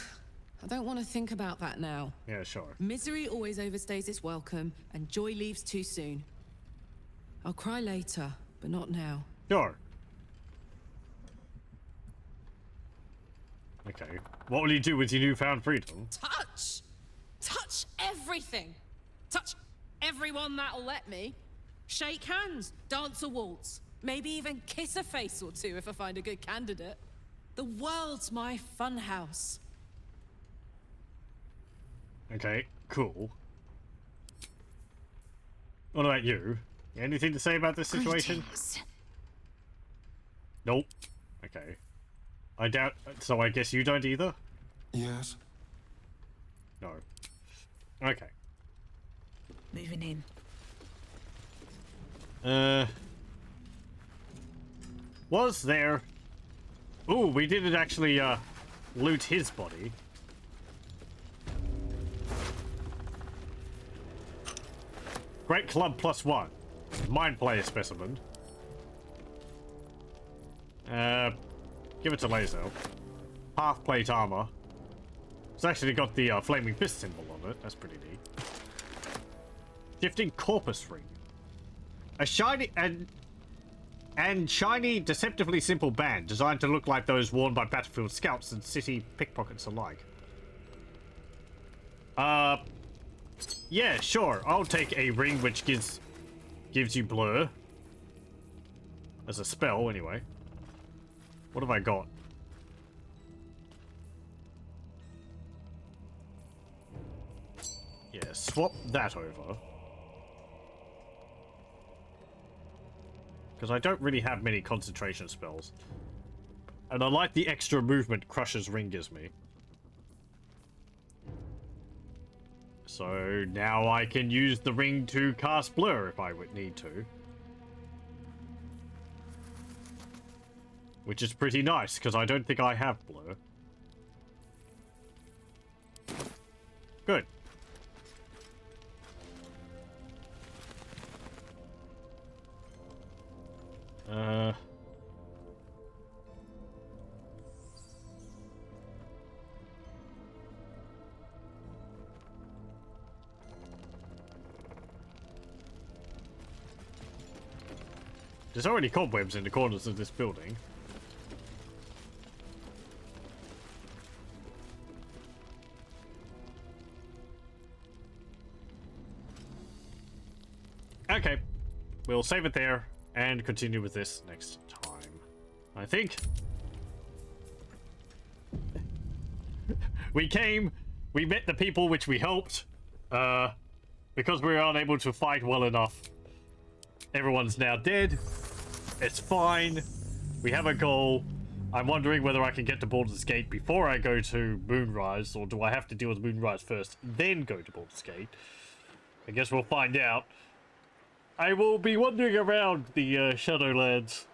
B: I don't want to think about that now.
A: Yeah, sure.
B: Misery always overstays its welcome, and joy leaves too soon. I'll cry later, but not now.
A: Sure. Okay. What will you do with your newfound freedom?
B: Touch! Touch everything! Touch everyone that'll let me. Shake hands, dance a waltz, maybe even kiss a face or two if I find a good candidate. The world's my funhouse.
A: Okay, cool. What about you? Anything to say about this situation?
G: Greetings.
A: Nope. Okay. I doubt... So I guess you don't either?
D: Yes.
A: No. Okay.
Q: Moving in.
A: Was there... Ooh, we didn't actually, loot his body. Great Club +1. Mind Player specimen. Give it to Lazo. Half plate armor. It's actually got the flaming fist symbol on it. That's pretty neat. Shifting corpus ring. A shiny and shiny, deceptively simple band designed to look like those worn by battlefield scouts and city pickpockets alike. Yeah, sure. I'll take a ring which gives you blur. As a spell, anyway. What have I got? Yeah, swap that over. Because I don't really have many concentration spells. And I like the extra movement Crusher's ring gives me. So now I can use the ring to cast blur if I would need to. Which is pretty nice, because I don't think I have blur. Good. There's already cobwebs in the corners of this building. Okay. We'll save it there and continue with this next time. I think. We met the people which we helped. Because we were unable to fight well enough. Everyone's now dead. It's fine. We have a goal. I'm wondering whether I can get to Baldur's Gate before I go to Moonrise, or do I have to deal with Moonrise first, then go to Baldur's Gate? I guess we'll find out. I will be wandering around the Shadowlands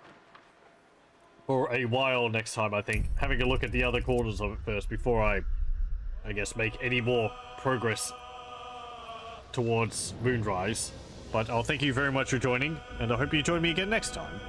A: for a while next time, I think. Having a look at the other corners of it first before I guess, make any more progress towards Moonrise. But I'll thank you very much for joining, and I hope you join me again next time.